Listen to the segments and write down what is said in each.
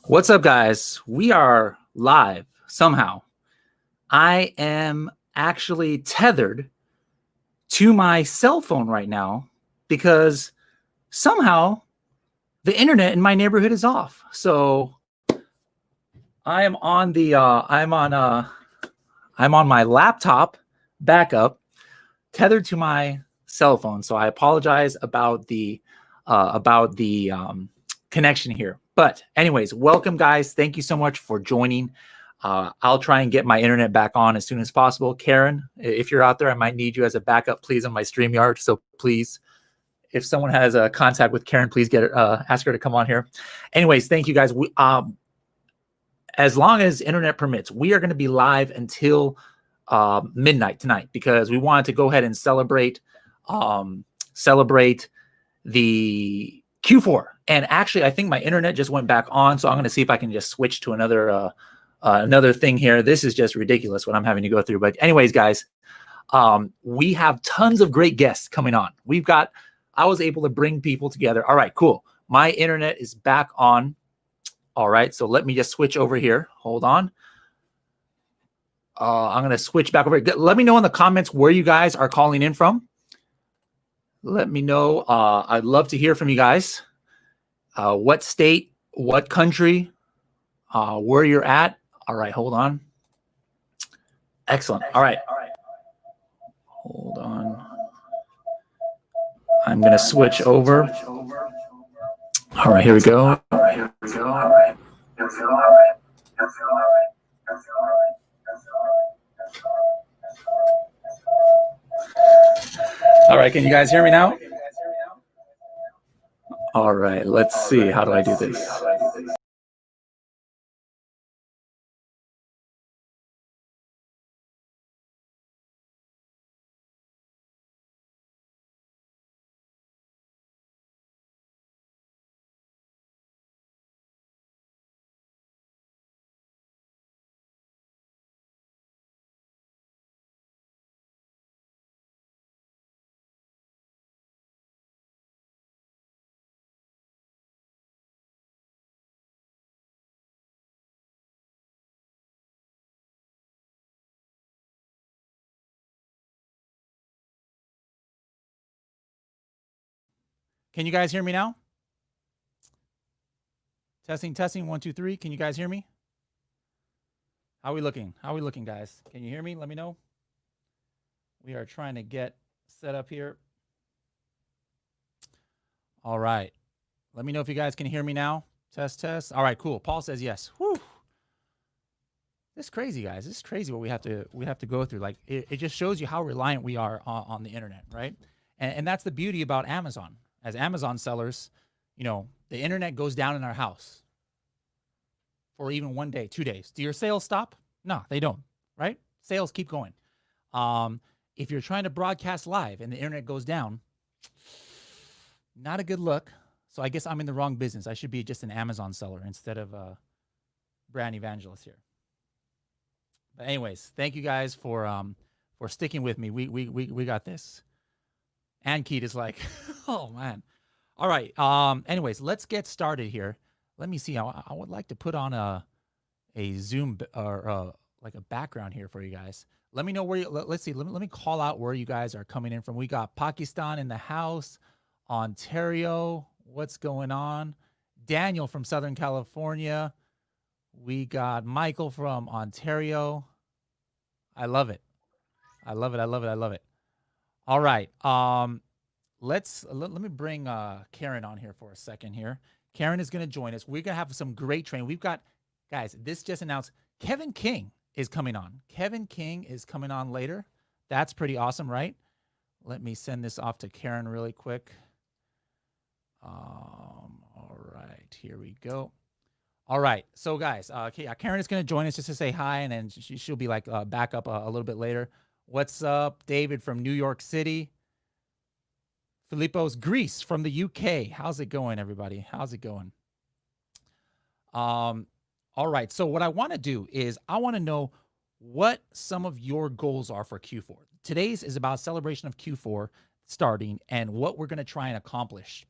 What's up, guys? We are live somehow. I am actually tethered to my cell phone right now because somehow the internet in my neighborhood is off. So I am on the I'm on my laptop backup tethered to my cell phone. So I apologize about the connection here. But anyways, welcome, guys. Thank you so much for joining. I'll try and get my internet back on as soon as possible. Karen, if you're out there, I might need you as a backup, please, on my StreamYard. So please, if someone has a contact with Karen, please ask her to come on here. Anyways, thank you, guys. As long as internet permits, we are going to be live until midnight tonight because we wanted to go ahead and celebrate the Q4. And actually, I think my internet just went back on, so I'm going to see if I can just switch to another thing here. This is just ridiculous what I'm having to go through. But anyways, guys, we have tons of great guests coming on. I was able to bring people together. All right, cool. My internet is back on. All right, so let me just switch over here. Hold on. I'm going to switch back over here. Let me know in the comments where you guys are calling in from. Let me know. I'd love to hear from you guys. What state, what country, where you're at. All right, hold on. Excellent. All right. Hold on. I'm going to switch over. All right, here we go. All right, can you guys hear me now? All right, let's see. How do I do this? Can you guys hear me now? Testing, 1, 2, 3. Can you guys hear me? How are we looking? Guys? Can you hear me? Let me know. We are trying to get set up here. All right. Let me know if you guys can hear me now. Test. All right, cool. Paul says yes. Whew. This is crazy, guys. This is crazy what we have to go through. Like it just shows you how reliant we are on the internet, right? And that's the beauty about Amazon. As Amazon sellers, the internet goes down in our house for even 1 day, 2 days. Do your sales stop? No, they don't, right? Sales keep going. If you're trying to broadcast live and the internet goes down, not a good look. So I guess I'm in the wrong business. I should be just an Amazon seller instead of a brand evangelist here. But anyways, thank you guys for sticking with me. We got this. And Keith is like, oh man. All right. Anyways, let's get started here. Let me see. I would like to put on a Zoom or like a background here for you guys. Let me know where you. Let's see. Let me call out where you guys are coming in from. We got Pakistan in the house, Ontario. What's going on? Daniel from Southern California. We got Michael from Ontario. I love it. I love it. All right. Let me bring Karen on here for a second here. Karen is going to join us. We're going to have some great training. We've got, guys, this just announced Kevin King is coming on. Kevin King is coming on later. That's pretty awesome, right? Let me send this off to Karen really quick. All right, here we go. All right, so guys, Karen is going to join us just to say hi, and then she'll be like back up a little bit later. What's up, David from New York City? Filippo's Greece from the UK. How's it going, everybody? How's it going? All right, so what I want to do is I want to know what some of your goals are for Q4. Today's is about celebration of Q4 starting and what we're going to try and accomplish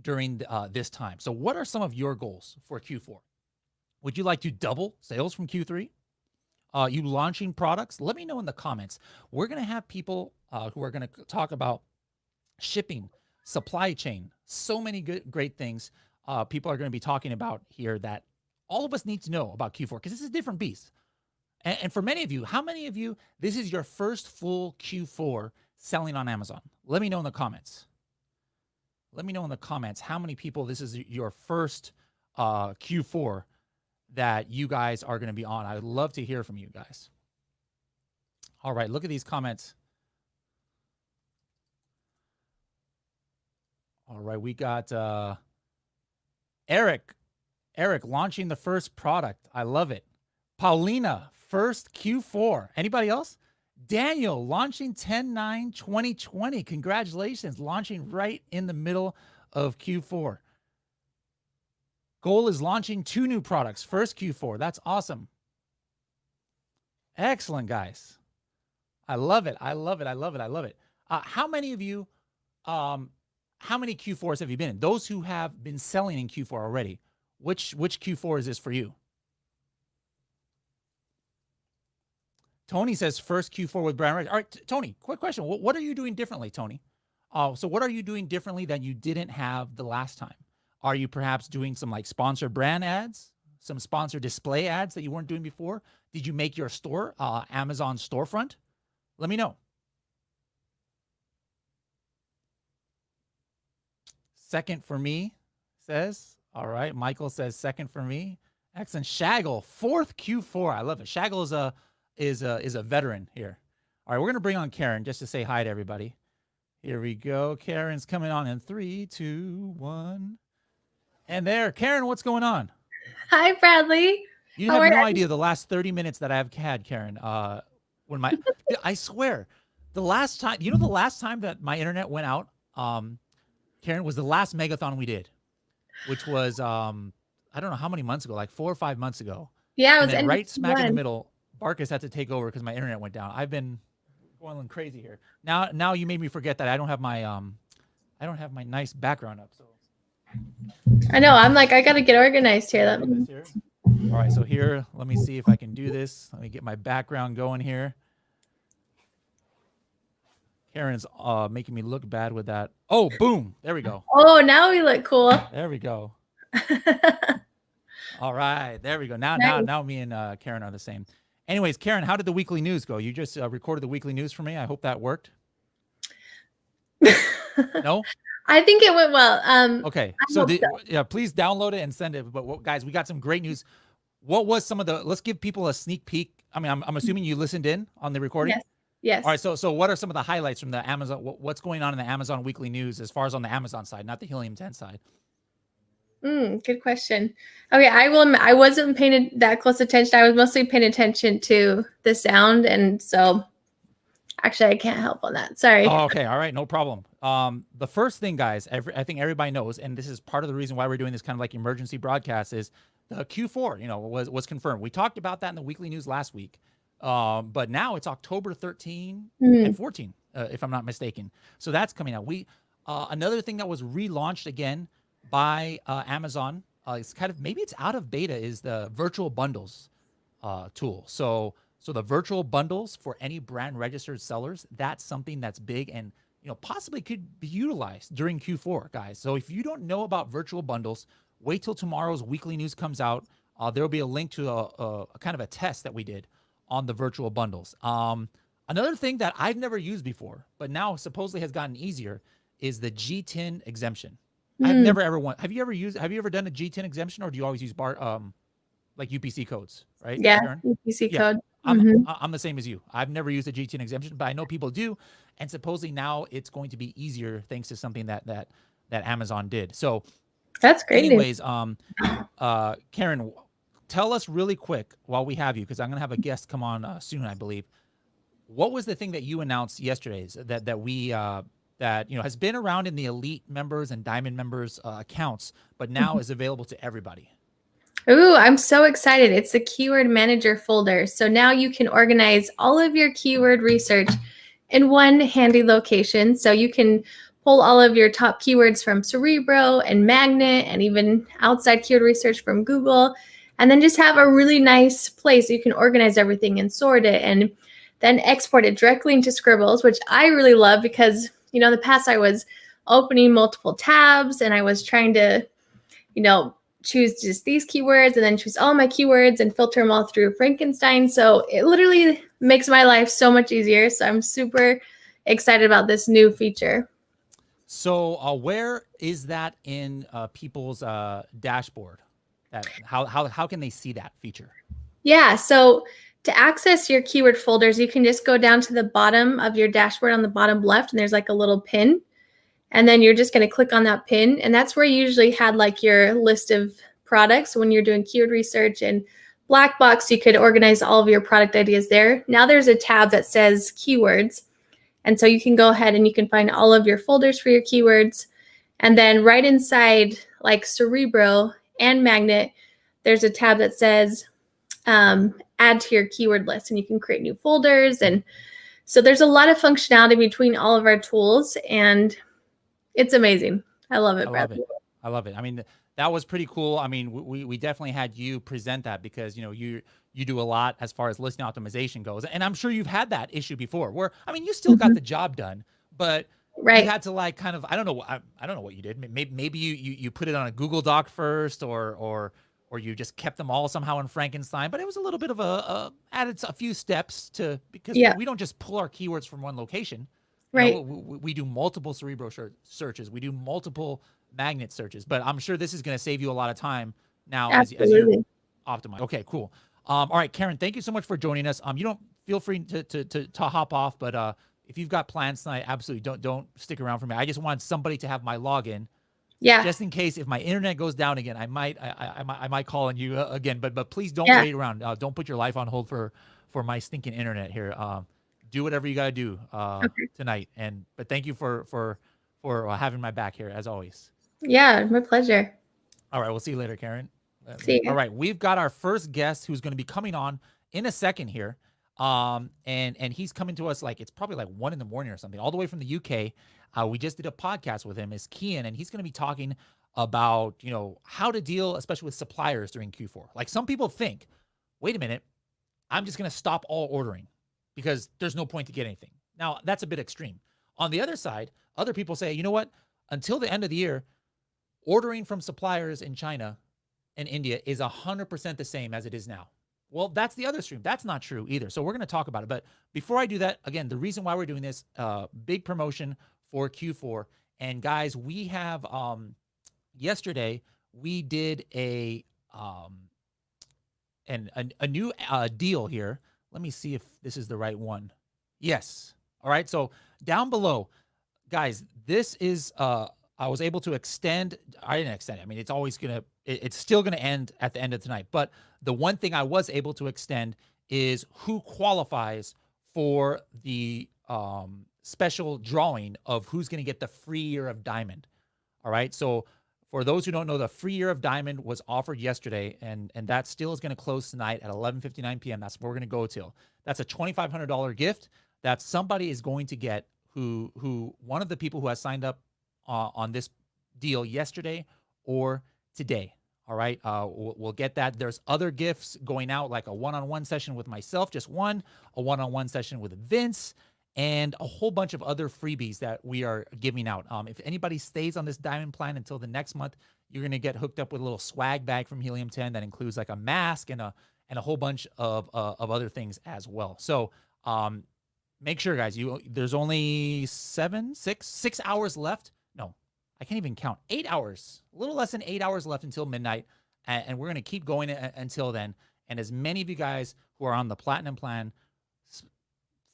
during this time. So what are some of your goals for Q4? Would you like to double sales from Q3? You launching products? Let me know in the comments. We're going to have people who are going to talk about shipping, supply chain, so many good, great things people are going to be talking about here that all of us need to know about Q4 because this is a different beast. And for many of you, how many of you, this is your first full Q4 selling on Amazon? Let me know in the comments. Let me know in the comments how many people this is your first Q4 that you guys are going to be on. I would love to hear from you guys. All right, look at these comments. All right, we got Eric launching the first product. I love it. Paulina, first Q4. Anybody else? Daniel launching 10/9/2020. Congratulations, launching right in the middle of Q4. Goal is launching 2 new products, first Q4. That's awesome. Excellent, guys. I love it. I love it. I love it. I love it. How many of you, how many Q4s have you been in? Those who have been selling in Q4 already, which Q4 is this for you? Tony says first Q4 with brand. All right, Tony, quick question. What are you doing differently, Tony? So what are you doing differently that you didn't have the last time? Are you perhaps doing some like sponsored brand ads, some sponsored display ads that you weren't doing before? Did you make your store Amazon storefront? Let me know. Second for me says, all right. Michael says second for me. Excellent. Shaggle, fourth Q4. I love it. Shaggle is a veteran here. All right, we're gonna bring on Karen just to say hi to everybody. Here we go. Karen's coming on in 3, 2, 1. And there, Karen, what's going on? Hi, Bradley. You have no idea the last 30 minutes that I've had, Karen. When my, I swear, the last time, the last time that my internet went out, Karen, was the last Megathon we did, which was, I don't know how many months ago, like 4 or 5 months ago. Yeah, it was and right smack in the middle. Barkus had to take over because my internet went down. I've been going crazy here. Now you made me forget that I don't have my nice background up. So I know. I'm like, I got to get organized here. All right, so here, let me see if I can do this. Let me get my background going here. Karen's making me look bad with that. Oh, boom. There we go. Oh, now we look cool. There we go. All right, there we go. Now me and Karen are the same. Anyways, Karen, how did the weekly news go? You just recorded the weekly news for me. I hope that worked. No? I think it went well. Okay, so yeah, please download it and send it. But guys, we got some great news. What was some of the? Let's give people a sneak peek. I mean, I'm assuming you listened in on the recording. Yes. Yes. All right. So what are some of the highlights from the Amazon? What's going on in the Amazon weekly news as far as on the Amazon side, not the Helium 10 side? Good question. Okay, I wasn't paying that close attention. I was mostly paying attention to the sound, and so actually I can't help on that. Sorry. Oh, okay. All right. No problem. The first thing, guys, I think everybody knows, and this is part of the reason why we're doing this kind of like emergency broadcast, is the Q4, was confirmed. We talked about that in the weekly news last week. But now it's October 13 and 14, if I'm not mistaken. So that's coming out. Another thing that was relaunched again by Amazon, it's kind of, maybe it's out of beta, is the virtual bundles tool. So the virtual bundles for any brand registered sellers, that's something that's big and possibly could be utilized during Q4, guys. So if you don't know about virtual bundles, wait till tomorrow's weekly news comes out. There'll be a link to a kind of a test that we did on the virtual bundles. Another thing that I've never used before, but now supposedly has gotten easier, is the G10 exemption. I've never ever have you ever done a G10 exemption, or do you always use like UPC codes, right? Yeah, Karen? UPC code. I'm the same as you. I've never used a G10 exemption, but I know people do, and supposedly now it's going to be easier thanks to something that Amazon did. So that's great. Anyways, Karen, tell us really quick while we have you, because I'm going to have a guest come on soon, I believe. What was the thing that you announced yesterday that we has been around in the elite members and diamond members accounts, but now is available to everybody? Ooh, I'm so excited. It's the Keyword Manager folder. So now you can organize all of your keyword research in one handy location. So you can pull all of your top keywords from Cerebro and Magnet, and even outside keyword research from Google. and then just have a really nice place you can organize everything and sort it and then export it directly into Scribbles, which I really love because, in the past I was opening multiple tabs and I was trying to, choose just these keywords and then choose all my keywords and filter them all through Frankenstein. So it literally makes my life so much easier. So I'm super excited about this new feature. So where is that in people's dashboard? How can they see that feature? Yeah, so to access your keyword folders, you can just go down to the bottom of your dashboard on the bottom left, and there's like a little pin. And then you're just going to click on that pin. And that's where you usually had like your list of products when you're doing keyword research. And Black Box, you could organize all of your product ideas there. Now there's a tab that says keywords. And so you can go ahead and you can find all of your folders for your keywords. And then right inside like Cerebro and Magnet, there's a tab that says add to your keyword list, and you can create new folders. And so there's a lot of functionality between all of our tools, and it's amazing. I love it, Brad. I love it. I mean, that was pretty cool. I mean, we definitely had you present that because, you do a lot as far as listing optimization goes. And I'm sure you've had that issue before where, I mean, you still got the job done, but you had to like kind of, I don't know what you did. Maybe you put it on a Google Doc first or you just kept them all somehow in Frankenstein, but it was a little bit of added a few steps because we don't just pull our keywords from one location. Right. We do multiple Cerebro searches. We do multiple Magnet searches, but I'm sure this is going to save you a lot of time now as you optimize. Okay, cool. All right, Karen, thank you so much for joining us. You don't feel free to hop off, but if you've got plans tonight, absolutely don't stick around for me. I just want somebody to have my login. Yeah. Just in case if my internet goes down again, I might call on you again, but please don't wait around. Don't put your life on hold for my stinking internet here. Do whatever you got to do tonight. But thank you for having my back here as always. Yeah, my pleasure. All right. We'll see you later, Karen. See you. All right. We've got our first guest who's going to be coming on in a second here. And he's coming to us it's probably like 1 a.m. or something, all the way from the UK. We just did a podcast with him, is Kian, and he's going to be talking about, how to deal, especially with suppliers during Q4. Like some people think, wait a minute, I'm just going to stop all ordering because there's no point to get anything. Now, that's a bit extreme. On the other side, other people say, you know what? Until the end of the year, ordering from suppliers in China and India is 100% the same as it is now. Well, that's the other extreme. That's not true either. So we're going to talk about it. But before I do that, again, the reason why we're doing this, big promotion for Q4. And guys, we have, yesterday, we did a new deal here. Let me see if this is the right one. Yes. All right. So down below, guys, this is, I was able to extend. I didn't extend it. I mean, it's still going to end at the end of tonight. But the one thing I was able to extend is who qualifies for the special drawing of who's going to get the free year of Diamond. All right. So for those who don't know, the free year of Diamond was offered yesterday, and that still is going to close tonight at 11:59 p.m. That's where we're going to go till. That's a $2,500 gift that somebody is going to get who one of the people who has signed up on this deal yesterday or today. All right. We'll get that. There's other gifts going out, like a one-on-one session with myself, just one, a one-on-one session with Vince, and a whole bunch of other freebies that we are giving out. If anybody stays on this Diamond plan until the next month, you're going to get hooked up with a little swag bag from Helium 10 that includes like a mask and a whole bunch of other things as well. So make sure, guys, there's only 6 hours left. No, I can't even count. 8 hours, a little less than 8 hours left until midnight. And we're going to keep going until then. And as many of you guys who are on the Platinum plan,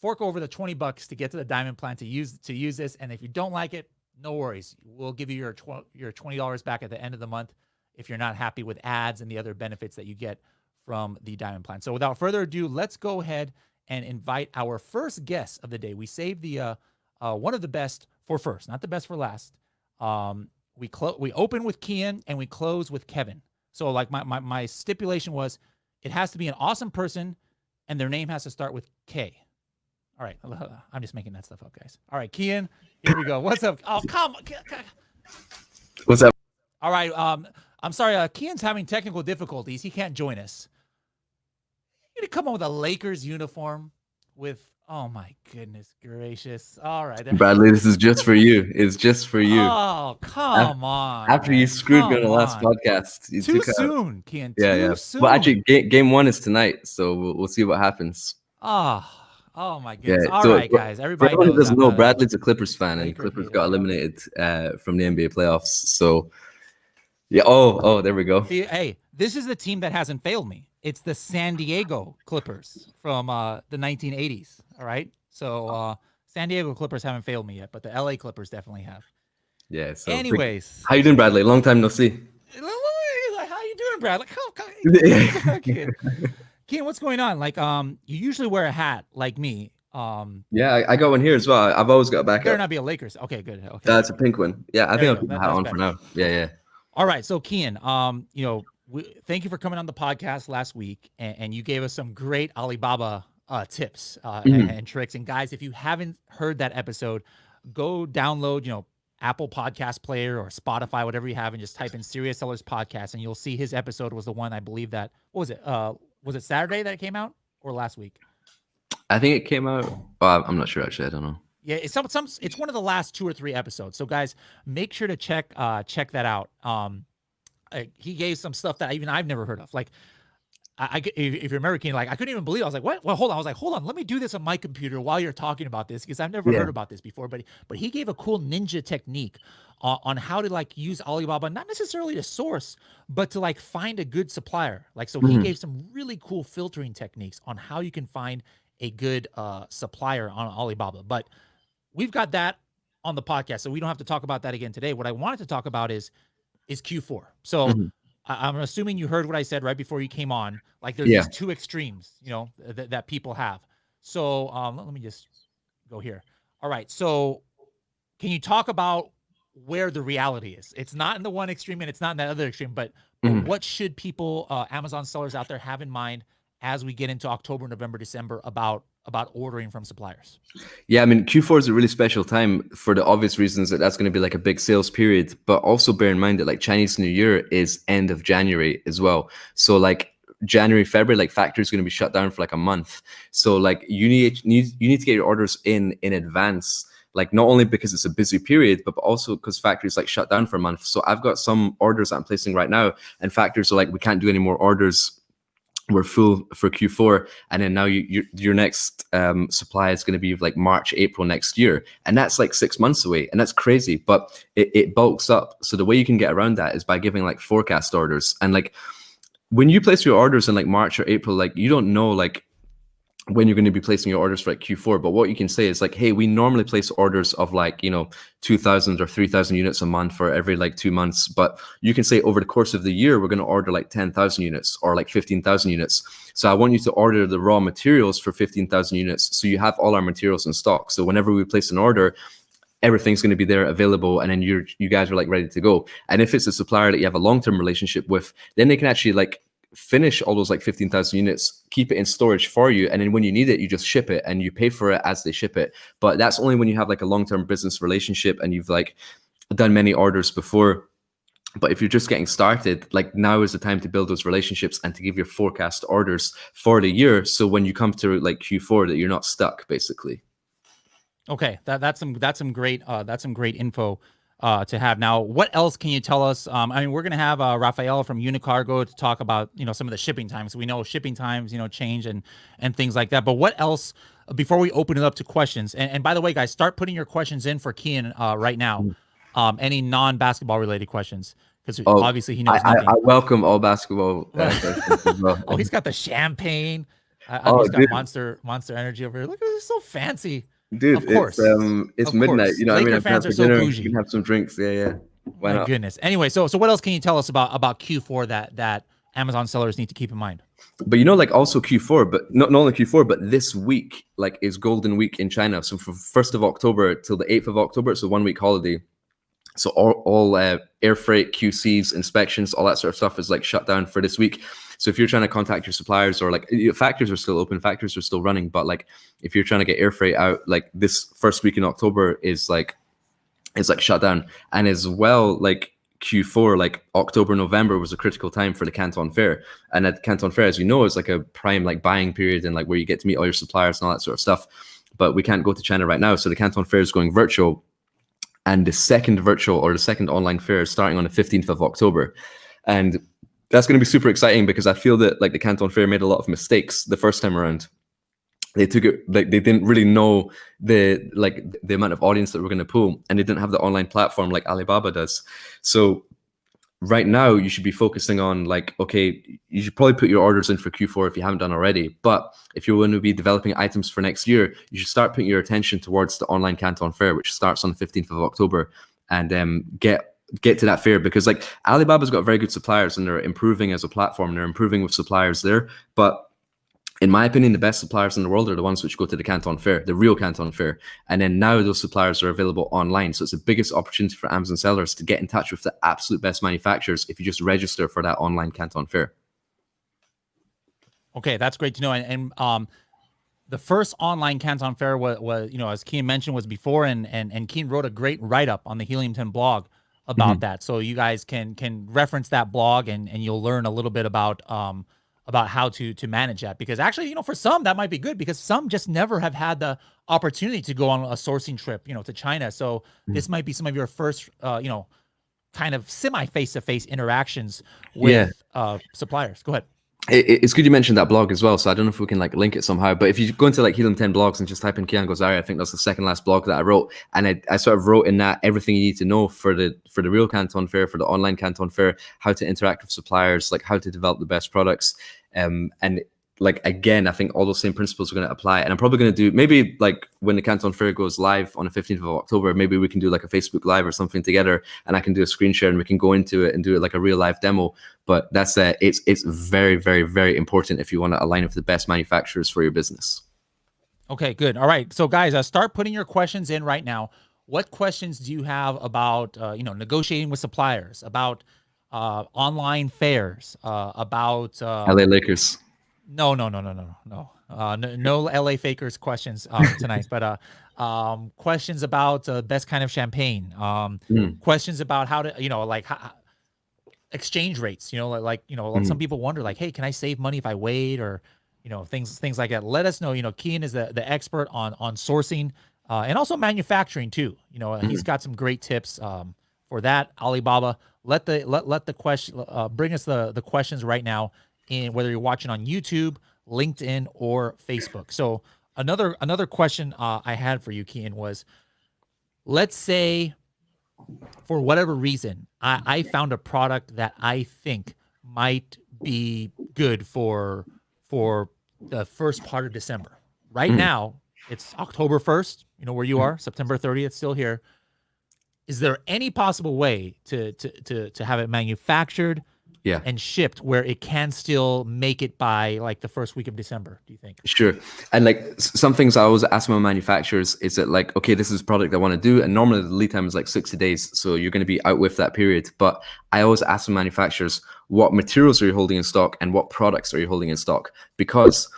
fork over the $20 to get to the Diamond plan to use this. And if you don't like it, no worries. We'll give you your $20 back at the end of the month if you're not happy with ads and the other benefits that you get from the Diamond plan. So without further ado, let's go ahead and invite our first guest of the day. We saved the one of the best for first, not the best for last. We open with Kian and we close with Kevin. So like my stipulation was it has to be an awesome person and their name has to start with K. All right. I'm just making that stuff up, guys. All right, Kian, here we go. What's up? Oh, come on. What's up? All right. I'm sorry, Kian's having technical difficulties. He can't join us. You're gonna come on with a Lakers uniform with, oh my goodness gracious. All right. Bradley, this is just for you. It's just for you. Oh, come on. After man. you screwed me on the Come last on. podcast. You Too took out- soon, Kian. Yeah. Too soon. Well, actually, game one is tonight, so we'll see what happens. Oh my goodness. Yeah, All so right, guys. For Everybody everyone who knows doesn't I'm know, a Bradley's a Clippers fan, and Laker Clippers hater. got eliminated from the NBA playoffs. So, yeah. Oh, there we go. Hey, this is the team that hasn't failed me. It's the San Diego Clippers from the 1980s. All right. So San Diego Clippers haven't failed me yet, but the LA Clippers definitely have. Yeah. So, Anyways, how you doing, Bradley? Long time no see. how you doing, Brad? Like, Yeah. Kian, what's going on? Like, you usually wear a hat like me. Yeah, I got one here as well. I've always got a Better backup. not be a Lakers. Okay, good. Okay. That's a pink one. Yeah, I There think you I'll go. keep the That- hat that's on better. for now. Yeah. All right, so Kian, thank you for coming on the podcast last week, and you gave us some great Alibaba tips and tricks. And guys, if you haven't heard that episode, go download, Apple Podcast Player or Spotify, whatever you have, and just type in Serious Sellers Podcast, and you'll see his episode was the one, I believe that, what was it? Was it Saturday that it came out or last week? I think it came out. Well, I'm not sure actually. I don't know. Yeah, it's it's one of the last 2 or 3 episodes. So guys, make sure to check that out. He gave some stuff that even I've never heard of. Like, if you're American, like I couldn't even believe it. I was like, what? Well, hold on. I was like, hold on. Let me do this on my computer while you're talking about this because I've never heard about this before. But he gave a cool ninja technique on how to like use Alibaba, not necessarily to source, but to like find a good supplier. Like, so he gave some really cool filtering techniques on how you can find a good supplier on Alibaba. But we've got that on the podcast, so we don't have to talk about that again today. What I wanted to talk about is Q4. So I'm assuming you heard what I said right before you came on. Like there's these 2 extremes, that people have. So let me just go here. All right. So can you talk about where the reality is? It's not in the one extreme and it's not in that other extreme, but what should people, Amazon sellers out there have in mind as we get into October, November, December about ordering from suppliers? Yeah, I mean, Q4 is a really special time for the obvious reasons that that's going to be like a big sales period. But also bear in mind that like Chinese New Year is end of January as well. So like January, February, like factories going to be shut down for like a month. So like you need to get your orders in advance. Like not only because it's a busy period, but also because factories like shut down for a month. So I've got some orders that I'm placing right now, and factories are like, we can't do any more orders. We're full for Q4, and then now your next supply is going to be like March, April next year, and that's like 6 months away, and that's crazy. But it bulks up. So the way you can get around that is by giving like forecast orders, and like when you place your orders in like March or April, like you don't know like when you're going to be placing your orders for like Q4, but what you can say is like, hey, we normally place orders of like 2,000 or 3,000 units a month for every like 2 months, but you can say over the course of the year we're going to order like 10,000 units or like 15,000 units. So I want you to order the raw materials for 15,000 units, so you have all our materials in stock. So whenever we place an order, everything's going to be there available, and then you guys are like ready to go. And if it's a supplier that you have a long-term relationship with, then they can actually like finish all those like 15,000 units, keep it in storage for you, and then when you need it, you just ship it and you pay for it as they ship it. But that's only when you have like a long-term business relationship and you've like done many orders before. But if you're just getting started, like now is the time to build those relationships and to give your forecast orders for the year, so when you come to like Q4 that you're not stuck basically. Okay, that's some great info to have. Now, what else can you tell us? I mean, we're going to have Rafael from Unicargo to talk about, some of the shipping times. We know shipping times, change and things like that. But what else before we open it up to questions? And by the way, guys, start putting your questions in for Kian right now. Any non-basketball related questions, because obviously he knows nothing. I welcome all basketball questions as well. Oh, he's got the champagne. He's got Monster Energy over here. Look at this, so fancy. Dude, of course. It's midnight. Laker I mean, fans for are so dinner, bougie. you can have some drinks. Yeah. Why My not? goodness. Anyway, so what else can you tell us about Q4 that Amazon sellers need to keep in mind? But like also Q4, but not only Q4, but this week like is Golden Week in China. So from 1st of October till the 8th of October, it's a 1 week holiday. So all air freight, QCs, inspections, all that sort of stuff is like shut down for this week. So if you're trying to contact your suppliers, or like factories are still open, factories are still running, but like if you're trying to get air freight out, like this first week in October is like shut down. And as well, like Q4, like October, November was a critical time for the Canton Fair. And at Canton Fair, as you know, is like a prime like buying period and like where you get to meet all your suppliers and all that sort of stuff. But we can't go to China right now. So the Canton Fair is going virtual. And the second virtual or the second online fair is starting on the 15th of October. And that's going to be super exciting because I feel that like the Canton Fair made a lot of mistakes the first time around. They took it like they didn't really know the amount of audience that we're going to pull, and they didn't have the online platform like Alibaba does. So right now you should be focusing on like, okay, you should probably put your orders in for Q4 if you haven't done already. But if you're going to be developing items for next year, you should start putting your attention towards the online Canton Fair, which starts on the 15th of October, and get to that fair, because like Alibaba's got very good suppliers and they're improving as a platform. They're improving with suppliers there, but in my opinion, the best suppliers in the world are the ones which go to the Canton Fair, the real Canton Fair. And then now those suppliers are available online. So it's the biggest opportunity for Amazon sellers to get in touch with the absolute best manufacturers if you just register for that online Canton Fair. Okay, that's great to know. And the first online Canton Fair was as Kian mentioned, was before, and Kian wrote a great write-up on the Helium 10 blog about that. So you guys can reference that blog and you'll learn a little bit about how to manage that, because actually, for some that might be good, because some just never have had the opportunity to go on a sourcing trip, to China. So this might be some of your first, kind of semi face-to-face interactions with suppliers. Go ahead. It's good you mentioned that blog as well. So I don't know if we can like link it somehow, but if you go into like Helium 10 blogs and just type in Kian Gozari, I think that's the second last blog that I wrote. And I sort of wrote in that everything you need to know for the real Canton Fair, for the online Canton Fair, how to interact with suppliers, like how to develop the best products. And like, again, I think all those same principles are going to apply. And I'm probably going to do, maybe like when the Canton Fair goes live on the 15th of October, maybe we can do like a Facebook Live or something together, and I can do a screen share and we can go into it and do it like a real live demo. But that's it's very, very, very important if you want to align with the best manufacturers for your business. Okay, good. All right. So guys, start putting your questions in right now. What questions do you have about, negotiating with suppliers, about online fairs, about LA Lakers? No. No LA Fakers questions tonight, but questions about best kind of champagne, questions about how to, exchange rates, some people wonder like, hey, can I save money if I wait, or, things like that. Let us know. Kian is the expert on sourcing and also manufacturing too. He's got some great tips for that. Alibaba, let the question, bring us the questions right now, in whether you're watching on YouTube, LinkedIn, or Facebook. So another question I had for you, Kian, was, let's say for whatever reason, I found a product that I think might be good for the first part of December. Right now, it's October 1st, where you are, September 30th, still here. Is there any possible way to have it manufactured and shipped where it can still make it by like the first week of December, do you think? Sure. And like some things I always ask my manufacturers is that like, okay, this is a product I want to do. And normally the lead time is like 60 days. So you're going to be out with that period. But I always ask the manufacturers, what materials are you holding in stock and what products are you holding in stock? Because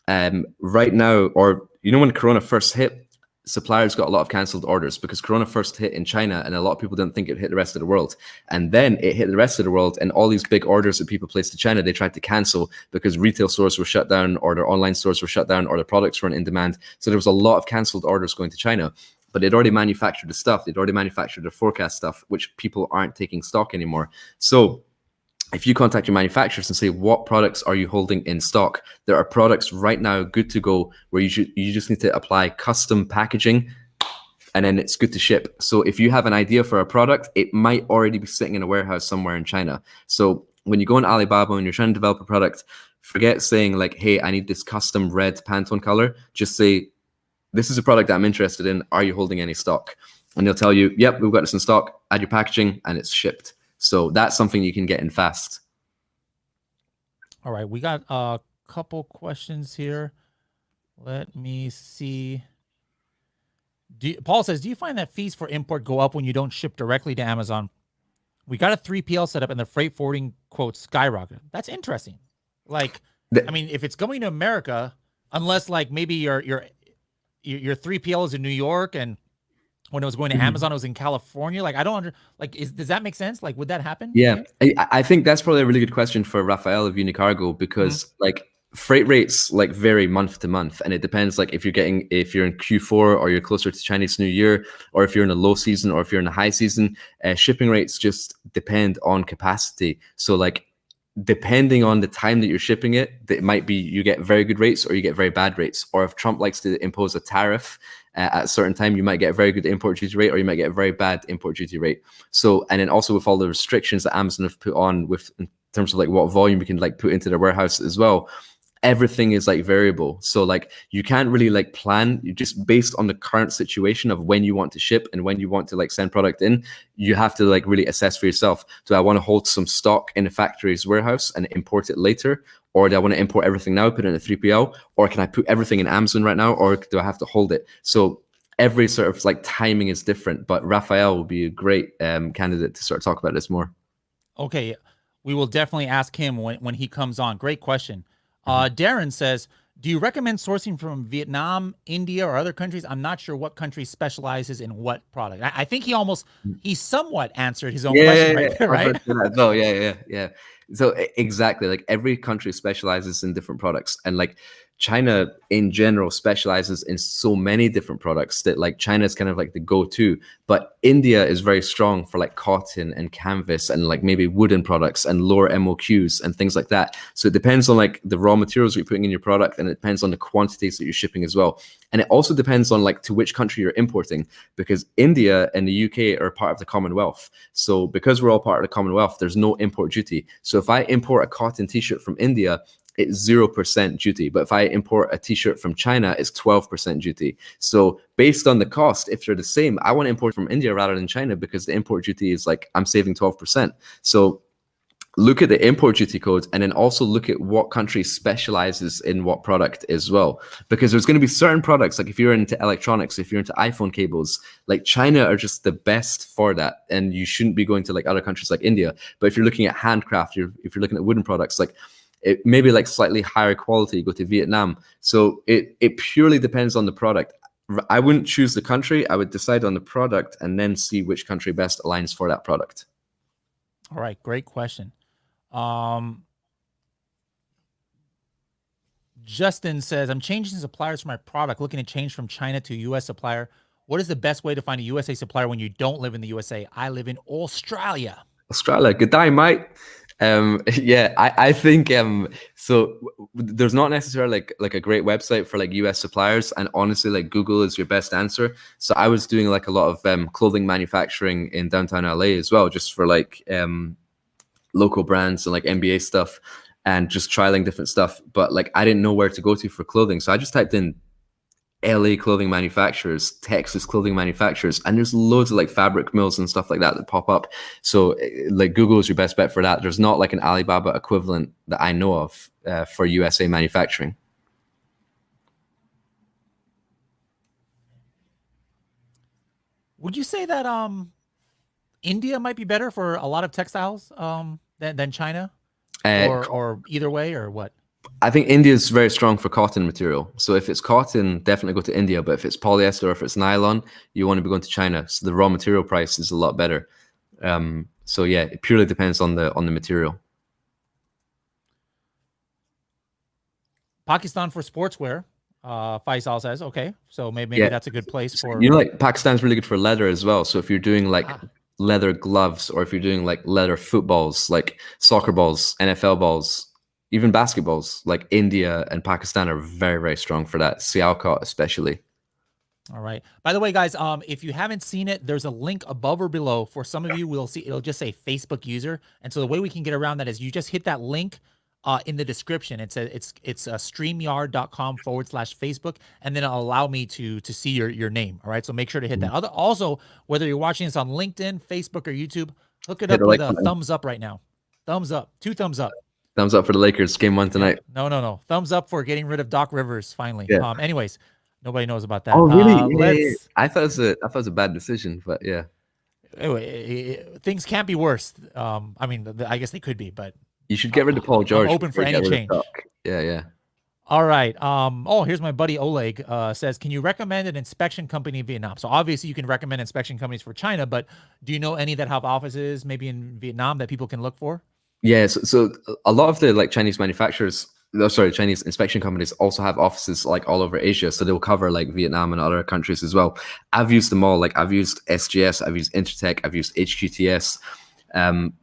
right now, or when Corona first hit, suppliers got a lot of canceled orders because Corona first hit in China and a lot of people didn't think it hit the rest of the world. And then it hit the rest of the world, and all these big orders that people placed to China, they tried to cancel because retail stores were shut down, or their online stores were shut down, or their products weren't in demand. So there was a lot of canceled orders going to China, but they'd already manufactured the stuff. They'd already manufactured their forecast stuff, which people aren't taking stock anymore. So if you contact your manufacturers and say, what products are you holding in stock? There are products right now good to go where you just need to apply custom packaging and then it's good to ship. So if you have an idea for a product, it might already be sitting in a warehouse somewhere in China. So when you go on Alibaba and you're trying to develop a product, forget saying like, hey, I need this custom red Pantone color. Just say, this is a product that I'm interested in. Are you holding any stock? And they'll tell you, yep, we've got this in stock. Add your packaging and it's shipped. So that's something you can get in fast. All right, we got a couple questions here. Let me see. Paul says, do you find that fees for import go up when you don't ship directly to Amazon? We got a 3PL set up and the freight forwarding quotes skyrocket. That's interesting. Like, I mean, if it's going to America, unless like maybe your 3PL is in New York and when it was going to Amazon, it was in California. Like I don't does that make sense? Like would that happen? Yeah, I think that's probably a really good question for Raphael of Unicargo because like freight rates like vary month to month, and it depends like if you're in Q4 or you're closer to Chinese New Year, or if you're in a low season or if you're in a high season. Shipping rates just depend on capacity. So like depending on the time that you're shipping it, it might be you get very good rates or you get very bad rates. Or if Trump likes to impose a tariff at a certain time, you might get a very good import duty rate or you might get a very bad import duty rate. So, and then also with all the restrictions that Amazon have put on with in terms of like what volume you can like put into their warehouse as well, everything is like variable. So like you can't really like plan. You just based on the current situation of when you want to ship and when you want to like send product in, you have to like really assess for yourself. Do I want to hold some stock in a factory's warehouse and import it later? Or do I want to import everything now, put it in a 3PL? Or can I put everything in Amazon right now? Or do I have to hold it? So every sort of like timing is different, but Raphael will be a great candidate to sort of talk about this more. Okay. We will definitely ask him when he comes on. Great question. Darren says, do you recommend sourcing from Vietnam, India, or other countries? I'm not sure what country specializes in what product. I think he somewhat answered his own question right there, right? No, yeah. So exactly, like every country specializes in different products, and like China in general specializes in so many different products that like China is kind of like the go-to, but India is very strong for like cotton and canvas and like maybe wooden products and lower MOQs and things like that. So it depends on like the raw materials you're putting in your product, and it depends on the quantities that you're shipping as well. And it also depends on like to which country you're importing, because India and the UK are part of the Commonwealth. So because we're all part of the Commonwealth, there's no import duty. So if I import a cotton t-shirt from India, it's 0% duty. But if I import a t-shirt from China, it's 12% duty. So based on the cost, if they're the same, I want to import from India rather than China because the import duty is like, I'm saving 12%. So look at the import duty code, and then also look at what country specializes in what product as well. Because there's going to be certain products, like if you're into electronics, if you're into iPhone cables, like China are just the best for that. And you shouldn't be going to like other countries like India. But if you're looking at handcraft, if you're looking at wooden products, like it maybe like slightly higher quality, go to Vietnam. So it purely depends on the product. I wouldn't choose the country. I would decide on the product and then see which country best aligns for that product. All right, great question. Justin says, I'm changing suppliers for my product, looking to change from China to US supplier. What is the best way to find a USA supplier when you don't live in the USA? I live in Australia. Australia, good day, mate. Yeah, I think so there's not necessarily like a great website for like US suppliers, and honestly like Google is your best answer. So I was doing like a lot of clothing manufacturing in downtown LA as well, just for like local brands and like NBA stuff, and just trialing different stuff. But like I didn't know where to go to for clothing, so I just typed in LA clothing manufacturers, Texas clothing manufacturers, and there's loads of like fabric mills and stuff like that pop up. So like Google is your best bet for that. There's not like an Alibaba equivalent that I know of for USA manufacturing. Would you say that India might be better for a lot of textiles than China, or either way, or what? I think India is very strong for cotton material. So if it's cotton, definitely go to India. But if it's polyester or if it's nylon, you want to be going to China. So the raw material price is a lot better. So yeah, it purely depends on the material. Pakistan for sportswear. Faisal says, okay, so maybe that's a good place for. You know, like Pakistan's really good for leather as well. So if you're doing like leather gloves, or if you're doing like leather footballs, like soccer balls, NFL balls, even basketballs, like India and Pakistan are very, very strong for that. Sialkot especially. All right. By the way, guys, if you haven't seen it, there's a link above or below. For some of you, we'll see it'll just say Facebook user. And so the way we can get around that is you just hit that link in the description. It's StreamYard.com/Facebook, and then it'll allow me to see your name. All right. So make sure to hit that. Also, whether you're watching this on LinkedIn, Facebook, or YouTube, hook it up with a thumbs up right now. Thumbs up. 2 thumbs up. Thumbs up for the Lakers game 1 tonight. No. Thumbs up for getting rid of Doc Rivers finally. Yeah. Anyways, nobody knows about that. Oh, really? I thought it was a bad decision, but yeah. Anyway, things can't be worse. I mean, I guess they could be, but you should get rid of Paul George. I'm open for any change. Yeah. All right. Oh, here's my buddy Oleg. Says, can you recommend an inspection company in Vietnam? So obviously you can recommend inspection companies for China, but do you know any that have offices maybe in Vietnam that people can look for? Yeah, so a lot of the like Chinese manufacturers, no, sorry, Chinese inspection companies also have offices like all over Asia. So they'll cover like Vietnam and other countries as well. I've used them all. Like I've used SGS, I've used Intertech, I've used HQTS.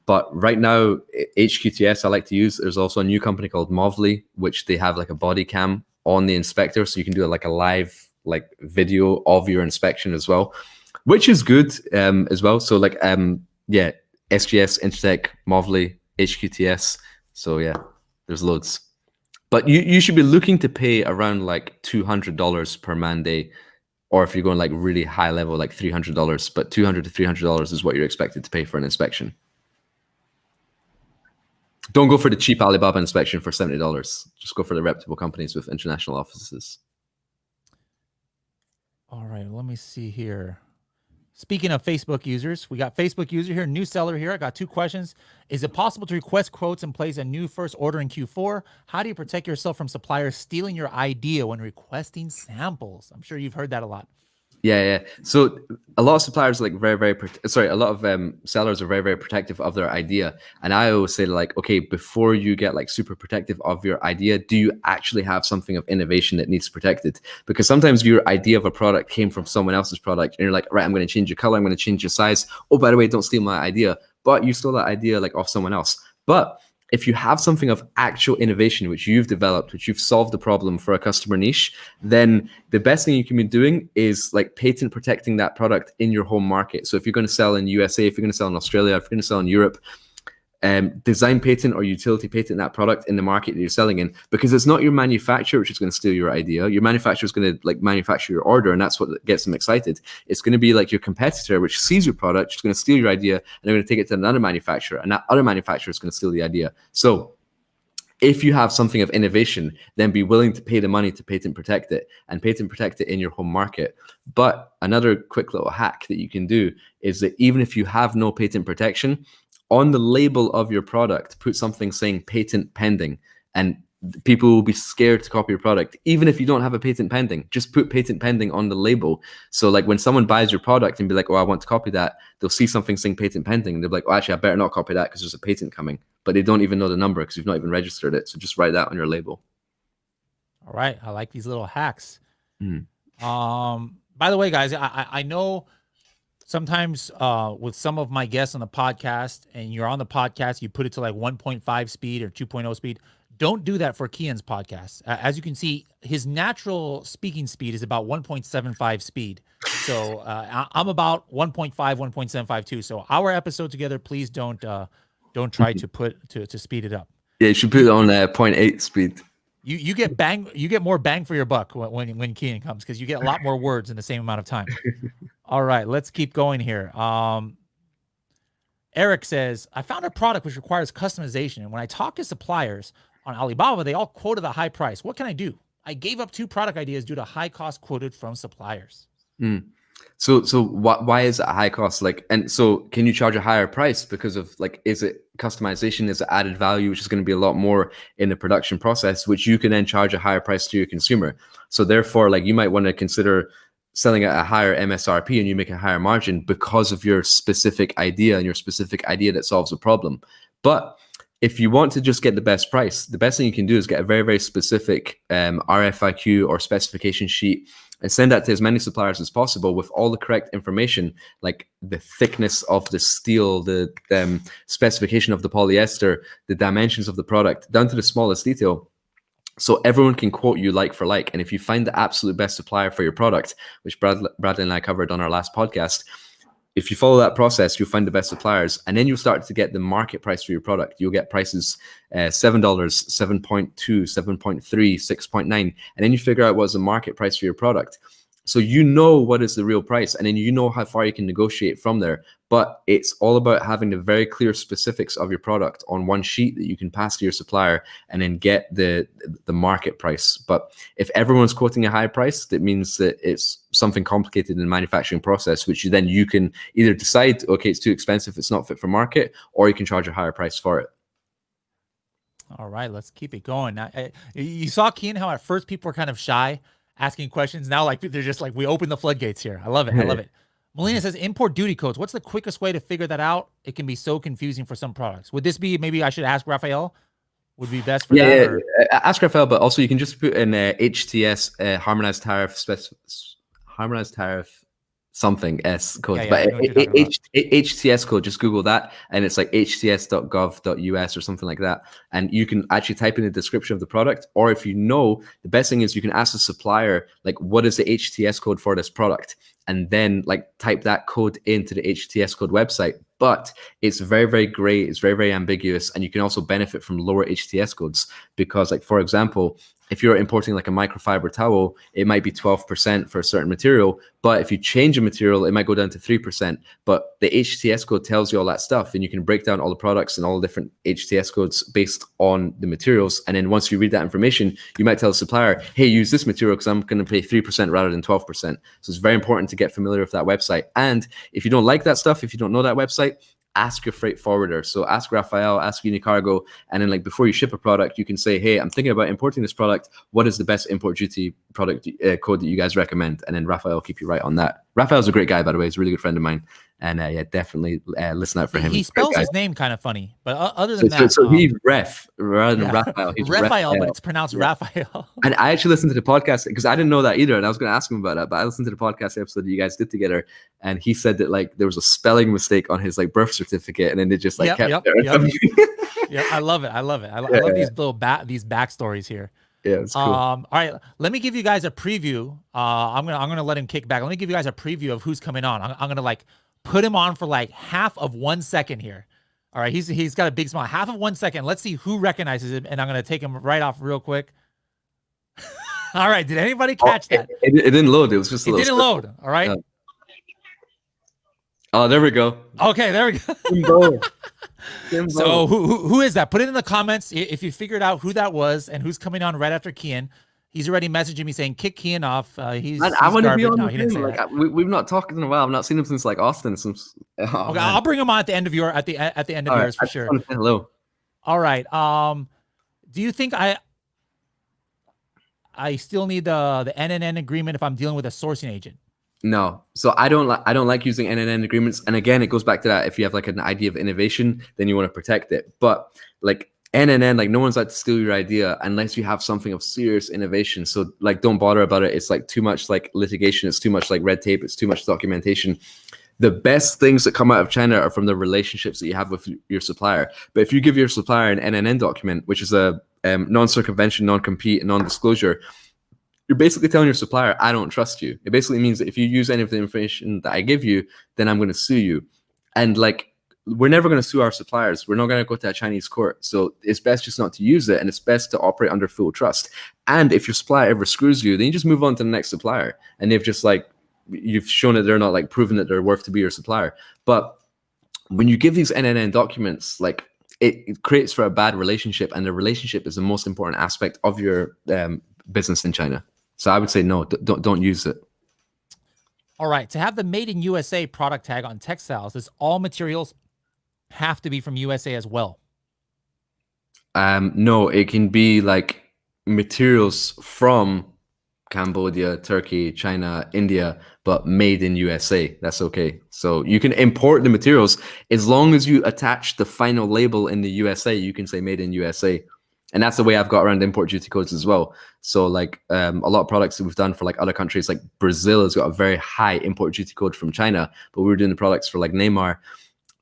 But right now, HQTS I like to use. There's also a new company called Movly, which they have like a body cam on the inspector, so you can do like a live like video of your inspection as well, which is good as well. So like yeah, SGS, Intertech, Movly, HQTS. So yeah, there's loads. But you should be looking to pay around like $200 per man day, or if you're going like really high level, like $300. But $200 to $300 is what you're expected to pay for an inspection. Don't go for the cheap Alibaba inspection for $70. Just go for the reputable companies with international offices. All right, let me see here. Speaking of Facebook users, we got Facebook user here, new seller here. I got 2 questions. Is it possible to request quotes and place a new first order in Q4? How do you protect yourself from suppliers stealing your idea when requesting samples? I'm sure you've heard that a lot. Yeah. So a lot of suppliers are like a lot of sellers are very protective of their idea. And I always say like, okay, before you get like super protective of your idea, do you actually have something of innovation that needs protected? Because sometimes your idea of a product came from someone else's product, and you're like, right, I'm going to change your color, I'm going to change your size. Oh, by the way, don't steal my idea. But you stole that idea like off someone else. But if you have something of actual innovation, which you've developed, which you've solved the problem for a customer niche, then the best thing you can be doing is like patent protecting that product in your home market. So if you're going to sell in USA, if you're going to sell in Australia, if you're going to sell in Europe, design patent or utility patent that product in the market that you're selling in, because it's not your manufacturer which is going to steal your idea. Your manufacturer is going to like manufacture your order, and that's what gets them excited. It's going to be like your competitor which sees your product, is going to steal your idea, and they're going to take it to another manufacturer, and that other manufacturer is going to steal the idea. So if you have something of innovation, then be willing to pay the money to patent protect it, and patent protect it in your home market. But another quick little hack that you can do is that even if you have no patent protection, on the label of your product, put something saying patent pending, and people will be scared to copy your product. Even if you don't have a patent pending, just put patent pending on the label. So like when someone buys your product and be like, oh, I want to copy that, they'll see something saying patent pending, and they'll be like, oh, actually, I better not copy that because there's a patent coming. But they don't even know the number because you've not even registered it. So just write that on your label. All right. I like these little hacks. By the way, guys, I know sometimes with some of my guests on the podcast, and you're on the podcast, you put it to like 1.5 speed or 2.0 speed. Don't do that for Kian's podcast. As you can see, his natural speaking speed is about 1.75 speed. So I'm about 1.5, 1.75 too. So our episode together, please don't try to speed it up. Yeah, you should put it on 0.8 speed. You get more bang for your buck when Kian comes, because you get a lot more words in the same amount of time. All right, let's keep going here. Eric says, I found a product which requires customization, and when I talk to suppliers on Alibaba, they all quoted a high price. What can I do? I gave up 2 product ideas due to high cost quoted from suppliers. So why is it a high cost? Like, and so can you charge a higher price because of like, is it customization? Is it added value, which is going to be a lot more in the production process, which you can then charge a higher price to your consumer. So therefore, like you might want to consider selling at a higher MSRP and you make a higher margin because of your specific idea and your specific idea that solves a problem. But if you want to just get the best price, the best thing you can do is get a very specific RFIQ or specification sheet and send that to as many suppliers as possible with all the correct information, like the thickness of the steel, the specification of the polyester, the dimensions of the product, down to the smallest detail. So everyone can quote you like for like. And if you find the absolute best supplier for your product, which Bradley and I covered on our last podcast, if you follow that process, you'll find the best suppliers, and then you'll start to get the market price for your product. You'll get prices $7, 7.2, 7.3, 6.9, and then you figure out what's the market price for your product. So you know what is the real price, and then you know how far you can negotiate from there. But it's all about having the very clear specifics of your product on one sheet that you can pass to your supplier and then get the market price. But if everyone's quoting a high price, that means that it's something complicated in the manufacturing process, which you can either decide, okay, it's too expensive, it's not fit for market, or you can charge a higher price for it. All right, let's keep it going. Now, you saw, Kian, how at first people were kind of shy asking questions. Now, like, they're just like, we open the floodgates here. I love it. I love it. Melina says, import duty codes. What's the quickest way to figure that out? It can be so confusing for some products. Would this be, maybe I should ask Raphael, would be best for that? Yeah, Or? ask Raphael, but also you can just put in HTS, harmonized tariff something S code. Yeah, but I know what you're talking about. HTS code, just Google that, and it's like hts.gov.us or something like that. And you can actually type in the description of the product, or if you know, the best thing is you can ask the supplier, like, what is the HTS code for this product? And then like type that code into the HTS code website. But it's very, very gray. It's very, very ambiguous. And you can also benefit from lower HTS codes because, like, for example, if you're importing like a microfiber towel, it might be 12% for a certain material. But if you change a material, it might go down to 3%. But the HTS code tells you all that stuff. And you can break down all the products and all the different HTS codes based on the materials. And then once you read that information, you might tell the supplier, hey, use this material because I'm going to pay 3% rather than 12%. So it's very important to get familiar with that website. And if you don't like that stuff, if you don't know that website, ask your freight forwarder. So ask Raphael, ask Unicargo, and then like before you ship a product, you can say, hey, I'm thinking about importing this product. What is the best import duty product code that you guys recommend? And then Raphael will keep you right on that. Raphael's a great guy, by the way. He's a really good friend of mine. And yeah, definitely listen out for him. He spells his name kind of funny, but other than that, so he's Ref rather than Raphael. He's Raphael, but it's pronounced Raphael. And I actually listened to the podcast because I didn't know that either, and I was going to ask him about that. But I listened to the podcast episode that you guys did together, and he said that like there was a spelling mistake on his like birth certificate, and then they just like kept it. Yeah, I love it. I love these little these backstories here. Yeah, it's cool. All right, let me give you guys a preview. I'm gonna let him kick back. Let me give you guys a preview of who's coming on. I'm gonna like put him on for like half of 1 second here. All right, he's got a big smile. Half of 1 second. Let's see who recognizes him, and I'm gonna take him right off real quick. All right, did anybody catch that? It didn't load. It was just a little. It didn't load. All right. Yeah. Oh, there we go. Okay, there we go. Timbo. So who is that? Put it in the comments if you figured out who that was and who's coming on right after Kian. He's already messaging me saying kick Kian off. He's I want to be on no, the thing. Like, we've not talked in a while. I've not seen him since like Austin. Okay, I'll bring him on at the end of at the end of yours for sure. Hello. All right. Do you think I still need the NNN agreement if I'm dealing with a sourcing agent? No. So I don't like using NNN agreements. And again, it goes back to that. If you have like an idea of innovation, then you want to protect it. But like NNN, like no one's out to steal your idea unless you have something of serious innovation. So like, don't bother about it. It's like too much like litigation. It's too much like red tape. It's too much documentation. The best things that come out of China are from the relationships that you have with your supplier. But if you give your supplier an NNN document, which is a non-circumvention, non-compete, and non-disclosure, you're basically telling your supplier, I don't trust you. It basically means that if you use any of the information that I give you, then I'm going to sue you. And like, we're never going to sue our suppliers. We're not going to go to a Chinese court. So it's best just not to use it. And it's best to operate under full trust. And if your supplier ever screws you, then you just move on to the next supplier. And they've just like, you've shown that they're not like proven that they're worth to be your supplier. But when you give these NNN documents, like it creates for a bad relationship. And the relationship is the most important aspect of your business in China. So I would say, no, don't use it. All right. To have the Made in USA product tag on textiles, does all materials have to be from USA as well? No, it can be like materials from Cambodia, Turkey, China, India, but made in USA. That's okay. So you can import the materials as long as you attach the final label in the USA. You can say made in USA. And that's the way I've got around import duty codes as well. So like a lot of products that we've done for like other countries, like Brazil has got a very high import duty code from China, but we were doing the products for like Neymar,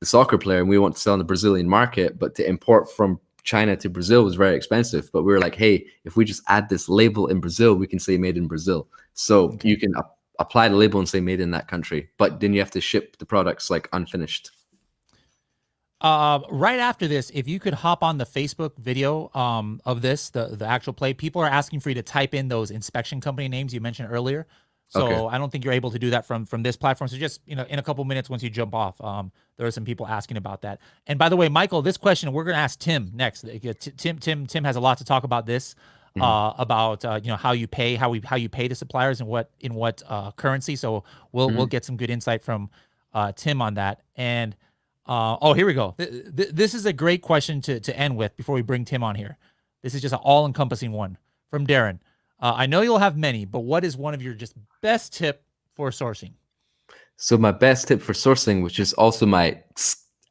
the soccer player, and we want to sell in the Brazilian market, but to import from China to Brazil was very expensive. But we were like, hey, if we just add this label in Brazil, we can say made in Brazil. So you can apply the label and say made in that country, but then you have to ship the products like unfinished. Right after this, if you could hop on the Facebook video of this, the actual play, people are asking for you to type in those inspection company names you mentioned earlier. So okay. I don't think you're able to do that from this platform. So just, in a couple minutes once you jump off, there are some people asking about that. And by the way, Michael, this question we're going to ask Tim next. Tim has a lot to talk about this, about how you pay, how you pay the suppliers and in what currency. So we'll get some good insight from Tim on that. And Oh, here we go. This is a great question to end with before we bring Tim on here. This is just an all-encompassing one from Darren. I know you'll have many, but what is one of your just best tip for sourcing? So my best tip for sourcing, which is also my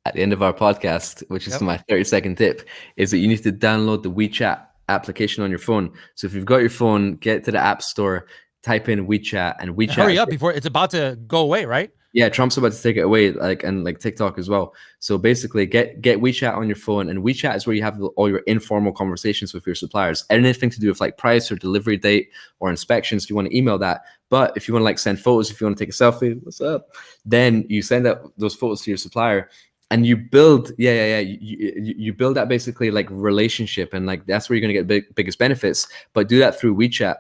at the end of our podcast, which is my 30-second tip, is that you need to download the WeChat application on your phone. So if you've got your phone, get to the App Store, type in WeChat, and WeChat. Hurry up before it's about to go away, right? Yeah, Trump's about to take it away, and TikTok as well. So basically, get WeChat on your phone, and WeChat is where you have all your informal conversations with your suppliers. Anything to do with like price or delivery date or inspections, you want to email that. But if you want to like send photos, if you want to take a selfie, what's up? Then you send out those photos to your supplier, and you build, you build that basically like relationship, and like that's where you're gonna get biggest benefits. But do that through WeChat,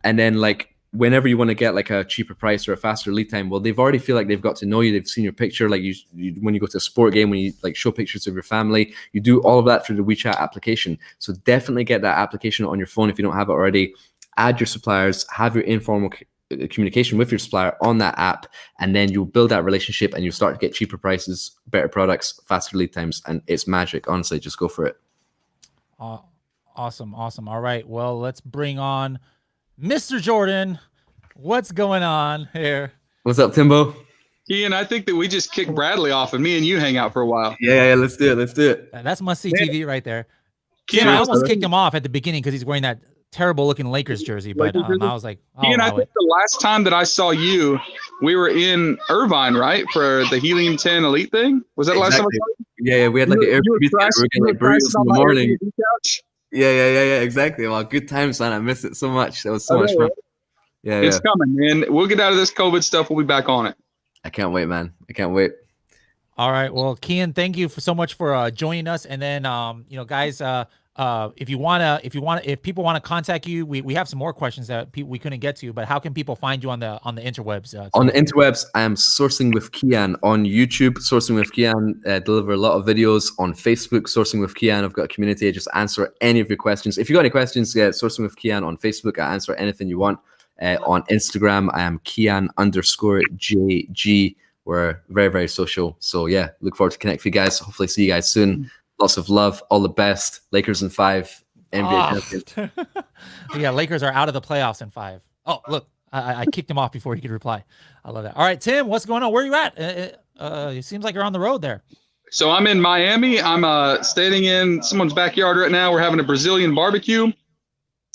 and then like, whenever you want to get like a cheaper price or a faster lead time, well, they've already feel like they've got to know you. They've seen your picture. Like you when you go to a sport game, when you like show pictures of your family, you do all of that through the WeChat application. So definitely get that application on your phone if you don't have it already. Add your suppliers, have your informal communication with your supplier on that app, and then you'll build that relationship and you start to get cheaper prices, better products, faster lead times, and it's magic. Honestly, just go for it. Awesome. All right. Well, let's bring on Mr. Jordan. What's going on here? What's up, Timbo? Ian, I think that we just kicked Bradley off and me and you hang out for a while. Yeah, let's do it. That's must-see TV right there. Ian, I almost kicked him off at the beginning because he's wearing that terrible-looking Lakers jersey, but I was like, Ian, I think the last time that I saw you, we were in Irvine, right, for the Helium 10 Elite thing? Was that the last time I saw you? Yeah, we had like an Airbnb. We were getting like burritos in the morning. Yeah, exactly. Well, good times, man. I missed it so much. That was so much fun. Yeah, it's coming, man. We'll get out of this COVID stuff. We'll be back on it. I can't wait, man. I can't wait. All right. Well, Kian, thank you so much for joining us. And then, guys, if people want to contact you, we have some more questions that we couldn't get to, but how can people find you on the interwebs? On the interwebs, I am Sourcing with Kian on YouTube. Sourcing with Kian, deliver a lot of videos on Facebook. Sourcing with Kian, I've got a community. I just answer any of your questions. If you got any questions, Sourcing with Kian on Facebook. I answer anything you want. On Instagram, I am Kian_JG. We're very, very social. So yeah, look forward to connect with you guys. Hopefully see you guys soon. Lots of love. All the best. Lakers in 5. NBA champions. Yeah, Lakers are out of the playoffs in 5. Oh, look, I kicked him off before he could reply. I love that. All right, Tim, what's going on? Where are you at? It seems like you're on the road there. So I'm in Miami. I'm standing in someone's backyard right now. We're having a Brazilian barbecue,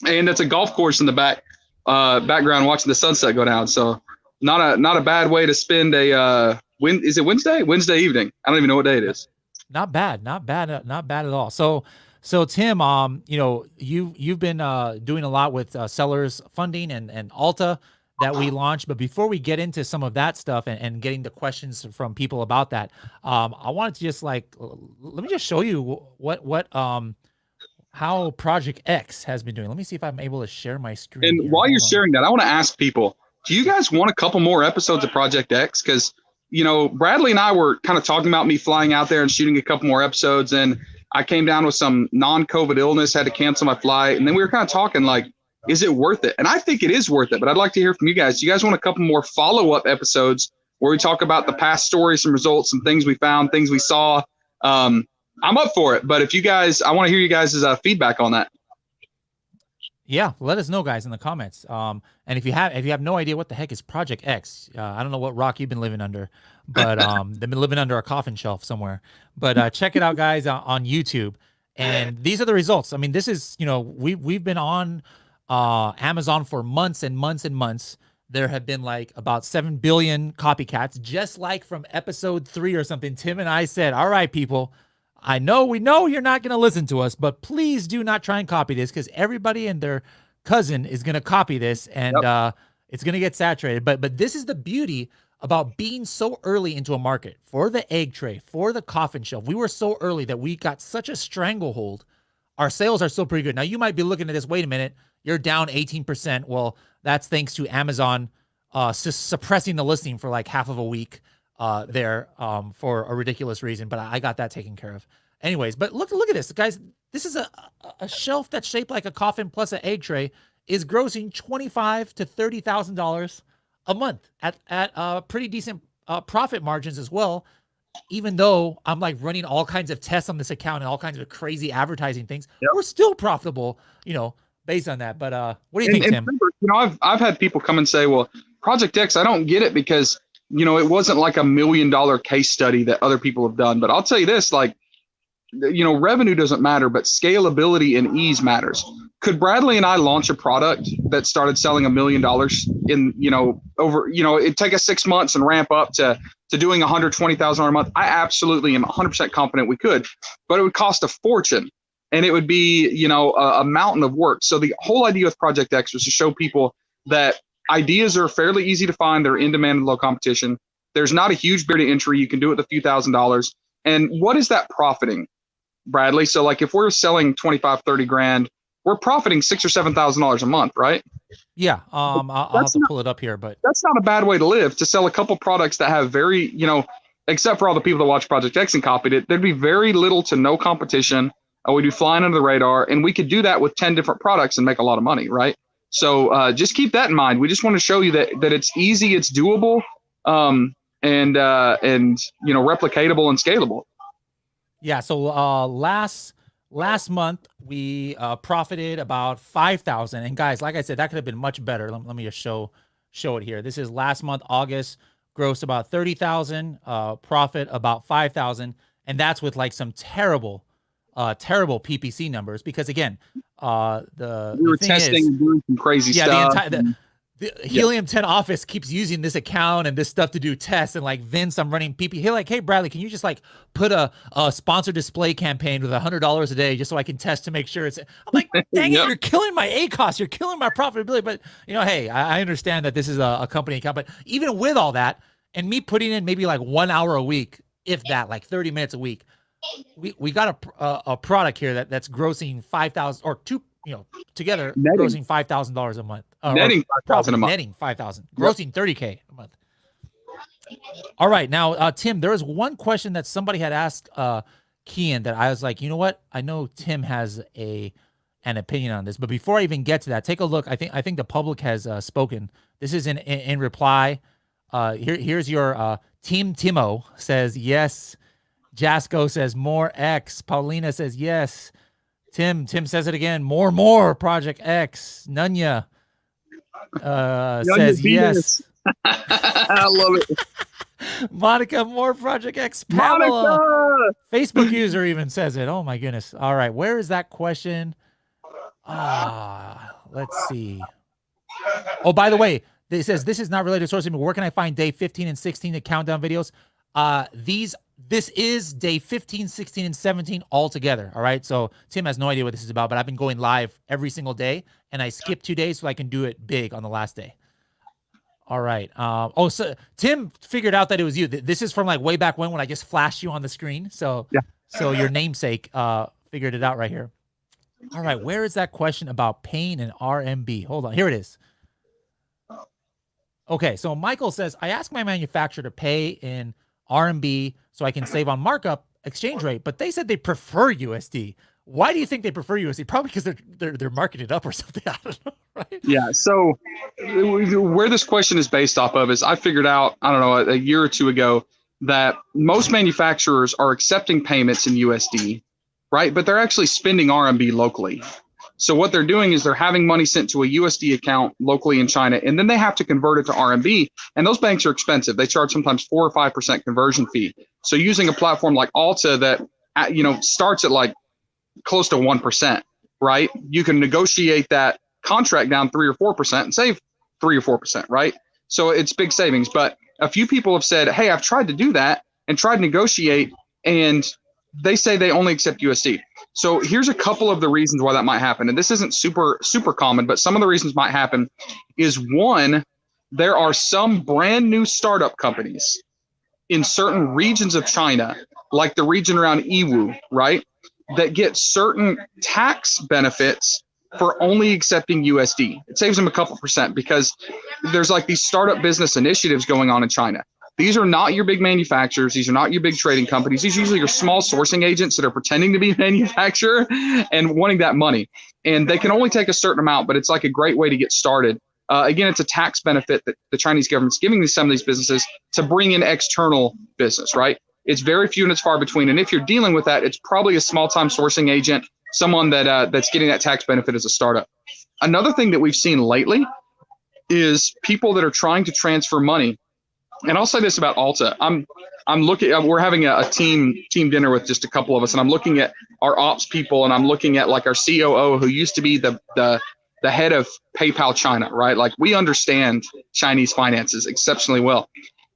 and it's a golf course in the background watching the sunset go down. So not a bad way to spend a is it Wednesday? Wednesday evening. I don't even know what day it is. Not bad at all. So Tim, you've been doing a lot with Sellers Funding and Alta that we launched. But before we get into some of that stuff and getting the questions from people about that, I wanted to just let me just show you how Project X has been doing. Let me see if I'm able to share my screen. And while you're sharing that, I want to ask people, do you guys want a couple more episodes of Project X? Because Bradley and I were kind of talking about me flying out there and shooting a couple more episodes, and I came down with some non-COVID illness, had to cancel my flight, and then we were kind of talking like, is it worth it? And I think it is worth it, but I'd like to hear from you guys. Do you guys want a couple more follow-up episodes where we talk about the past stories and results and things we found, things we saw? I'm up for it, but if you guys, I want to hear you guys' feedback on that. Yeah, let us know, guys, in the comments. And if you have no idea what the heck is Project X, I don't know what rock you've been living under, but they've been living under a coffin shelf somewhere. But check it out, guys, on YouTube. And these are the results. I mean, this is we've been on Amazon for months and months and months. There have been like about 7 billion copycats, just like from episode 3 or something. Tim and I said, all right, people, we know you're not going to listen to us, but please do not try and copy this, because everybody and their cousin is going to copy this, and it's going to get saturated. But this is the beauty about being so early into a market. For the egg tray, for the coffin shelf, we were so early that we got such a stranglehold. Our sales are still pretty good. Now, you might be looking at this, wait a minute, you're down 18%. Well, that's thanks to Amazon suppressing the listing for like half of a week there for a ridiculous reason, but I got that taken care of. Anyways, but look at this, guys. This is a shelf that's shaped like a coffin plus an egg tray is grossing $25,000 to $30,000 a month at pretty decent profit margins as well. even though I'm like running all kinds of tests on this account and all kinds of crazy advertising things, Yep. we're still profitable, based on that. But what do you think, Tim? Remember, I've had people come and say, well, Project X, I don't get it because, it wasn't like $1 million case study that other people have done. But I'll tell you this, like, revenue doesn't matter, but scalability and ease matters. Could Bradley and I launch a product that started selling $1 million it'd take us 6 months and ramp up to doing $120,000 a month? I absolutely am 100% confident we could, but it would cost a fortune and it would be, a mountain of work. So the whole idea with Project X was to show people that ideas are fairly easy to find. They're in demand and low competition. There's not a huge barrier to entry. You can do it with a few $1,000s. And what is that profiting, Bradley? So like if we're selling 25, 30 grand, we're profiting $6,000 or $7,000 a month, right? Yeah. I'll have to pull it up here, but that's not a bad way to live, to sell a couple products that have very, except for all the people that watch Project X and copied it, there'd be very little to no competition. We'd be flying under the radar, and we could do that with 10 different products and make a lot of money, right? So just keep that in mind. We just want to show you that it's easy, it's doable, and replicatable and scalable. Yeah. So last month we profited about 5,000, and guys, like I said, that could have been much better. Let me just show it here. This is last month, August, gross about 30,000, profit about 5,000, and that's with like some terrible PPC numbers, because again, we were testing and doing some crazy stuff. The Helium 10 office keeps using this account and this stuff to do tests, and like Vince, I'm running PP. Hey Bradley, can you just like put a sponsor display campaign with $100 a day just so I can test to make sure it's. I'm like, dang it, you're killing my ACOS, you're killing my profitability. But hey, I understand that this is a company account, but even with all that, and me putting in maybe like 1 hour a week, if that, like 30 minutes a week, we got a product here that's grossing 5,000 or two. Together grossing $5,000 a month. Netting $5,000 a month. Netting 5,000. Grossing $30K a month. All right, now Tim, there was one question that somebody had asked Kian that I was like, you know what? I know Tim has an opinion on this, but before I even get to that, take a look. I think the public has spoken. This is in reply. Here's your Team Timo says yes. Jasco says more X. Paulina says yes. Tim says it again. More Project X. Nunya says yes. I love it. Monica, more Project X. Pamela, Monica! Facebook user even says it. Oh my goodness. All right, where is that question? Let's see. Oh, by the way, it says this is not related to sourcing, but where can I find day 15 and 16 the countdown videos? This is day 15, 16, and 17 all together. All right. So Tim has no idea what this is about, but I've been going live every single day, and I skipped 2 days so I can do it big on the last day. All right. So Tim figured out that it was you. This is from like way back when I just flashed you on the screen. So yeah. So your namesake figured it out right here. All right. Where is that question about paying in RMB? Hold on. Here it is. Okay. So Michael says, I asked my manufacturer to pay in RMB so I can save on markup exchange rate, but they said they prefer USD. Why do you think they prefer USD? Probably because they're marking it up or something. I don't know, right? Yeah. So where this question is based off of is I figured out, I don't know, a year or two ago that most manufacturers are accepting payments in USD, right? But they're actually spending RMB locally. So what they're doing is they're having money sent to a USD account locally in China, and then they have to convert it to RMB. And those banks are expensive. They charge sometimes 4 or 5% conversion fee. So using a platform like Alta that, starts at like close to 1%, right? You can negotiate that contract down 3 or 4% and save 3 or 4%, right? So it's big savings. But a few people have said, hey, I've tried to do that and tried to negotiate, and they say they only accept USD. So here's a couple of the reasons why that might happen. And this isn't super common, but some of the reasons might happen is, one, there are some brand new startup companies in certain regions of China, like the region around Yiwu, right, that get certain tax benefits for only accepting USD. It saves them a couple percent because there's like these startup business initiatives going on in China. These are not your big manufacturers. These are not your big trading companies. These are usually your small sourcing agents that are pretending to be a manufacturer and wanting that money. And they can only take a certain amount, but it's like a great way to get started. Again, it's a tax benefit that the Chinese government's giving to some of these businesses to bring in external business, right? It's very few and it's far between. And if you're dealing with that, it's probably a small time sourcing agent, someone that that's getting that tax benefit as a startup. Another thing that we've seen lately is people that are trying to transfer money. And I'll say this about Alta. I'm looking, we're having a team dinner with just a couple of us, and I'm looking at our ops people, and I'm looking at like our COO, who used to be the head of PayPal China, right? Like, we understand Chinese finances exceptionally well.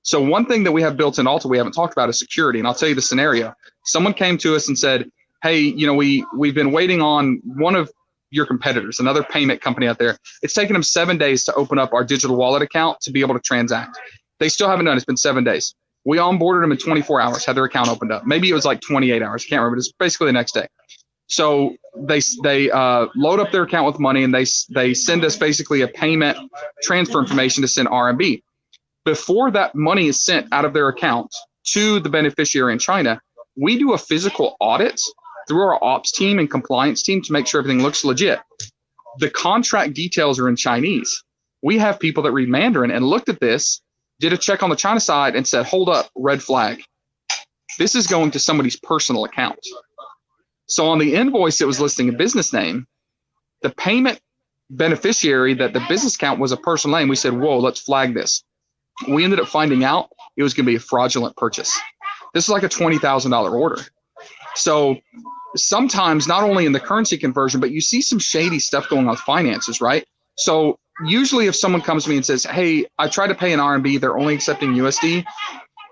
So one thing that we have built in Alta we haven't talked about is security. And I'll tell you the scenario. Someone came to us and said, hey, you know, we've been waiting on one of your competitors, another payment company out there. It's taken them 7 days to open up our digital wallet account to be able to transact. They still haven't done it. It's been 7 days. We onboarded them in 24 hours, had their account opened up. Maybe it was like 28 hours. I can't remember. It's basically the next day. So they load up their account with money, and they send us basically a payment transfer information to send RMB. Before that money is sent out of their account to the beneficiary in China, we do a physical audit through our ops team and compliance team to make sure everything looks legit. The contract details are in Chinese. We have people that read Mandarin and looked at this, did a check on the China side, and said, hold up, red flag. This is going to somebody's personal account. So on the invoice, it was listing a business name. The payment beneficiary, that the business account was a personal name. We said, whoa, let's flag this. We ended up finding out it was going to be a fraudulent purchase. This is like a $20,000 order. So sometimes, not only in the currency conversion, but you see some shady stuff going on with finances, right? So usually if someone comes to me and says, hey, I tried to pay in RMB, they're only accepting USD,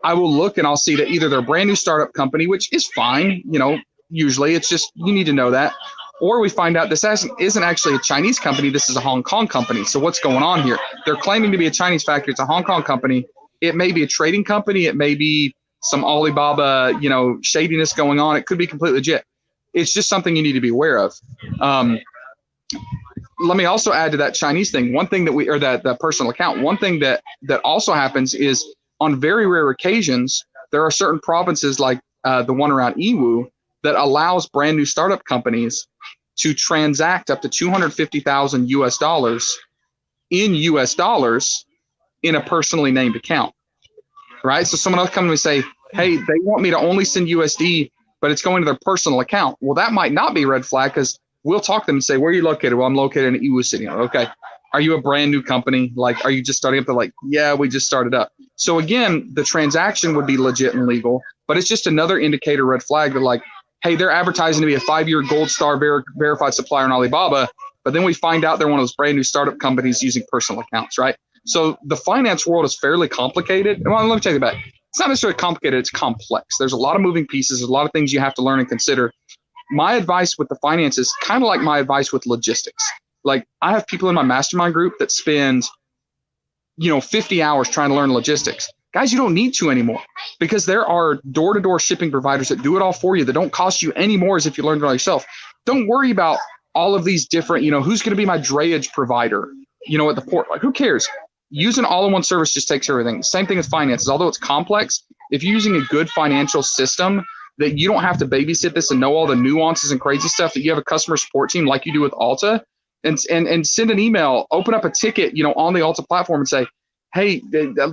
I will look and I'll see that either they're a brand new startup company, which is fine, you know, usually it's just, you need to know that. Or we find out this isn't actually a Chinese company, this is a Hong Kong company. So what's going on here? They're claiming to be a Chinese factory, it's a Hong Kong company. It may be a trading company, it may be some Alibaba, you know, shadiness going on. It could be completely legit. It's just something you need to be aware of. Let me also add to that Chinese thing. One thing that the personal account, one thing that also happens is, on very rare occasions, there are certain provinces like the one around Yiwu that allows brand new startup companies to transact up to 250,000 US dollars in US dollars in a personally named account, right? So someone else comes to me and say, hey, they want me to only send USD, but it's going to their personal account. Well, that might not be a red flag, because we'll talk to them and say, where are you located? Well, I'm located in Yiwu City. Okay. Are you a brand new company? Like, are you just starting up? They're like, yeah, we just started up. So again, the transaction would be legit and legal, but it's just another indicator, red flag. They're like, hey, they're advertising to be a 5-year gold star verified supplier on Alibaba, but then we find out they're one of those brand new startup companies using personal accounts, right? So the finance world is fairly complicated. Well, let me take it back. It's not necessarily complicated, it's complex. There's a lot of moving pieces, there's a lot of things you have to learn and consider. My advice with the finances, kind of like my advice with logistics. Like, I have people in my mastermind group that spend, 50 hours trying to learn logistics. Guys, you don't need to anymore, because there are door-to-door shipping providers that do it all for you, that don't cost you any more as if you learned it all yourself. Don't worry about all of these different, who's going to be my drayage provider, at the port. Like, who cares? Use an all-in-one service just takes everything. Same thing with finances. Although it's complex, if you're using a good financial system that you don't have to babysit this and know all the nuances and crazy stuff, that you have a customer support team like you do with Alta, and send an email, open up a ticket, on the Alta platform and say, hey,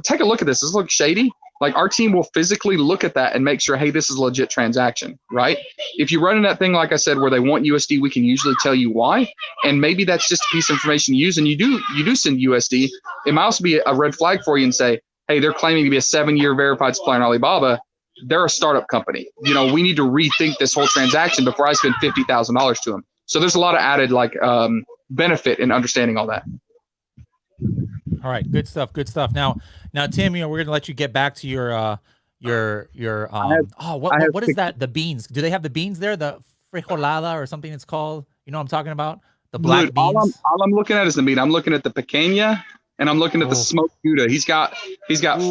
take a look at this. Does this look shady? Like, our team will physically look at that and make sure, hey, this is a legit transaction, right? If you run in that thing, like I said, where they want USD, we can usually tell you why. And maybe that's just a piece of information you use, and you do send USD. It might also be a red flag for you and say, hey, they're claiming to be a 7-year verified supplier in Alibaba. They're a startup company. We need to rethink this whole transaction before I spend $50,000 to them. So there's a lot of added benefit in understanding all that. All right, good stuff. Good stuff. Now, Tim, we're gonna let you get back to your what is that? The beans? Do they have the beans there? The frijolada or something it's called? You know what I'm talking about? The black beans. All I'm looking at is the meat. I'm looking at the picanha, and I'm looking at the smoked Gouda. He's got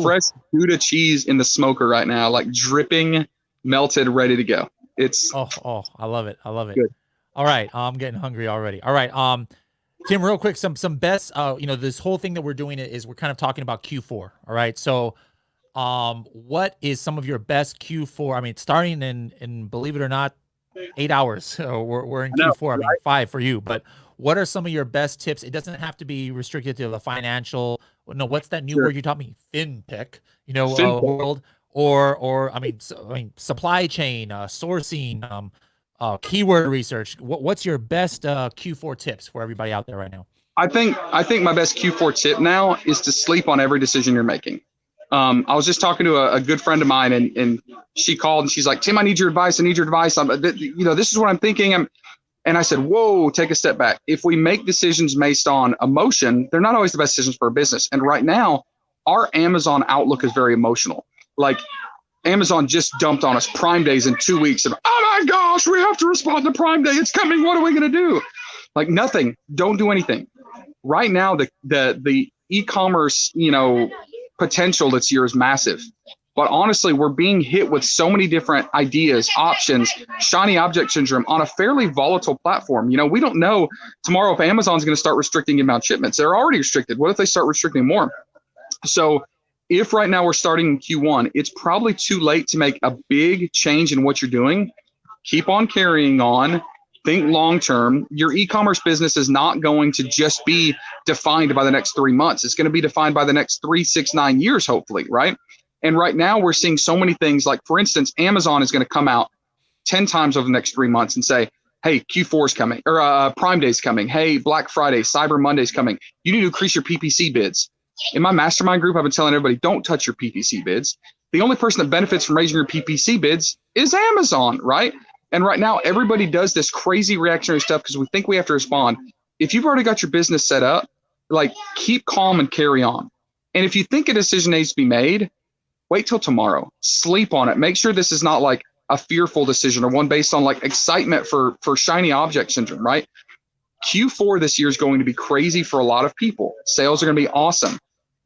fresh Gouda cheese in the smoker right now, like dripping, melted, ready to go. It's I love it. I love it. Good. All right, I'm getting hungry already. All right, Tim, real quick, some best, this whole thing that we're doing is we're kind of talking about Q4. All right. So, what is some of your best Q4? I mean, starting in believe it or not, 8 hours. So we're in Q4. I mean, 5 for you, but what are some of your best tips? It doesn't have to be restricted to the financial. No, what's that new word you taught me? FinTech, FinTech. world. or I mean, supply chain, sourcing, keyword research. What's your best Q4 tips for everybody out there right now? I think my best Q4 tip now is to sleep on every decision you're making. I was just talking to a good friend of mine, and she called and she's like, Tim, I need your advice. I need your advice. This is what I'm thinking. And I said, whoa, take a step back. If we make decisions based on emotion, they're not always the best decisions for a business. And right now, our Amazon outlook is very emotional. Like Amazon just dumped on us Prime Days in 2 weeks. And oh my gosh, we have to respond to Prime Day. It's coming. What are we going to do? Like nothing. Don't do anything. Right now, the e-commerce, potential this year is massive. But honestly, we're being hit with so many different ideas, options, shiny object syndrome on a fairly volatile platform. We don't know tomorrow if Amazon's going to start restricting inbound shipments. They're already restricted. What if they start restricting more? So if right now we're starting in Q1, it's probably too late to make a big change in what you're doing. Keep on carrying on. Think long-term. Your e-commerce business is not going to just be defined by the next 3 months. It's going to be defined by the next 3, 6, 9 years, hopefully, right? And right now we're seeing so many things like, for instance, Amazon is going to come out 10 times over the next 3 months and say, hey, Q4 is coming, or Prime Day is coming. Hey, Black Friday, Cyber Monday is coming. You need to increase your PPC bids. In my mastermind group, I've been telling everybody, don't touch your PPC bids. The only person that benefits from raising your PPC bids is Amazon, right? And right now, everybody does this crazy reactionary stuff because we think we have to respond. If you've already got your business set up, like keep calm and carry on. And if you think a decision needs to be made, wait till tomorrow. Sleep on it. Make sure this is not like a fearful decision or one based on like excitement for shiny object syndrome, right? Q4 this year is going to be crazy for a lot of people. Sales are going to be awesome.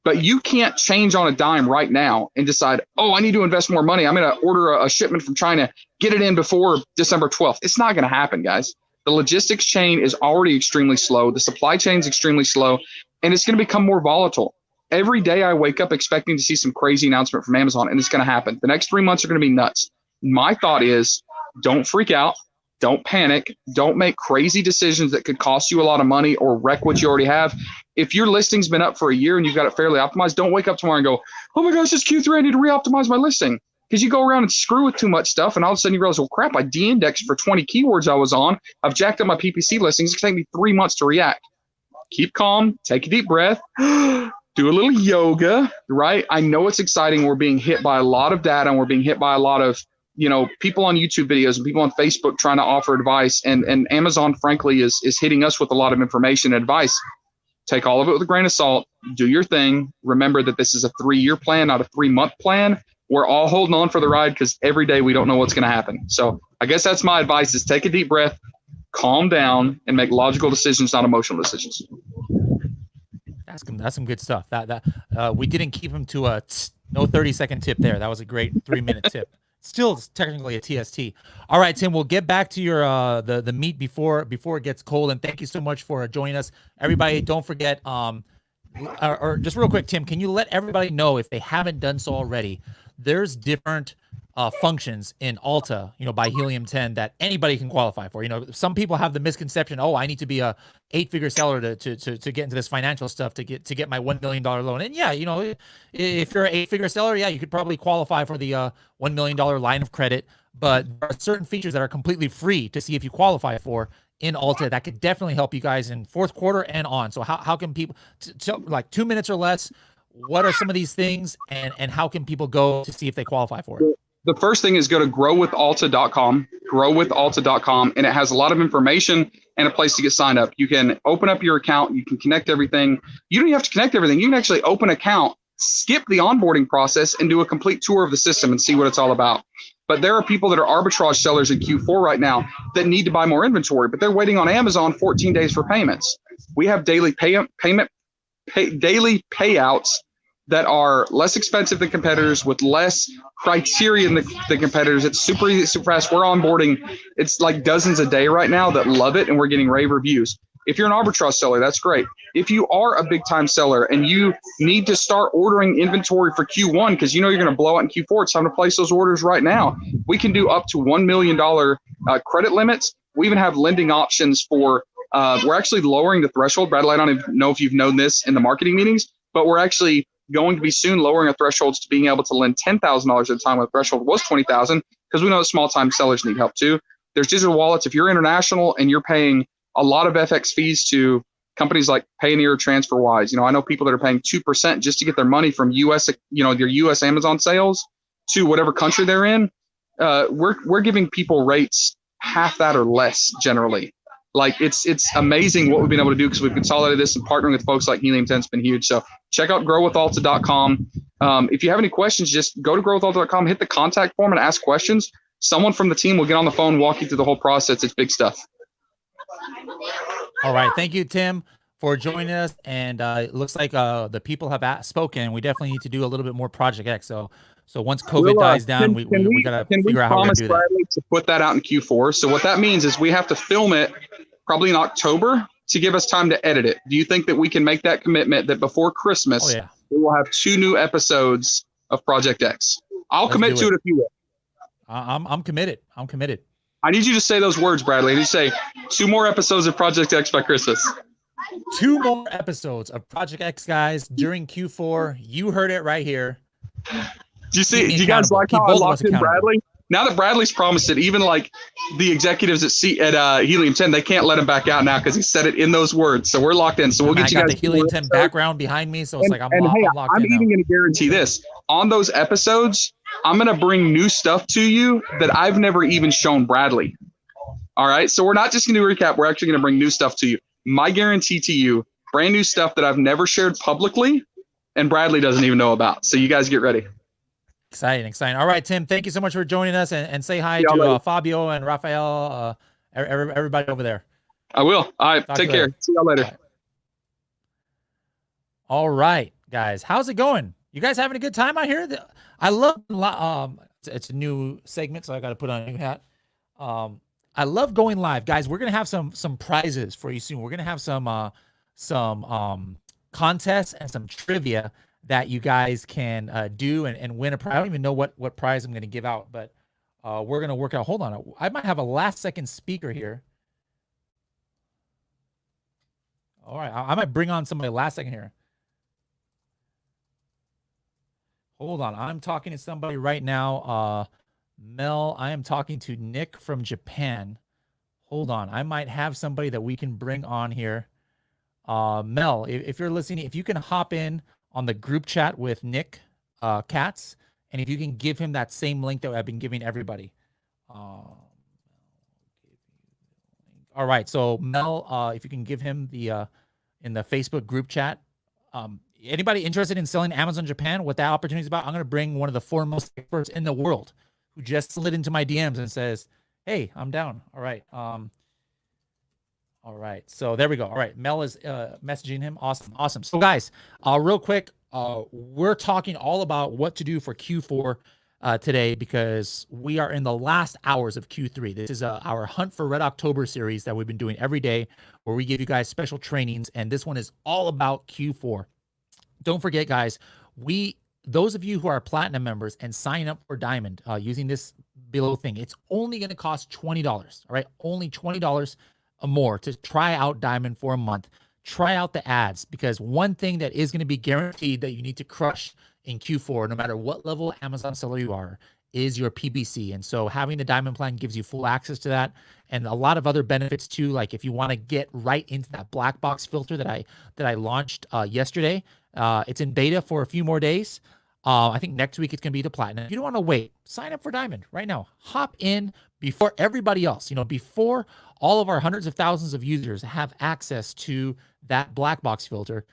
But you can't change on a dime right now and decide, oh, I need to invest more money. I'm going to order a shipment from China, get it in before December 12th. It's not going to happen, guys. The logistics chain is already extremely slow. The supply chain is extremely slow, and it's going to become more volatile. Every day I wake up expecting to see some crazy announcement from Amazon, and it's going to happen. The next 3 months are going to be nuts. My thought is don't freak out. Don't panic. Don't make crazy decisions that could cost you a lot of money or wreck what you already have. If your listing's been up for a year and you've got it fairly optimized, don't wake up tomorrow and go, oh my gosh, it's Q3. I need to re-optimize my listing. Because you go around and screw with too much stuff, and all of a sudden you realize, well, crap, I de-indexed for 20 keywords I was on. I've jacked up my PPC listings. It's going to take me 3 months to react. Keep calm. Take a deep breath. Do a little yoga, right? I know it's exciting. We're being hit by a lot of data, and we're being hit by a lot of people on YouTube videos and people on Facebook trying to offer advice. And Amazon, frankly, is hitting us with a lot of information and advice. Take all of it with a grain of salt. Do your thing. Remember that this is a 3-year plan, not a 3-month plan. We're all holding on for the ride because every day we don't know what's going to happen. So I guess that's my advice is take a deep breath, calm down, and make logical decisions, not emotional decisions. That's some good stuff. We didn't keep him to no 30-second tip there. That was a great 3-minute tip. Still technically a TST. All right, Tim, we'll get back to your the meat before it gets cold. And thank you so much for joining us. Everybody, don't forget, or just real quick, Tim, can you let everybody know if they haven't done so already, there's different functions in Alta, by Helium 10 that anybody can qualify for. Some people have the misconception, oh, I need to be a 8-figure seller to get into this financial stuff to get my $1 million loan. And yeah, if you're an 8-figure seller, yeah, you could probably qualify for the $1 million line of credit. But there are certain features that are completely free to see if you qualify for in Alta that could definitely help you guys in fourth quarter and on. So how can people, like 2 minutes or less, what are some of these things and how can people go to see if they qualify for it? The first thing is go to growwithalta.com, growwithalta.com, and it has a lot of information and a place to get signed up. You can open up your account. You can connect everything. You don't even have to connect everything. You can actually open an account, skip the onboarding process, and do a complete tour of the system and see what it's all about. But there are people that are arbitrage sellers in Q4 right now that need to buy more inventory, but they're waiting on Amazon 14 days for payments. We have daily daily payouts that are less expensive than competitors with less criteria than the competitors. It's super easy, super fast. We're onboarding. It's like dozens a day right now that love it, and we're getting rave reviews. If you're an arbitrage seller, that's great. If you are a big time seller and you need to start ordering inventory for Q1 because you're going to blow out in Q4, it's time to place those orders right now. We can do up to $1 million credit limits. We even have lending options for, we're actually lowering the threshold. Bradley, I don't even know if you've known this in the marketing meetings, but we're actually going to be soon lowering our thresholds to being able to lend $10,000 at a time when the threshold was $20,000, because we know that small time sellers need help too. There's digital wallets. If you're international and you're paying a lot of FX fees to companies like Payoneer or TransferWise, I know people that are paying 2% just to get their money from US, their US Amazon sales to whatever country they're in. We're giving people rates half that or less generally. Like it's amazing what we've been able to do because we've consolidated this and partnering with folks like Helium 10 has been huge. So check out growwithalta.com. If you have any questions, just go to growwithalta.com, hit the contact form and ask questions. Someone from the team will get on the phone, walk you through the whole process. It's big stuff. All right. Thank you, Tim, for joining us. And it looks like the people have spoken. We definitely need to do a little bit more Project X. So once COVID dies down, we got to figure out how we're going to do that. Bradley to put that out in Q4. So what that means is we have to film it probably in October to give us time to edit it. Do you think that we can make that commitment that before Christmas, we will have 2 new episodes of Project X? Let's commit to it if you will. I'm committed. I'm committed. I need you to say those words, Bradley. I need you to say 2 more episodes of Project X by Christmas. 2 more episodes of Project X, guys, during Q4. You heard it right here. Do you guys like how I locked in Bradley? Now that Bradley's promised it, even like the executives at Helium 10, they can't let him back out now because he said it in those words. So we're locked in. So we'll get you guys. I got the Helium 10 background behind me, so it's I'm locked in. I'm even going to guarantee this. On those episodes, I'm going to bring new stuff to you that I've never even shown Bradley. All right. So we're not just going to recap. We're actually going to bring new stuff to you. My guarantee to you, brand new stuff that I've never shared publicly and Bradley doesn't even know about. So you guys get ready. Exciting. All right, Tim, thank you so much for joining us and say hi to Fabio and Rafael, everybody over there. I will. All right. Take care. See y'all later. All right, guys. How's it going? You guys having a good time out here? I love, it's a new segment, so I got to put on a new hat. I love going live, guys. We're going to have some prizes for you soon. We're going to have some contests and some trivia that you guys can do and win a prize. I don't even know what prize I'm going to give out, but we're going to work out. Hold on. I might have a last second speaker here. All right. I might bring on somebody last second here. Hold on. I'm talking to somebody right now. Mel, I am talking to Nick from Japan. Hold on. I might have somebody that we can bring on here. Mel, if you're listening, if you can hop in on the group chat with Nick Katz, and if you can give him that same link that I've been giving everybody. All right, so Mel, if you can give him the in the Facebook group chat. Anybody interested in selling Amazon Japan, what that opportunity is about, I'm going to bring one of the foremost experts in the world who just slid into my DMs and says, hey, I'm down. All right. All right, so there we go. All right, Mel is messaging him. Awesome. So guys, real quick, we're talking all about what to do for Q4 today because we are in the last hours of Q3. This is our Hunt for Red October series that we've been doing every day where we give you guys special trainings, and this one is all about Q4. Don't forget, guys, those of you who are Platinum members and sign up for Diamond using this below thing, it's only going to cost $20, all right? Only $20 more to try out Diamond for a month. Try out the ads, because one thing that is going to be guaranteed that you need to crush in Q4, no matter what level of Amazon seller you are, is your PPC. And so having the Diamond plan gives you full access to that and a lot of other benefits too. Like if you want to get right into that black box filter that I launched yesterday, it's in beta for a few more days. I think next week it's going to be the Platinum. If you don't want to wait, sign up for Diamond right now. Hop in before everybody else, before all of our hundreds of thousands of users have access to that black box filter.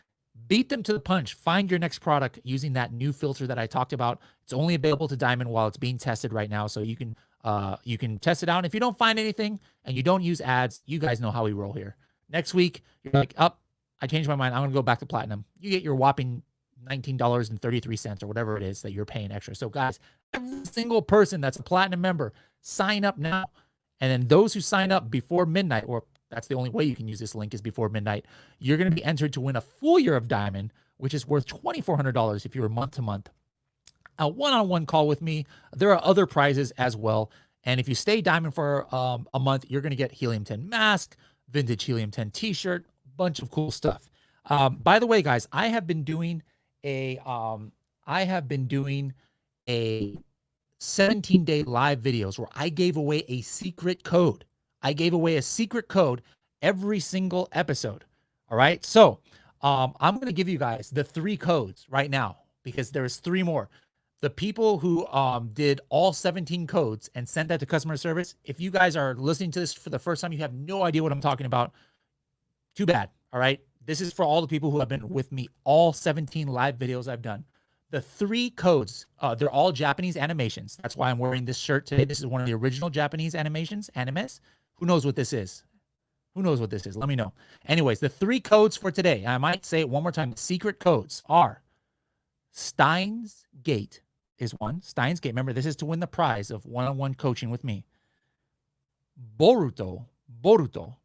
Beat them to the punch. Find your next product using that new filter that I talked about. It's only available to Diamond while it's being tested right now, so you can test it out. And if you don't find anything and you don't use ads, you guys know how we roll here. Next week, you're like, I changed my mind. I'm going to go back to Platinum. You get your whopping $19.33 or whatever it is that you're paying extra. So guys, every single person that's a Platinum member, sign up now. And then those who sign up before midnight, or that's the only way you can use this link is before midnight, you're going to be entered to win a full year of Diamond, which is worth $2,400 if you're month to month. A one-on-one call with me. There are other prizes as well. And if you stay Diamond for a month, you're going to get Helium 10 mask, vintage Helium 10 t-shirt, bunch of cool stuff. By the way, guys, I have been doing I have been doing a 17-day live videos where I gave away a secret code. I gave away a secret code every single episode. All right. So I'm going to give you guys the 3 codes right now because there's 3 more. The people who did all 17 codes and sent that to customer service, if you guys are listening to this for the first time, you have no idea what I'm talking about. Too bad. All right. This is for all the people who have been with me, all 17 live videos I've done. The 3 codes, they're all Japanese animations. That's why I'm wearing this shirt today. This is one of the original Japanese animes. Who knows what this is? Who knows what this is? Let me know. Anyways, the 3 codes for today, I might say it one more time. The secret codes are Steins Gate is one. Steins Gate. Remember, this is to win the prize of one-on-one coaching with me. Boruto, Boruto.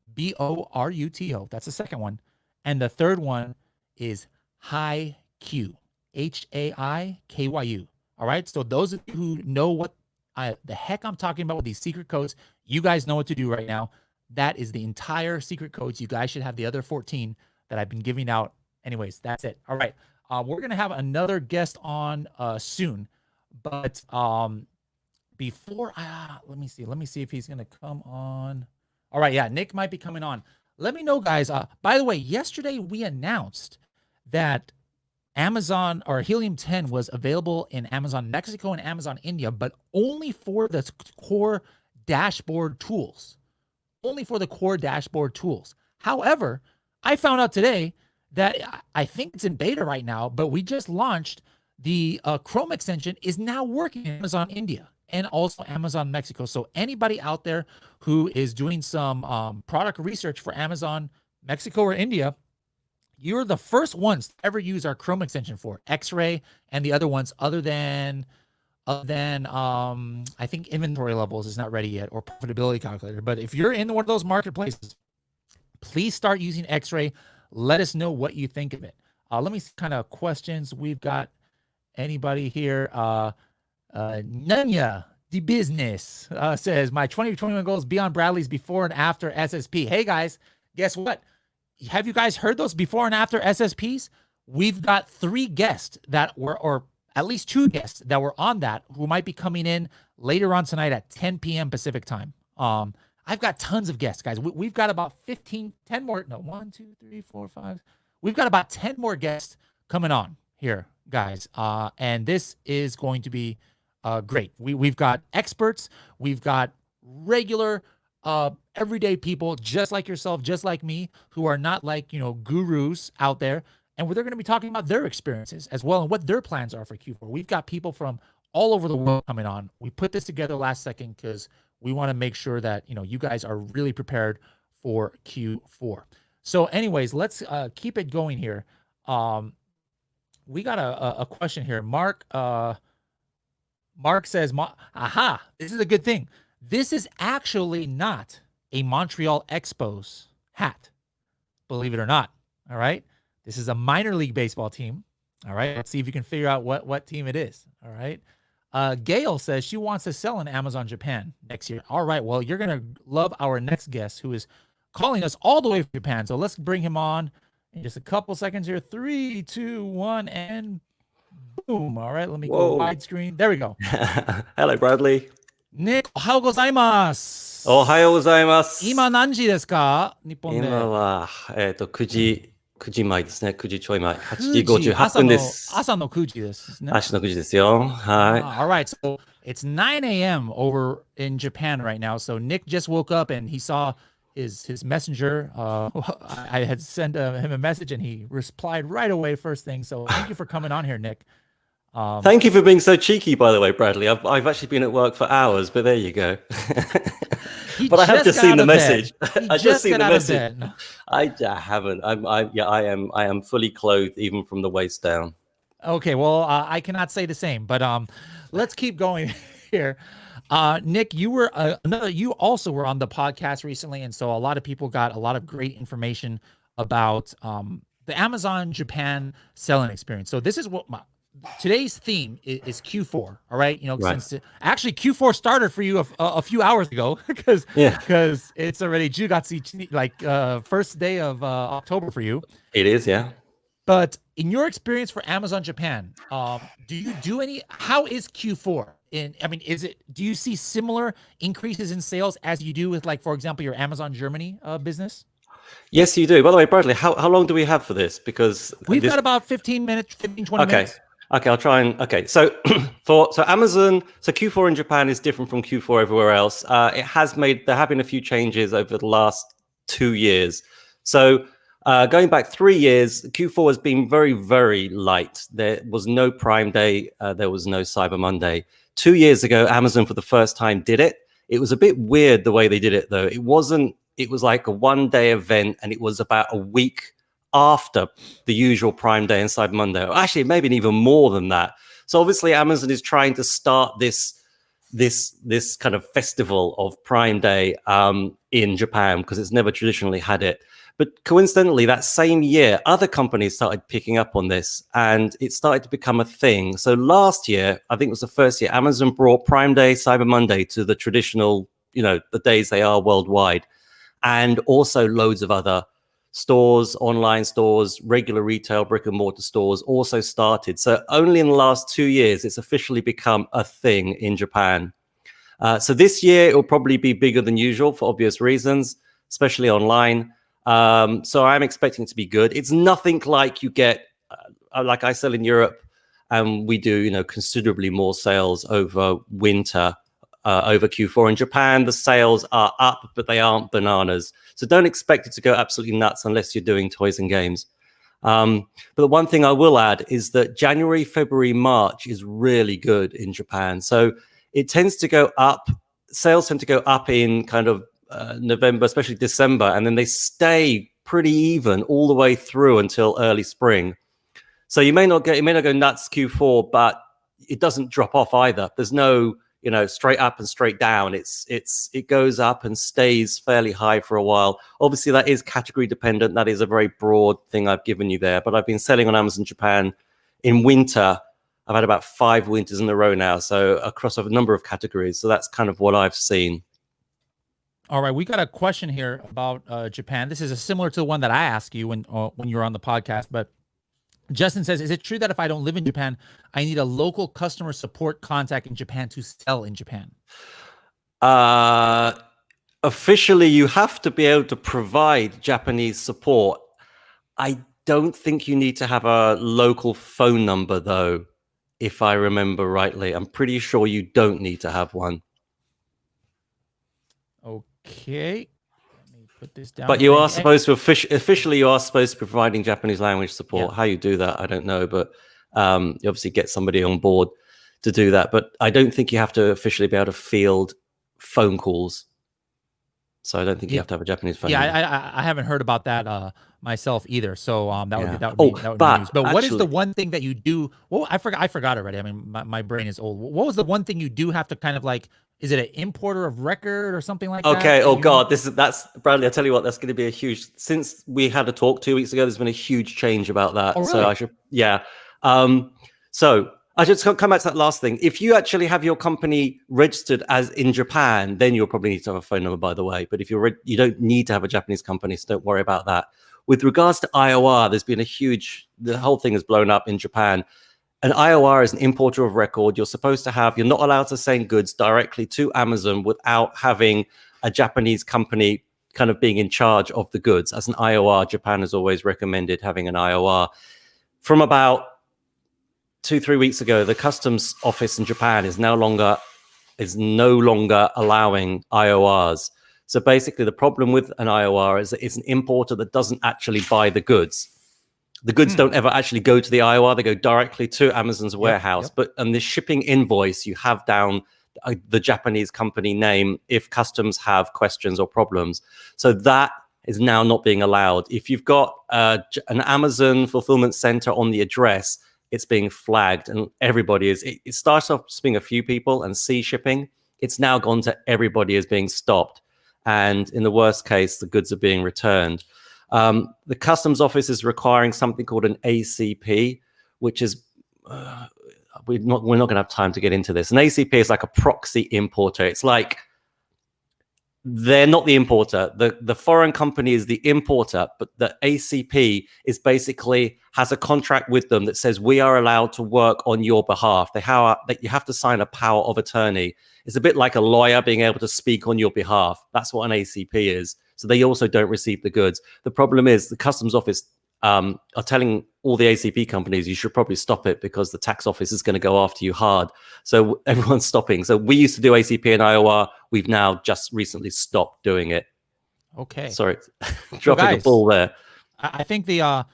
That's the second one. And the third one is Haikyu. Haikyu. All right. So those of you who know what the heck I'm talking about with these secret codes, you guys know what to do right now. That is the entire secret codes. You guys should have the other 14 that I've been giving out. Anyways, that's it. All right. We're going to have another guest on soon. But before, let me see if he's going to come on. All right. Yeah. Nick might be coming on. Let me know, guys. By the way, yesterday we announced that Amazon or Helium 10 was available in Amazon Mexico and Amazon India, but only for the core dashboard tools. Only for the core dashboard tools. However, I found out today that I think it's in beta right now, but we just launched the Chrome extension is now working in Amazon India and also Amazon Mexico. So anybody out there who is doing some product research for Amazon Mexico or India, you're the first ones to ever use our Chrome extension for X-Ray and the other ones other than I think inventory levels is not ready yet or profitability calculator. But if you're in one of those marketplaces, please start using X-Ray. Let us know what you think of it. Let me see kind of questions we've got. Anybody here? Nanya, the business says, my 2021 goals beyond Bradley's before and after SSP. Hey guys, guess what? Have you guys heard those before and after SSPs? We've got 3 guests that were, or at least 2 guests that were on that who might be coming in later on tonight at 10 p.m. Pacific time. I've got tons of guests, guys. We've got about 10 more. No, 1, 2, 3, 4, 5. We've got about 10 more guests coming on here, guys. And this is going to be great. We've got experts. We've got regular everyday people just like yourself, just like me, who are not like, gurus out there. And they're going to be talking about their experiences as well and what their plans are for Q4. We've got people from all over the world coming on. We put this together last second because we want to make sure that, you guys are really prepared for Q4. So anyways, let's keep it going here. We got a question here. Mark says, aha, this is a good thing. This is actually not a Montreal Expos hat, believe it or not. All right. This is a minor league baseball team. All right. Let's see if you can figure out what team it is. All right. Gail says she wants to sell in Amazon Japan next year. All right. Well, you're going to love our next guest who is calling us all the way from Japan. So let's bring him on in just a couple seconds here. 3, 2, 1, and boom. All right. Let me go widescreen. There we go. Hello, Bradley. Nick, おはようございます。おはようございます。今何時ですか？日本で。今は、9時前ですね。9時ちょい前。8時58分です。朝の9時ですね。朝の9時ですよ。はい。All right. So it's 9 a.m. over in Japan right now. So Nick just woke up and he saw his messenger. I had sent him a message and he replied right away first thing. So thank you for coming on here, Nick. Thank you for being so cheeky, by the way, Bradley. I've actually been at work for hours, but there you go. But I have just seen the message. I just seen the message. I haven't. I am fully clothed even from the waist down. Okay, well, I cannot say the same, but let's keep going here. Nick, you also were on the podcast recently, and so a lot of people got a lot of great information about the Amazon Japan selling experience. So this is what today's theme is Q4. All right. Right. Since actually Q4 started for you a few hours ago because it's already Jugatsu, like first day of October for you. It is. Yeah. But in your experience for Amazon Japan, do you do any? How is Q4? Do you see similar increases in sales as you do with, like, for example, your Amazon Germany business? Yes, you do. By the way, Bradley, how long do we have for this? Because we've got about 15 minutes, 15, 20 minutes. Okay, I'll try and so so Amazon, so Q4 in Japan is different from Q4 everywhere else. There have been a few changes over the last 2 years. So going back 3 years, Q4 has been very, very light. There was no Prime Day, there was no Cyber Monday. 2 years ago, Amazon for the first time did it. It was a bit weird the way they did it, though. It was like a 1-day event, and it was about a week after the usual Prime Day and Cyber Monday. Or actually, maybe even more than that. So obviously, Amazon is trying to start this kind of festival of Prime Day in Japan, because it's never traditionally had it. But coincidentally, that same year, other companies started picking up on this, and it started to become a thing. So last year, I think it was the first year, Amazon brought Prime Day, Cyber Monday to the traditional, the days they are worldwide. And also loads of other stores, online stores, regular retail, brick and mortar stores also started. So only in the last 2 years, it's officially become a thing in Japan. So this year, it will probably be bigger than usual for obvious reasons, especially online. So I'm expecting it to be good. It's nothing like you get, like I sell in Europe, and we do, considerably more sales over winter, over Q4. In Japan, the sales are up, but they aren't bananas. So don't expect it to go absolutely nuts unless you're doing toys and games. But the one thing I will add is that January, February, March is really good in Japan. So it tends to go up. Sales tend to go up in kind of November, especially December, and then they stay pretty even all the way through until early spring. So it may not go nuts Q4, but it doesn't drop off either. There's no straight up and straight down. It goes up and stays fairly high for a while. Obviously, that is category dependent. That is a very broad thing I've given you there. But I've been selling on Amazon Japan in winter. I've had about 5 winters in a row now, so across a number of categories. So that's kind of what I've seen. All right, we got a question here about Japan. This is similar to the one that I asked you when you were on the podcast. But Justin says, is it true that if I don't live in Japan, I need a local customer support contact in Japan to sell in Japan? Officially, you have to be able to provide Japanese support. I don't think you need to have a local phone number, though, if I remember rightly. I'm pretty sure you don't need to have one. Okay, let me put this down. But you are supposed to officially you are supposed to be providing Japanese language support. Yeah. How you do that, I don't know, but you obviously get somebody on board to do that. But I don't think you have to officially be able to field phone calls. So I don't think you have to have a Japanese phone. Yeah, I haven't heard about that myself either. So that would be news. But what is the one thing that you do? Well, I forgot already. I mean, my brain is old. What was the one thing you do have to kind of like? Is it an importer of record or something like that? Okay. Oh God, that's Bradley. I tell you what, that's going to be a huge. Since we had a talk 2 weeks ago, there's been a huge change about that. Oh, really? So I should, yeah. So I should come back to that last thing. If you actually have your company registered as in Japan, then you'll probably need to have a phone number, by the way. But if you don't need to have a Japanese company, so don't worry about that. With regards to IOR, there's been the whole thing has blown up in Japan. An IOR is an importer of record. You're not allowed to send goods directly to Amazon without having a Japanese company kind of being in charge of the goods. As an IOR, Japan has always recommended having an IOR. From about 2-3 weeks ago, the customs office in Japan is no longer allowing IORs. So basically, the problem with an IOR is that it's an importer that doesn't actually buy the goods. The goods don't ever actually go to the IOR; they go directly to Amazon's warehouse. Yep. But on the shipping invoice, you have down the Japanese company name if customs have questions or problems. So that is now not being allowed. If you've got an Amazon fulfillment center on the address, it's being flagged, and everybody is. It starts off just being a few people and sea shipping. It's now gone to everybody is being stopped, and in the worst case, the goods are being returned. The customs office is requiring something called an ACP, which is we're not going to have time to get into this. An ACP is like a proxy importer. It's like they're not the importer. The foreign company is the importer, but the ACP is basically has a contract with them that says we are allowed to work on your behalf. That you have to sign a power of attorney. It's a bit like a lawyer being able to speak on your behalf. That's what an ACP is. So they also don't receive the goods. The problem is the customs office are telling all the ACP companies, you should probably stop it because the tax office is going to go after you hard. So everyone's stopping. So we used to do ACP in IOR. We've now just recently stopped doing it. Okay. Sorry, dropping the ball there. I think the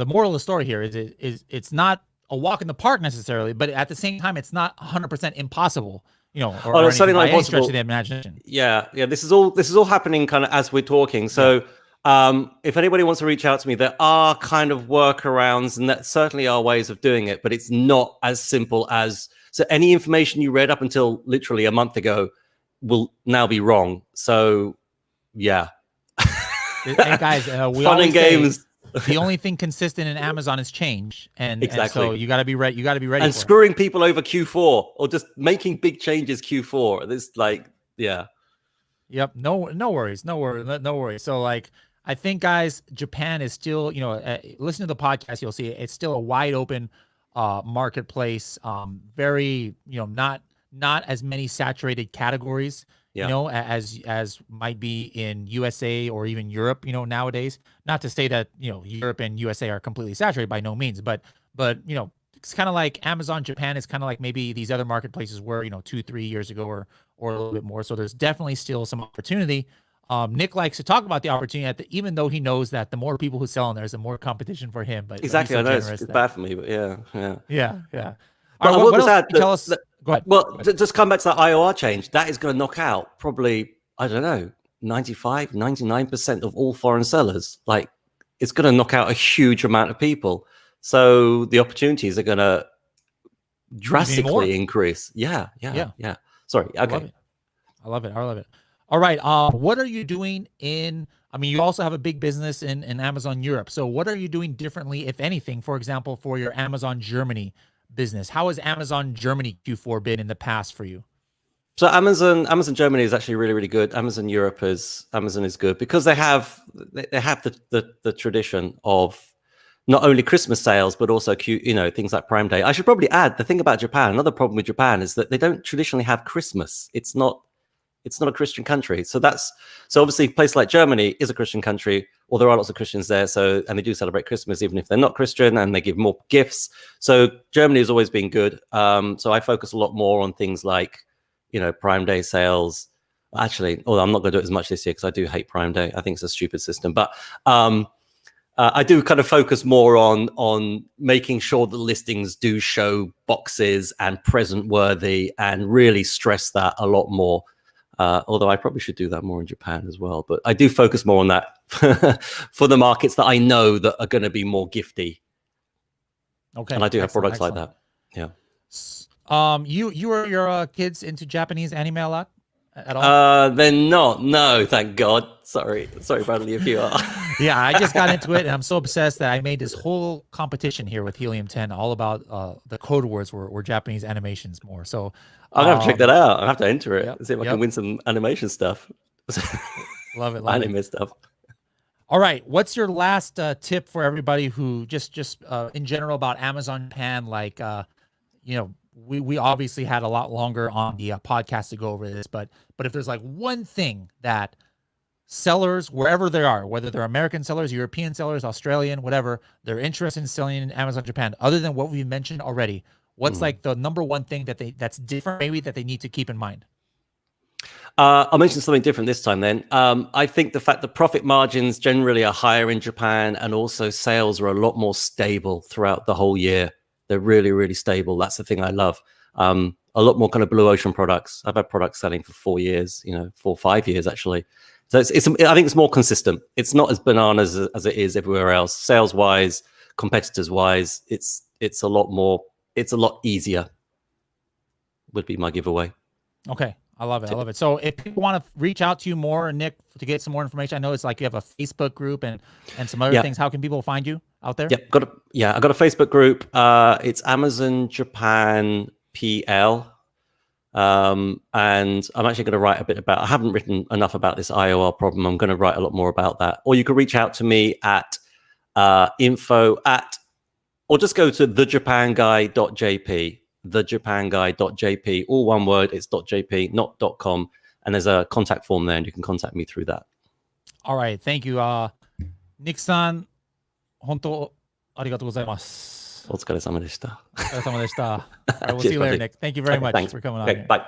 moral of the story here is it's not a walk in the park necessarily, but at the same time, it's not 100% impossible. Or it's certainly not impossible. Stretch of the imagination. Yeah. This is all happening kind of as we're talking. So. Yeah. If anybody wants to reach out to me, there are kind of workarounds, and that certainly are ways of doing it, but it's not as simple as, so any information you read up until literally a month ago will now be wrong. So yeah. And guys, we fun and games. The only thing consistent in Amazon is change. Exactly. And so you gotta be ready. You gotta be ready. And screwing people over Q4 or just making big changes Q4. This yeah. Yep. No worries. So I think, guys, Japan is still, listen to the podcast, you'll see it's still a wide open marketplace. Very, not as many saturated categories, as might be in USA or even Europe, nowadays. Not to say that, Europe and USA are completely saturated, by no means, but it's kind of like Amazon Japan is kind of like maybe these other marketplaces were, 2-3 years ago or a little bit more. So there's definitely still some opportunity. Nick likes to talk about the opportunity, even though he knows that the more people who sell on there is the more competition for him. But exactly, I know it's bad for me, but yeah. But what was that? Tell us. Go ahead. Well, just come back to that IOR change. That is going to knock out probably, I don't know, 95, 99% of all foreign sellers. Like, it's going to knock out a huge amount of people. So the opportunities are going to drastically increase. Yeah. Sorry. Okay. I love it. All right. What are you doing you also have a big business in Amazon Europe. So what are you doing differently, if anything, for example, for your Amazon Germany business? How has Amazon Germany Q4 been in the past for you? So Amazon Germany is actually really, really good. Amazon is good because they have the tradition of not only Christmas sales, but also things like Prime Day. I should probably add the thing about Japan. Another problem with Japan is that they don't traditionally have Christmas. It's not a Christian country. So obviously a place like Germany is a Christian country, or there are lots of Christians there. And they do celebrate Christmas, even if they're not Christian, and they give more gifts. So Germany has always been good. So I focus a lot more on things like, Prime Day sales. Actually, although I'm not going to do it as much this year because I do hate Prime Day. I think it's a stupid system, but I do kind of focus more on making sure the listings do show boxes and present worthy, and really stress that a lot more. Although I probably should do that more in Japan as well, but I do focus more on that for the markets that I know that are going to be more gifty. Okay, and I do have products like that. Yeah. You or your kids into Japanese anime a lot at all? They're not. No, thank God. Sorry, Bradley, if you are. Yeah, I just got into it, and I'm so obsessed that I made this whole competition here with Helium 10 all about the code words were Japanese animations more. So I'll have to check that out. I'll have to enter it and see if I can win some animation stuff. Love it. Anime stuff. All right. What's your last tip for everybody who just in general about Amazon Japan? Like, we obviously had a lot longer on the podcast to go over this, but if there's like one thing that sellers, wherever they are, whether they're American sellers, European sellers, Australian, whatever, they're interested in selling in Amazon Japan, other than what we've mentioned already, what's like the number one thing that's different, maybe, that they need to keep in mind? I'll mention something different this time then. I think the fact that profit margins generally are higher in Japan, and also sales are a lot more stable throughout the whole year. They're really, really stable. That's the thing I love. A lot more kind of blue ocean products. I've had products selling for 4 years, 4 or 5 years actually. So I think it's more consistent. It's not as bananas as it is everywhere else. Sales wise, competitors wise, it's a lot more. It's a lot easier. Would be my giveaway. Okay. I love it. So if people want to reach out to you more, Nick, to get some more information, I know it's like you have a Facebook group and some other things. How can people find you out there? I got a Facebook group. It's Amazon Japan PL. And I'm actually going to write a bit about, I haven't written enough about this IOR problem. I'm going to write a lot more about that. Or you can reach out to me at or just go to thejapanguy.jp, thejapanguy.jp, all one word, it's .jp, not .com. And there's a contact form there and you can contact me through that. All right. Thank you. Nick-san, 本当ありがとうございます。お疲れ様でした。お疲れ様でした。All right, we'll see you later, Nick. Thank you very much for coming on. Okay, bye.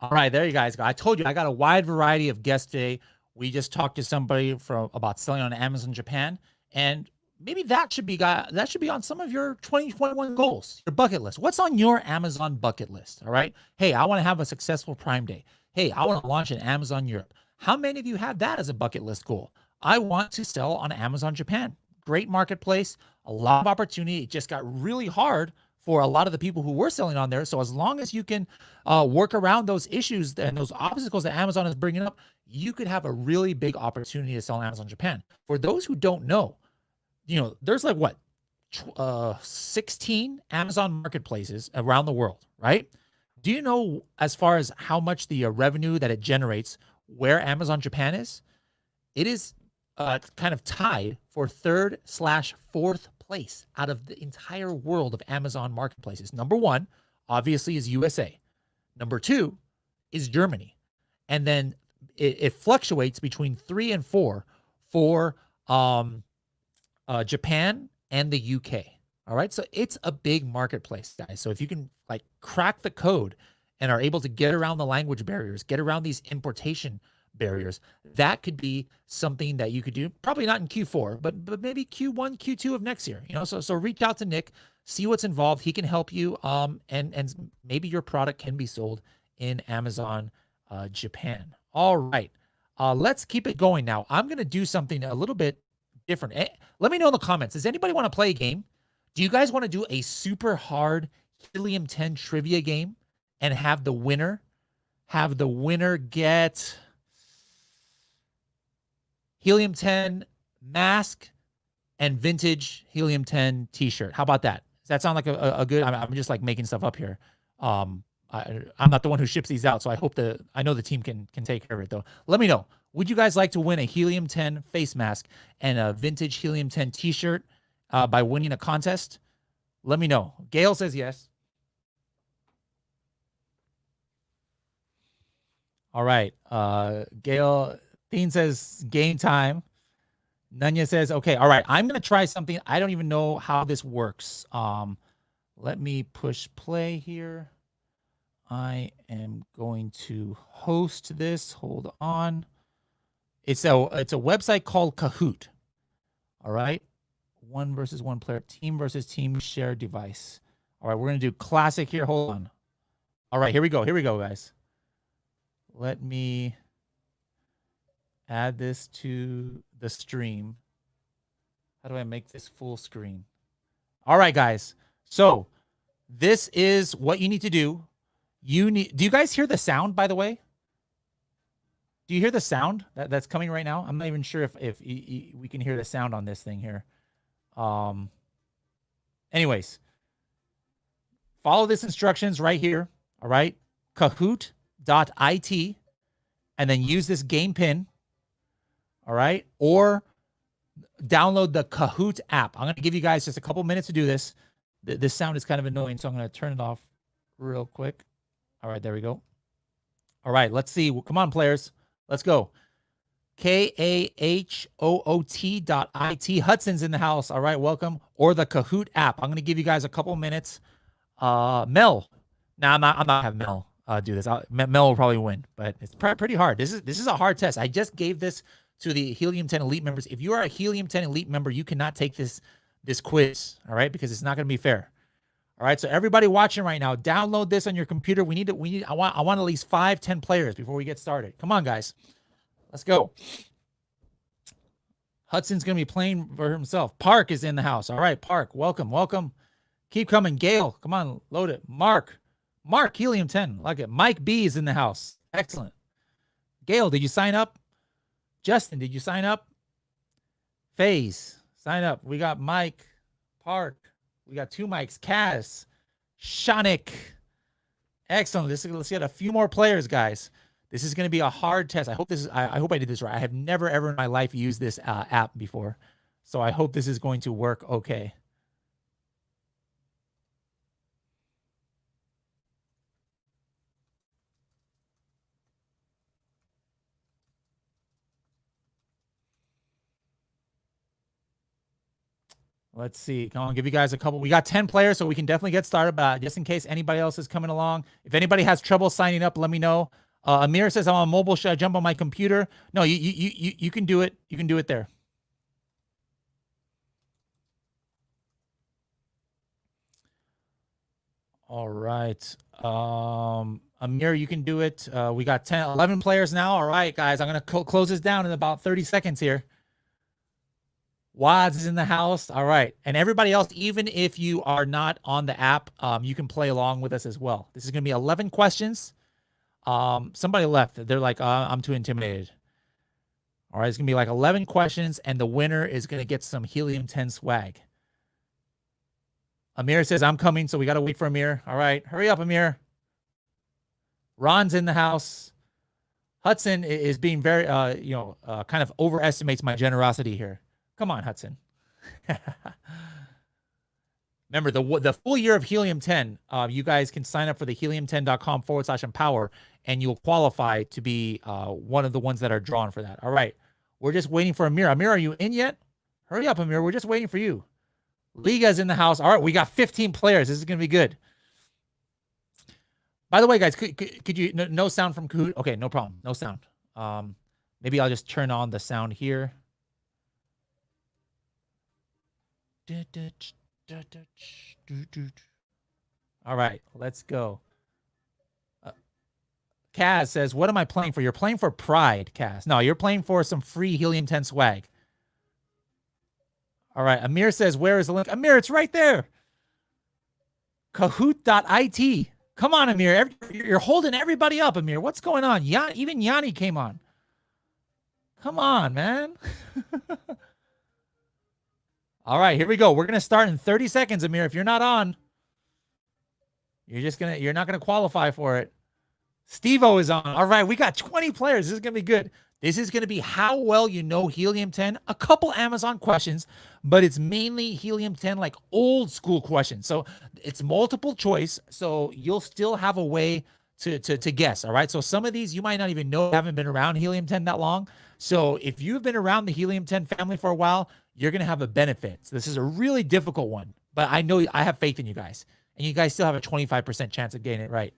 All right, there you guys go. I told you I got a wide variety of guests today. We just talked to somebody about selling on Amazon Japan, and maybe that should be on some of your 2021 goals, your bucket list. What's on your Amazon bucket list? All right. Hey, I want to have a successful Prime Day. Hey, I want to launch in Amazon Europe. How many of you have that as a bucket list goal? I want to sell on Amazon Japan. Great marketplace, a lot of opportunity. It just got really hard for a lot of the people who were selling on there. So as long as you can work around those issues and those obstacles that Amazon is bringing up, you could have a really big opportunity to sell on Amazon Japan. For those who don't know, there's like 16 Amazon marketplaces around the world, right? Do you know as far as how much the revenue that it generates, where Amazon Japan is? It is kind of tied for 3rd/4th place out of the entire world of Amazon marketplaces. Number 1, obviously, is USA. Number 2 is Germany. And then it fluctuates between 3 and 4 for Japan and the UK. All right. So it's a big marketplace, guys. So if you can crack the code and are able to get around the language barriers, get around these importation barriers, that could be something that you could do. Probably not in Q4, but maybe Q1, Q2 of next year. So reach out to Nick, see what's involved. He can help you. And maybe your product can be sold in Amazon Japan. All right. Let's keep it going now. I'm going to do something a little bit different. Let me know in the comments. Does anybody want to play a game? Do you guys want to do a super hard Helium 10 trivia game and have the winner get Helium 10 mask and vintage Helium 10 t-shirt? How about that? Does that sound like a good, I'm just making stuff up here. I'm not the one who ships these out, so I know the team can take care of it though. Let me know. Would you guys like to win a Helium 10 face mask and a vintage Helium 10 t-shirt by winning a contest? Let me know. Gail says yes. All right. Gail Thien says game time. Nanya says, okay, all right. I'm going to try something. I don't even know how this works. Let me push play here. I am going to host this. Hold on. It's a website called Kahoot. All right. 1 versus 1 player, team versus team, shared device. All right. We're going to do classic here. Hold on. All right. Here we go. Here we go, guys. Let me add this to the stream. How do I make this full screen? All right, guys. So this is what you need to do. Do you guys hear the sound, by the way? Do you hear the sound that's coming right now? I'm not even sure if we can hear the sound on this thing here. Anyways, follow this instructions right here. All right. Kahoot.it, and then use this game pin. All right. Or download the Kahoot app. I'm going to give you guys just a couple minutes to do this. This sound is kind of annoying, so I'm going to turn it off real quick. All right, there we go. All right, let's see. Come on, players. Let's go. Kahoot.it. Hudson's in the house. All right, welcome. Or the Kahoot app. I'm going to give you guys a couple minutes. Mel. Now, I'm not have Mel do this. Mel will probably win, but it's pretty hard. This is a hard test. I just gave this to the Helium 10 Elite members. If you are a Helium 10 Elite member, you cannot take this quiz, all right? Because it's not going to be fair. All right, so everybody watching right now, download this on your computer. I want at least 5-10 players before we get started. Come on, guys. Let's go. Hudson's going to be playing for himself. Park is in the house. All right, Park, welcome. Keep coming. Gail, come on, load it. Mark, Helium 10, like it. Mike B is in the house. Excellent. Gail, did you sign up? Justin, did you sign up? FaZe, sign up. We got Mike, Park. We got 2 mics. Kaz, Shanik, Excellent. Let's get a few more players, guys. This is going to be a hard test. I hope I hope I did this right. I have never ever in my life used this app before, so I hope this is going to work okay. Let's see. I'll give you guys a couple. We got 10 players, so we can definitely get started. But just in case anybody else is coming along, if anybody has trouble signing up, let me know. Amir says, I'm on mobile. Should I jump on my computer? No, you can do it. You can do it there. All right. Amir, you can do it. We got 11 players now. All right, guys. I'm going to close this down in about 30 seconds here. Wads is in the house. All right. And everybody else, even if you are not on the app, you can play along with us as well. This is going to be 11 questions. Somebody left. They're like, I'm too intimidated. All right. It's going to be like 11 questions, and the winner is going to get some Helium 10 swag. Amir says, I'm coming, so we got to wait for Amir. All right. Hurry up, Amir. Ron's in the house. Hudson is being very, kind of overestimates my generosity here. Come on, Hudson. Remember, the full year of Helium 10, you guys can sign up for the helium10.com/empower, and you'll qualify to be one of the ones that are drawn for that. All right. We're just waiting for Amir. Amir, are you in yet? Hurry up, Amir. We're just waiting for you. Liga's in the house. All right. We got 15 players. This is going to be good. By the way, guys, could you, no sound from Kahoot? Okay, no problem. No sound. Maybe I'll just turn on the sound here. All right, let's go. Kaz says, what am I playing for? You're playing for Pride, Kaz. No, you're playing for some free Helium 10 swag. All right, Amir says, where is the link? Amir, it's right there. Kahoot.it. Come on, Amir. You're holding everybody up, Amir. What's going on? Even Yanni came on. Come on, man. All right, here we go. We're going to start in 30 seconds, Amir. If you're not on, you're not going to qualify for it. Steve-O is on. All right, we got 20 players. This is going to be good. This is going to be how well you know Helium 10. A couple Amazon questions, but it's mainly Helium 10, like old school questions. So it's multiple choice. So you'll still have a way to guess. All right. So some of these you might not even know, haven't been around Helium 10 that long. So if you've been around the Helium 10 family for a while, you're going to have a benefit. So this is a really difficult one, but I know I have faith in you guys, and you guys still have a 25% chance of getting it right.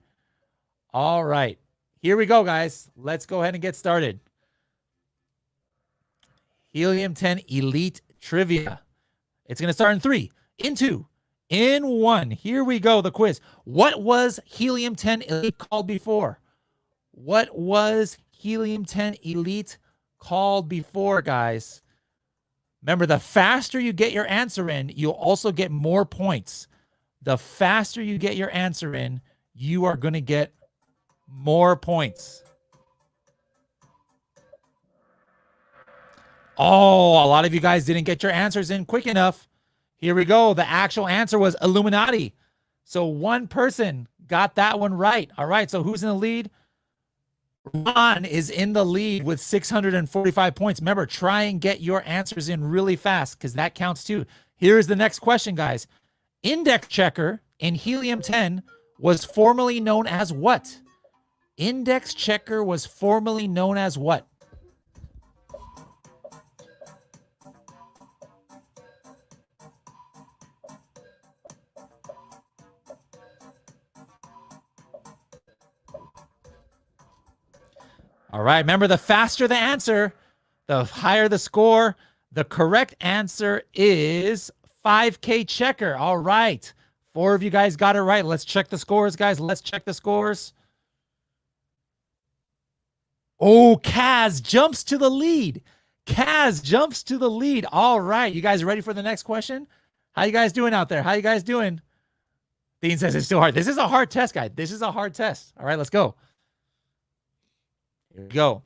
All right, here we go, guys. Let's go ahead and get started. Helium 10 Elite Trivia. It's going to start in 3, in 2, in 1. Here we go, the quiz. What was Helium 10 Elite called before? What was Helium 10 Elite called before, guys? Remember, the faster you get your answer in, you'll also get more points. The faster you get your answer in, you are going to get more points. Oh, a lot of you guys didn't get your answers in quick enough. Here we go. The actual answer was Illuminati. So one person got that one right. All right, so who's in the lead? Ron is in the lead with 645 points. Remember, try and get your answers in really fast because that counts too. Here's the next question, guys. Index checker in Helium 10 was formerly known as what? Index checker was formerly known as what? All right, remember, the faster the answer, the higher the score. The correct answer is 5K checker. All right, 4 of you guys got it right. Let's check the scores, guys. Let's check the scores. Oh, Kaz jumps to the lead. Kaz jumps to the lead. All right, you guys ready for the next question? How you guys doing out there? How you guys doing? Dean says it's still hard. This is a hard test, guys. This is a hard test. All right, let's go. Here we go.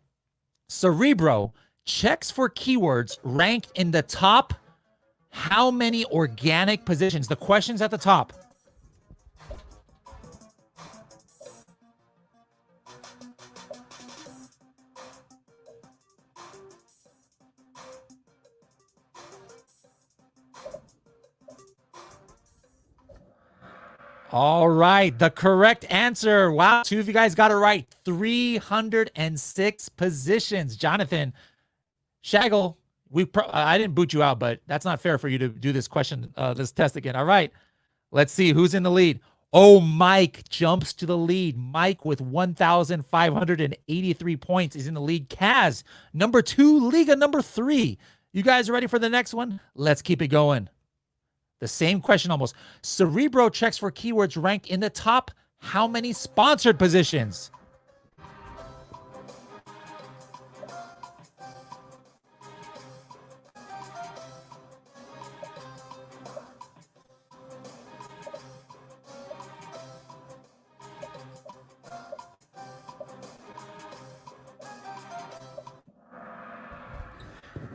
Cerebro checks for keywords ranked in the top how many organic positions? The question's at the top. All right, the correct answer. Wow, 2 of you guys got it right. 306 positions. Jonathan, Shaggle, I didn't boot you out, but that's not fair for you to do this question, this test again. All right, let's see who's in the lead. Oh, Mike jumps to the lead. Mike with 1,583 points is in the lead. Kaz, number 2, Liga number 3. You guys ready for the next one? Let's keep it going. The same question almost. Cerebro checks for keywords rank in the top how many sponsored positions?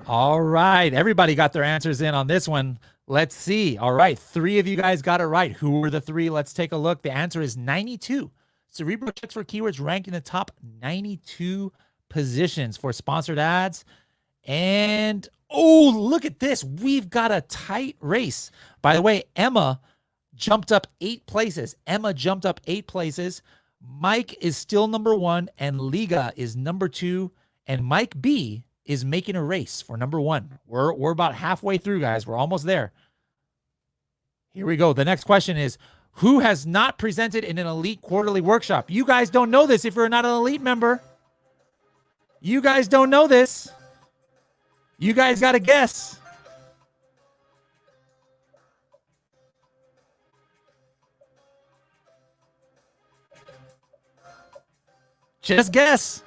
All right. Everybody got their answers in on this one. Let's see. All right. 3 of you guys got it right. Who were the 3? Let's take a look. The answer is 92. Cerebro checks for keywords ranked in the top 92 positions for sponsored ads. And, oh, look at this. We've got a tight race. By the way, Emma jumped up 8 places. Mike is still number 1, and Liga is number 2, and Mike B is making a race for number 1. We're about halfway through, guys. We're almost there. Here we go. The next question is, who has not presented in an Elite quarterly workshop? You guys don't know this if you're not an Elite member. You guys don't know this. You guys got to guess. Just guess.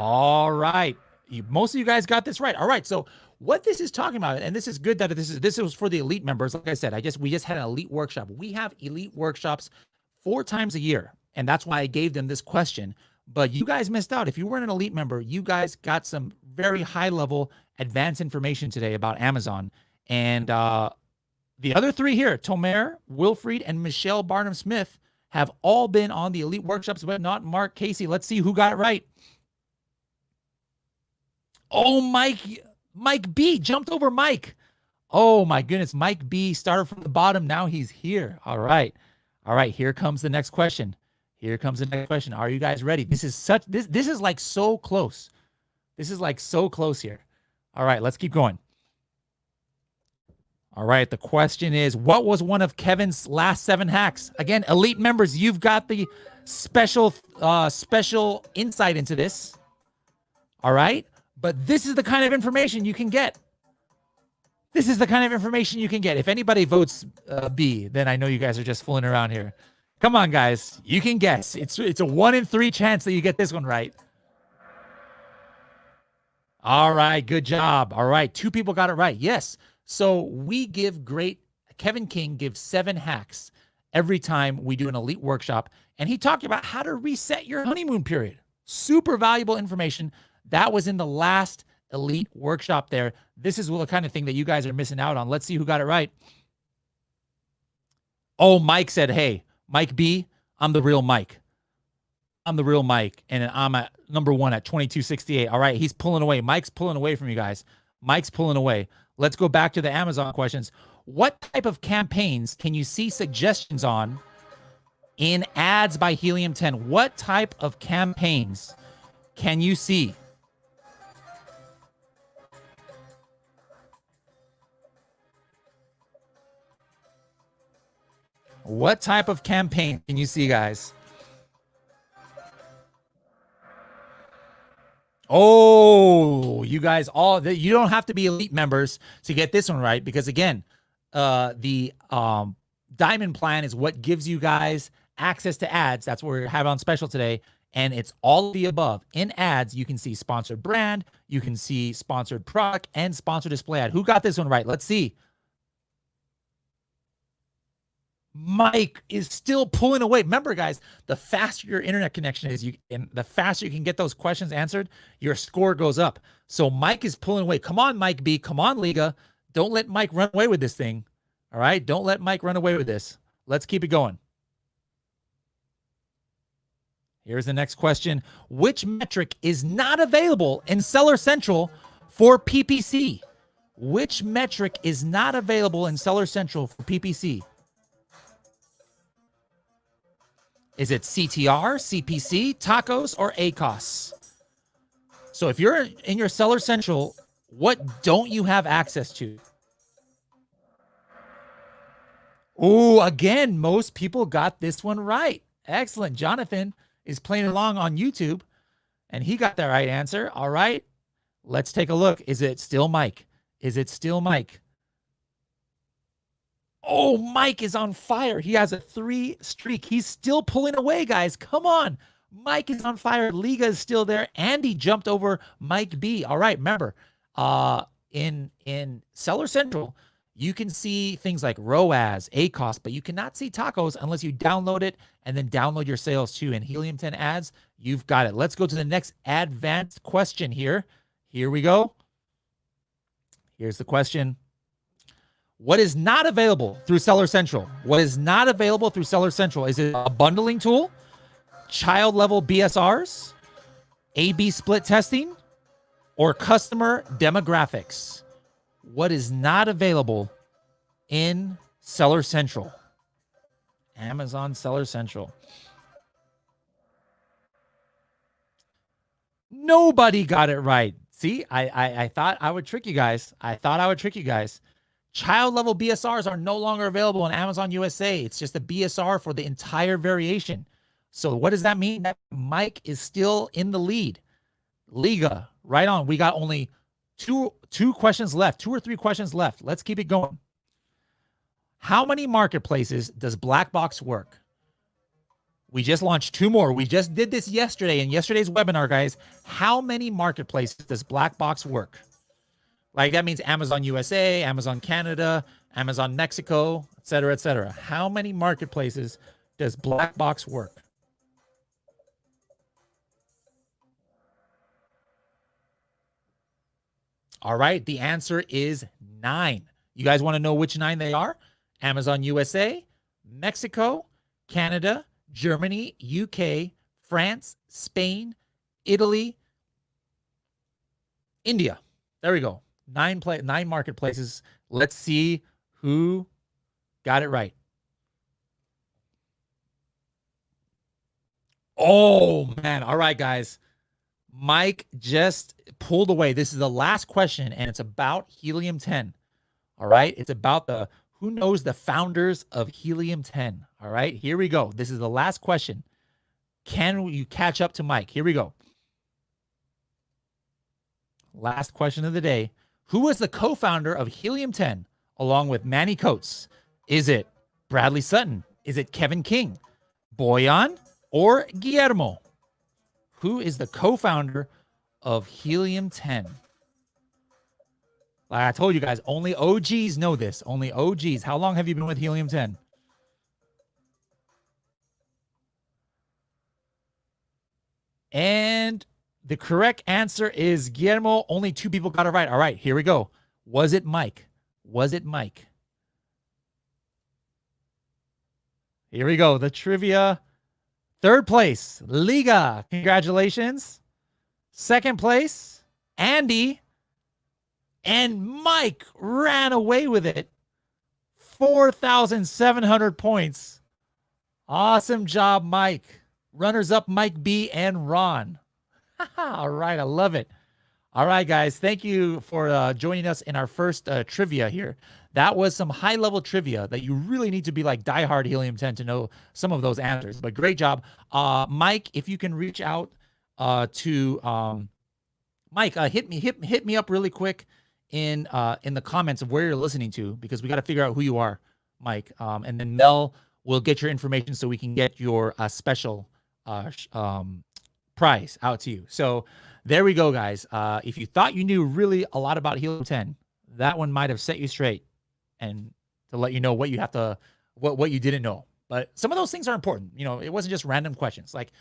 All right. Most of you guys got this right. All right. So what this is talking about, and this is good that this was for the Elite members. Like I said, we just had an Elite workshop. We have Elite workshops 4 times a year, and that's why I gave them this question. But you guys missed out. If you weren't an Elite member, you guys got some very high-level advanced information today about Amazon. And the other 3 here, Tomer, Wilfried, and Michelle Barnum-Smith, have all been on the Elite workshops, but not Mark Casey. Let's see who got it right. Oh, Mike B jumped over Mike. Oh, my goodness. Mike B started from the bottom. Now he's here. All right. All right. Here comes the next question. Are you guys ready? This is like so close. This is like so close here. All right. Let's keep going. All right. The question is, what was one of Kevin's last 7 hacks? Again, Elite members, you've got the special insight into this. All right. But this is the kind of information you can get. If anybody votes B, then I know you guys are just fooling around here. Come on, guys. You can guess. It's a 1 in 3 chance that you get this one right. All right. Good job. All right. 2 people got it right. Yes. So Kevin King gives 7 hacks every time we do an Elite workshop. And he talked about how to reset your honeymoon period. Super valuable information. That was in the last Elite workshop there. This is the kind of thing that you guys are missing out on. Let's see who got it right. Oh, Mike said, hey, Mike B, I'm the real Mike. And I'm at number 1 at 2268. All right, he's pulling away. Mike's pulling away from you guys. Let's go back to the Amazon questions. What type of campaigns can you see suggestions on in ads by Helium 10? What type of campaigns can you see? What type of campaign can you see, guys? Oh, you guys you don't have to be Elite members to get this one right, because again, the Diamond plan is what gives you guys access to ads. That's what we have on special today. And it's all of the above. In ads, you can see sponsored brand, you can see sponsored product, and sponsored display ad. Who got this one right? Let's see. Mike is still pulling away. Remember, guys, the faster your internet connection is, and the faster you can get those questions answered, your score goes up. So Mike is pulling away. Come on, Mike B. Come on, Liga. Don't let Mike run away with this thing. All right? Don't let Mike run away with this. Let's keep it going. Here's the next question. Which metric is not available in Seller Central for PPC? Which metric is not available in Seller Central for PPC? Is it CTR, CPC, tacos, or ACOS? So if you're in your Seller Central, what don't you have access to? Oh, again, most people got this one right. Excellent. Jonathan is playing along on YouTube, and he got the right answer. All right, let's take a look. Is it still Mike? Is it still Mike? Oh, Mike is on fire. He has a 3 streak. He's still pulling away, guys. Come on. Mike is on fire. Liga is still there. Andy jumped over Mike B. All right, remember, in Seller Central, you can see things like ROAS, ACOS, but you cannot see tacos unless you download it and then download your sales too. And Helium 10 ads, you've got it. Let's go to the next advanced question here. Here we go. Here's the question. What is not available through Seller Central? What is not available through Seller Central? Is it a bundling tool, child level BSRs, A/B split testing, or customer demographics? What is not available in Seller Central? Amazon Seller Central. Nobody got it right. See, I thought I would trick you guys. Child level BSRs are no longer available on Amazon USA. It's just a BSR for the entire variation. So what does that mean? That Mike is still in the lead. Liga, right on. We got only two questions left, 2 or 3 questions left. Let's keep it going. How many marketplaces does Blackbox work? We just launched 2 more. We just did this yesterday in yesterday's webinar, guys. How many marketplaces does Blackbox work? Like that means Amazon USA, Amazon Canada, Amazon Mexico, et cetera, et cetera. How many marketplaces does Blackbox work? All right, the answer is 9. You guys want to know which 9 they are? Amazon USA, Mexico, Canada, Germany, UK, France, Spain, Italy, India. There we go. 9 marketplaces. Let's see who got it right. Oh, man. All right, guys. Mike just pulled away. This is the last question, and it's about Helium 10. All right? It's about who knows the founders of Helium 10. All right? Here we go. This is the last question. Can you catch up to Mike? Here we go. Last question of the day. Who was the co-founder of Helium 10 along with Manny Coates? Is it Bradley Sutton? Is it Kevin King, Boyan, or Guillermo? Who is the co-founder of Helium 10? Like I told you guys, only OGs know this. Only OGs. How long have you been with Helium 10? And the correct answer is Guillermo. Only 2 people got it right. All right, here we go. Was it Mike? Was it Mike? Here we go. The trivia. 3rd place, Liga. Congratulations. 2nd place, Andy. And Mike ran away with it. 4,700 points. Awesome job, Mike. Runners up, Mike B and Ron. All right, I love it. All right, guys, thank you for joining us in our first trivia here. That was some high-level trivia that you really need to be like diehard Helium 10 to know some of those answers. But great job. Mike, if you can reach out to Mike, hit me up really quick in the comments of where you're listening to, because we got to figure out who you are, Mike. And then Mel will get your information so we can get your special prize out to you. So there we go, guys. If you thought you knew really a lot about Helium 10, that one might have set you straight and to let you know what you have to, what you didn't know. But some of those things are important. You know, it wasn't just random questions. Like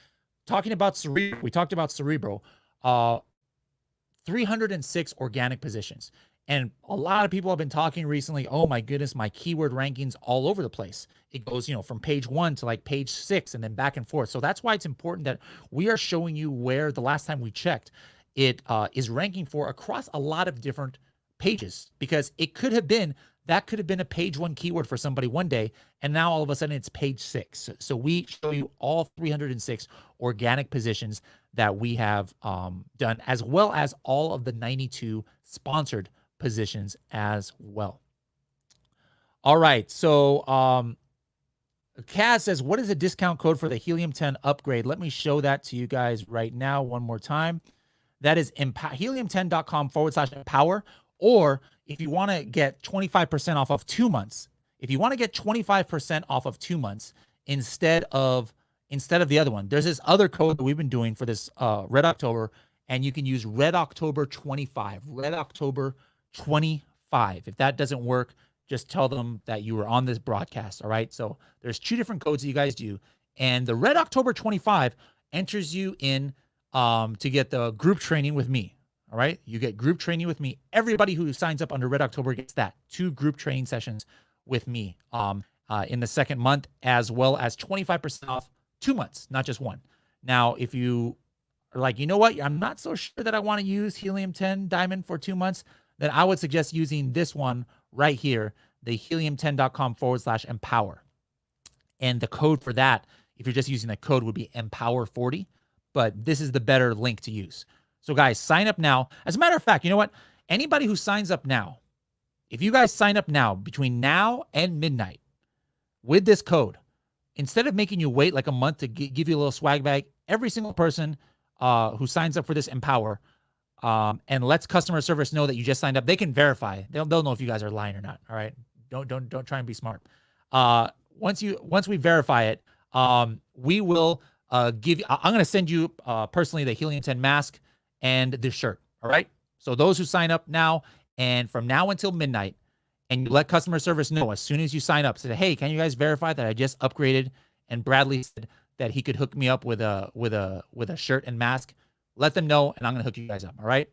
talking about Cerebro, we talked about Cerebro, 306 organic positions. And a lot of people have been talking recently, oh my goodness, my keyword rankings all over the place. It goes, from page 1 to like page 6 and then back and forth. So that's why it's important that we are showing you where the last time we checked, it is ranking for across a lot of different pages, because it could have been a page 1 keyword for somebody one day, and now all of a sudden it's page 6. So we show you all 306 organic positions that we have done, as well as all of the 92 sponsored positions as well. All right, so Kaz says, what is the discount code for the Helium 10 upgrade? Let me show that to you guys right now one more time. That is helium10.com/empower. Or if you want to get 25% off of 2 months, if you want to get 25% off of 2 months instead of the other one, there's this other code that we've been doing for this Red October, and you can use Red October 25. Red October 25. If that doesn't work, just tell them that you were on this broadcast. All right. So there's 2 different codes that you guys do, and the Red October 25 enters you in to get the group training with me. All right. You get group training with me. Everybody who signs up under Red October gets that 2 group training sessions with me in the second month, as well as 25% off 2 months, not just 1. Now, if you are like, you know what, I'm not so sure that I want to use Helium 10 Diamond for 2 months, then I would suggest using this one right here, the helium10.com/empower. And the code for that, if you're just using the code, would be empower40, but this is the better link to use. So guys, sign up now. As a matter of fact, you know what? Anybody who signs up now, if you guys sign up now, between now and midnight with this code, instead of making you wait like a month to give you a little swag bag, every single person who signs up for this Empower and lets customer service know that you just signed up, they can verify. They'll know if you guys are lying or not. All right. Don't try and be smart. Once we verify it, we will give you, I'm going to send you personally the Helium 10 mask and this shirt. All right. So those who sign up now, and from now until midnight, and you let customer service know as soon as you sign up, say, hey, can you guys verify that I just upgraded? And Bradley said that he could hook me up with a shirt and mask. Let them know, and I'm going to hook you guys up. All right.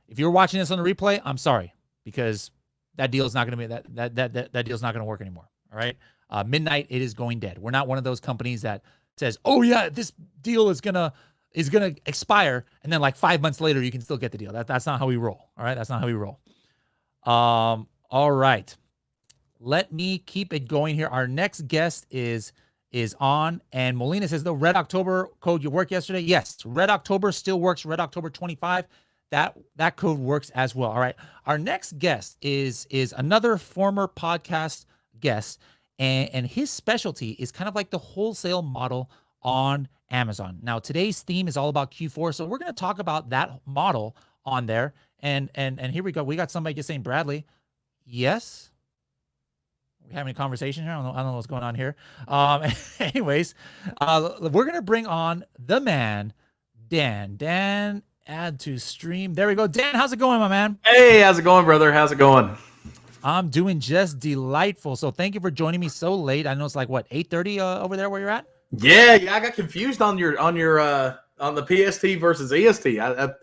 If you're watching this on the replay, I'm sorry, because that deal is not going to be that deal's not going to work anymore. All right. Midnight, it is going dead. We're not one of those companies that says, oh yeah, this deal is gonna expire, and then like 5 months later you can still get the deal. That's not how we roll. All right. That's not how we roll. All right. Let me keep it going here. Our next guest is on, and Molina says the Red October code you worked yesterday. Yes, Red October still works. Red October 25. That code works as well. All right. Our next guest is another former podcast guest, and his specialty is kind of like the wholesale model on Amazon. Now, today's theme is all about Q4, so we're going to talk about that model on there. And here we go. We got somebody just saying, Bradley, yes. We having a conversation here. I don't know what's going on here. Anyways, we're going to bring on the man, Dan. Dan, add to stream. There we go. Dan, how's it going, my man? Hey, how's it going, brother? How's it going? I'm doing just delightful. So thank you for joining me so late. I know it's like, what, 8:30 over there where you're at? Yeah, I got confused on the PST versus EST. I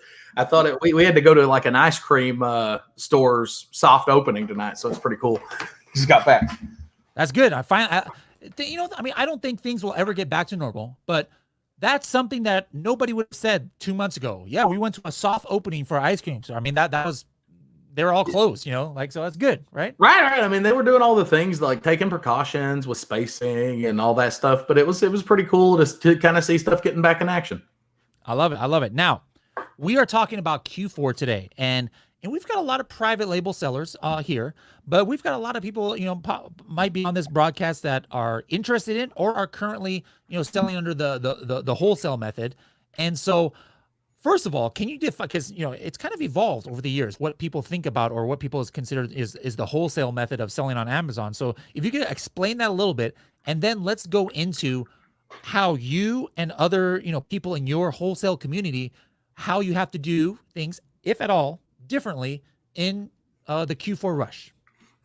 thought we had to go to like an ice cream store's soft opening tonight, so it's pretty cool. Just got back. That's good. I don't think things will ever get back to normal, but that's something that nobody would have said 2 months ago. Yeah, we went to a soft opening for ice cream. So I mean that was, they were all closed, so that's good, right? Right. I mean, they were doing all the things like taking precautions with spacing and all that stuff, but it was pretty cool to kind of see stuff getting back in action. I love it. Now, we are talking about Q4 today, and we've got a lot of private label sellers here, but we've got a lot of people, might be on this broadcast that are interested in or are currently, selling under the wholesale method. And so, first of all, can you define, because, it's kind of evolved over the years, what people think about or what people is considered is the wholesale method of selling on Amazon. So if you could explain that a little bit, and then let's go into how you and other, people in your wholesale community, how you have to do things, if at all, differently in the Q4 rush.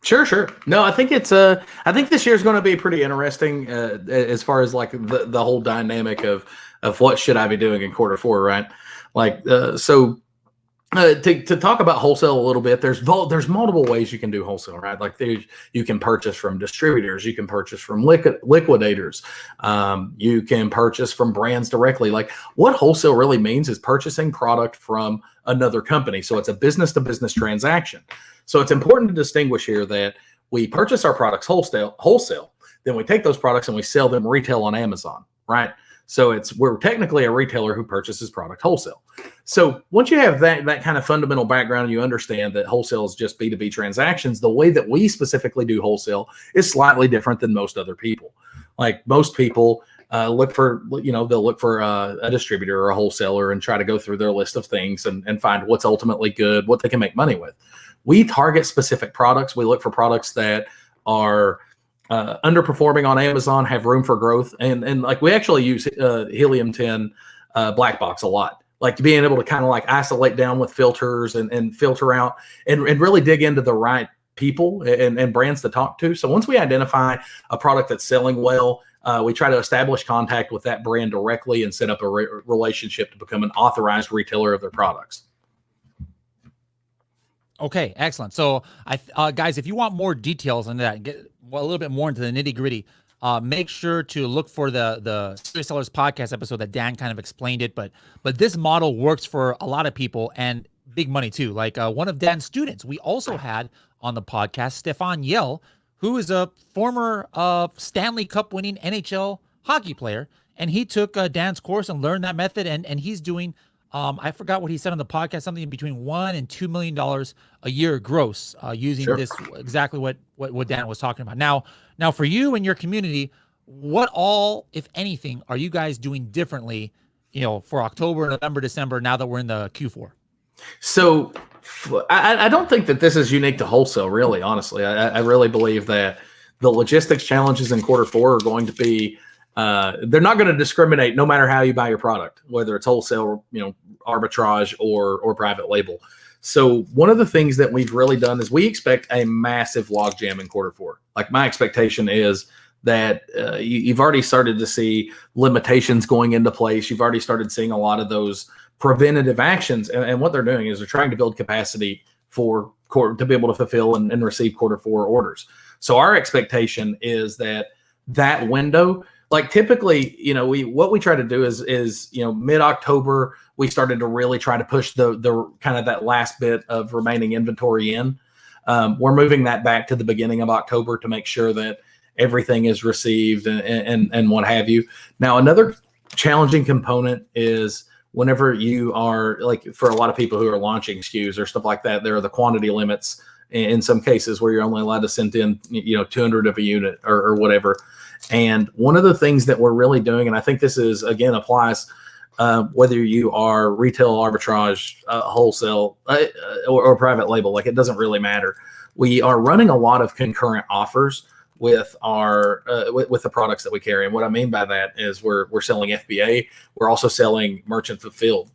Sure. No, I think I think this year is going to be pretty interesting as far as like the whole dynamic of what should I be doing in quarter 4, right? Like, so To talk about wholesale a little bit, there's multiple ways you can do wholesale, right? Like you can purchase from distributors, you can purchase from liquidators, you can purchase from brands directly. Like what wholesale really means is purchasing product from another company. So it's a business to business transaction. So it's important to distinguish here that we purchase our products wholesale, then we take those products and we sell them retail on Amazon, right? So we're technically a retailer who purchases product wholesale. So once you have that kind of fundamental background, you understand that wholesale is just B2B transactions. The way that we specifically do wholesale is slightly different than most other people. Like most people they'll look for a distributor or a wholesaler and try to go through their list of things and find what's ultimately good, what they can make money with. We target specific products. We look for products that are underperforming on Amazon, have room for growth, and like we actually use Helium 10 black box a lot, like being able to kind of like isolate down with filters and filter out and really dig into the right people and brands to talk to. So once we identify a product that's selling well, we try to establish contact with that brand directly and set up a relationship to become an authorized retailer of their products. Okay, excellent. So, guys, if you want more details on that, get a little bit more into the nitty gritty, make sure to look for the Serious Sellers podcast episode that Dan kind of explained it. But this model works for a lot of people and big money too. Like one of Dan's students, we also had on the podcast, Stefan Yell, who is a former Stanley Cup winning NHL hockey player, and he took Dan's course and learned that method, and he's doing. I forgot what he said on the podcast, something between $1 and $2 million a year gross using this, exactly what Dan was talking about. Now for you and your community, what all, if anything, are you guys doing differently, for October, November, December, now that we're in the Q4? So I don't think that this is unique to wholesale, really, honestly. I really believe that the logistics challenges in Q4 are going to be they're not going to discriminate no matter how you buy your product, whether it's wholesale, arbitrage or private label. So one of the things that we've really done is we expect a massive logjam in Q4. Like my expectation is that you've already started to see limitations going into place. You've already started seeing a lot of those preventative actions. And what they're doing is they're trying to build capacity to be able to fulfill and receive Q4 orders. So our expectation is that window, like typically, what we try to do is mid-October, we started to really try to push the kind of that last bit of remaining inventory in. We're moving that back to the beginning of October to make sure that everything is received and what have you. Now, another challenging component is whenever you are, like for a lot of people who are launching SKUs or stuff like that, there are the quantity limits in some cases where you're only allowed to send in 200 of a unit or whatever. And one of the things that we're really doing, and I think this is, again, applies whether you are retail, arbitrage, wholesale, or private label, like it doesn't really matter. We are running a lot of concurrent offers with our with the products that we carry. And what I mean by that is we're selling FBA. We're also selling merchant fulfilled.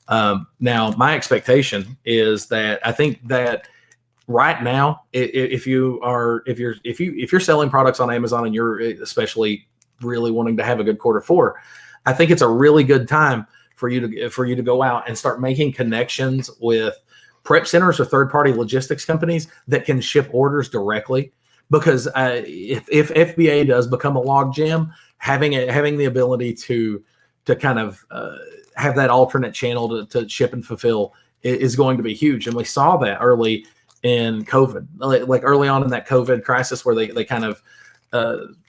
Now, my expectation is that I think that right now, if you're selling products on Amazon and you're especially really wanting to have a good Q4, I think it's a really good time for you to go out and start making connections with prep centers or third-party logistics companies that can ship orders directly. Because if FBA does become a log jam, having the ability to kind of have that alternate channel to ship and fulfill is going to be huge. And we saw that early in COVID, like early on in that COVID crisis, where they kind of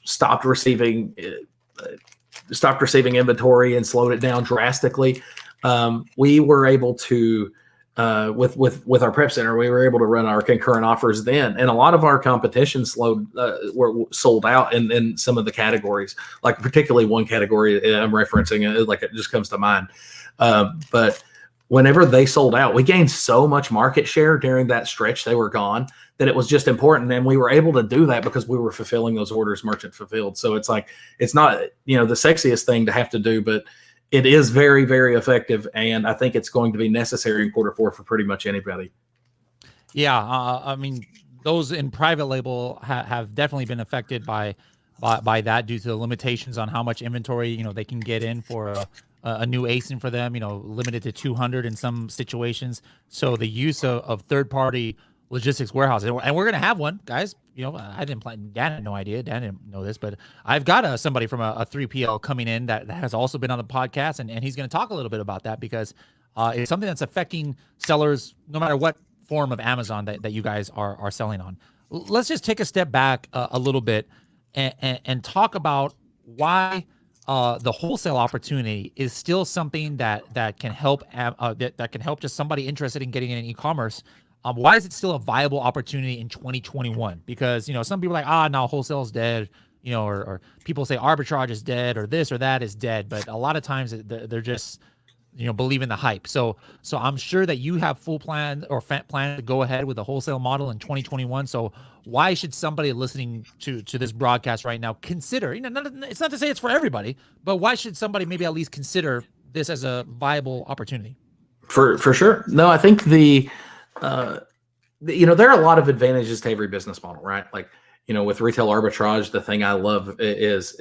stopped receiving inventory and slowed it down drastically. We were able to, with our prep center, we were able to run our concurrent offers then, and a lot of our competition were sold out in some of the categories, like particularly one category I'm referencing, like it just comes to mind. But whenever they sold out, we gained so much market share during that stretch they were gone that it was just important. And we were able to do that because we were fulfilling those orders merchant fulfilled. So it's like, it's not, the sexiest thing to have to do, but it is very, very effective. And I think it's going to be necessary in Q4 for pretty much anybody. Yeah. I mean, those in private label have definitely been affected by that due to the limitations on how much inventory, they can get in for a new ASIN for them, limited to 200 in some situations. So the use of third-party logistics warehouses, and we're going to have one, guys. I didn't plan. Dan had no idea. Dan didn't know this, but I've got somebody from a 3PL coming in that has also been on the podcast, and he's going to talk a little bit about that because it's something that's affecting sellers no matter what form of Amazon that you guys are selling on. Let's just take a step back a little bit and talk about why the wholesale opportunity is still something that can help that can help just somebody interested in getting in e-commerce. Why is it still a viable opportunity in 2021? Because some people are like, no, wholesale is dead, or people say arbitrage is dead, or this or that is dead. But a lot of times they're just believe in the hype. So I'm sure that you have full plan to go ahead with the wholesale model in 2021. So why should somebody listening to this broadcast right now consider, it's not to say it's for everybody, but why should somebody maybe at least consider this as a viable opportunity? For sure. No, I think there are a lot of advantages to every business model, right? Like, with retail arbitrage, the thing I love is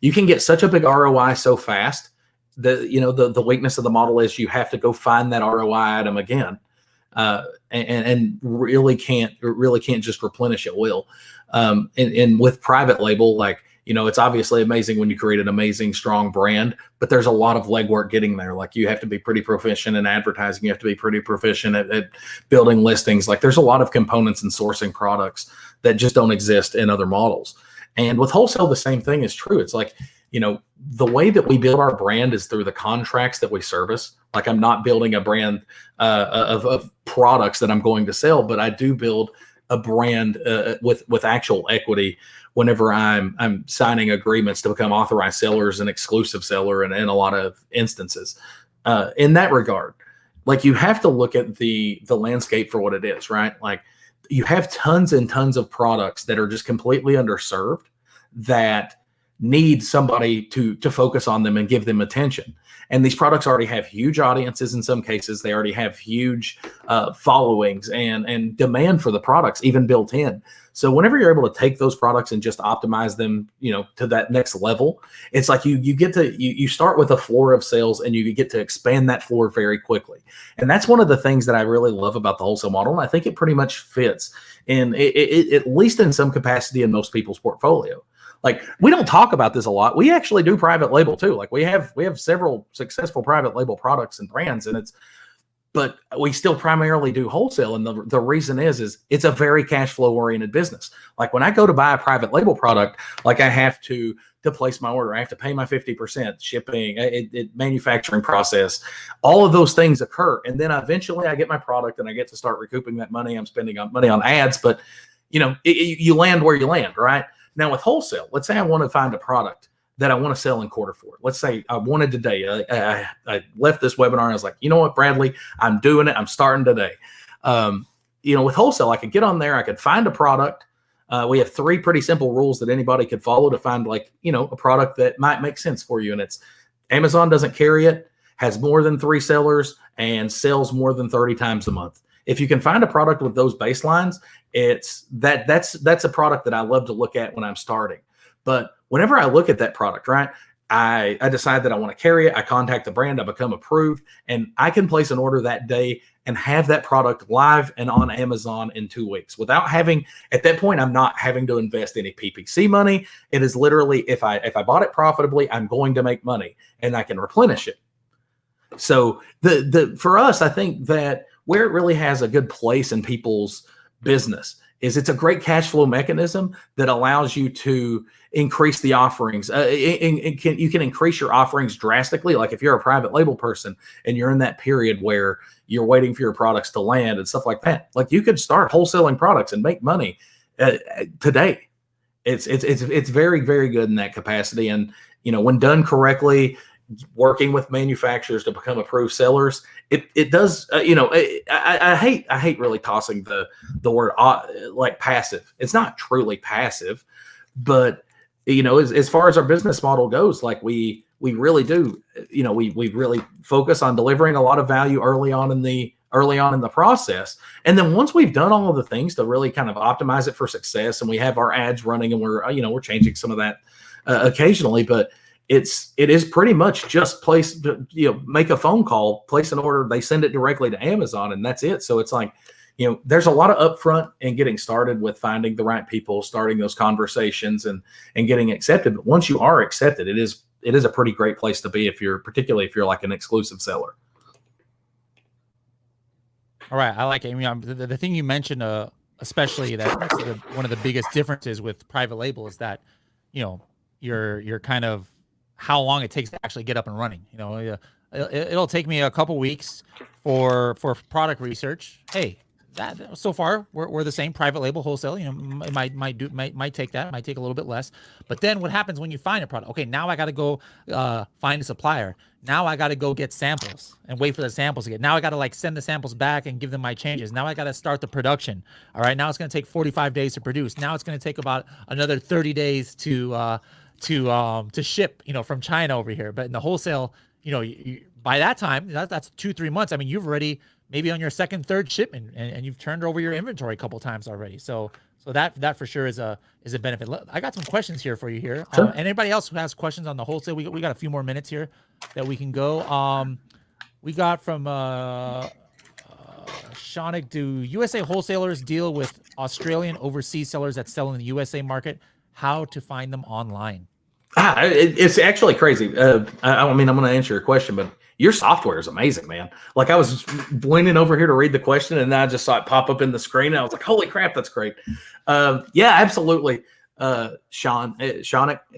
you can get such a big ROI so fast. The weakness of the model is you have to go find that ROI item again, and really can't just replenish at will. And with private label, like, it's obviously amazing when you create an amazing, strong brand, but there's a lot of legwork getting there. Like, you have to be pretty proficient in advertising. You have to be pretty proficient at building listings. Like, there's a lot of components in sourcing products that just don't exist in other models. And with wholesale, the same thing is true. It's like, the way that we build our brand is through the contracts that we service. Like, I'm not building a brand of products that I'm going to sell, but I do build a brand with actual equity whenever I'm signing agreements to become authorized sellers and exclusive seller in a lot of instances. In that regard, like, you have to look at the landscape for what it is, right? Like, you have tons and tons of products that are just completely underserved that need somebody to focus on them and give them attention. And these products already have huge audiences. In some cases, they already have huge followings and demand for the products even built in. So whenever you're able to take those products and just optimize them, to that next level, it's like you start with a floor of sales and you get to expand that floor very quickly. And that's one of the things that I really love about the wholesale model. And I think it pretty much fits in it at least in some capacity in most people's portfolio. Like, we don't talk about this a lot. We actually do private label too. Like, we have several successful private label products and brands, but we still primarily do wholesale. And the reason is it's a very cash flow oriented business. Like, when I go to buy a private label product, like, I have to place my order. I have to pay my 50% shipping, manufacturing process. All of those things occur. And then eventually I get my product and I get to start recouping that money I'm spending money on ads. But, you land where you land, right? Now with wholesale, let's say I want to find a product that I want to sell in quarter four. Let's say I wanted today. I left this webinar and I was like, you know what, Bradley, I'm doing it. I'm starting today. With wholesale, I could get on there. I could find a product. We have 3 pretty simple rules that anybody could follow to find a product that might make sense for you. And it's Amazon doesn't carry it, has more than 3 sellers, and sells more than 30 times a month. If you can find a product with those baselines, that's a product that I love to look at when I'm starting. But whenever I look at that product, right, I decide that I want to carry it. I contact the brand, I become approved, and I can place an order that day and have that product live and on Amazon in 2 weeks without having, at that point, I'm not having to invest any PPC money. It is literally, if I bought it profitably, I'm going to make money and I can replenish it. So for us, I think that where it really has a good place in people's business is it's a great cash flow mechanism that allows you to increase the offerings. You can increase your offerings drastically. Like, if you're a private label person and you're in that period where you're waiting for your products to land and stuff like that, like, you could start wholesaling products and make money today. It's very, very good in that capacity. And, when done correctly, working with manufacturers to become approved sellers, it does, I hate really tossing the word like passive. It's not truly passive, but as far as our business model goes, like, we really do, we really focus on delivering a lot of value early on in the process. And then once we've done all of the things to really kind of optimize it for success, and we have our ads running, and we're changing some of that occasionally, but it is pretty much just make a phone call, place an order, they send it directly to Amazon, and that's it. So it's like, there's a lot of upfront in getting started with finding the right people, starting those conversations and getting accepted. But once you are accepted, it is a pretty great place to be particularly if you're like an exclusive seller. All right. I like it. The thing you mentioned, especially that's one of the biggest differences with private label is that, you're kind of how long it takes to actually get up and running. It'll take me a couple weeks for product research. Hey, that so far we're the same private label wholesale. It might take that, might take a little bit less. But then what happens when you find a product? Okay, now I got to go find a supplier. Now I got to go get samples and wait for the samples to get. Now I got to send the samples back and give them my changes. Now I got to start the production. All right, now it's going to take 45 days to produce. Now it's going to take about another 30 days to ship, from China over here. But in the wholesale, by that time, that's 2-3 months. I mean, you've already maybe on your second, third shipment, and you've turned over your inventory a couple times already. So that for sure is a benefit. I got some questions here for you here. Sure. Anybody else who has questions on the wholesale? We got a few more minutes here that we can go. We got from Shonik, do USA wholesalers deal with Australian overseas sellers that sell in the USA market? How to find them online? It's actually crazy. I'm going to answer your question, but your software is amazing, man. Like I was leaning over here to read the question, and then I just saw it pop up in the screen, and I was like, "Holy crap, that's great!" Yeah, absolutely, Shonik.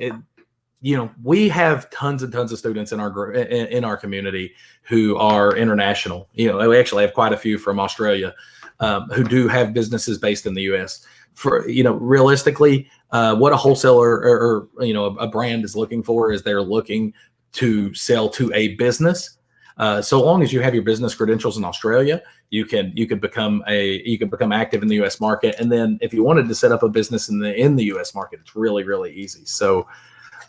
We have tons and tons of students in our group, in our community who are international. We actually have quite a few from Australia who do have businesses based in the U.S. Realistically, what a wholesaler or a brand is looking for is they're looking to sell to a business. So long as you have your business credentials in Australia, you can become active in the U.S. market. And then if you wanted to set up a business in the U.S. market, it's really, really easy. So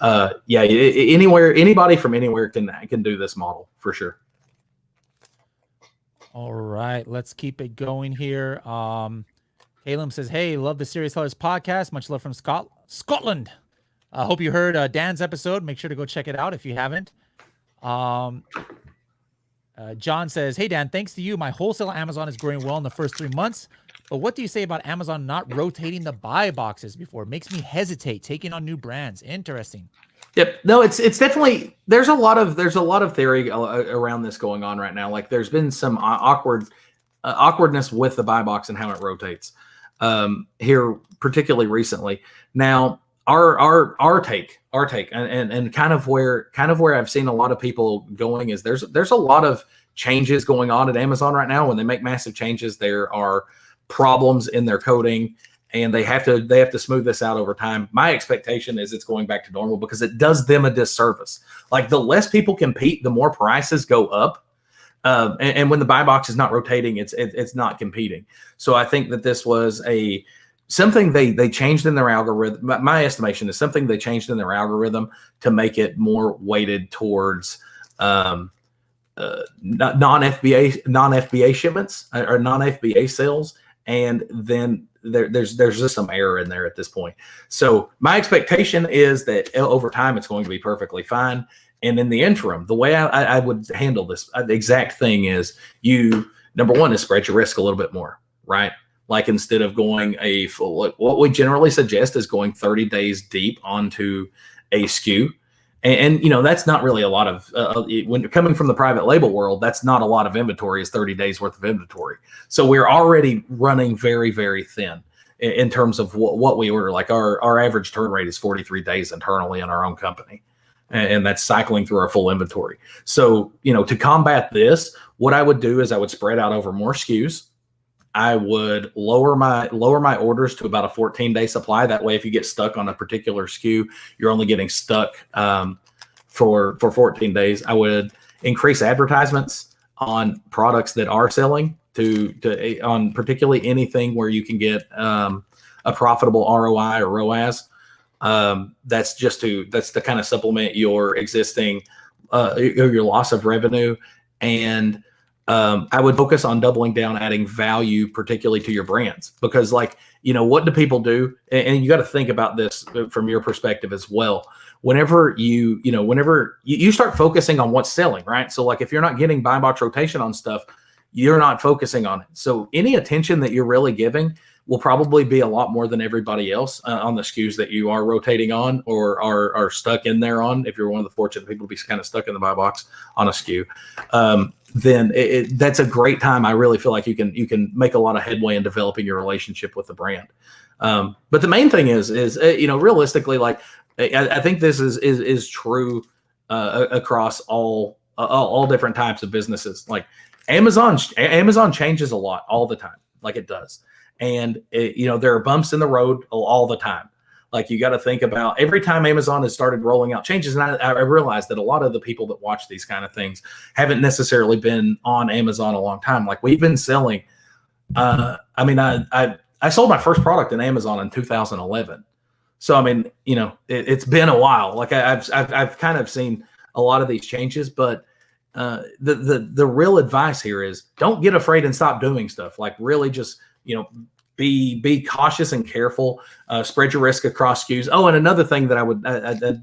anybody from anywhere can do this model for sure. All right, let's keep it going here. Caleb says, "Hey, love the Serious Sellers podcast. Much love from Scotland. I hope you heard Dan's episode. Make sure to go check it out if you haven't." John says, "Hey, Dan, thanks to you, my wholesale Amazon is growing well in the first 3 months. But what do you say about Amazon not rotating the buy boxes before? It makes me hesitate taking on new brands." Interesting. Yep. No, it's definitely, there's a lot of theory around this going on right now. Like there's been some awkwardness with the buy box and how it rotates here, particularly recently. Now, our take and kind of where I've seen a lot of people going is there's a lot of changes going on at Amazon right now. When they make massive changes, there are problems in their coding, and they have to smooth this out over time. My expectation is it's going back to normal because it does them a disservice. Like the less people compete, the more prices go up. And when the buy box is not rotating, it's not competing. So I think that this was something they changed in their algorithm. My estimation is something they changed in their algorithm to make it more weighted towards non-FBA shipments or non-FBA sales. And then there's just some error in there at this point. So my expectation is that over time it's going to be perfectly fine. And in the interim, the way I would handle this, the exact thing is number one is spread your risk a little bit more, right? Like instead of going what we generally suggest is going 30 days deep onto a SKU. And that's not really a lot of, when you're coming from the private label world, that's not a lot of inventory is 30 days worth of inventory. So we're already running very, very thin in terms of what we order. Like our average turn rate is 43 days internally in our own company. And that's cycling through our full inventory. So, to combat this, what I would do is I would spread out over more SKUs. I would lower my orders to about a 14-day supply. That way, if you get stuck on a particular SKU, you're only getting stuck for 14 days. I would increase advertisements on products that are selling on particularly anything where you can get a profitable ROI or ROAS. That's to kind of supplement your existing your loss of revenue. And I would focus on doubling down, adding value, particularly to your brands, because what do people do? And you got to think about this from your perspective as well. whenever you start focusing on what's selling, right? So like if you're not getting buy box rotation on stuff, you're not focusing on it. So any attention that you're really giving will probably be a lot more than everybody else on the SKUs that you are rotating on or are stuck in there on. If you're one of the fortunate people to be kind of stuck in the buy box on a SKU, then that's a great time. I really feel like you can make a lot of headway in developing your relationship with the brand. But the main thing is realistically, like I think this is true across all different types of businesses. Like Amazon changes a lot all the time, like it does. And there are bumps in the road all the time. Like you got to think about every time Amazon has started rolling out changes. And I realized that a lot of the people that watch these kind of things haven't necessarily been on Amazon a long time. Like we've been selling. I sold my first product in Amazon in 2011. So, I mean, it's been a while. Like I've kind of seen a lot of these changes, but the real advice here is don't get afraid and stop doing stuff. Like really just, be cautious and careful, spread your risk across SKUs. Oh, and another thing that I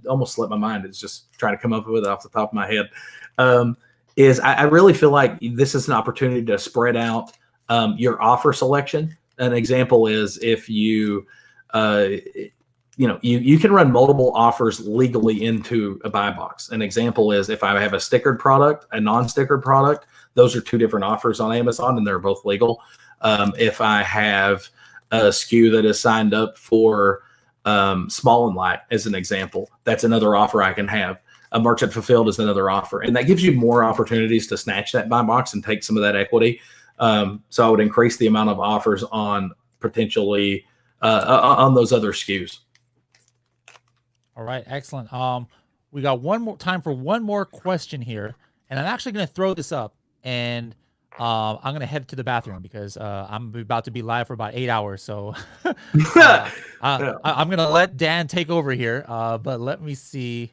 almost slipped my mind, is just trying to come up with it off the top of my head, is I really feel like this is an opportunity to spread out your offer selection. An example is if you can run multiple offers legally into a buy box. An example is if I have a stickered product, a non-stickered product, those are two different offers on Amazon and they're both legal. If I have a SKU that is signed up for small and light as an example, that's another offer I can have. A merchant fulfilled is another offer. And that gives you more opportunities to snatch that buy box and take some of that equity. So I would increase the amount of offers on potentially on those other SKUs. All right, excellent. We got time for one more question here, and I'm actually going to throw this up, and I'm going to head to the bathroom because I'm about to be live for about 8 hours. So I'm going to let Dan take over here. But let me see.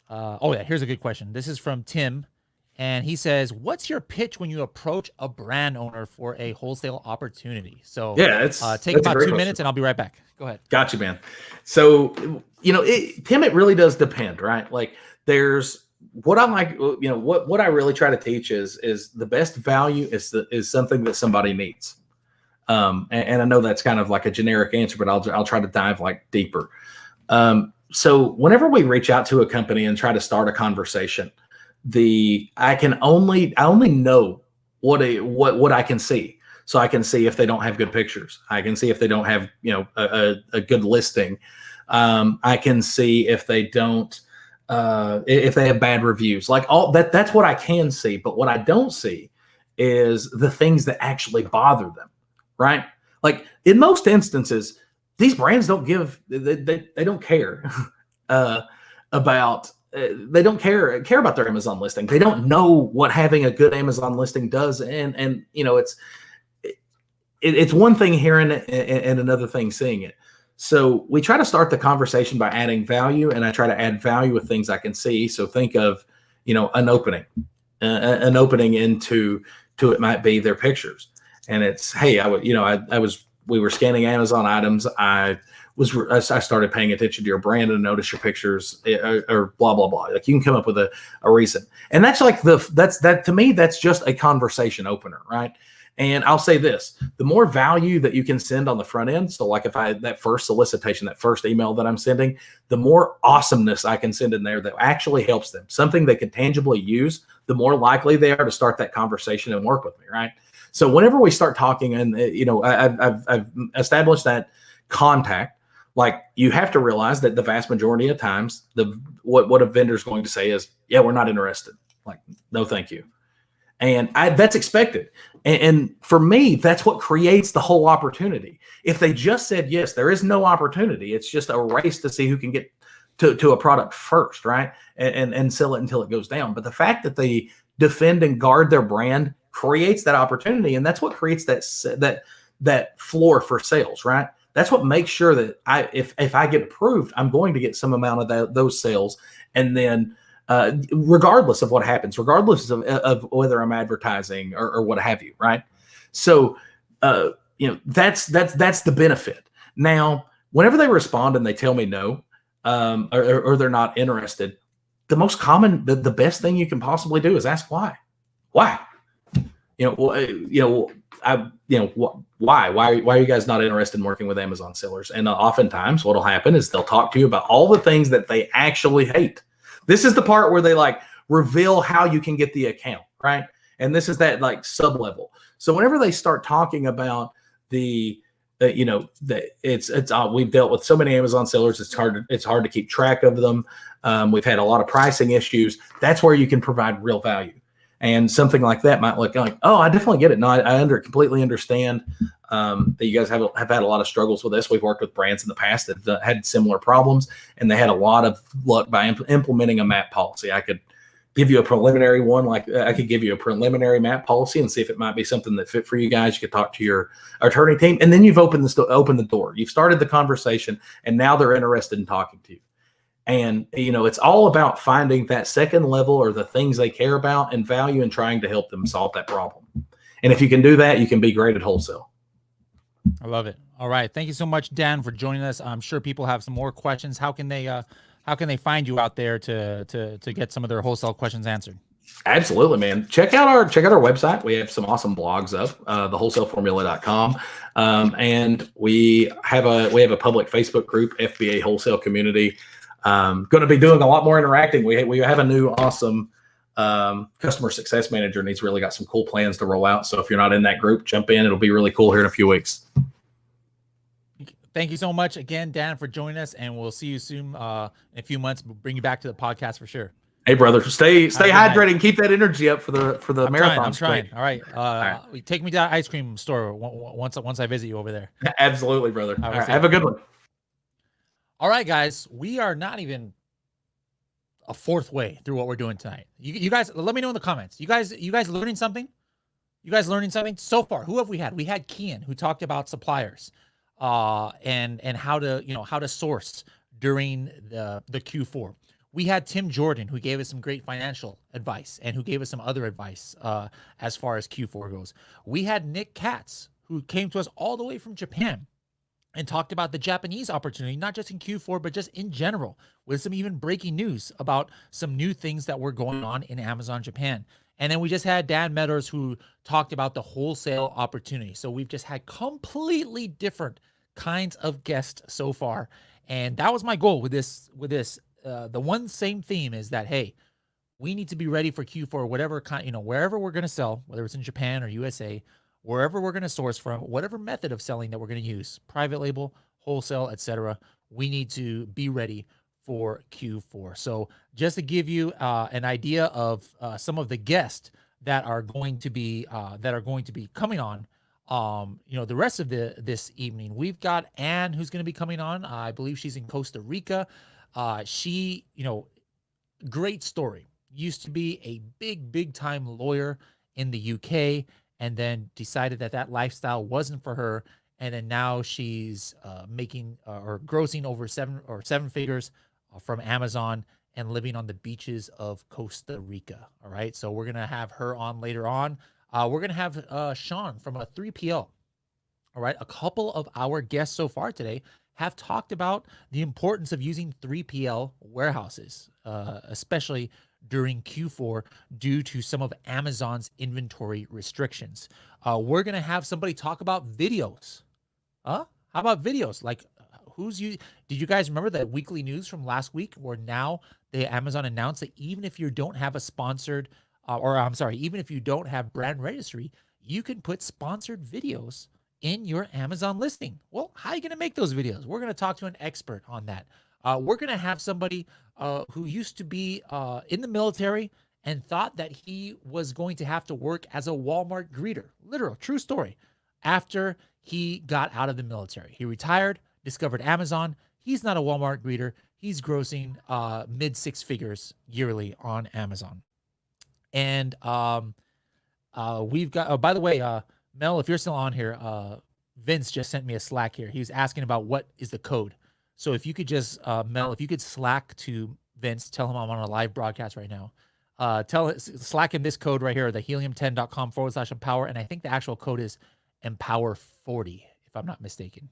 Here's a good question. This is from Tim, and he says, "What's your pitch when you approach a brand owner for a wholesale opportunity?" So take about 2 minutes, and I'll be right back. Go ahead. Gotcha, man. So Tim, it really does depend, right? Like there's what I like, what I really try to teach is the best value is something that somebody needs. And I know that's kind of like a generic answer, but I'll try to dive like deeper. So whenever we reach out to a company and try to start a conversation, I only know what I can see. So I can see if they don't have good pictures. I can see if they don't have, a good listing. I can see if they don't, if they have bad reviews, like all that. That's what I can see. But what I don't see is the things that actually bother them, right? Like in most instances, these brands don't give, they don't care about, they don't care about their Amazon listing. They don't know what having a good Amazon listing does. And it's one thing hearing it and another thing seeing it. So we try to start the conversation by adding value, and I try to add value with things I can see. So think of, an opening into it might be their pictures, and it's, hey, we were scanning Amazon items. I started paying attention to your brand and noticed your pictures, or blah blah blah. Like you can come up with a reason, and that's like that to me. That's just a conversation opener, right? And I'll say this, the more value that you can send on the front end. So like if that first solicitation, that first email that I'm sending, the more awesomeness I can send in there that actually helps them, something they can tangibly use, the more likely they are to start that conversation and work with me. Right. So whenever we start talking and, I've established that contact, like you have to realize that the vast majority of times what a vendor is going to say is, yeah, we're not interested. Like, no, thank you. And that's expected. And for me, that's what creates the whole opportunity. If they just said yes, there is no opportunity. It's just a race to see who can get to a product first, right? And sell it until it goes down. But the fact that they defend and guard their brand creates that opportunity. And that's what creates that floor for sales, right? That's what makes sure that if I get approved, I'm going to get some amount of those sales. And then regardless of what happens, regardless of whether I'm advertising or what have you, right? So, that's the benefit. Now, whenever they respond and they tell me no, or they're not interested, the most common, the best thing you can possibly do is ask why. Why? Why are you guys not interested in working with Amazon sellers? And oftentimes what'll happen is they'll talk to you about all the things that they actually hate. This is the part where they like reveal how you can get the account, right? And this is that like sub level. So whenever they start talking about we've dealt with so many Amazon sellers, it's hard to keep track of them. We've had a lot of pricing issues. That's where you can provide real value. And something like that might look like, oh, I definitely get it. No, I completely understand that you guys have had a lot of struggles with this. We've worked with brands in the past that had similar problems, and they had a lot of luck by implementing a MAP policy. I could give you a preliminary one, like I could give you a preliminary MAP policy and see if it might be something that fit for you guys. You could talk to your attorney team, and then you've opened the door. You've started the conversation, and now they're interested in talking to you. And, it's all about finding that second level or the things they care about and value and trying to help them solve that problem. And if you can do that, you can be great at wholesale. I love it. All right. Thank you so much, Dan, for joining us. I'm sure people have some more questions. How can they find you out there to get some of their wholesale questions answered? Absolutely, man. Check out our website. We have some awesome blogs up, thewholesaleformula.com. And we have a public Facebook group, FBA Wholesale Community. Going to be doing a lot more interacting. We have a new awesome customer success manager, and he's really got some cool plans to roll out. So if you're not in that group, jump in. It'll be really cool here in a few weeks. Thank you so much again, Dan, for joining us, and we'll see you soon in a few months. We'll bring you back to the podcast for sure. Hey, brother, stay hydrated and keep that energy up for the marathon. I'm trying. All right. Take me to the ice cream store once I visit you over there. Absolutely, brother. All right. Have a good one. All right, guys, we are not even a fourth way through what we're doing tonight. You guys, let me know in the comments. You guys learning something? You guys learning something so far? Who have we had? We had Kian, who talked about suppliers, and how to source during the Q4. We had Tim Jordan, who gave us some great financial advice and who gave us some other advice as far as Q4 goes. We had Nick Katz, who came to us all the way from Japan and talked about the Japanese opportunity, not just in Q4, but just in general, with some even breaking news about some new things that were going on in Amazon Japan. And then we just had Dan Meadows, who talked about the wholesale opportunity. So we've just had completely different kinds of guests so far. And that was my goal with this. The one same theme is that, hey, we need to be ready for Q4, whatever kind, wherever we're going to sell, whether it's in Japan or USA, wherever we're going to source from, whatever method of selling that we're going to use, private label, wholesale, etc., we need to be ready for Q4. So just to give you an idea of some of the guests that are going to be coming on, the rest of this evening, we've got Anne, who's going to be coming on. I believe she's in Costa Rica. She, great story. Used to be a big time lawyer in the UK, and then decided that lifestyle wasn't for her. And then now she's making or grossing over seven figures from Amazon and living on the beaches of Costa Rica. All right. So we're going to have her on later on. We're going to have Sean from a 3PL. All right. A couple of our guests so far today have talked about the importance of using 3PL warehouses, especially during Q4 due to some of Amazon's inventory restrictions. We're going to have somebody talk about videos. How about videos? Like, did you guys remember that weekly news from last week where now Amazon announced that even if you don't have a sponsored, even if you don't have brand registry, you can put sponsored videos in your Amazon listing. Well, how are you going to make those videos? We're going to talk to an expert on that. We're going to have somebody who used to be in the military and thought that he was going to have to work as a Walmart greeter. Literal, true story. After he got out of the military, he retired, discovered Amazon. He's not a Walmart greeter. He's grossing mid six figures yearly on Amazon. And we've got, by the way, Mel, if you're still on here, Vince just sent me a Slack here. He was asking about what is the code. So if you could just, Mel, if you could Slack to Vince, tell him I'm on a live broadcast right now. Slack him this code right here, the helium10.com/empower. And I think the actual code is empower40, if I'm not mistaken.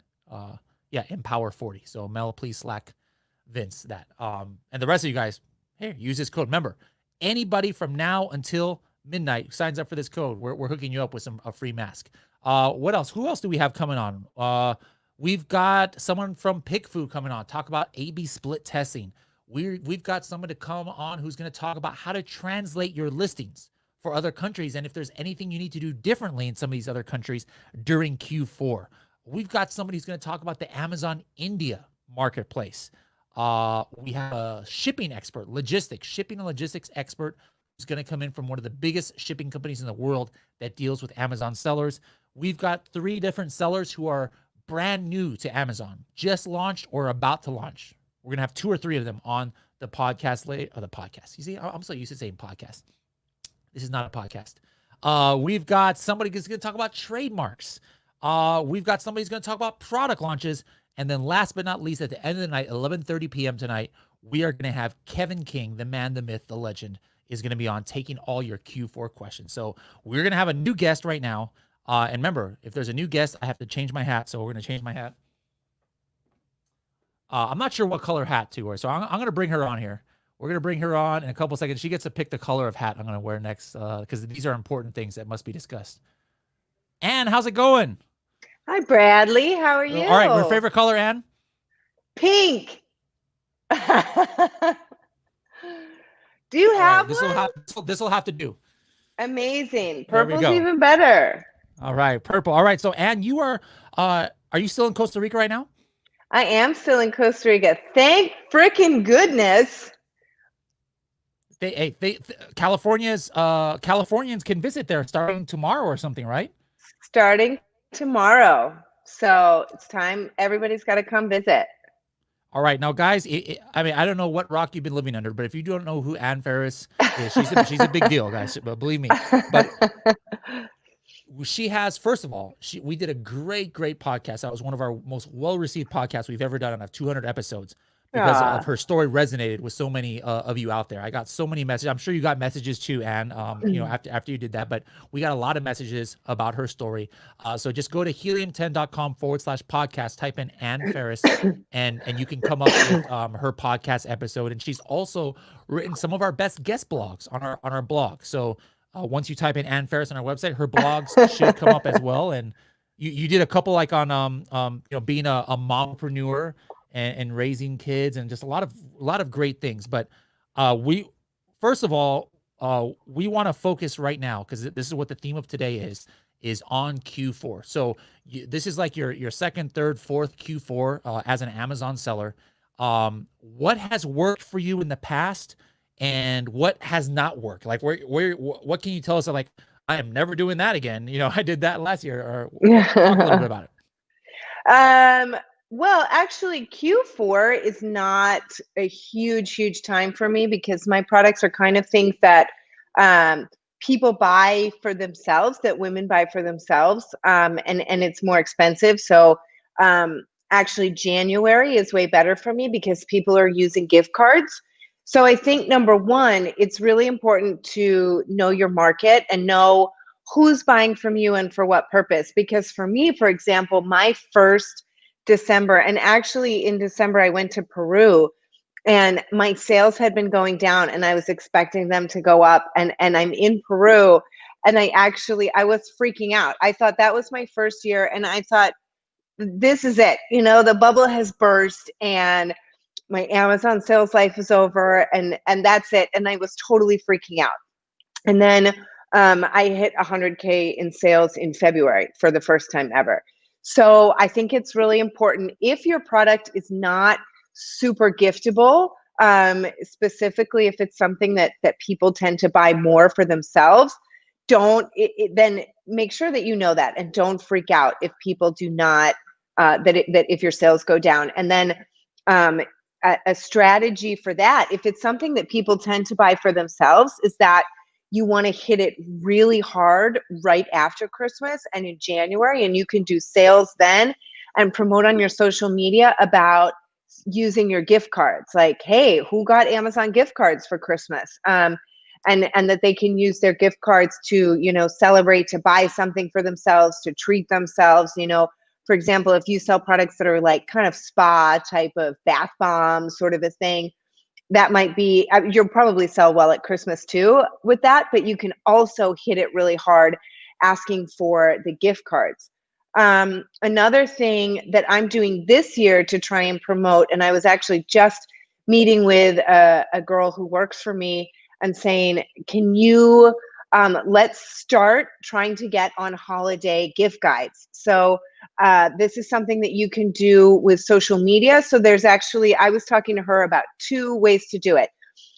Empower40. So Mel, please Slack Vince that. And the rest of you guys, here, use this code. Remember, anybody from now until midnight signs up for this code, we're hooking you up with a free mask. What else? Who else do we have coming on? We've got someone from PickFood coming on, talk about A/B split testing. We've got someone to come on who's going to talk about how to translate your listings for other countries, and if there's anything you need to do differently in some of these other countries during Q4. We've got somebody who's going to talk about the Amazon India marketplace. We have a shipping expert, shipping and logistics expert who's going to come in from one of the biggest shipping companies in the world that deals with Amazon sellers. We've got 3 different sellers who are brand new to Amazon, just launched or about to launch. We're going to have 2 or 3 of them on the podcast later. The podcast. You see, I'm so used to saying podcast. This is not a podcast. We've got somebody who's going to talk about trademarks. We've got somebody who's going to talk about product launches. And then last but not least, at the end of the night, 11:30 p.m. tonight, we are going to have Kevin King, the man, the myth, the legend, is going to be on taking all your Q4 questions. So we're going to have a new guest right now. And remember, if there's a new guest, I have to change my hat. So we're going to change my hat. I'm not sure what color hat to wear. So I'm going to bring her on here. We're going to bring her on in a couple seconds. She gets to pick the color of hat I'm going to wear next because these are important things that must be discussed. Ann, how's it going? Hi, Bradley. How are you? All right. Your favorite color, Ann? Pink. Do you have one? This will have to do. Amazing. Purple's even better. All right. Purple. All right. So, Ann, you are you still in Costa Rica right now? I am still in Costa Rica. Thank freaking goodness. Californians can visit there starting tomorrow or something, right? Starting tomorrow. So it's time. Everybody's got to come visit. All right. Now, guys, I mean, I don't know what rock you've been living under, but if you don't know who Ann Ferris is, she's a big deal, guys. But believe me. But she has, first of all, we did a great podcast. That was one of our most well-received podcasts we've ever done, and I have 200 episodes because of her story resonated with so many of you out there. I got so many messages. I'm sure you got messages too, Ann, you know, after you did that, but we got a lot of messages about her story. So just go to helium10.com/podcast, type in Ann Ferris, and you can come up with her podcast episode. And she's also written some of our best guest blogs on our blog. So once you type in Ann Ferris on our website, her blogs should come up as well. And you did a couple like on you know, being a mompreneur and raising kids and just a lot of great things. But we first of all we want to focus right now, because this is what the theme of today is on Q4. So this is like your second, third, fourth Q4 as an Amazon seller. What has worked for you in the past? And what has not worked? Like, what can you tell us? Like, I am never doing that again. You know, I did that last year. Or talk a little bit about it. Well, actually, Q4 is not a huge time for me because my products are kind of things that people buy for themselves, that women buy for themselves, and it's more expensive. So actually, January is way better for me because people are using gift cards. So I think number one, it's really important to know your market and know who's buying from you and for what purpose. Because for me, for example, my first December, and actually in December, I went to Peru and my sales had been going down and I was expecting them to go up, and I'm in Peru and I was freaking out. I thought that was my first year and I thought, this is it. You know, the bubble has burst and my Amazon sales life is over and that's it. And I was totally freaking out. And then I hit 100K in sales in February for the first time ever. So I think it's really important, if your product is not super giftable, specifically if it's something that people tend to buy more for themselves, then make sure that you know that, and don't freak out if people do not, that if your sales go down. And then a strategy for that, if it's something that people tend to buy for themselves, is that you want to hit it really hard right after Christmas and in January, and you can do sales then and promote on your social media about using your gift cards. Like, hey, who got Amazon gift cards for Christmas? And that they can use their gift cards to, you know, celebrate, to buy something for themselves, to treat themselves, you know, for example, if you sell products that are like kind of spa type of bath bomb sort of a thing, that might be, you'll probably sell well at Christmas too with that, but you can also hit it really hard asking for the gift cards. Another thing that I'm doing this year to try and promote, and I was actually just meeting with a girl who works for me and saying, can you, let's start trying to get on holiday gift guides. So this is something that you can do with social media. So there's actually, I was talking to her about 2 ways to do it.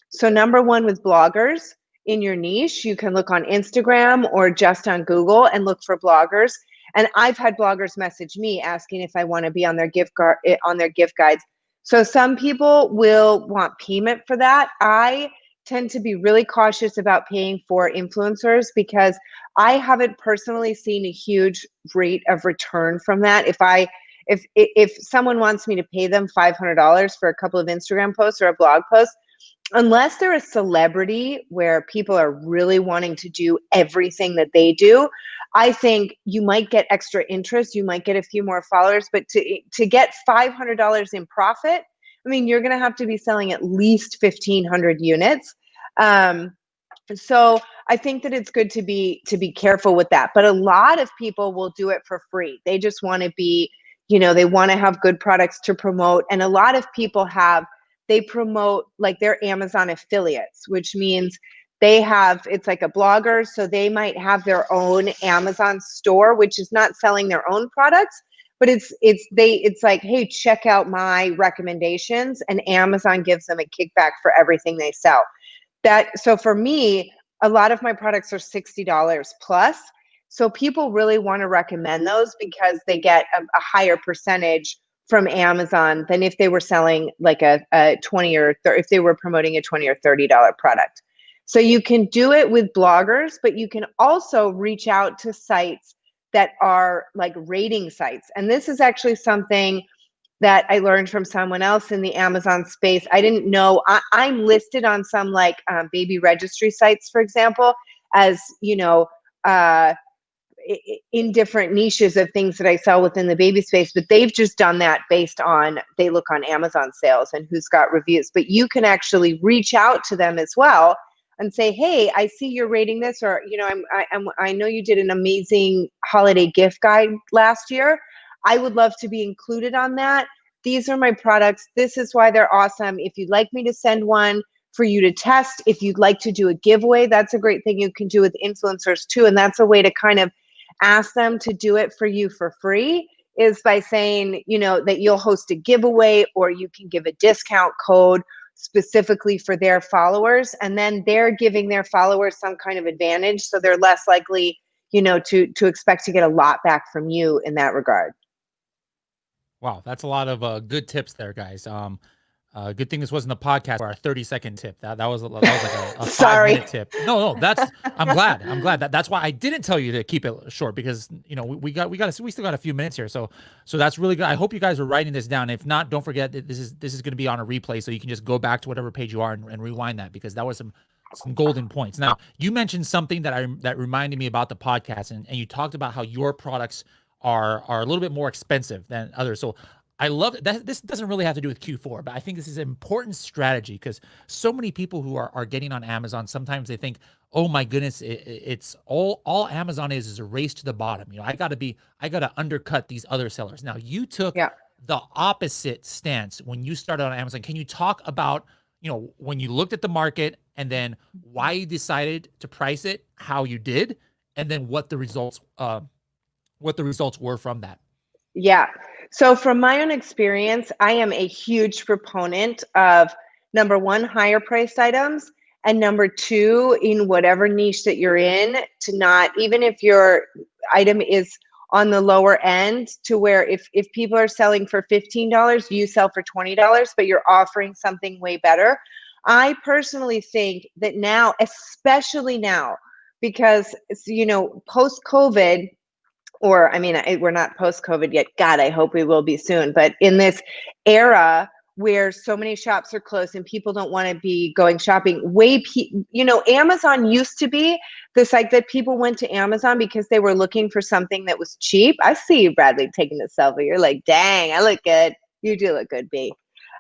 So number one, with bloggers in your niche, you can look on Instagram or just on Google and look for bloggers. And I've had bloggers message me asking if I want to be on their gift guides. So some people will want payment for that. I tend to be really cautious about paying for influencers because I haven't personally seen a huge rate of return from that. If someone wants me to pay them $500 for a couple of Instagram posts or a blog post, unless they're a celebrity where people are really wanting to do everything that they do, I think you might get extra interest, you might get a few more followers, but to get $500 in profit, I mean, you're going to have to be selling at least 1,500 units. So I think that it's good to be careful with that. But a lot of people will do it for free. They just want to be, they want to have good products to promote. And a lot of people they promote like their Amazon affiliates, which means it's like a blogger. So they might have their own Amazon store, which is not selling their own products, but it's like, hey, check out my recommendations, and Amazon gives them a kickback for everything they sell. So for me, a lot of my products are $60 plus. So people really want to recommend those because they get a higher percentage from Amazon than if they were selling like a 20 or if they were promoting a $20 or $30 product. So you can do it with bloggers, but you can also reach out to sites that are like rating sites. And this is actually something that I learned from someone else in the Amazon space. I didn't know. I'm listed on some like baby registry sites, for example, as, in different niches of things that I sell within the baby space, but they've just done that based on, they look on Amazon sales and who's got reviews. But you can actually reach out to them as well and say, hey, I see you're rating this, or, I know you did an amazing holiday gift guide last year. I would love to be included on that. These are my products. This is why they're awesome. If you'd like me to send one for you to test, if you'd like to do a giveaway, that's a great thing you can do with influencers too. And that's a way to kind of ask them to do it for you for free, is by saying, that you'll host a giveaway, or you can give a discount code specifically for their followers. And then they're giving their followers some kind of advantage. So they're less likely, to expect to get a lot back from you in that regard. Wow, that's a lot of good tips there, guys. Good thing this wasn't a podcast for our 30-second tip. That was like a Sorry. 5-minute tip. No, I'm glad. That's why I didn't tell you to keep it short, because we still got a few minutes here. So that's really good. I hope you guys are writing this down. If not, don't forget that this is going to be on a replay, so you can just go back to whatever page you are and rewind that, because that was some golden points. Now, you mentioned something that reminded me about the podcast, and you talked about how your products are a little bit more expensive than others. So I love that. This doesn't really have to do with Q4, but I think this is an important strategy, because so many people who are getting on Amazon, sometimes they think, oh my goodness, it's all Amazon is a race to the bottom. I got to undercut these other sellers. Now, you took the opposite stance when you started on Amazon. Can you talk about, when you looked at the market, and then why you decided to price it how you did, and then what the results were from that? Yeah. So from my own experience, I am a huge proponent of, number one, higher priced items, and number two, in whatever niche that you're in, to not, even if your item is on the lower end, to where if people are selling for $15, you sell for $20, but you're offering something way better. I personally think that now, especially now, because, post-COVID, or we're not post-COVID yet. God, I hope we will be soon. But in this era where so many shops are closed and people don't want to be going shopping, Amazon used to be the site that people went to Amazon because they were looking for something that was cheap. I see you, Bradley, taking the selfie. You're like, dang, I look good. You do look good, B.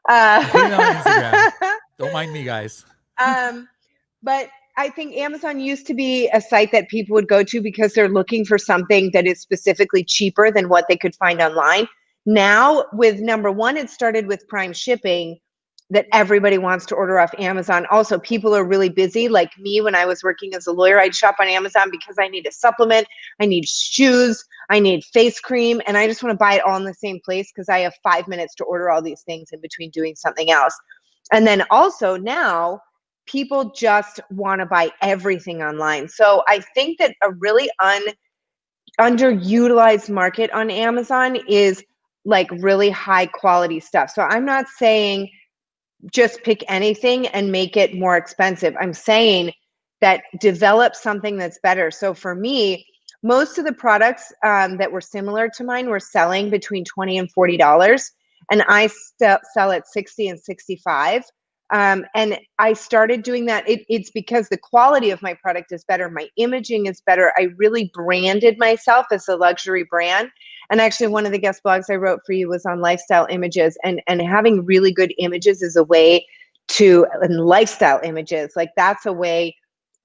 I'm putting it on Instagram. Don't mind me, guys. But I think Amazon used to be a site that people would go to because they're looking for something that is specifically cheaper than what they could find online. Now, with number one, it started with Prime shipping, that everybody wants to order off Amazon. Also, people are really busy. Like me, when I was working as a lawyer, I'd shop on Amazon because I need a supplement, I need shoes, I need face cream, and I just want to buy it all in the same place because I have 5 minutes to order all these things in between doing something else. And then also now, people just want to buy everything online. So I think that a really underutilized market on Amazon is like really high quality stuff. So I'm not saying just pick anything and make it more expensive. I'm saying that develop something that's better. So for me, most of the products that were similar to mine were selling between $20 and $40, and I sell at $60 and $65. And I started doing that. It's because the quality of my product is better. My imaging is better. I really branded myself as a luxury brand. And actually, one of the guest blogs I wrote for you was on lifestyle images, and having really good images is a way to, and lifestyle images, like that's a way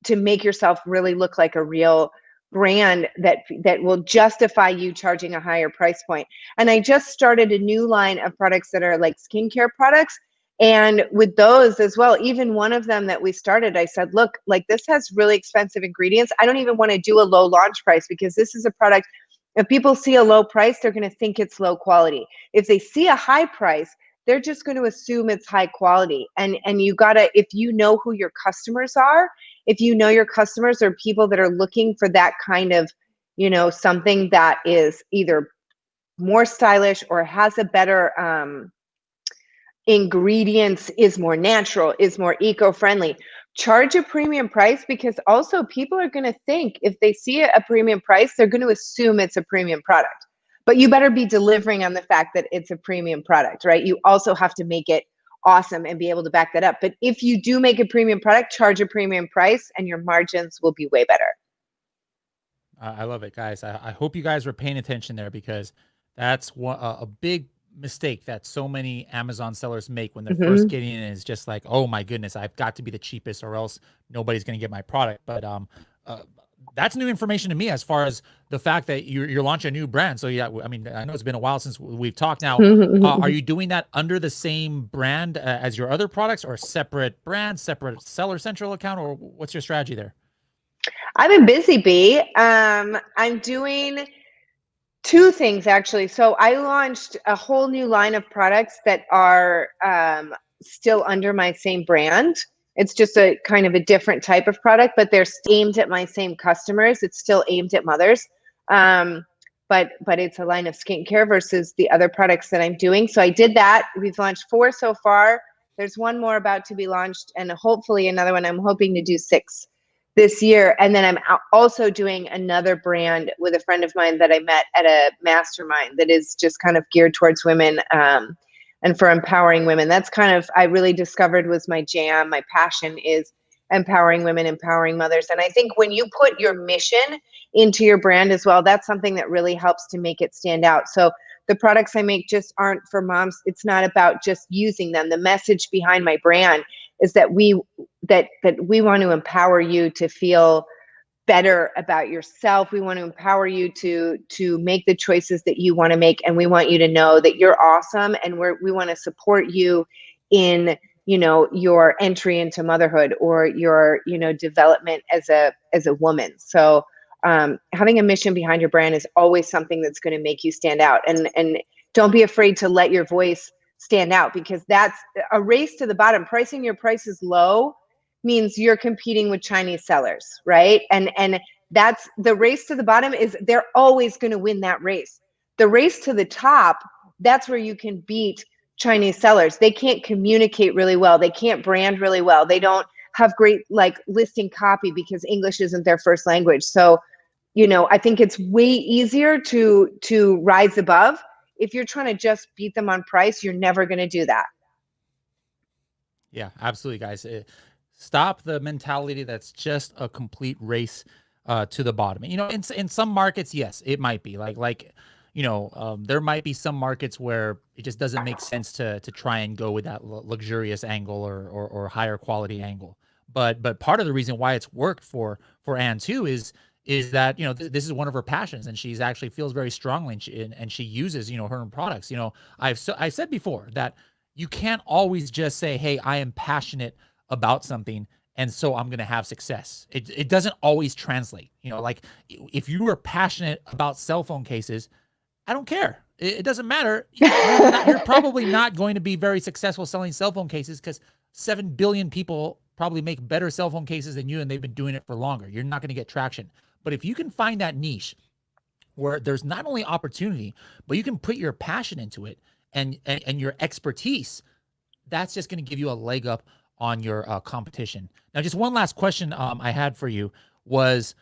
to make yourself really look like a real brand that will justify you charging a higher price point. And I just started a new line of products that are like skincare products. And with those as well, even one of them that we started, I said, look, like this has really expensive ingredients. I don't even want to do a low launch price because this is a product, if people see a low price, they're going to think it's low quality. If they see a high price, they're just going to assume it's high quality. And you gotta, if you know who your customers are, if you know your customers are people that are looking for that kind of, you know, something that is either more stylish or has a better ingredients, is more natural, is more eco-friendly, charge a premium price, because also people are going to think, if they see a premium price, they're going to assume it's a premium product. But you better be delivering on the fact that it's a premium product, right? You also have to make it awesome and be able to back that up. But if you do make a premium product, charge a premium price and your margins will be way better. I love it, guys. I hope you guys were paying attention there, because that's a big mistake that so many Amazon sellers make when they're first getting in, is just like, oh my goodness, I've got to be the cheapest or else nobody's going to get my product. But that's new information to me, as far as the fact that you're launching a new brand. So yeah, I mean, I know it's been a while since we've talked now. Are you doing that under the same brand as your other products, or separate brands, separate Seller Central account, or what's your strategy there? I've been busy, B. I'm doing two things actually. So I launched a whole new line of products that are still under my same brand. It's just a kind of a different type of product, but they're aimed at my same customers. It's still aimed at mothers. But it's a line of skincare versus the other products that I'm doing. So I did that. We've launched 4 so far. There's one more about to be launched, and hopefully another one. I'm hoping to do 6 this year. And then I'm also doing another brand with a friend of mine that I met at a mastermind that is just kind of geared towards women and for empowering women. That's kind of, I really discovered was my jam. My passion is empowering women, empowering mothers. And I think when you put your mission into your brand as well, that's something that really helps to make it stand out. So the products I make just aren't for moms. It's not about just using them. The message behind my brand is that we want to empower you to feel better about yourself. We want to empower you to make the choices that you want to make, and we want you to know that you're awesome, and we want to support you in, you know, your entry into motherhood or your, you know, development as a woman. So having a mission behind your brand is always something that's going to make you stand out, and don't be afraid to let your voice stand out, because that's a race to the bottom. Pricing your prices low means you're competing with Chinese sellers, right? And that's the race to the bottom. Is they're always going to win that race. The race to the top, that's where you can beat Chinese sellers. They can't communicate really well. They can't brand really well. They don't have great like listing copy because English isn't their first language. So, you know, I think it's way easier to rise above. If you're trying to just beat them on price, you're never going to do that. Yeah, absolutely, guys. Stop the mentality that's just a complete race to the bottom. You know, in some markets, yes, it might be there might be some markets where it just doesn't make sense to try and go with that luxurious angle or higher quality angle. But part of the reason why it's worked for Anne too is that, you know, this is one of her passions, and she's actually feels very strongly, and she uses, you know, her own products. You know, I've said before that you can't always just say, hey, I am passionate about something, and so I'm going to have success. It doesn't always translate. You know, like if you were passionate about cell phone cases, I don't care. It doesn't matter. You're probably not going to be very successful selling cell phone cases, because 7 billion people probably make better cell phone cases than you, and they've been doing it for longer. You're not going to get traction. But if you can find that niche where there's not only opportunity, but you can put your passion into it and your expertise, that's just going to give you a leg up on your competition. Now, just one last question I had for you was,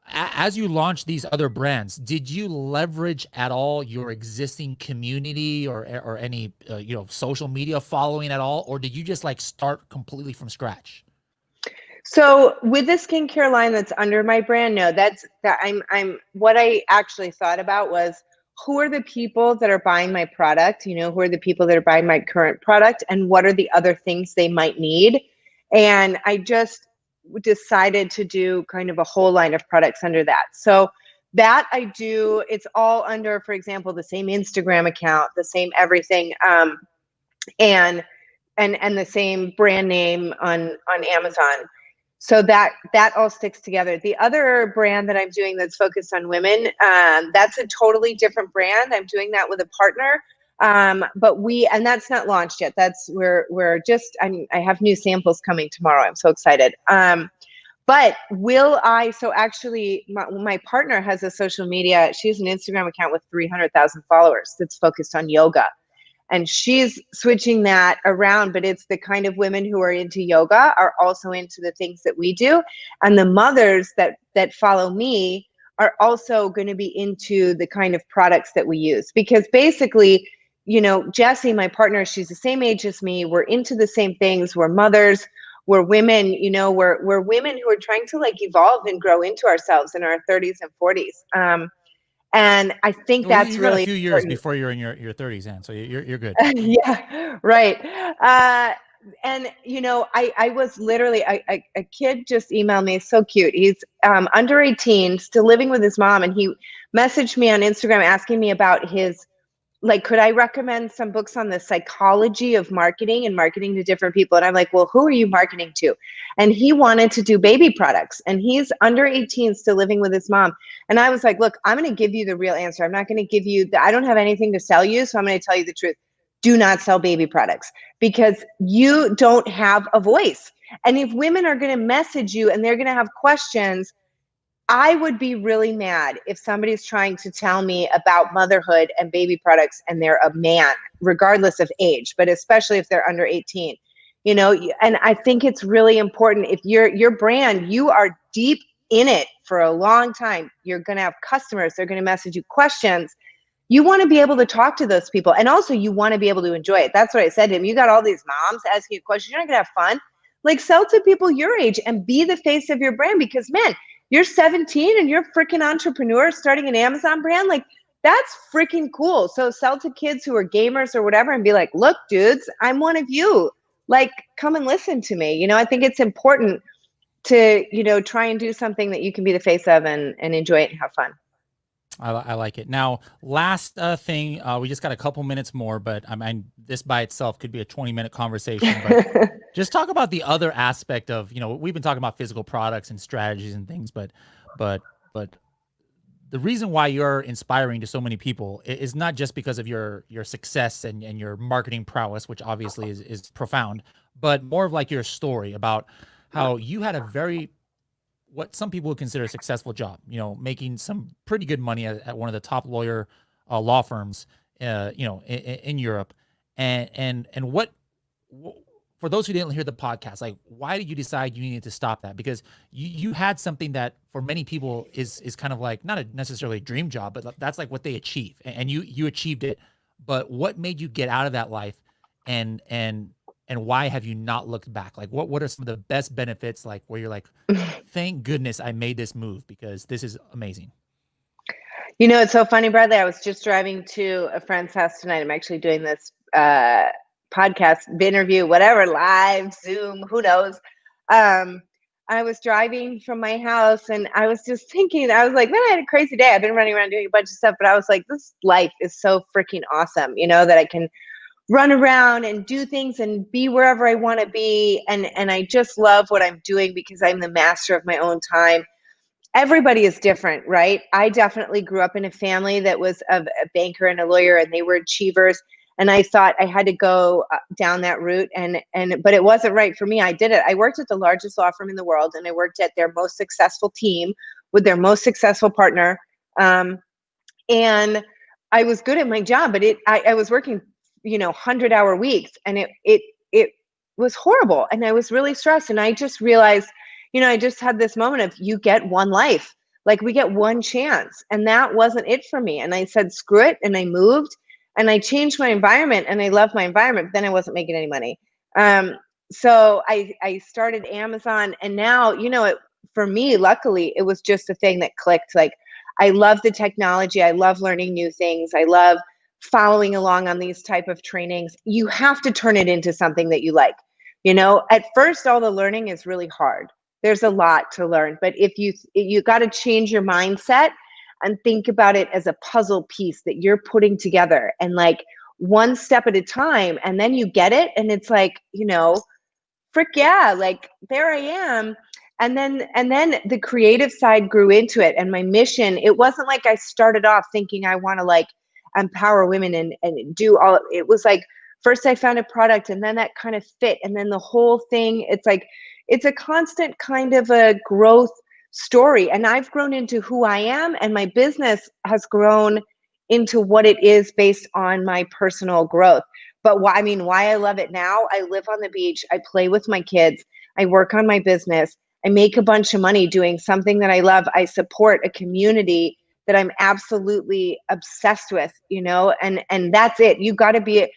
as you launch these other brands, did you leverage at all your existing community or any social media following at all, or did you just like start completely from scratch? So with the skincare line that's under my brand, no, I'm what I actually thought about was, who are the people that are buying my product? You know, who are the people that are buying my current product, and what are the other things they might need? And I just decided to do kind of a whole line of products under that. So that I do, it's all under, for example, the same Instagram account, the same everything, and the same brand name on Amazon. So that all sticks together. The other brand that I'm doing that's focused on women, that's a totally different brand. I'm doing that with a partner. And that's not launched yet. I have new samples coming tomorrow. I'm so excited. But actually my partner has a social media. She has an Instagram account with 300,000 followers that's focused on yoga. And she's switching that around, but it's the kind of women who are into yoga are also into the things that we do. And the mothers that follow me are also going to be into the kind of products that we use. Because basically, you know, Jessie, my partner, she's the same age as me. We're into the same things. We're mothers. We're women, you know, we're women who are trying to like evolve and grow into ourselves in our 30s and 40s. And I think that's really a few years before you're in your 30s, Anne. So you're good. Yeah, right. And you know, I was literally a kid just emailed me. So cute. He's under 18, still living with his mom, and he messaged me on Instagram asking me about his, like, could I recommend some books on the psychology of marketing and marketing to different people? And I'm like, well, who are you marketing to? And he wanted to do baby products, and he's under 18, still living with his mom. And I was like, look, I'm going to give you the real answer. I'm not going to give you I don't have anything to sell you. So I'm going to tell you the truth. Do not sell baby products, because you don't have a voice. And if women are going to message you and they're going to have questions, I would be really mad if somebody's trying to tell me about motherhood and baby products and they're a man, regardless of age, but especially if they're under 18, you know. And I think it's really important, if your brand, you are deep in it for a long time, you're going to have customers, they're going to message you questions. You want to be able to talk to those people. And also you want to be able to enjoy it. That's what I said to him. You got all these moms asking you questions. You're not going to have fun. Like, sell to people your age and be the face of your brand, because man, you're 17 and you're a freaking entrepreneur starting an Amazon brand. Like, that's freaking cool. So sell to kids who are gamers or whatever and be like, look, dudes, I'm one of you. Like, come and listen to me. You know, I think it's important to, you know, try and do something that you can be the face of and enjoy it and have fun. I like it. Now, last thing, we just got a couple minutes more, but I mean, this by itself could be a 20-minute conversation. But just talk about the other aspect of, you know, we've been talking about physical products and strategies and things, but the reason why you're inspiring to so many people is not just because of your success and your marketing prowess, which obviously is profound, but more of like your story about how you had a what some people would consider a successful job, you know, making some pretty good money at one of the top law firms, you know, in Europe. And what, for those who didn't hear the podcast, like, why did you decide you needed to stop that? Because you had something that for many people is kind of like not necessarily a dream job, but that's like what they achieve, and you achieved it. But what made you get out of that life and and why have you not looked back? Like what are some of the best benefits, like where you're like, thank goodness I made this move because this is amazing? You know, it's so funny, Bradley. I was just driving to a friend's house tonight. I'm actually doing this podcast interview, whatever, live, Zoom, who knows. I was driving from my house and I was just thinking, I was like, man, I had a crazy day. I've been running around doing a bunch of stuff, but I was like, this life is so freaking awesome, you know, that I can run around and do things and be wherever I want to be. And I just love what I'm doing because I'm the master of my own time. Everybody is different, right? I definitely grew up in a family that was a banker and a lawyer, and they were achievers. And I thought I had to go down that route, but it wasn't right for me. I did it. I worked at the largest law firm in the world, and I worked at their most successful team with their most successful partner. And I was good at my job, but I was working, 100-hour weeks, and it was horrible, and I was really stressed. And I just realized, I just had this moment of, you get one life, like we get one chance, and that wasn't it for me. And I said, screw it, and I moved. And I changed my environment, and I love my environment, but then I wasn't making any money. So I started Amazon, and now, for me, luckily, it was just a thing that clicked. Like, I love the technology. I love learning new things. I love following along on these type of trainings. You have to turn it into something that you like. At first, all the learning is really hard. There's a lot to learn, but if you got to change your mindset and think about it as a puzzle piece that you're putting together, and like one step at a time, and then you get it, and it's like, frick yeah, like there I am. And then the creative side grew into it, and my mission, it wasn't like I started off thinking I want to like empower women and do all. It was like, first I found a product, and then that kind of fit, and then the whole thing, it's like, it's a constant kind of a growth story. And I've grown into who I am, and my business has grown into what it is based on my personal growth. But why I love it now, I live on the beach, I play with my kids, I work on my business, I make a bunch of money doing something that I love, I support a community that I'm absolutely obsessed with, and that's it. You got to be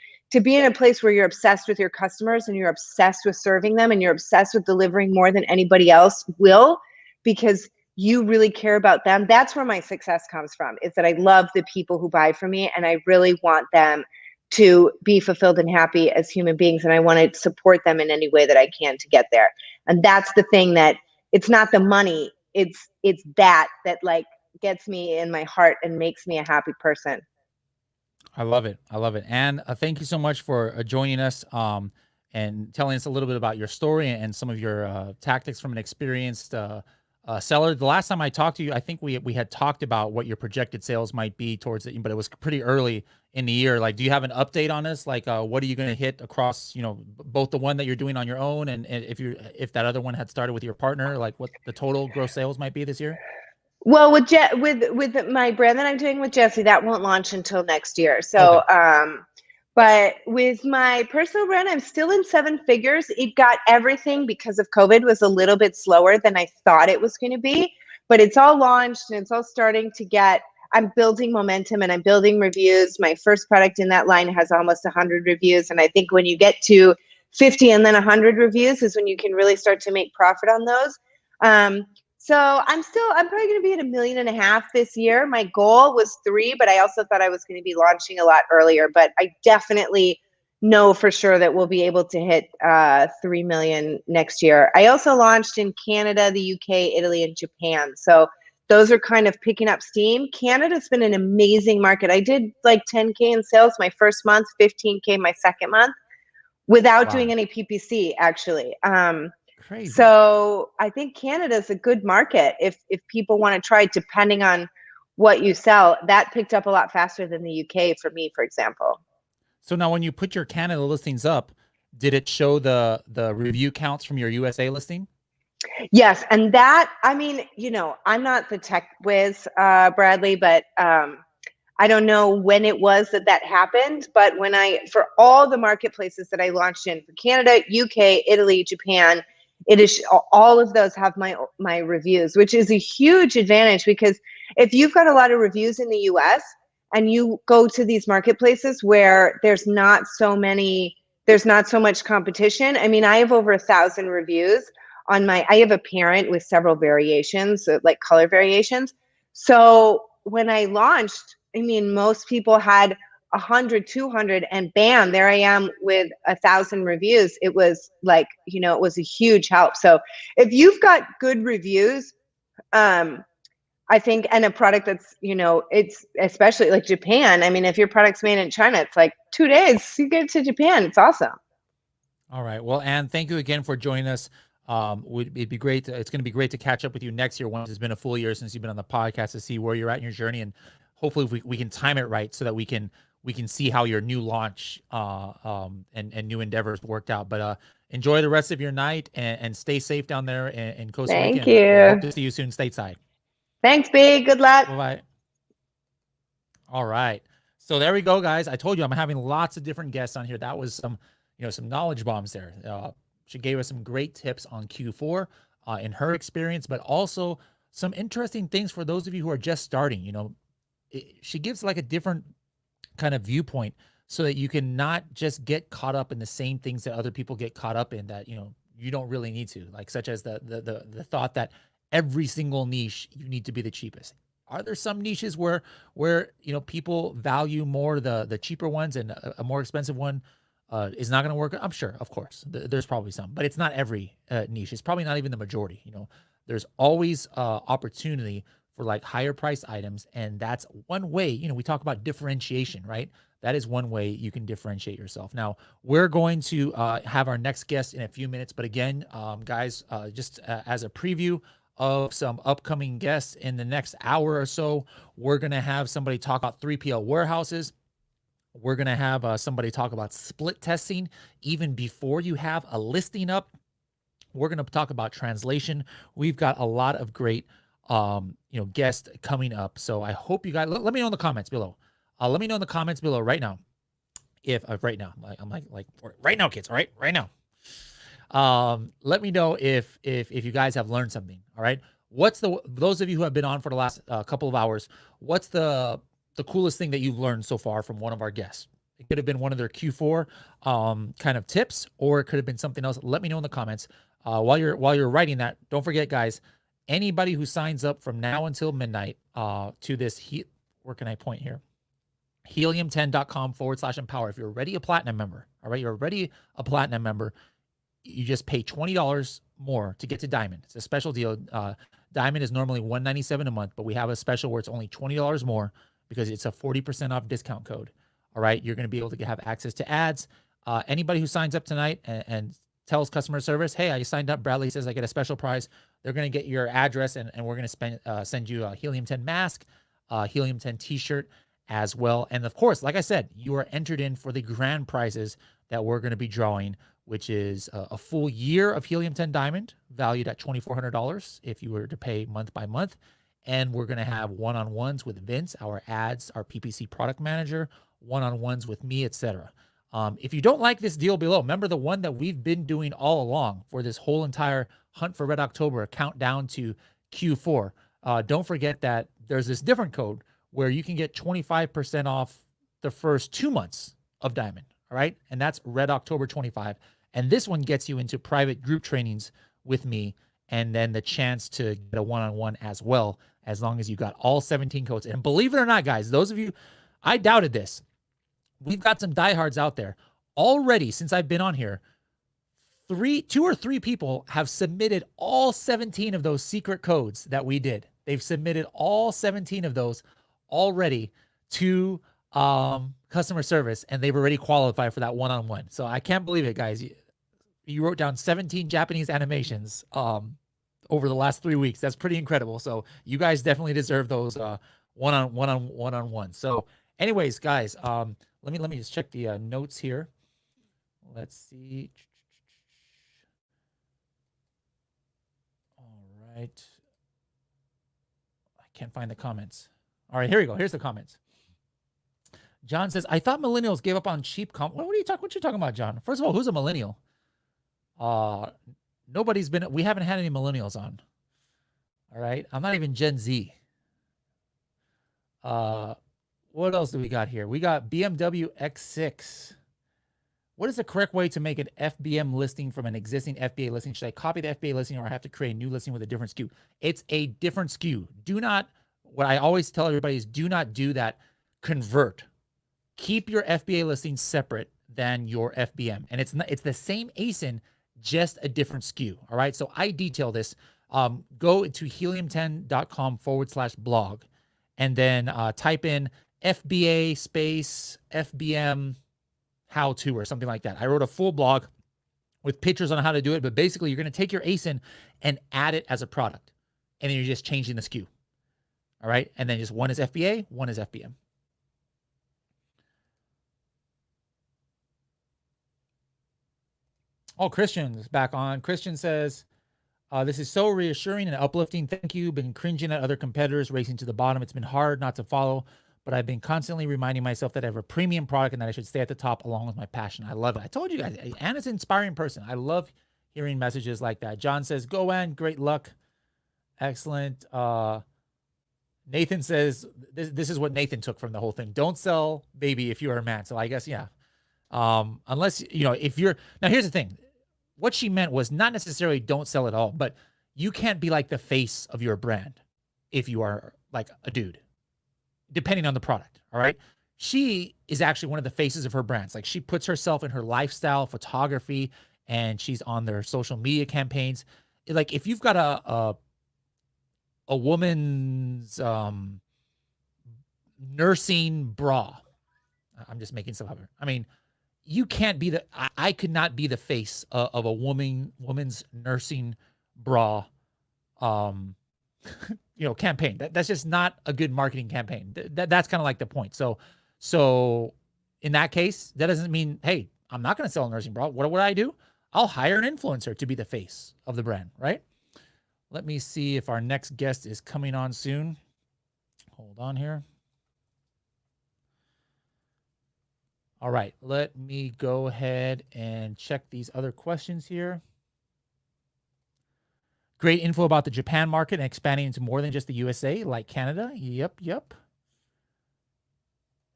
in a place where you're obsessed with your customers, and you're obsessed with serving them, and you're obsessed with delivering more than anybody else will, because you really care about them. That's where my success comes from, is that I love the people who buy from me, and I really want them to be fulfilled and happy as human beings. And I want to support them in any way that I can to get there. And that's the thing, that it's not the money. It's that like gets me in my heart and makes me a happy person. I love it. And thank you so much for joining us and telling us a little bit about your story and some of your tactics from an experienced seller. The last time I talked to you, I think we had talked about what your projected sales might be towards it, but it was pretty early in the year. Like, do you have an update on this? Like, what are you going to hit across, both the one that you're doing on your own, and if that other one had started with your partner, like what the total gross sales might be this year? Well, with my brand that I'm doing with Jesse, that won't launch until next year. So, okay. But with my personal brand, I'm still in 7 figures. It got everything, because of COVID, was a little bit slower than I thought it was going to be, but it's all launched, and it's all starting to get, I'm building momentum, and I'm building reviews. My first product in that line has almost 100 reviews. And I think when you get to 50 and then 100 reviews is when you can really start to make profit on those. So I'm probably going to be at $1.5 million this year. My goal was 3, but I also thought I was going to be launching a lot earlier. But I definitely know for sure that we'll be able to hit 3 million next year. I also launched in Canada, the UK, Italy, and Japan. So those are kind of picking up steam. Canada's been an amazing market. I did like 10K in sales my first month, 15K my second month, without doing any PPC, actually. Crazy. So I think Canada is a good market if people want to try, depending on what you sell. That picked up a lot faster than the UK for me, for example. So now when you put your Canada listings up, did it show the review counts from your USA listing? Yes. And that, I'm not the tech whiz, Bradley, but I don't know when it was that happened. But for all the marketplaces that I launched in, for Canada, UK, Italy, Japan, it is, all of those have my reviews, which is a huge advantage, because if you've got a lot of reviews in the US and you go to these marketplaces where there's not so many there's not so much competition. I mean, I have over 1,000 reviews on I have a parent with several variations, like color variations. So when I launched, I mean, most people had 100, 200, and bam, there I am with 1,000 reviews. It was like, it was a huge help. So if you've got good reviews, I think, and a product that's, it's especially like Japan. I mean, if your product's made in China, it's like 2 days, you get it to Japan. It's awesome. All right. Well, Anne, thank you again for joining us. It'd be great. It's going to be great to catch up with you next year once it's been a full year since you've been on the podcast to see where you're at in your journey. And hopefully we can time it right so that we can see how your new launch and new endeavors worked out. But enjoy the rest of your night and stay safe down there in Costa Rica. Thank you. Hope to see you soon stateside. Thanks, B. Good luck. Bye-bye. All right. So there we go, guys. I told you I'm having lots of different guests on here. That was some knowledge bombs there. She gave us some great tips on Q4 in her experience, but also some interesting things for those of you who are just starting. She gives like a different kind of viewpoint so that you can not just get caught up in the same things that other people get caught up in that, you don't really need to, like such as the thought that every single niche, you need to be the cheapest. Are there some niches where people value more the cheaper ones and a more expensive one is not going to work? I'm sure, of course, there's probably some, but it's not every niche. It's probably not even the majority. There's always opportunity for like higher price items, and that's one way. We talk about differentiation, right? That is one way you can differentiate yourself. Now, we're going to have our next guest in a few minutes, but again, guys, just as a preview of some upcoming guests in the next hour or so, we're going to have somebody talk about 3PL warehouses. We're going to have somebody talk about split testing even before you have a listing up. We're going to talk about translation. We've got a lot of great, guests coming up. So I hope you guys, let me know in the comments below. Let me know in the comments below right now. If right now, I'm like right now, kids. All right, right now. Let me know if you guys have learned something. All right. Those of you who have been on for the last couple of hours, what's the coolest thing that you've learned so far from one of our guests? It could have been one of their Q4 kind of tips, or it could have been something else. Let me know in the comments. While you're writing that, don't forget, guys, anybody who signs up from now until midnight to this, where can I point here? Helium10.com/empower. If you're already a platinum member, all right, you're already a platinum member, you just pay $20 more to get to Diamond. It's a special deal. Diamond is normally $197 a month, but we have a special where it's only $20 more because it's a 40% off discount code. All right, you're going to be able to have access to ads. Anybody who signs up tonight and tells customer service, hey, I signed up, Bradley says I get a special prize, they're going to get your address, and we're going to send you a Helium 10 mask, Helium 10 t-shirt as well. And of course, like I said, you are entered in for the grand prizes that we're going to be drawing, which is a full year of Helium 10 Diamond valued at $2,400 if you were to pay month by month. And we're going to have one-on-ones with Vince, our ads, our PPC product manager, one-on-ones with me, etc. If you don't like this deal below, remember the one that we've been doing all along for this whole entire Hunt for Red October, countdown to Q4. Don't forget that there's this different code where you can get 25% off the first 2 months of Diamond. All right. And that's Red October 25. And this one gets you into private group trainings with me, and then the chance to get a one-on-one as well, as long as you got all 17 codes. And believe it or not, guys, those of you, I doubted this. We've got some diehards out there already. Since I've been on here, 2 or 3 people have submitted all 17 of those secret codes that we did. They've submitted all 17 of those already to customer service, and they've already qualified for that one-on-one. So I can't believe it, guys. You wrote down 17 Japanese animations over the last 3 weeks. That's pretty incredible. So you guys definitely deserve those one-on-one. So anyways, guys, let me just check the notes here. Let's see. All right. I can't find the comments. All right, here we go. Here's the comments. John says, I thought millennials gave up on cheap what are you talking about, John? First of all, who's a millennial? We haven't had any millennials on. All right. I'm not even Gen Z. What else do we got here? We got BMW X6. What is the correct way to make an FBM listing from an existing FBA listing? Should I copy the FBA listing or I have to create a new listing with a different SKU? It's a different SKU. Do not, what I always tell everybody is do not do that. Convert. Keep your FBA listing separate than your FBM. And it's the same ASIN, just a different SKU. All right. So I detail this. Go to helium10.com/blog and then type in FBA space FBM how to or something like that. I wrote a full blog with pictures on how to do it, but basically you're going to take your ASIN and add it as a product. And then you're just changing the SKU. All right. And then just one is FBA, one is FBM. Oh, Christian is back on. Christian says, this is so reassuring and uplifting. Thank you. Been cringing at other competitors racing to the bottom. It's been hard not to follow, but I've been constantly reminding myself that I have a premium product and that I should stay at the top along with my passion. I love it. I told you guys, Anna's an inspiring person. I love hearing messages like that. John says, go Ann, great luck. Excellent. Nathan says, this is what Nathan took from the whole thing. Don't sell baby if you are a man. So I guess, yeah. Unless, if you're, now here's the thing. What she meant was not necessarily don't sell at all, but you can't be like the face of your brand if you are like a dude, depending on the product. All right. She is actually one of the faces of her brands. Like she puts herself in her lifestyle photography and she's on their social media campaigns. Like if you've got a woman's nursing bra, I'm just making stuff up here. I mean, you can't be I could not be the face of a woman's nursing bra, campaign. That's just not a good marketing campaign. That's kind of like the point. So in that case, that doesn't mean, hey, I'm not going to sell a nursing bra. What would I do? I'll hire an influencer to be the face of the brand, right? Let me see if our next guest is coming on soon. Hold on here. All right, let me go ahead and check these other questions here. Great info about the Japan market and expanding into more than just the USA, like Canada. Yep.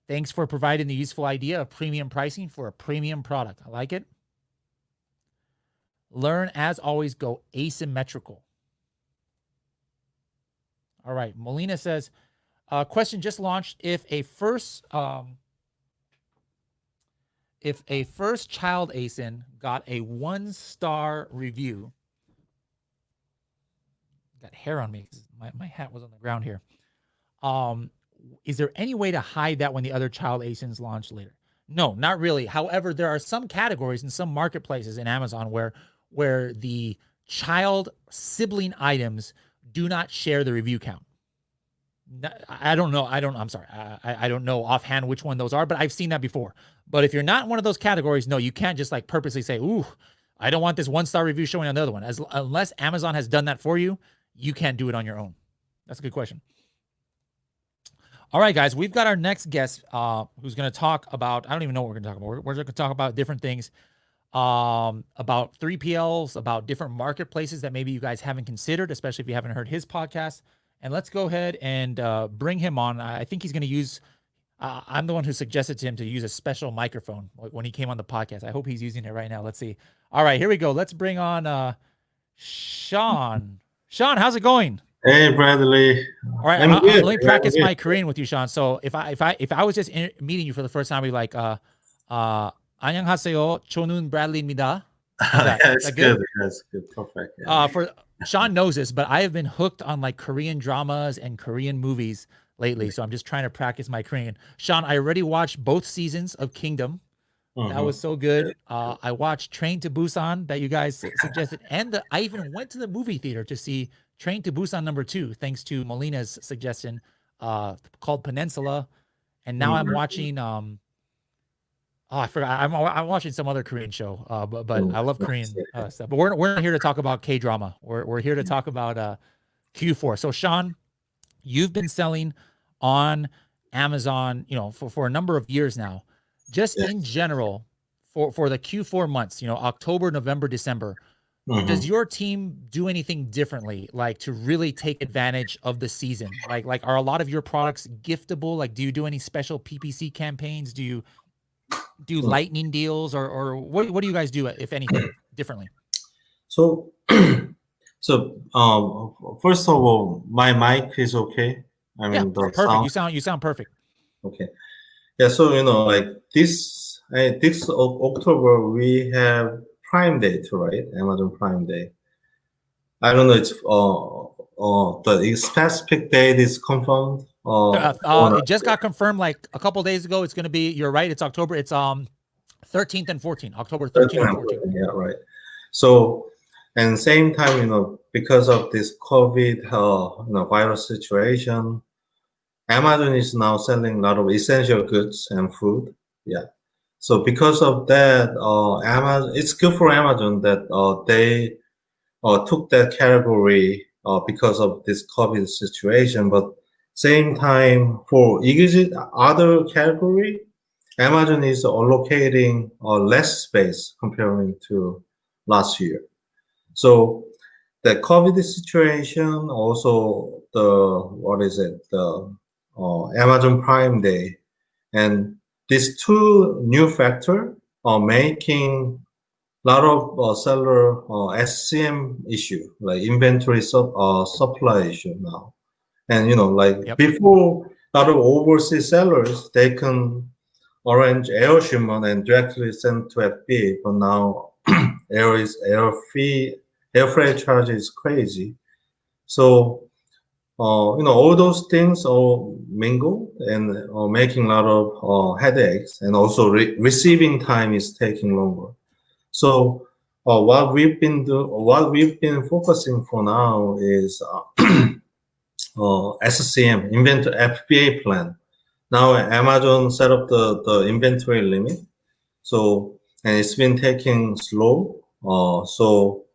Thanks for providing the useful idea of premium pricing for a premium product. I like it. Learn, as always, go asymmetrical. All right, Molina says, question just launched. If a first child ASIN got a 1-star review, got hair on me because my hat was on the ground here. Is there any way to hide that when the other child ASINs launch later? No, not really. However, there are some categories in some marketplaces in Amazon where the child sibling items do not share the review count. I don't know. I'm sorry. I don't know offhand which one those are, but I've seen that before. But if you're not in one of those categories, no, you can't just like purposely say, ooh, I don't want this 1-star review showing on the other one. Unless Amazon has done that for you, you can't do it on your own. That's a good question. All right, guys, we've got our next guest who's going to talk about, I don't even know what we're going to talk about. We're going to talk about different things, about 3PLs, about different marketplaces that maybe you guys haven't considered, especially if you haven't heard his podcast. And let's go ahead and bring him on. I think he's going to use, I'm the one who suggested to him to use a special microphone when he came on the podcast. I hope he's using it right now. Let's see. All right, here we go. Let's bring on Sean. Sean, how's it going? Hey, Bradley. All right, let me practice my Korean with you, Sean. So if I was just meeting you for the first time, I'd be like, 안녕하세요, 저는 Bradley입니다. That's good. That's good. Perfect. Yeah. For Sean knows this, but I have been hooked on like Korean dramas and Korean movies lately. So I'm just trying to practice my Korean. Sean, I already watched both seasons of Kingdom. That was so good. I watched Train to Busan that you guys suggested. And I even went to the movie theater to see Train to Busan #2, thanks to Molina's suggestion, called Peninsula. And now I'm watching, I forgot. I'm watching some other Korean show, but I love Korean stuff. But we're not here to talk about K-drama. We're here to talk about Q4. So Sean, you've been selling on Amazon, for a number of years now. Just in general, for the Q4 months, October, November, December, does your team do anything differently, like to really take advantage of the season? Like are a lot of your products giftable? Like, do you do any special PPC campaigns? Do you do lightning deals, or what do you guys do, if anything, differently? So, first of all, my mic is okay. I mean, the perfect. sound. You sound perfect. Okay. Yeah. So like this October we have Prime Day too, right? Amazon Prime Day. I don't know. It's the specific date is confirmed. It just got confirmed like a couple days ago. It's going to be. You're right. It's October. It's 13th and 14th. October 13th and 14th. Yeah. Right. So, and same time, because of this COVID, virus situation, Amazon is now selling a lot of essential goods and food. Yeah. So because of that, Amazon, it's good for Amazon that they took that category because of this COVID situation. But same time, for other category, Amazon is allocating less space comparing to last year. So the COVID situation, also the Amazon Prime Day, and these two new factors are making a lot of seller SCM issue, like inventory supply issue now. And before, a lot of overseas sellers, they can arrange air shipment and directly send to FBA, but now air freight charge is crazy. So all those things are mingled and making a lot of headaches, and also receiving time is taking longer. So what we've been focusing for now is SCM, inventory FBA plan. Now Amazon set up the inventory limit, and it's been taking slow. So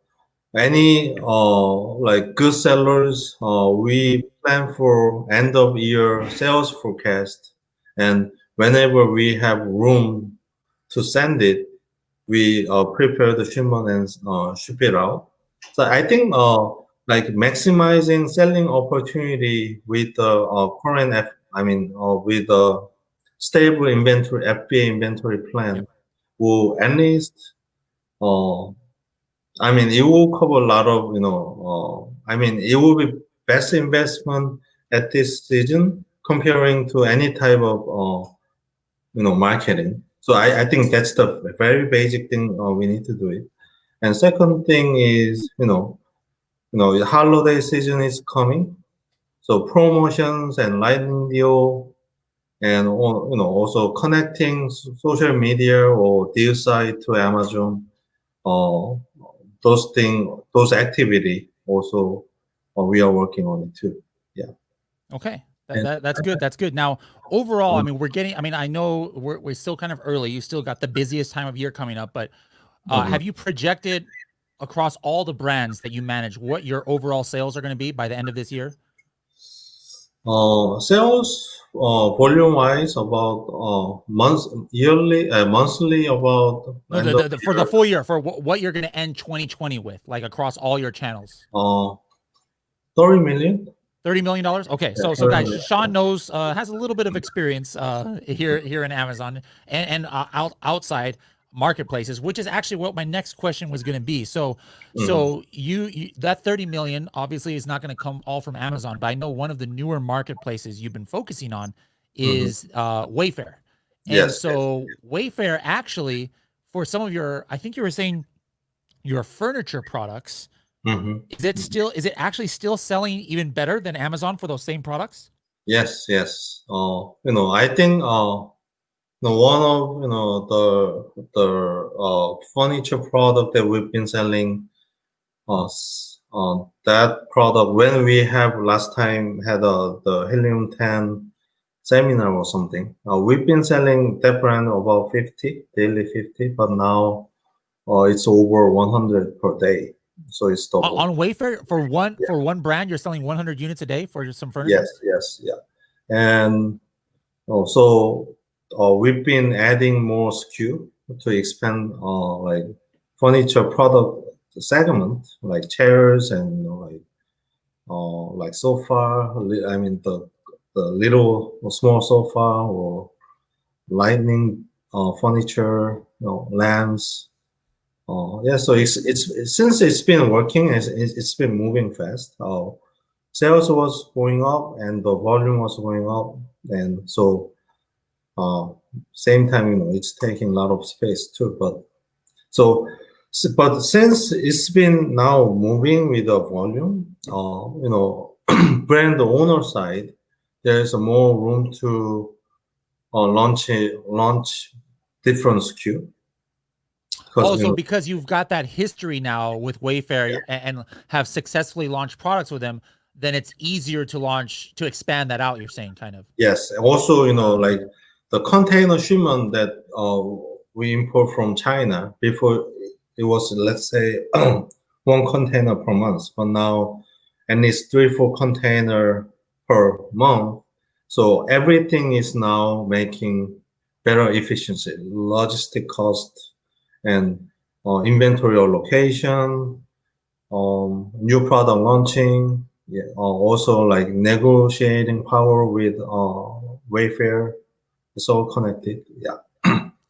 any like good sellers, we plan for end of year sales forecast, and whenever we have room to send it, we prepare the shipment and ship it out. So I think like maximizing selling opportunity with the current with the stable inventory FBA inventory plan will at least it will cover a lot of it will be best investment at this season comparing to any type of marketing. So I think that's the very basic thing we need to do it. And second thing is the holiday season is coming, so promotions and lightning deal, and also connecting social media or deal site to Amazon. Those activity also we are working on it too. Yeah. Okay. That's good. That's good. Now, overall, I know we're still kind of early. You still got the busiest time of year coming up, but have you projected across all the brands that you manage what your overall sales are going to be by the end of this year? Sales volume wise about monthly about for the full year, for what you're going to end 2020 with, like across all your channels. 30 million. $30 million. Okay, so guys, Sean knows, has a little bit of experience here in Amazon and outside marketplaces, which is actually what my next question was going to be. So you that 30 million obviously is not going to come all from Amazon, but I know one of the newer marketplaces you've been focusing on is Wayfair. And yes. So Wayfair actually, for some of your, I think you were saying your furniture products. Is it actually still selling even better than Amazon for those same products? Yes. I think one of the furniture product that we've been selling, that product when we have last time had the Helium 10 seminar or something, we've been selling that brand about 50 daily, but now it's over 100 per day. So it's double. On Wayfair for one brand, you're selling 100 units a day for some furniture. Yes, and also we've been adding more SKU to expand like furniture product segment, like chairs and like sofa. The little or small sofa or lightning furniture, lamps. Yeah, so it's since it's been working, it's been moving fast. Sales was going up and the volume was going up, and so same time, it's taking a lot of space too. But since it's been now moving with the volume, brand owner side, there's more room to launch different SKU. Also, because you've got that history now with Wayfair and have successfully launched products with them, then it's easier to expand that out. You're saying, kind of. Yes. Also, like the container shipment that we import from China, before it was, let's say, 1 container per month, but now at least 3-4 container per month. So everything is now making better efficiency, logistic cost, and inventory allocation, new product launching, also like negotiating power with Wayfair. It's all connected. Yeah.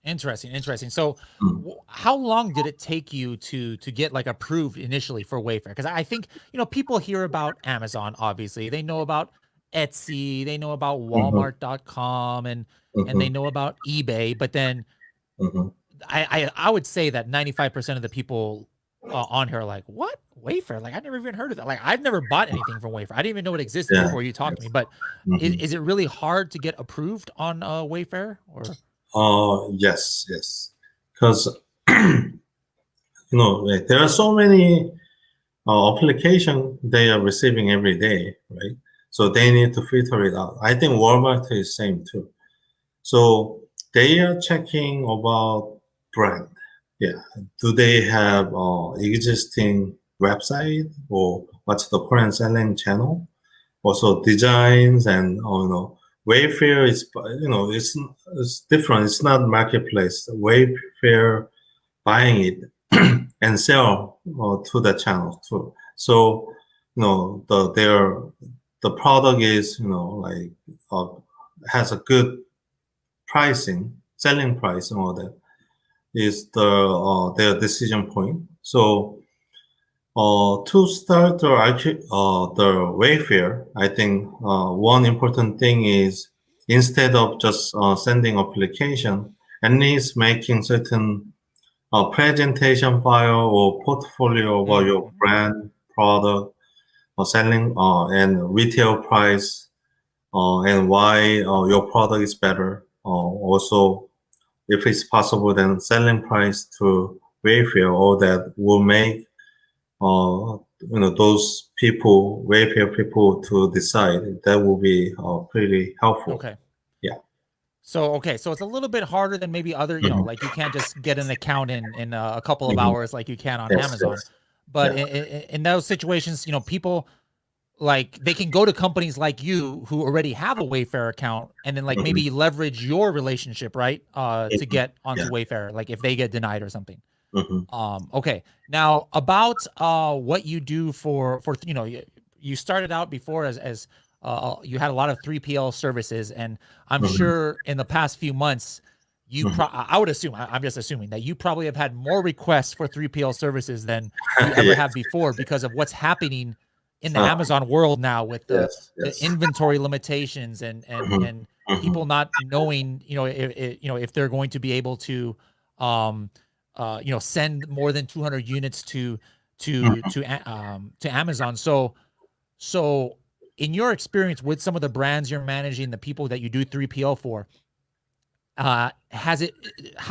Interesting. So how long did it take you to get like approved initially for Wayfair? Because I think, people hear about Amazon, obviously. They know about Etsy, they know about Walmart.com, and they know about eBay, but then I would say that 95% of the people on here are like, what? Wayfair? Like, I never even heard of that. Like, I've never bought anything from Wayfair. I didn't even know it existed before you talked to me. But is it really hard to get approved on Wayfair? Or yes, because there are so many applications they are receiving every day, right? So they need to filter it out. I think Walmart is same too. So they are checking about brand. Yeah, do they have existing website, or what's the current selling channel? Also designs, and Wayfair is, it's different. It's not marketplace. Wayfair buying it and sell to the channel too. So the product is has a good pricing, selling price, and all that is their decision point. So to start the Wayfair, I think one important thing is, instead of just sending application, at least making certain presentation file or portfolio about your brand, product, or selling and retail price, and why your product is better. Also, if it's possible, then selling price to Wayfair, all that will make those people, Wayfair people, to decide. That will be pretty helpful. Okay. Yeah. So it's a little bit harder than maybe other, like you can't just get an account in a couple of hours like you can on Amazon. Yes. But in those situations, people, like, they can go to companies like you who already have a Wayfair account, and then maybe leverage your relationship, right? To get onto Wayfair, like if they get denied or something. Okay. Now about what you do for you started out before as you had a lot of 3PL services, and I'm sure in the past few months you I would assume, I'm just assuming, that you probably have had more requests for 3PL services than you ever have before, because of what's happening in the Amazon world now with the inventory limitations and people not knowing, if they're going to be able to, send more than 200 units to Amazon. So in your experience with some of the brands you're managing, the people that you do 3PL for, how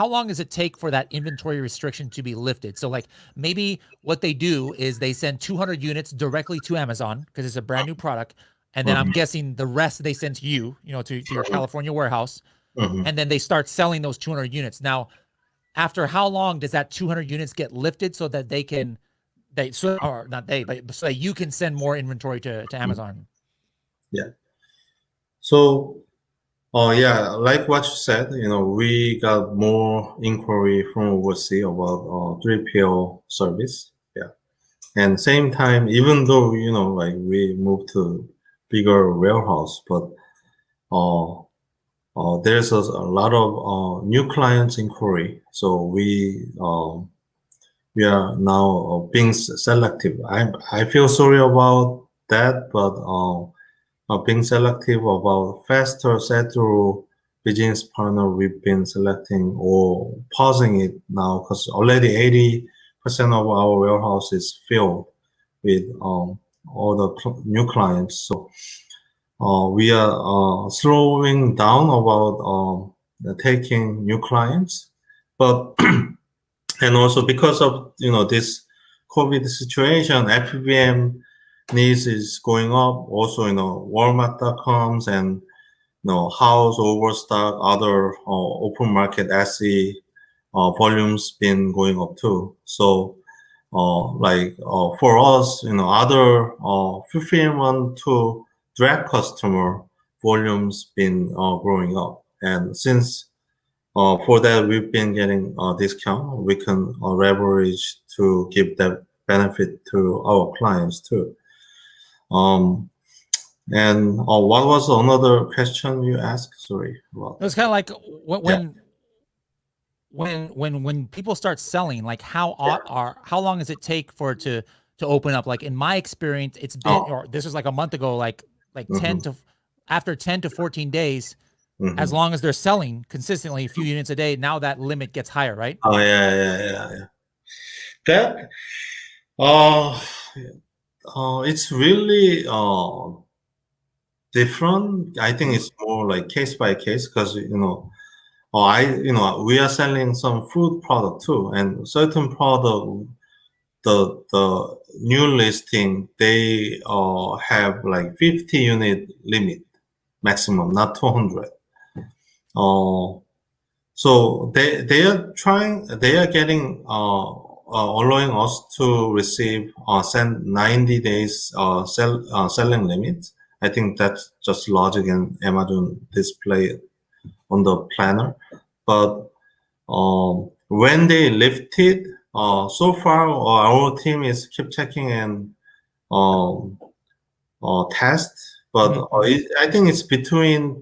long does it take for that inventory restriction to be lifted? So like, maybe what they do is they send 200 units directly to Amazon because it's a brand new product. And then I'm guessing the rest they send to you, to your California warehouse. And then they start selling those 200 units. Now, after how long does that 200 units get lifted so that so that you can send more inventory to Amazon? Yeah. So, like what you said, we got more inquiry from overseas about 3PL service. Yeah. And same time, even though, we moved to bigger warehouse, but there's a lot of new clients inquiry. So we are now being selective. I feel sorry about that, but being selective about faster set-through business partner we've been selecting or pausing it now because already 80% of our warehouse is filled with all the new clients. So we are slowing down about taking new clients, but and also because of this COVID situation, FBM needs is going up. Also, Walmart.coms and House, Overstock, other open market SE volumes been going up too. So for us, other fulfillment to direct customer volumes been growing up. And since for that we've been getting a discount, we can leverage to give that benefit to our clients too. And what was another question you asked? Sorry. It was kind of like when people start selling, like how long does it take for it to open up? Like in my experience, it's been, or this was like a month ago, like 10 to after 10 to 14 days, as long as they're selling consistently a few units a day, now that limit gets higher, right? Oh yeah. That it's really different. I think it's more like case by case because we are selling some food product too, and certain product, the new listing, they have like 50 unit limit maximum, not 200. So they are getting allowing us to receive send 90 days selling limit. I think that's just logic and Amazon display on the planner. But when they lift it, so far our team is keep checking and test. But I think it's between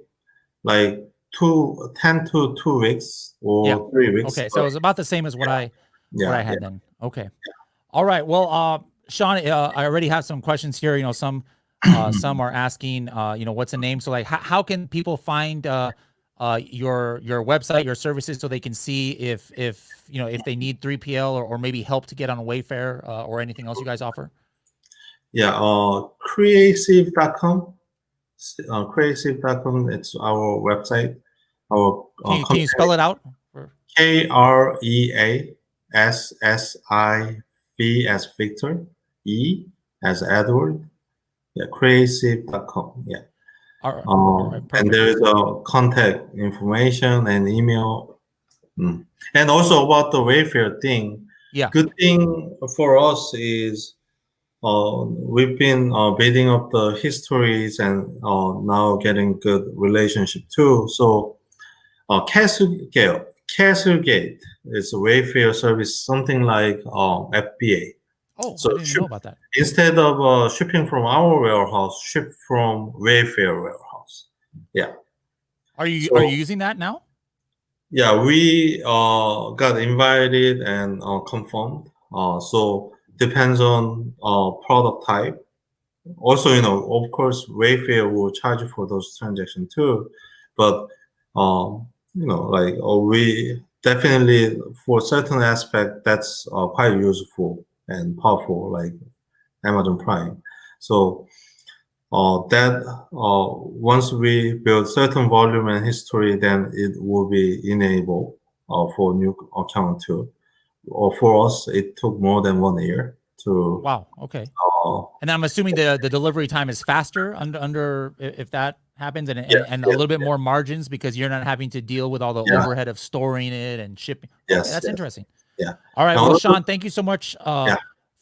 like 10 to 2 weeks or 3 weeks. Okay, so it's about the same as what I had then. Okay. All right. Well, Sean, I already have some questions here. Some are asking, what's the name? So like, how can people find your website, your services, so they can see if they need 3PL or maybe help to get on Wayfair or anything else you guys offer? Yeah, Creasive.com. Creasive.com. It's our website. Can you spell it out? Kreasiv as Victor, E as Edward. Yeah, Creasive.com. Yeah. All right, and there's contact information and email. And also about the Wayfair thing. Yeah. Good thing for us is we've been building up the histories and now getting good relationship too. So Castlegate is a Wayfair service, something like FBA. Oh, so I didn't know about that. Instead of shipping from our warehouse, ship from Wayfair warehouse. Yeah. Are you using that now? Yeah, we got invited and confirmed. So depends on product type. Also, of course, Wayfair will charge for those transactions too. But we definitely for certain aspect that's quite useful and powerful, like Amazon Prime. So that once we build certain volume and history, then it will be enabled for new account too. Or for us, it took more than 1 year to. Wow. Okay. And I'm assuming the delivery time is faster under if that happens, and a little bit more margins because you're not having to deal with all the overhead of storing it and shipping. Yes, okay, that's interesting. Yeah. All right. Well, Sean, thank you so much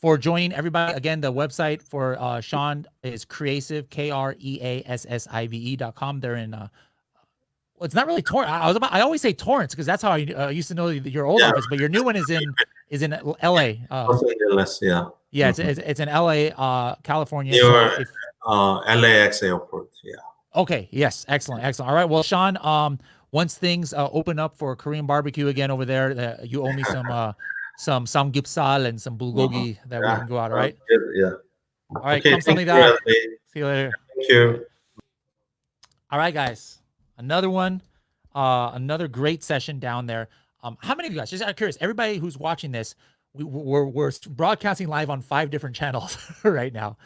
for joining everybody. Again, the website for Sean is Creasive, Kreassive.com. They're in. Well, it's not really Torrance. I always say Torrance because that's how I used to know your old office, but your new one is in LA. Yeah, it's in LA, California. Near LAX airport. Yeah. Okay. Yes. Excellent. Excellent. All right. Well, Sean, once things open up for Korean barbecue again over there, you owe me some samgyeopsal and some bulgogi that we can go out. All right. Yeah. All right. Okay. Thank you, 감사합니다. Bradley. See you later. Thank you. All right, guys. Another one. Another great session down there. How many of you guys, just out of curious, everybody who's watching this, we're broadcasting live on 5 different channels right now.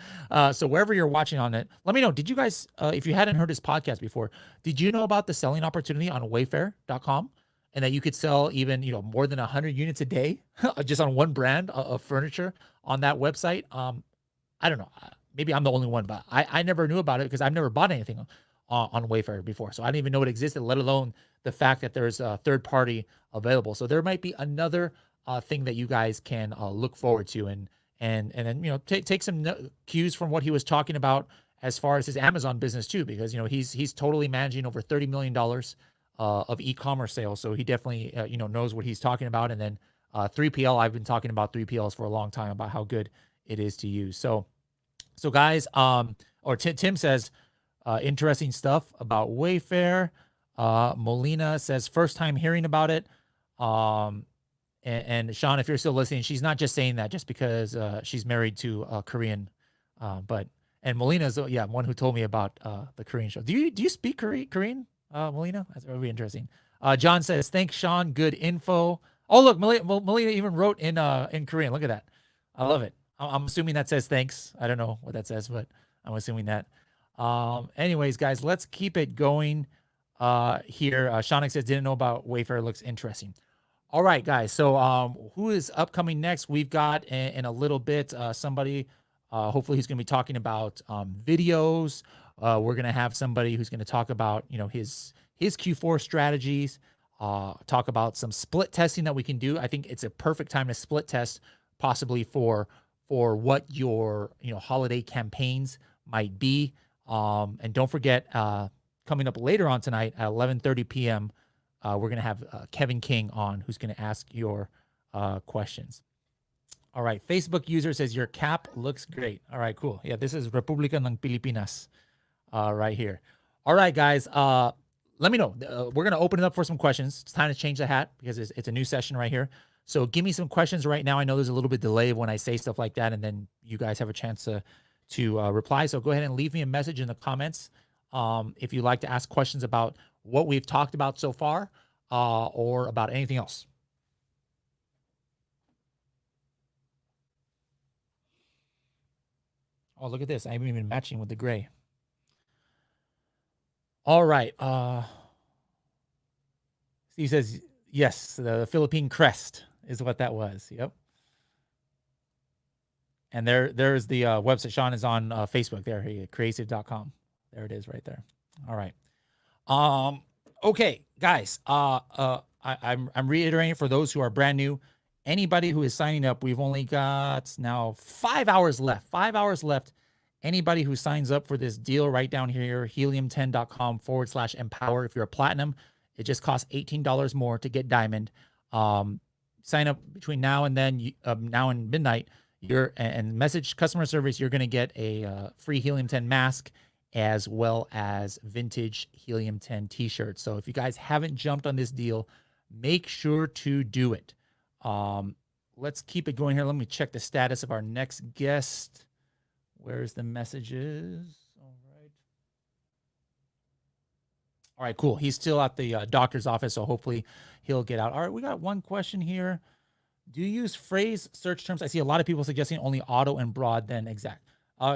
So wherever you're watching on it, let me know. Did you guys, if you hadn't heard this podcast before, did you know about the selling opportunity on Wayfair.com and that you could sell even, more than 100 units a day just on one brand of furniture on that website? I don't know. Maybe I'm the only one, but I never knew about it because I've never bought anything on Wayfair before. So I didn't even know it existed, let alone the fact that there's a third party available. So there might be another thing that you guys can look forward to, and then take some cues from what he was talking about as far as his Amazon business too, because he's totally managing over $30 million of e-commerce sales. So he definitely knows what he's talking about. And then 3PL, I've been talking about 3PLs for a long time about how good it is to use. So guys, or Tim says, interesting stuff about Wayfair. Molina says first time hearing about it. And Sean, if you're still listening, she's not just saying that just because she's married to a Korean, and Molina's one who told me about the Korean show. Do you speak Korean, Molina? That's really interesting. John says thanks, Sean. Good info. Oh look, Molina even wrote in Korean. Look at that. I love it. I'm assuming that says thanks. I don't know what that says, but I'm assuming that. Anyways, guys, let's keep it going here. Shanik says, didn't know about Wayfair. Looks interesting. All right, guys. So who is upcoming next? We've got in a little bit somebody, hopefully who's going to be talking about videos. We're going to have somebody who's going to talk about, his Q4 strategies, talk about some split testing that we can do. I think it's a perfect time to split test possibly for what your, holiday campaigns might be. And don't forget, coming up later on tonight at 11:30 p.m., we're going to have Kevin King on, who's going to ask your questions. All right. Facebook user says, your cap looks great. All right, cool. Yeah, this is Republica ng Pilipinas right here. All right, guys. Let me know. We're going to open it up for some questions. It's time to change the hat because it's a new session right here. So give me some questions right now. I know there's a little bit delay when I say stuff like that, and then you guys have a chance to reply. So go ahead and leave me a message in the comments if you'd like to ask questions about what we've talked about so far or about anything else. Oh, look at this. I'm even matching with the gray. All right. Steve says, yes, the Philippine crest is what that was. Yep. And there's the website. Sean is on Facebook there, creative.com. There it is right there. All right. Okay, guys, I'm reiterating for those who are brand new, anybody who is signing up, we've only got now 5 hours left. 5 hours left. Anybody who signs up for this deal right down here, helium10.com/empower. If you're a platinum, it just costs $18 more to get diamond. Sign up between now and then, now and midnight. And message customer service. You're going to get a free Helium 10 mask as well as vintage Helium 10 t-shirts. So if you guys haven't jumped on this deal, make sure to do it. Let's keep it going here. Let me check the status of our next guest. Where's the messages? All right, cool. He's still at the doctor's office, so hopefully he'll get out. All right, we got one question here. Do you use phrase search terms? I see a lot of people suggesting only auto and broad, then exact.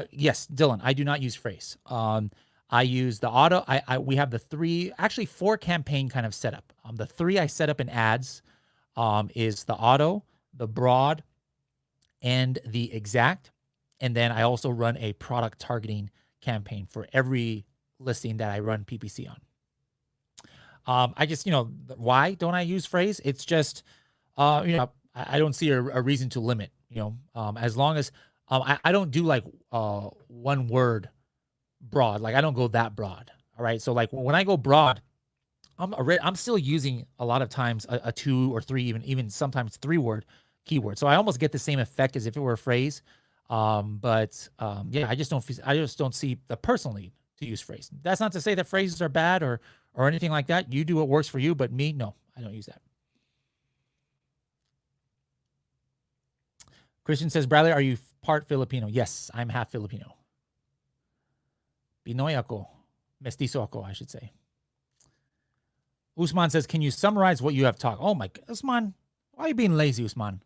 Yes, Dylan, I do not use phrase. I use the auto. We have the 4 campaign kind of setup. The 3 I set up in ads is the auto, the broad, and the exact. And then I also run a product targeting campaign for every listing that I run PPC on. I just, why don't I use phrase? It's just, I don't see a reason to limit, as long as I don't do like one word broad. Like I don't go that broad. All right. So like when I go broad, I'm still using a lot of times a 2 or 3, even sometimes 3 word keyword. So I almost get the same effect as if it were a phrase. I just don't see the personally to use phrase. That's not to say that phrases are bad or anything like that. You do what works for you, but me, no, I don't use that. Christian says, Bradley, are you part Filipino? Yes, I'm half Filipino. Pinoy ako. Mestizo ako, I should say. Usman says, can you summarize what you have talked? Oh my God, Usman, why are you being lazy, Usman?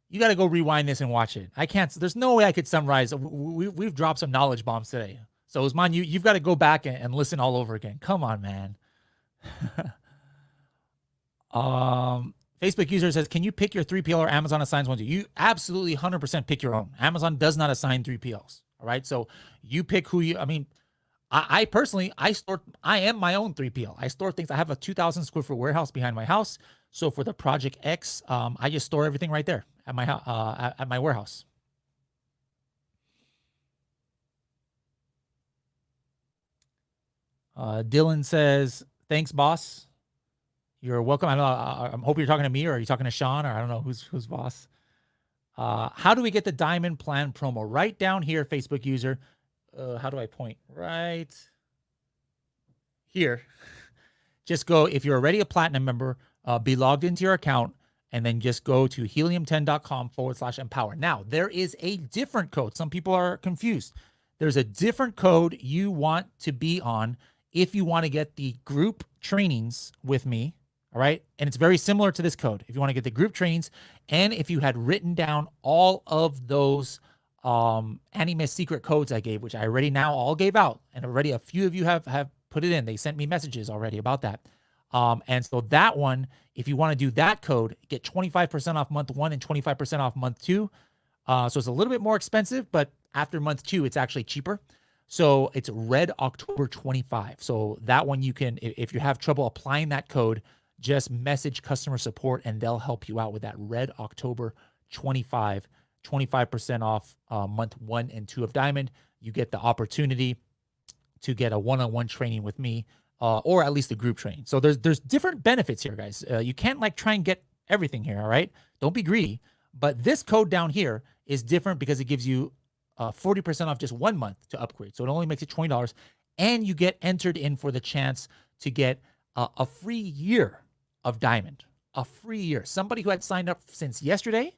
You got to go rewind this and watch it. I can't. There's no way I could summarize. We've dropped some knowledge bombs today. So Usman, you've got to go back and listen all over again. Come on, man. Facebook user says, can you pick your 3PL or Amazon assigns one to you? You absolutely 100% pick your own. Amazon does not assign 3PLs. All right. So you pick who you, I mean, I personally, I am my own 3PL. I store things. I have a 2,000 square foot warehouse behind my house. So for the Project X, I just store everything right there at my at my warehouse. Dylan says, thanks, boss. You're welcome. I hope you're talking to me, or are you talking to Sean, or I don't know who's boss. How do we get the Diamond Plan promo? Right down here, Facebook user. How do I point? Right here. Just go, if you're already a Platinum member, be logged into your account, and then just go to helium10.com/empower. Now, there is a different code. Some people are confused. There's a different code you want to be on if you want to get the group trainings with me. All right. And it's very similar to this code. If you want to get the group trainings, and if you had written down all of those Anime secret codes I gave, which I already now all gave out, and already a few of you have put it in. They sent me messages already about that. And so that one, if you want to do that code, get 25% off month 1 and 25% off month 2. So it's a little bit more expensive, but after month 2, it's actually cheaper. So it's Red October 25. So that one you can, if you have trouble applying that code, just message customer support and they'll help you out with that Red October 25, 25% off month 1 and 2 of Diamond. You get the opportunity to get a one-on-one training with me, or at least a group training. So there's different benefits here, guys. You can't like try and get everything here. All right. Don't be greedy, but this code down here is different because it gives you 40% off just 1 month to upgrade. So it only makes it $20, and you get entered in for the chance to get a free year of Diamond, a free year. Somebody who had signed up since yesterday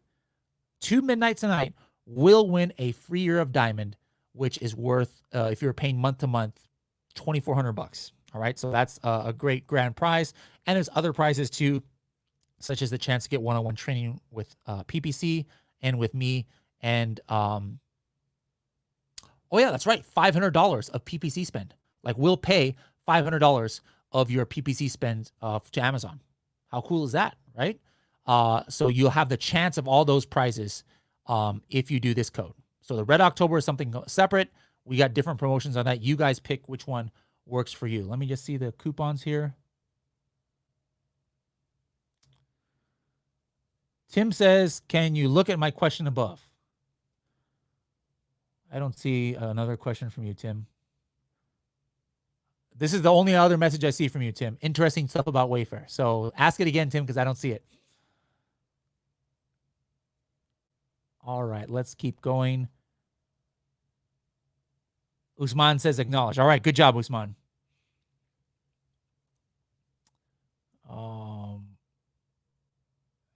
to midnight tonight will win a free year of Diamond, which is worth, if you're paying month to month, $2,400. All right. So that's a great grand prize. And there's other prizes too, such as the chance to get one-on-one training with PPC and with me. And, oh yeah, that's right. $500 of PPC spend. Like, we'll pay $500 of your PPC spend to Amazon. How cool is that? Right. So you'll have the chance of all those prizes if you do this code. So the Red October is something separate. We got different promotions on that. You guys pick which one works for you. Let me just see the coupons here. Tim says, can you look at my question above? I don't see another question from you, Tim. This is the only other message I see from you, Tim. Interesting stuff about Wayfair. So ask it again, Tim, because I don't see it. All right, let's keep going. Usman says acknowledge. All right, good job, Usman.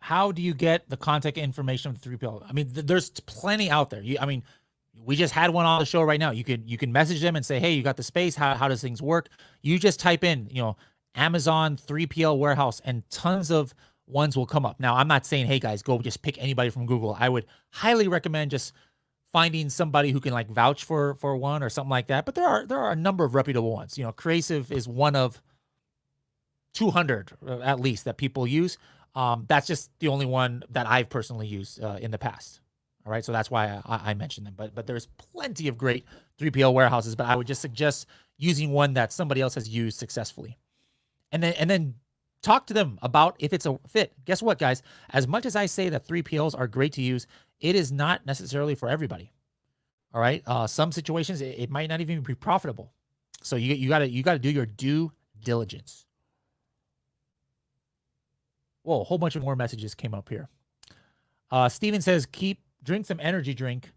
How do you get the contact information of the 3PL? I mean, there's plenty out there. I mean, we just had one on the show right now. You can message them and say, hey, you got the space. How does things work? You just type in, Amazon 3PL warehouse, and tons of ones will come up. Now, I'm not saying, hey guys, go just pick anybody from Google. I would highly recommend just finding somebody who can like vouch for one or something like that. But there are a number of reputable ones. Creasive is one of 200 at least that people use. That's just the only one that I've personally used in the past. All right, so that's why I mentioned them. But there's plenty of great 3PL warehouses. But I would just suggest using one that somebody else has used successfully, and then talk to them about if it's a fit. Guess what, guys? As much as I say that 3PLs are great to use, it is not necessarily for everybody. All right, some situations it might not even be profitable. So you gotta do your due diligence. Whoa, a whole bunch of more messages came up here. Steven says, drink some energy drink.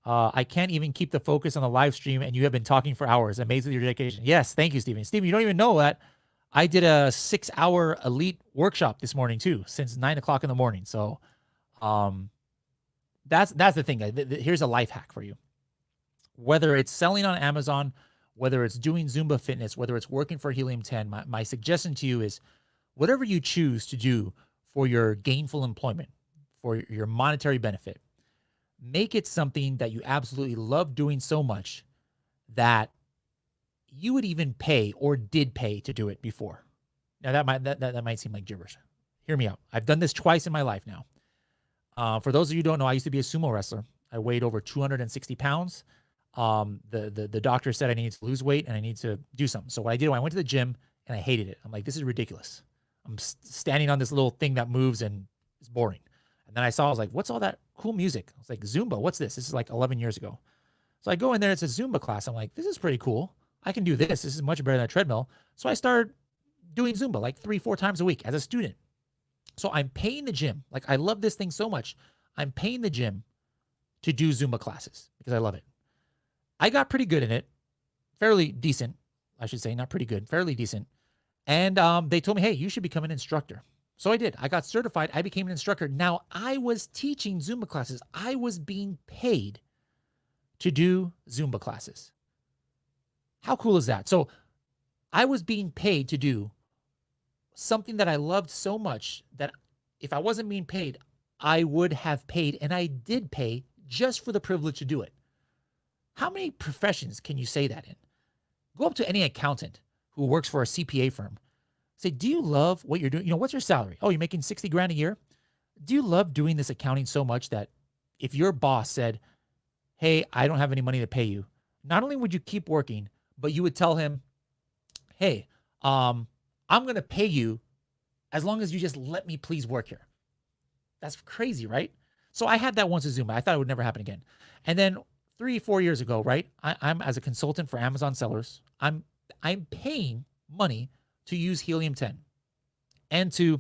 I can't even keep the focus on the live stream, and you have been talking for hours. Amazed with your dedication. Yes, thank you, Steven. Steven, you don't even know that I did a 6-hour elite workshop this morning too, since 9 o'clock in the morning. So that's the thing. Here's a life hack for you. Whether it's selling on Amazon, whether it's doing Zumba fitness, whether it's working for Helium 10, my suggestion to you is whatever you choose to do for your gainful employment, for your monetary benefit, make it something that you absolutely love doing so much that you would even pay or did pay to do it before. Now that might seem like gibberish. Hear me out. I've done this twice in my life now. For those of you who don't know, I used to be a sumo wrestler. I weighed over 260 pounds. The doctor said I needed to lose weight and I need to do something. So what I did, I went to the gym and I hated it. I'm like, this is ridiculous. I'm standing on this little thing that moves and it's boring. And then I was like, what's all that cool music? I was like, Zumba, what's this? This is like 11 years ago. So I go in there, it's a Zumba class. I'm like, this is pretty cool. I can do this. This is much better than a treadmill. So I started doing Zumba like 3-4 times a week as a student. So I'm paying the gym. Like, I love this thing so much. I'm paying the gym to do Zumba classes because I love it. I got pretty good in it, fairly decent, I should say, not pretty good, fairly decent. And they told me, hey, you should become an instructor. So I did. I got certified. I became an instructor. Now I was teaching Zumba classes. I was being paid to do Zumba classes. How cool is that? So I was being paid to do something that I loved so much that if I wasn't being paid, I would have paid, and I did pay just for the privilege to do it. How many professions can you say that in? Go up to any accountant who works for a CPA firm. Say, do you love what you're doing? You know, what's your salary? Oh, you're making 60 grand a year. Do you love doing this accounting so much that if your boss said, hey, I don't have any money to pay you, not only would you keep working, but you would tell him, hey, I'm going to pay you as long as you just let me please work here. That's crazy, right? So I had that once at Zumba. I thought it would never happen again. And then 3-4 years ago, right? I'm as a consultant for Amazon sellers. I'm paying money to use Helium 10 and to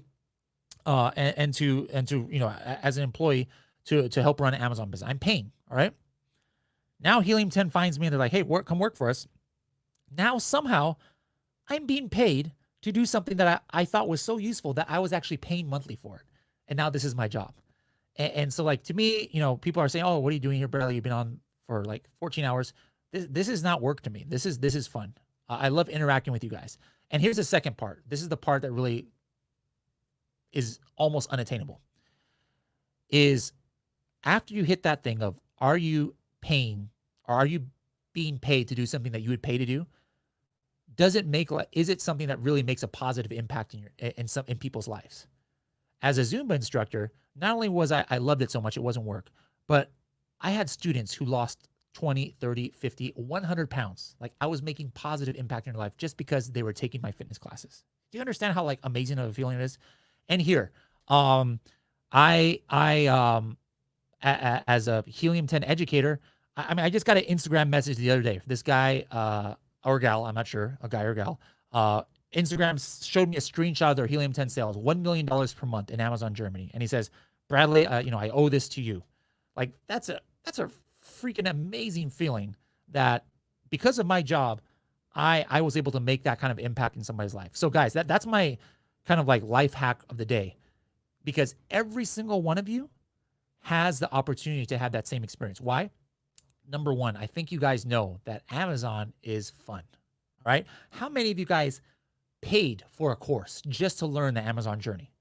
you know, as an employee to help run an Amazon business. I'm paying. All right. Now Helium 10 finds me and they're like, hey, come work for us. Now somehow I'm being paid to do something that I thought was so useful that I was actually paying monthly for it. And now this is my job. And so, like, to me, you know, people are saying, oh, what are you doing here, Bradley? You've been on for like 14 hours. This is not work to me. This is fun. I love interacting with you guys. And here's the second part. This is the part that really is almost unattainable. Is after you hit that thing of, are you paying or are you being paid to do something that you would pay to do? Is it something that really makes a positive impact in people's lives? As a Zumba instructor, not only was I loved it so much, it wasn't work, but I had students who lost 20, 30, 50, 100 pounds. Like, I was making positive impact in their life just because they were taking my fitness classes. Do you understand how like amazing of a feeling it is? And here, as a Helium 10 educator, I just got an Instagram message the other day. This guy, or gal, I'm not sure, a guy or gal, Instagram showed me a screenshot of their Helium 10 sales, $1 million per month in Amazon Germany. And he says, Bradley, you know, I owe this to you. Like, that's a freaking amazing feeling that because of my job, I was able to make that kind of impact in somebody's life. So guys, that's my kind of like life hack of the day, because every single one of you has the opportunity to have that same experience. Why? Number one, I think you guys know that Amazon is fun, right? How many of you guys paid for a course just to learn the Amazon journey?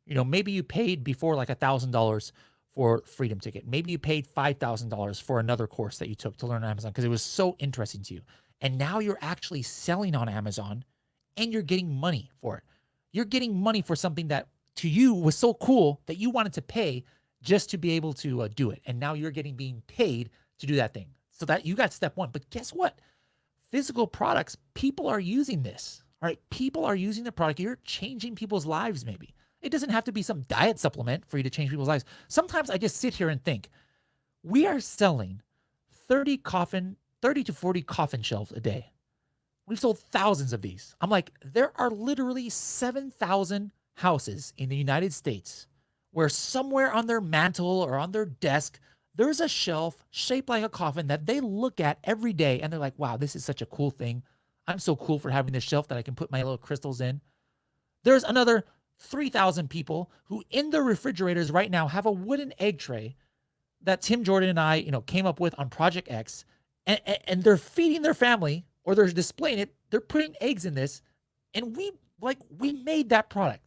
You know, maybe you paid before like $1,000 for Freedom Ticket. Maybe you paid $5,000 for another course that you took to learn Amazon because it was so interesting to you. And now you're actually selling on Amazon and you're getting money for it. You're getting money for something that to you was so cool that you wanted to pay just to be able to do it. And now you're being paid to do that thing. So that you got step one. But guess what? Physical products, people are using this. All right. People are using the product. You're changing people's lives maybe. It doesn't have to be some diet supplement for you to change people's lives. Sometimes I just sit here and think, we are selling 30 to 40 coffin shelves a day. We've sold thousands of these. I'm like, there are literally 7,000 houses in the United States where somewhere on their mantle or on their desk, there's a shelf shaped like a coffin that they look at every day and they're like, wow, this is such a cool thing. I'm so cool for having this shelf that I can put my little crystals in. There's another 3,000 people who in their refrigerators right now have a wooden egg tray that Tim Jordan and I, came up with on Project X, and they're feeding their family, or they're displaying it. They're putting eggs in this, and we made that product.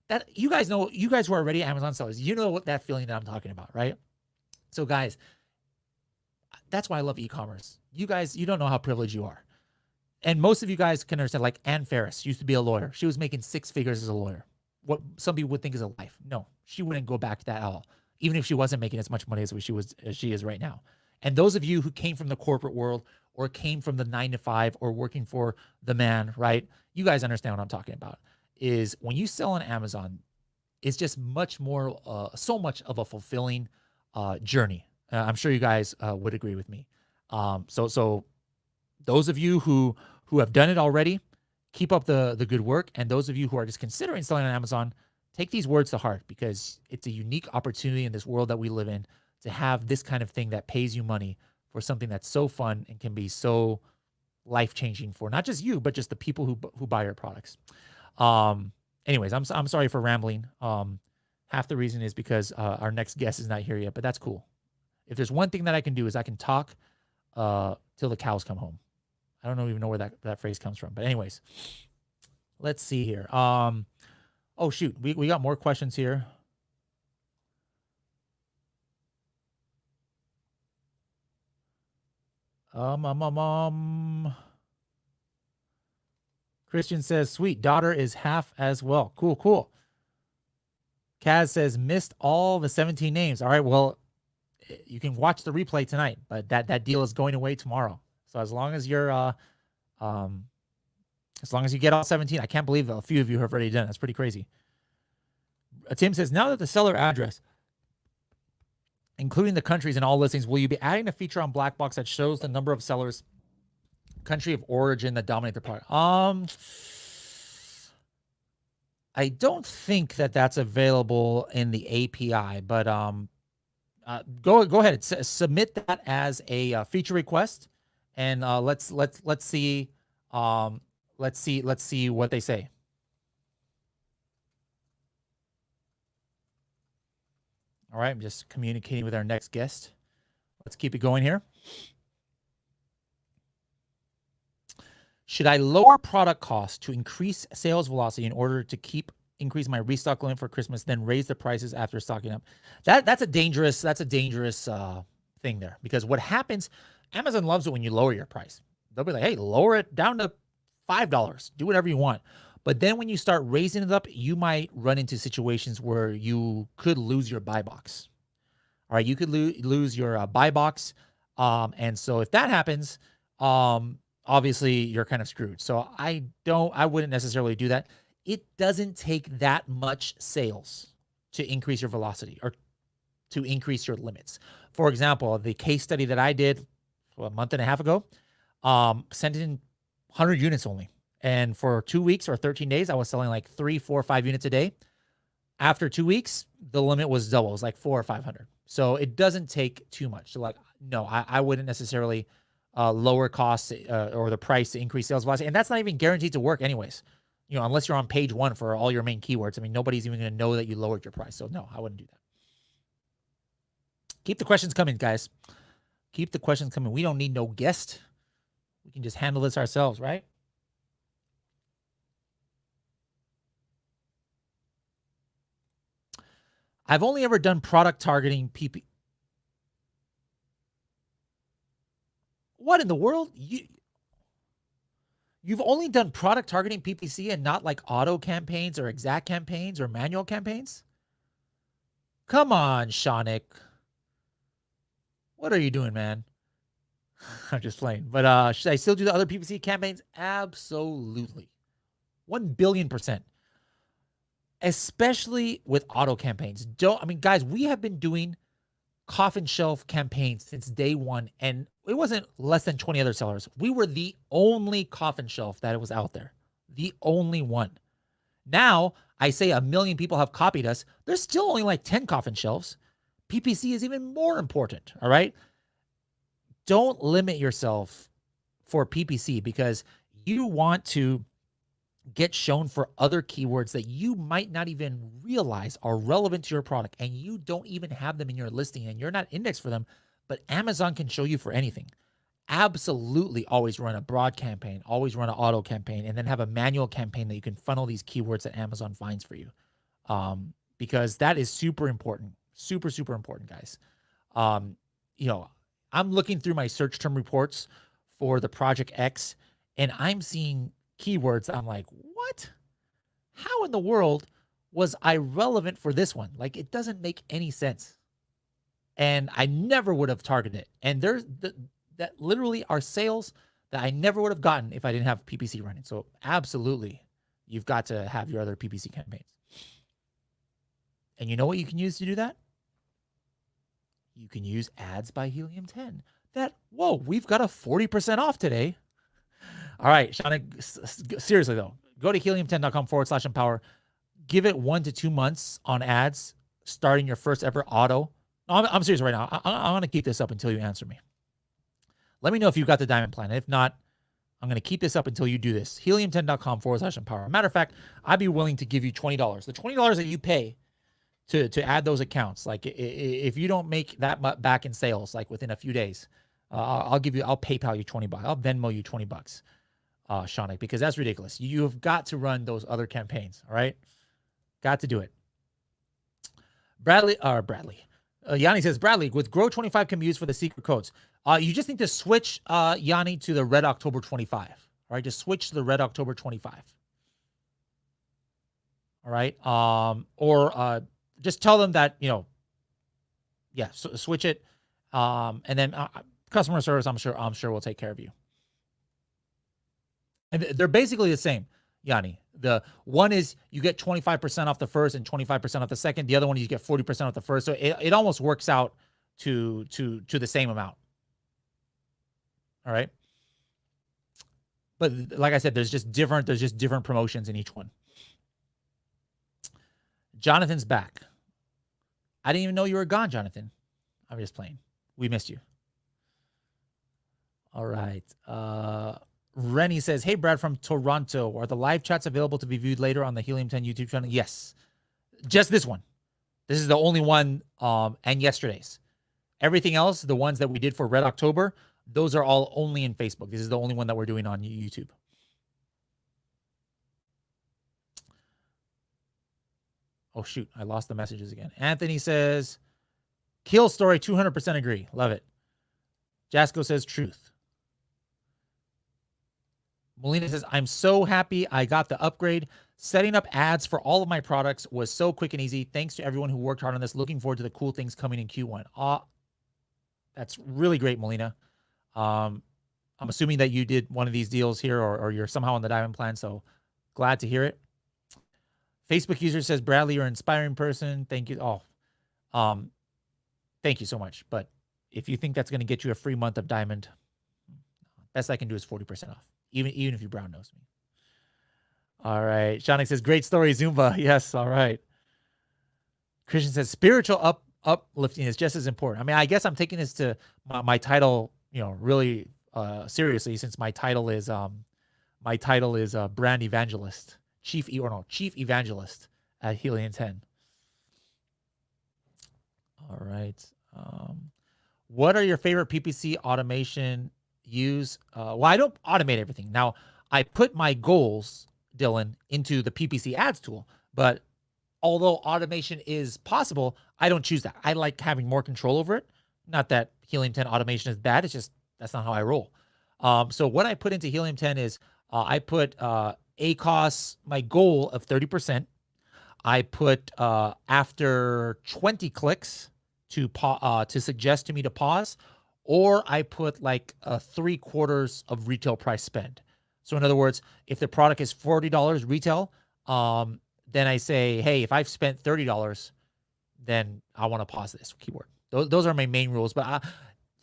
That you guys know, you guys who are already Amazon sellers, you know what that feeling that I'm talking about, right? So guys, that's why I love e-commerce. You guys, you don't know how privileged you are. And most of you guys can understand, like Ann Ferris used to be a lawyer. She was making 6 figures as a lawyer. What some people would think is a life. No, she wouldn't go back to that at all, even if she wasn't making as much money as she is right now. And those of you who came from the corporate world or came from the 9-to-5 or working for the man, right? You guys understand what I'm talking about. Is when you sell on Amazon, it's just much more, so much of a fulfilling journey. I'm sure you guys would agree with me. So those of you who have done it already, keep up the good work. And those of you who are just considering selling on Amazon, take these words to heart, because it's a unique opportunity in this world that we live in to have this kind of thing that pays you money for something that's so fun and can be so life-changing for not just you, but just the people who buy your products. Anyways, I'm sorry for rambling. Half the reason is because our next guest is not here yet, but that's cool. If there's one thing that I can do is I can talk till the cows come home. I don't even know where that phrase comes from. But anyways, let's see here. Oh, shoot. We got more questions here. Christian says, sweet, daughter is half as well. Cool. Kaz says, missed all the 17 names. All right, well, you can watch the replay tonight, but that deal is going away tomorrow. So as long as you're, as long as you get all 17, I can't believe a few of you have already done it. That's pretty crazy. Tim says, now that the seller address, including the countries in all listings, will you be adding a feature on Blackbox that shows the number of sellers, country of origin that dominate the product? I don't think that that's available in the API, but go ahead, submit that as a feature request, and let's see what they say. All right, I'm just communicating with our next guest. Let's keep it going here. Should I lower product cost to increase sales velocity in order to increase my restock limit for Christmas, then raise the prices after stocking up? That's a dangerous thing there, because what happens, Amazon loves it when you lower your price. They'll be like, hey, lower it down to $5. Do whatever you want. But then when you start raising it up, you might run into situations where you could lose your buy box. All right, you could lose your buy box. And so if that happens, obviously you're kind of screwed. So I wouldn't necessarily do that. It doesn't take that much sales to increase your velocity or to increase your limits. For example, the case study that I did a month and a half ago, sent in 100 units only. And for 2 weeks or 13 days, I was selling like 3, 4, 5 units a day. After 2 weeks, the limit was double. It was like 400 or 500. So it doesn't take too much. So like, no, I wouldn't necessarily lower costs or the price to increase sales velocity. And that's not even guaranteed to work anyways. Unless you're on page 1 for all your main keywords. I mean, nobody's even going to know that you lowered your price. So no, I wouldn't do that. Keep the questions coming, guys. Keep the questions coming. We don't need no guest. We can just handle this ourselves, right? I've only ever done product targeting PP. What in the world? You've only done product targeting PPC and not like auto campaigns or exact campaigns or manual campaigns? Come on, Shaunik. What are you doing, man? I'm just playing. But should I still do the other PPC campaigns? Absolutely. 1,000,000,000%. Especially with auto campaigns. Guys, we have been doing coffin shelf campaigns since day one, and it wasn't less than 20 other sellers. We were the only coffin shelf that was out there. The only one. Now, I say 1 million people have copied us. There's still only like 10 coffin shelves PPC is even more important. All right. Don't limit yourself for PPC because you want to get shown for other keywords that you might not even realize are relevant to your product, and you don't even have them in your listing and you're not indexed for them, but Amazon can show you for anything. Absolutely always run a broad campaign, always run an auto campaign, and then have a manual campaign that you can funnel these keywords that Amazon finds for you. Because that is super important. Super, super important, guys. You know, I'm looking through my search term reports for the Project X, and I'm seeing keywords. I'm like, what? How in the world was I relevant for this one? Like, it doesn't make any sense. And I never would have targeted it. And there's that literally are sales that I never would have gotten if I didn't have PPC running. So absolutely, you've got to have your other PPC campaigns. And you know what you can use to do that? You can use Ads by Helium 10. Whoa, we've got a 40% off today. All right, Shauna, seriously though, go to helium10.com/empower. Give it 1 to 2 months on ads, starting your first ever auto. No, I'm serious right now. I'm going to keep this up until you answer me. Let me know if you've got the diamond plan. If not, I'm going to keep this up until you do this. Helium10.com/empower. Matter of fact, I'd be willing to give you $20. The $20 that you pay to add those accounts. Like if you don't make that back in sales, like within a few days, I'll PayPal you $20. I'll Venmo you $20, Shauna, because that's ridiculous. You've got to run those other campaigns. All right. Got to do it. Bradley. Yanni says, Bradley, with Grow 25 can be used for the secret codes. You just need to switch, Yanni, to the Red October 25. All right, just switch to the Red October 25. All right, or just tell them that, you know, yeah, so switch it, and then customer service, I'm sure will take care of you. And they're basically the same, Yanni. The one is you get 25% off the first and 25% off the second. The other one you get 40% off the first. So it almost works out to the same amount. All right. But like I said, there's just different promotions in each one. Jonathan's back. I didn't even know you were gone, Jonathan. I'm just playing. We missed you. All right. Rennie says, hey, Brad from Toronto. Are the live chats available to be viewed later on the Helium 10 YouTube channel? Yes. Just this one. This is the only one, and yesterday's. Everything else, the ones that we did for Red October, those are all only in Facebook. This is the only one that we're doing on YouTube. Oh, shoot. I lost the messages again. Anthony says, kill story, 200% agree. Love it. Jasco says, truth. Molina says, I'm so happy I got the upgrade. Setting up ads for all of my products was so quick and easy. Thanks to everyone who worked hard on this. Looking forward to the cool things coming in Q1. That's really great, Molina. I'm assuming that you did one of these deals here or you're somehow on the diamond plan. So glad to hear it. Facebook user says, Bradley, you're an inspiring person. Thank you. Thank you so much. But if you think that's going to get you a free month of diamond, best I can do is 40% off, even if you brown nose me. All right. Shanik says, great story, Zumba. Yes. All right. Christian says, spiritual uplifting is just as important. I mean, I guess I'm taking this to my title, really seriously, since my title is brand evangelist, chief evangelist at Helium 10. All right. What are your favorite PPC automation use? Well, I don't automate everything. Now, I put my goals, Dylan, into the PPC ads tool, but although automation is possible, I don't choose that. I like having more control over it. Not that Helium 10 automation is bad. It's just, that's not how I roll. So what I put into Helium 10 is I put ACOS, my goal of 30%. I put after 20 clicks to suggest to me to pause, or I put like 3/4 of retail price spend. So in other words, if the product is $40 retail, then I say, hey, if I've spent $30, then I want to pause this keyword. Those are my main rules. But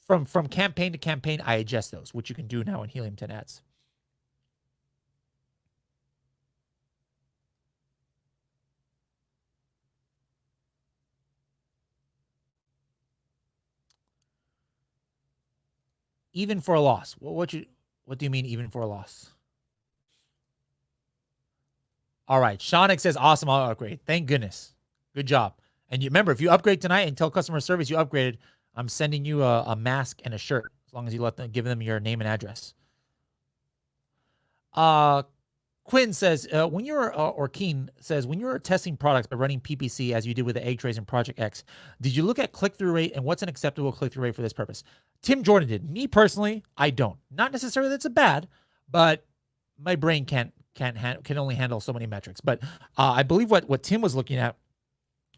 from campaign to campaign, I adjust those, which you can do now in Helium 10 ads. Even for a loss. What do you mean even for a loss? All right. Shaunik says, awesome, I'll upgrade. Thank goodness. Good job. And you remember, if you upgrade tonight and tell customer service you upgraded, I'm sending you a mask and a shirt as long as you give them your name and address. Quinn says, or Keen says, when you're testing products by running PPC as you did with the egg trays and Project X, did you look at click-through rate and what's an acceptable click-through rate for this purpose? Tim Jordan did. Me personally, I don't. Not necessarily that's a bad, but my brain can only handle so many metrics. But I believe what Tim was looking at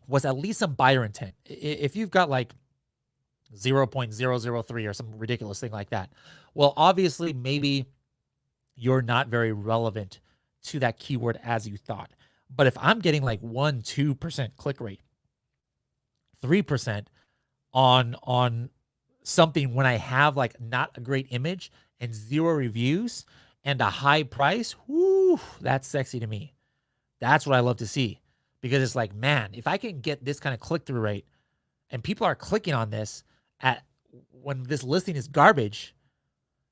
was at least some buyer intent. If you've got like 0.003 or some ridiculous thing like that, well, obviously maybe you're not very relevant to that keyword as you thought. But if I'm getting like 1-2% click rate, 3% on something when I have like not a great image and 0 reviews and a high price, whoo, that's sexy to me. That's what I love to see, because it's like, man, if I can get this kind of click-through rate and people are clicking on this when this listing is garbage,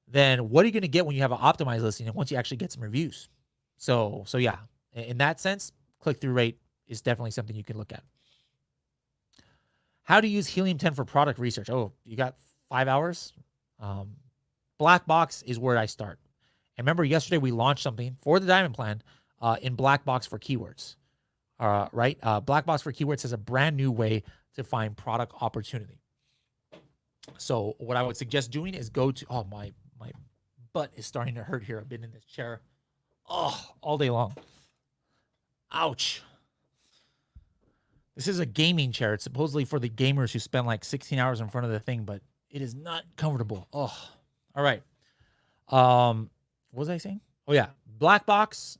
then what are you going to get when you have an optimized listing and once you actually get some reviews? So yeah, in that sense, click-through rate is definitely something you can look at. How to use Helium 10 for product research? Oh, you got 5 hours? Black Box is where I start. And remember, yesterday we launched something for the Diamond Plan in Black Box for Keywords. Right? Black Box for Keywords is a brand new way to find product opportunity. So what I would suggest doing is go to, oh, my butt is starting to hurt here. I've been in this chair all day long. Ouch. This is a gaming chair. It's supposedly for the gamers who spend like 16 hours in front of the thing, but it is not comfortable. Oh, all right. What was I saying? Oh yeah, Black Box,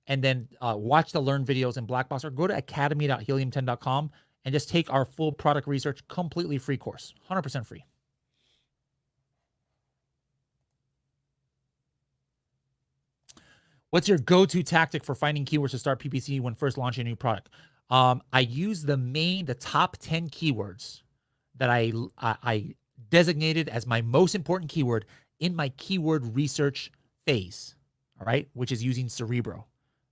and then watch the Learn videos in Black Box, or go to academy.helium10.com and just take our full product research completely free course, 100% free. What's your go-to tactic for finding keywords to start PPC when first launching a new product? I use the top 10 keywords that I designated as my most important keyword in my keyword research phase, all right, which is using Cerebro,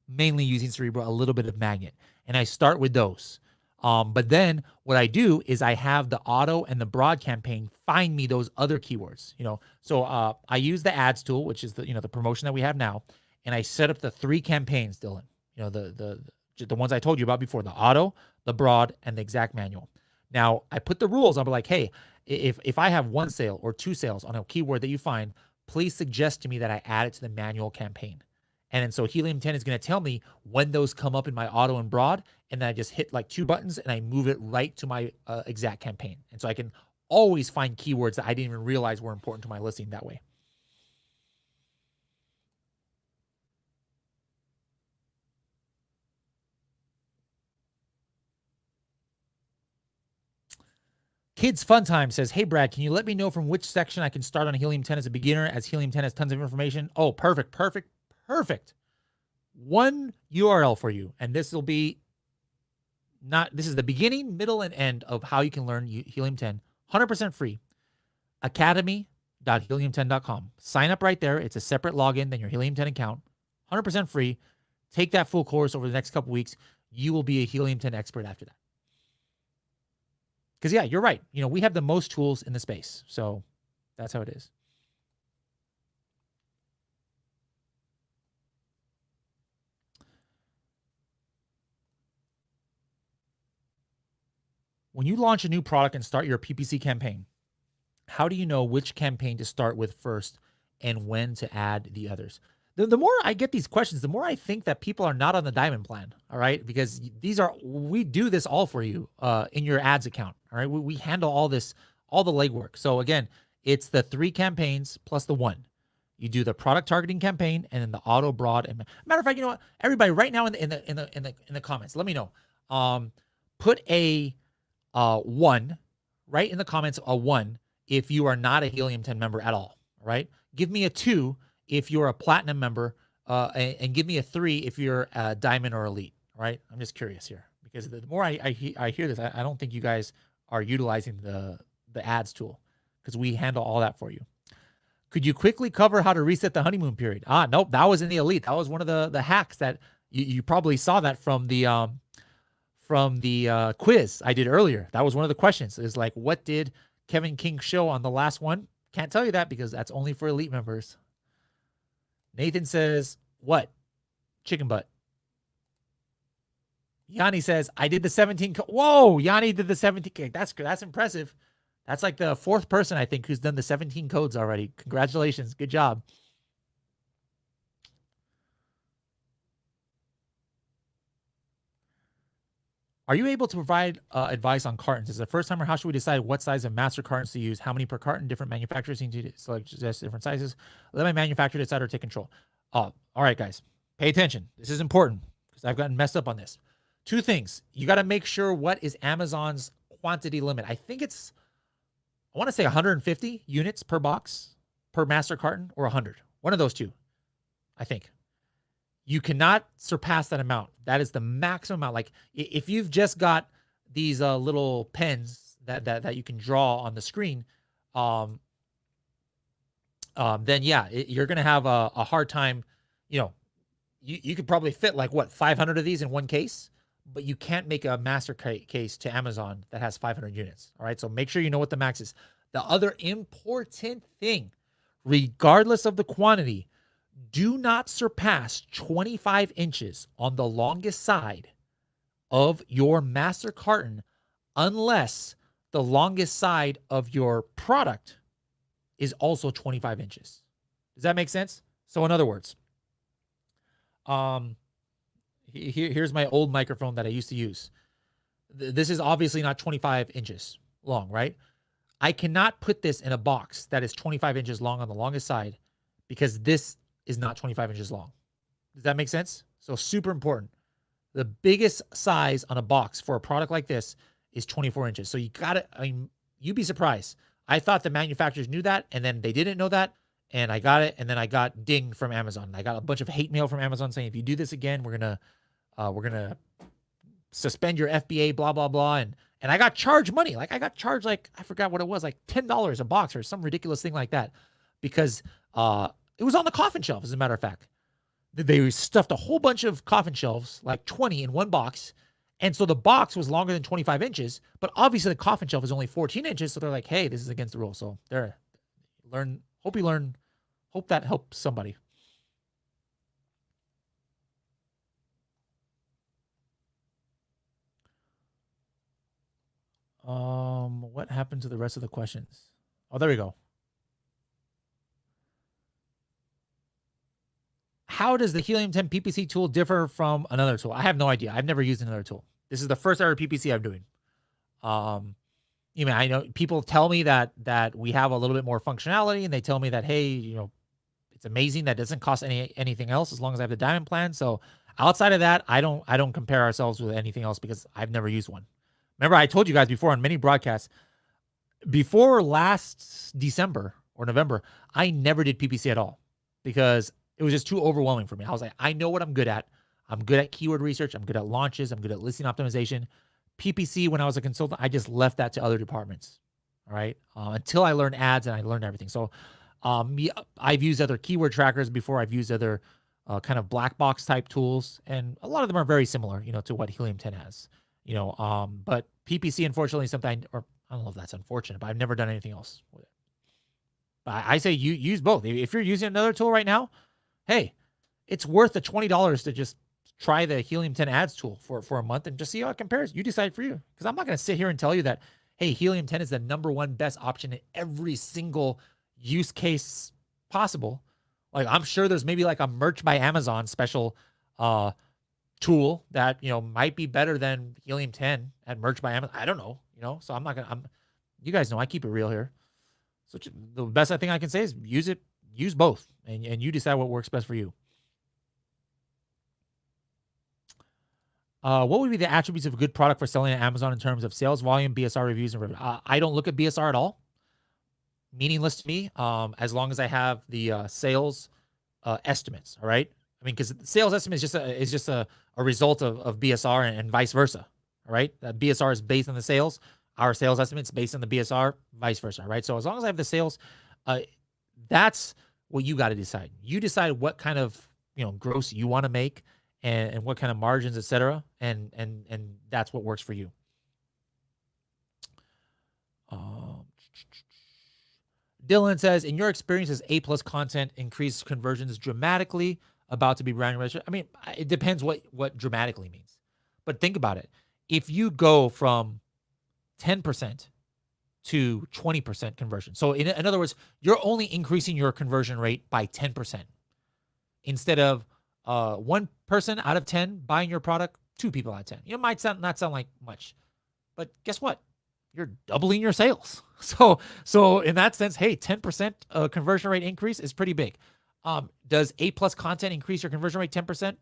mainly using Cerebro, a little bit of Magnet. And I start with those. But then what I do is I have the auto and the broad campaign find me those other keywords, So I use the ads tool, which is the promotion that we have now. And I set up the 3 campaigns, Dylan, the ones I told you about before, the auto, the broad, and the exact manual. Now I put the rules. I'll be like, hey, if I have 1 sale or 2 sales on a keyword that you find, please suggest to me that I add it to the manual campaign. And then so Helium 10 is going to tell me when those come up in my auto and broad, and then I just hit like 2 buttons and I move it right to my exact campaign. And so I can always find keywords that I didn't even realize were important to my listing that way. Kids Fun Time says, hey, Brad, can you let me know from which section I can start on Helium 10 as a beginner, as Helium 10 has tons of information? Oh, perfect. One URL for you. And this will be this is the beginning, middle, and end of how you can learn Helium 10. 100% free. Academy.helium10.com. Sign up right there. It's a separate login than your Helium 10 account. 100% free. Take that full course over the next couple weeks. You will be a Helium 10 expert after that. Because, yeah, you're right. We have the most tools in the space. So that's how it is. When you launch a new product and start your PPC campaign, how do you know which campaign to start with first and when to add the others? The more I get these questions, the more I think that people are not on the Diamond Plan, all right? Because we do this all for you in your ads account, all right? We handle all this, all the legwork. So again, it's the 3 campaigns plus the 1. You do the product targeting campaign and then the auto broad. And matter of fact, you know what? Everybody, right now in the comments, let me know. Put a 1 right in the comments, a 1 if you are not a Helium 10 member at all, right? Give me a 2 if you're a platinum member, and give me a 3 if you're a diamond or elite, right? I'm just curious here, because the more I hear this, I don't think you guys are utilizing the ads tool, because we handle all that for you. Could you quickly cover how to reset the honeymoon period? Nope. That was in the elite. That was one of the hacks that you probably saw that from the quiz I did earlier. That was one of the questions. Is like, what did Kevin King show on the last one? Can't tell you that because that's only for elite members. Nathan says, what? Chicken butt. Yanni says, I did the 17. Whoa, Yanni did the 17. That's impressive. That's like the fourth person, I think, who's done the 17 codes already. Congratulations. Good job. Are you able to provide advice on cartons? Is it the first time, or how should we decide what size of master cartons to use? How many per carton? Different manufacturers seem to select just different sizes. Let my manufacturer decide or take control. All right, guys. Pay attention. This is important because I've gotten messed up on this. Two things. You got to make sure what is Amazon's quantity limit. I think it's, I want to say 150 units per box, per master carton, or 100. One of those two, I think. You cannot surpass that amount. That is the maximum amount. Like if you've just got these little pens that you can draw on the screen, then yeah, you're going to have a hard time. You know, you could probably fit like what, 500 of these in one case, but you can't make a master case to Amazon that has 500 units. All right. So make sure you know what the max is. The other important thing, regardless of the quantity, do not surpass 25 inches on the longest side of your master carton unless the longest side of your product is also 25 inches. Does that make sense? So in other words, here's my old microphone that I used to use. This is obviously not 25 inches long, right? I cannot put this in a box that is 25 inches long on the longest side because this is not 25 inches long. Does that make sense? So super important. The biggest size on a box for a product like this is 24 inches. So you got to, I mean, you'd be surprised. I thought the manufacturers knew that, and then they didn't know that, and I got it, and then I got dinged from Amazon. I got a bunch of hate mail from Amazon saying, if you do this again, we're gonna suspend your FBA, blah, blah, blah. And I got charged money. Like I got charged, like, I forgot what it was, like $10 a box or some ridiculous thing like that, because it was on the coffin shelf, as a matter of fact. They stuffed a whole bunch of coffin shelves, like 20 in one box. And so the box was longer than 25 inches, but obviously the coffin shelf is only 14 inches. So they're like, hey, this is against the rules. So there, hope that helps somebody. What happened to the rest of the questions? Oh, there we go. How does the Helium 10 PPC tool differ from another tool? I have no idea. I've never used another tool. This is the first ever PPC I'm doing. You know, I know people tell me that we have a little bit more functionality, and they tell me that, hey, you know, it's amazing that doesn't cost anything else as long as I have the diamond plan. So outside of that, I don't compare ourselves with anything else because I've never used one. Remember, I told you guys before on many broadcasts, before last December or November, I never did PPC at all because it was just too overwhelming for me. I was like, I know what I'm good at. I'm good at keyword research. I'm good at launches. I'm good at listing optimization. PPC, when I was a consultant, I just left that to other departments. All right. Until I learned ads and I learned everything. So I've used other keyword trackers before. I've used other kind of black box type tools. And a lot of them are very similar, you know, to what Helium 10 has, you know, but PPC, unfortunately, is something, or I don't know if that's unfortunate, but I've never done anything else with it. But I say you use both. If you're using another tool right now, hey, it's worth the $20 to just try the Helium 10 ads tool for a month and just see how it compares. You decide for you. Because I'm not going to sit here and tell you that, hey, Helium 10 is the #1 best option in every single use case possible. Like, I'm sure there's maybe like a Merch by Amazon special tool that, you know, might be better than Helium 10 at Merch by Amazon. I don't know, you know, so I'm not going to, you guys know I keep it real here. So the best thing I can say is use both and you decide what works best for you. What would be the attributes of a good product for selling at Amazon in terms of sales volume, BSR reviews, and revenue? I don't look at BSR at all. Meaningless to me, as long as I have the sales estimates. All right. I mean, because sales estimate is just a result of BSR and vice versa. All right. That BSR is based on the sales. Our sales estimates based on the BSR, vice versa. Right. So as long as I have the sales, That's what you got to decide. You decide what kind of, gross you want to make and what kind of margins, etc. And that's what works for you. Dylan says, in your experience, has A+ content increased conversions dramatically, about to be brand registered? I mean, it depends what dramatically means. But think about it. If you go from 10% to 20% conversion. So in other words, you're only increasing your conversion rate by 10%. Instead of 1 person out of 10 buying your product, 2 people out of 10. It might not sound like much. But guess what? You're doubling your sales. So in that sense, hey, 10% conversion rate increase is pretty big. Does A+ content increase your conversion rate 10%?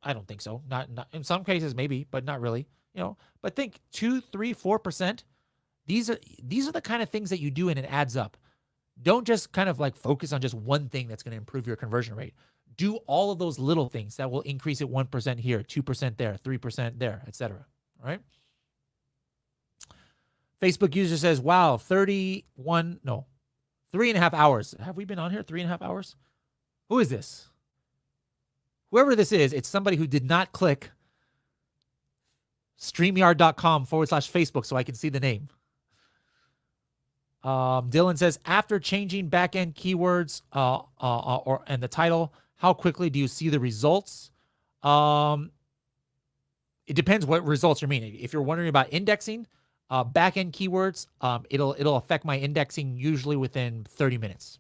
I don't think so. Not in some cases, maybe, but not really. But think 2, 3, 4%. These are the kind of things that you do, and it adds up. Don't just kind of like focus on just one thing that's going to improve your conversion rate. Do all of those little things that will increase it 1% here, 2% there, 3% there, etc. All right. Facebook user says, wow, 3.5 hours. Have we been on here 3.5 hours? Who is this? Whoever this is, it's somebody who did not click StreamYard.com/Facebook so I can see the name. Dylan says, after changing backend keywords and the title, how quickly do you see the results? It depends what results you're meaning. If you're wondering about indexing, backend keywords, it'll affect my indexing usually within 30 minutes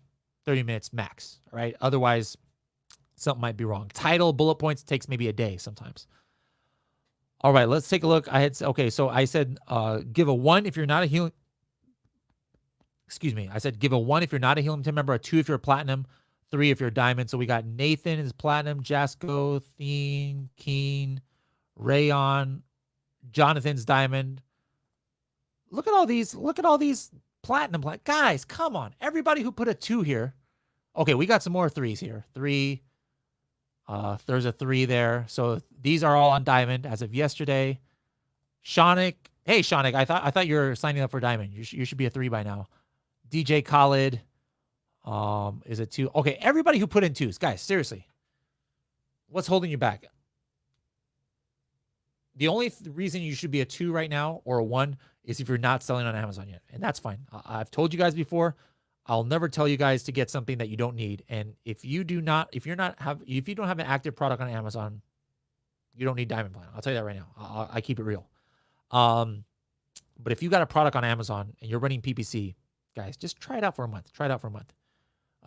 max, right? Otherwise, something might be wrong. Title, bullet points takes maybe a day sometimes. All right, let's take a look. So I said give a 1 if you're not a Helium. Excuse me. I said give a 1 if you're not a Helium 10 member, a 2 if you're a platinum, 3 if you're a diamond. So we got Nathan is platinum, Jasco, Thien, Keen, Rayon, Jonathan's diamond. Look at all these platinum. Guys, come on. Everybody who put a 2 here. Okay, we got some more 3s here. 3. There's a 3 there. So these are all on diamond as of yesterday. Shonic. Hey, Shonic, I thought you were signing up for diamond. You should be a 3 by now. DJ Khalid is a 2. Okay, everybody who put in 2s. Guys, seriously. What's holding you back? The only reason you should be a 2 right now or a 1 is if you're not selling on Amazon yet. And that's fine. I've told you guys before, I'll never tell you guys to get something that you don't need. And if you don't have an active product on Amazon, you don't need Diamond Plan. I'll tell you that right now. I keep it real. But if you got a product on Amazon and you're running PPC, guys, just try it out for a month. We're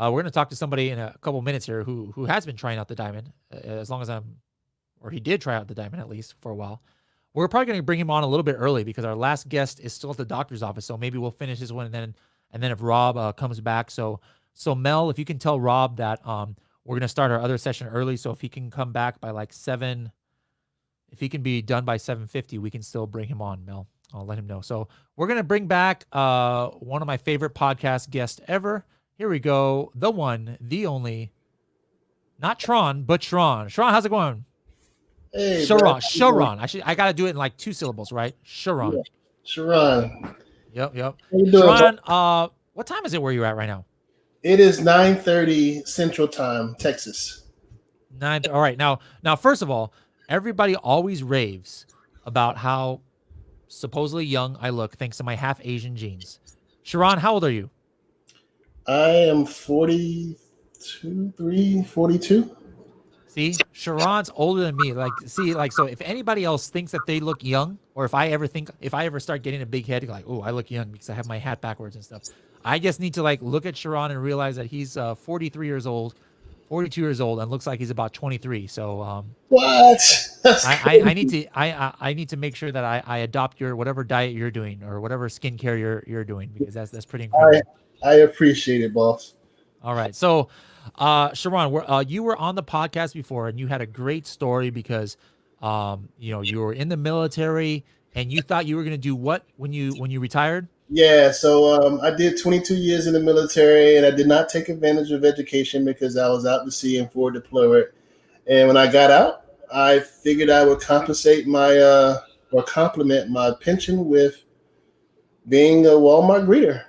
going to talk to somebody in a couple minutes here who has been trying out the Diamond he did try out the Diamond at least for a while. We're probably going to bring him on a little bit early because our last guest is still at the doctor's office. So maybe we'll finish this one and then if Rob comes back. So Mel, if you can tell Rob that we're going to start our other session early. So if he can come back by like 7, if he can be done by 7:50, we can still bring him on, Mel. I'll let him know. So we're going to bring back one of my favorite podcast guests ever. Here we go. The one, the only, not Tron, but Sharon. Sharon, how's it going? Hey, Sharon. Actually, I got to do it in like 2 syllables, right? Sharon. Yeah. Sharon. Yep. How you doing, Sharon, what time is it where you're at right now? It is 9:30 Central Time, Texas. 9. All right. Now, first of all, everybody always raves about how supposedly young I look thanks to my half Asian genes. Sharon, how old are you? I am 42. See, Sharon's older than me. So if anybody else thinks that they look young, or if I ever start getting a big head, like, oh, I look young because I have my hat backwards and stuff. I just need to look at Sharon and realize that he's 42 years old, and looks like he's about 23. So what? I need to make sure that I adopt your whatever diet you're doing or whatever skincare you're doing, because that's pretty incredible. I appreciate it, boss. All right, so. Sharon, you were on the podcast before and you had a great story because, you were in the military and you thought you were going to do what when you retired? Yeah. So, I did 22 years in the military and I did not take advantage of education because I was out to sea and forward deployed. And when I got out, I figured I would complement my pension with being a Walmart greeter.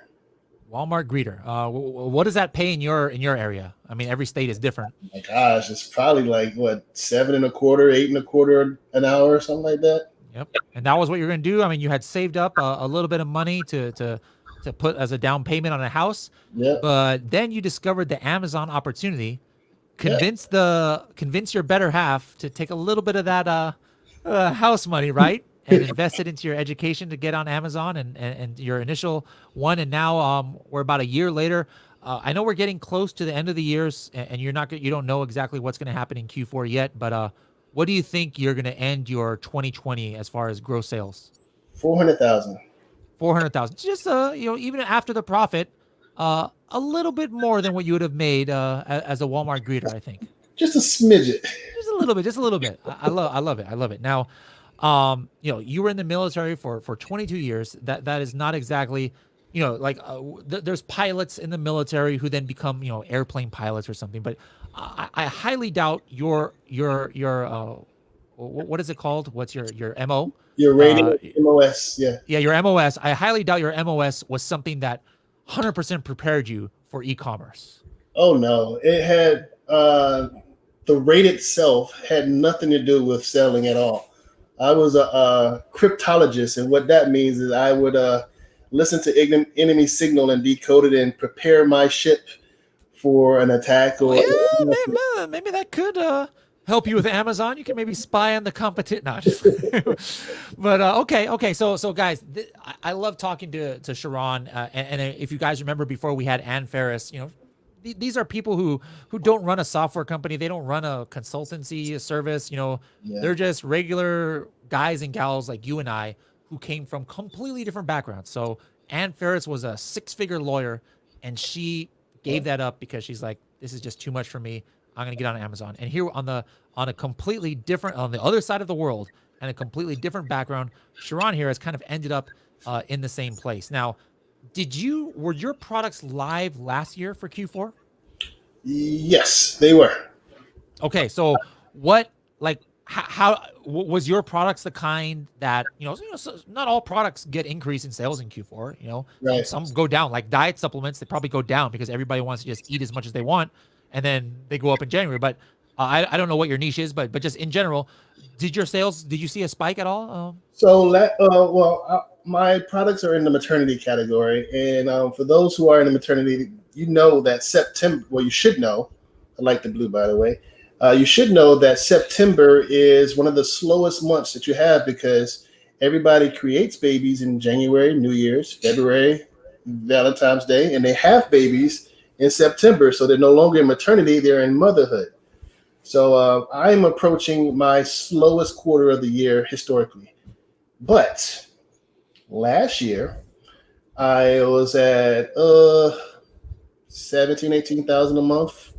Walmart greeter. What does that pay in your area? I mean, every state is different. My gosh, it's probably like what, 7.25, 8.25 an hour, or something like that. Yep. And that was what you're going to do. I mean, you had saved up a little bit of money to put as a down payment on a house. Yeah. But then you discovered the Amazon opportunity. Convince your better half to take a little bit of that house money, right? And invest it into your education to get on Amazon and your initial one. And now we're about a year later. I know we're getting close to the end of the years, and you don't know exactly what's going to happen in Q4 yet. But what do you think you're going to end your 2020 as far as gross sales? 400,000. 400,000. Just even after the profit, a little bit more than what you would have made as a Walmart greeter, I think. Just a smidget. Just a little bit. I love it. Now, you were in the military for 22 years. That is not exactly, there's pilots in the military who then become, airplane pilots or something. But I highly doubt your what is it called? What's your MO? Your rating MOS, yeah. Yeah, your MOS. I highly doubt your MOS was something that 100% prepared you for e-commerce. Oh no, it had the rate itself had nothing to do with selling at all. I was a cryptologist, and what that means is I would listen to enemy signal and decode it and prepare my ship for an attack. Or maybe that could help you with Amazon. You can maybe spy on the competition. No, but okay. So guys, I love talking to Sharon. And if you guys remember before we had Ann Ferris, these are people who don't run a software company. They don't run a consultancy service. They're just regular guys and gals like you and I who came from completely different backgrounds. So Ann Ferris was a 6-figure lawyer, and she gave that up because she's like, this is just too much for me. I'm going to get on Amazon. And here on a completely different, on the other side of the world and a completely different background, Sharon here has kind of ended up in the same place. Now, were your products live last year for Q4? Yes, they were. Okay. So how was your products the kind that, so not all products get increase in sales in Q4, right. Some go down, like diet supplements, they probably go down because everybody wants to just eat as much as they want. And then they go up in January. But I don't know what your niche is, but just in general, did you see a spike at all? My products are in the maternity category. And for those who are in the maternity, that September, you should know, I like the blue, by the way. You should know that September is one of the slowest months that you have because everybody creates babies in January, New Year's, February, Valentine's Day, and they have babies in September. So they're no longer in maternity, they're in motherhood. So I'm approaching my slowest quarter of the year historically. But last year, I was at 17, 18,000 a month.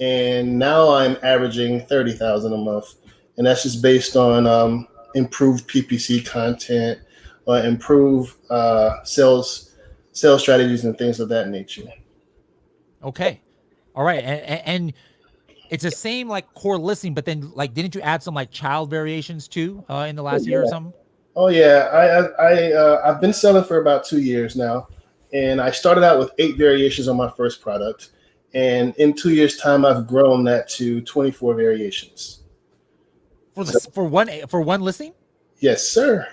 And now I'm averaging 30,000 a month. And that's just based on improved PPC content, improved sales strategies and things of that nature. Okay. All right. And it's the same like core listing, but then didn't you add some child variations too in the last year or something? Oh yeah. I've been selling for about 2 years now. And I started out with 8 variations on my first product. And in 2 years' time, I've grown that to 24 variations. For one listing? Yes, sir.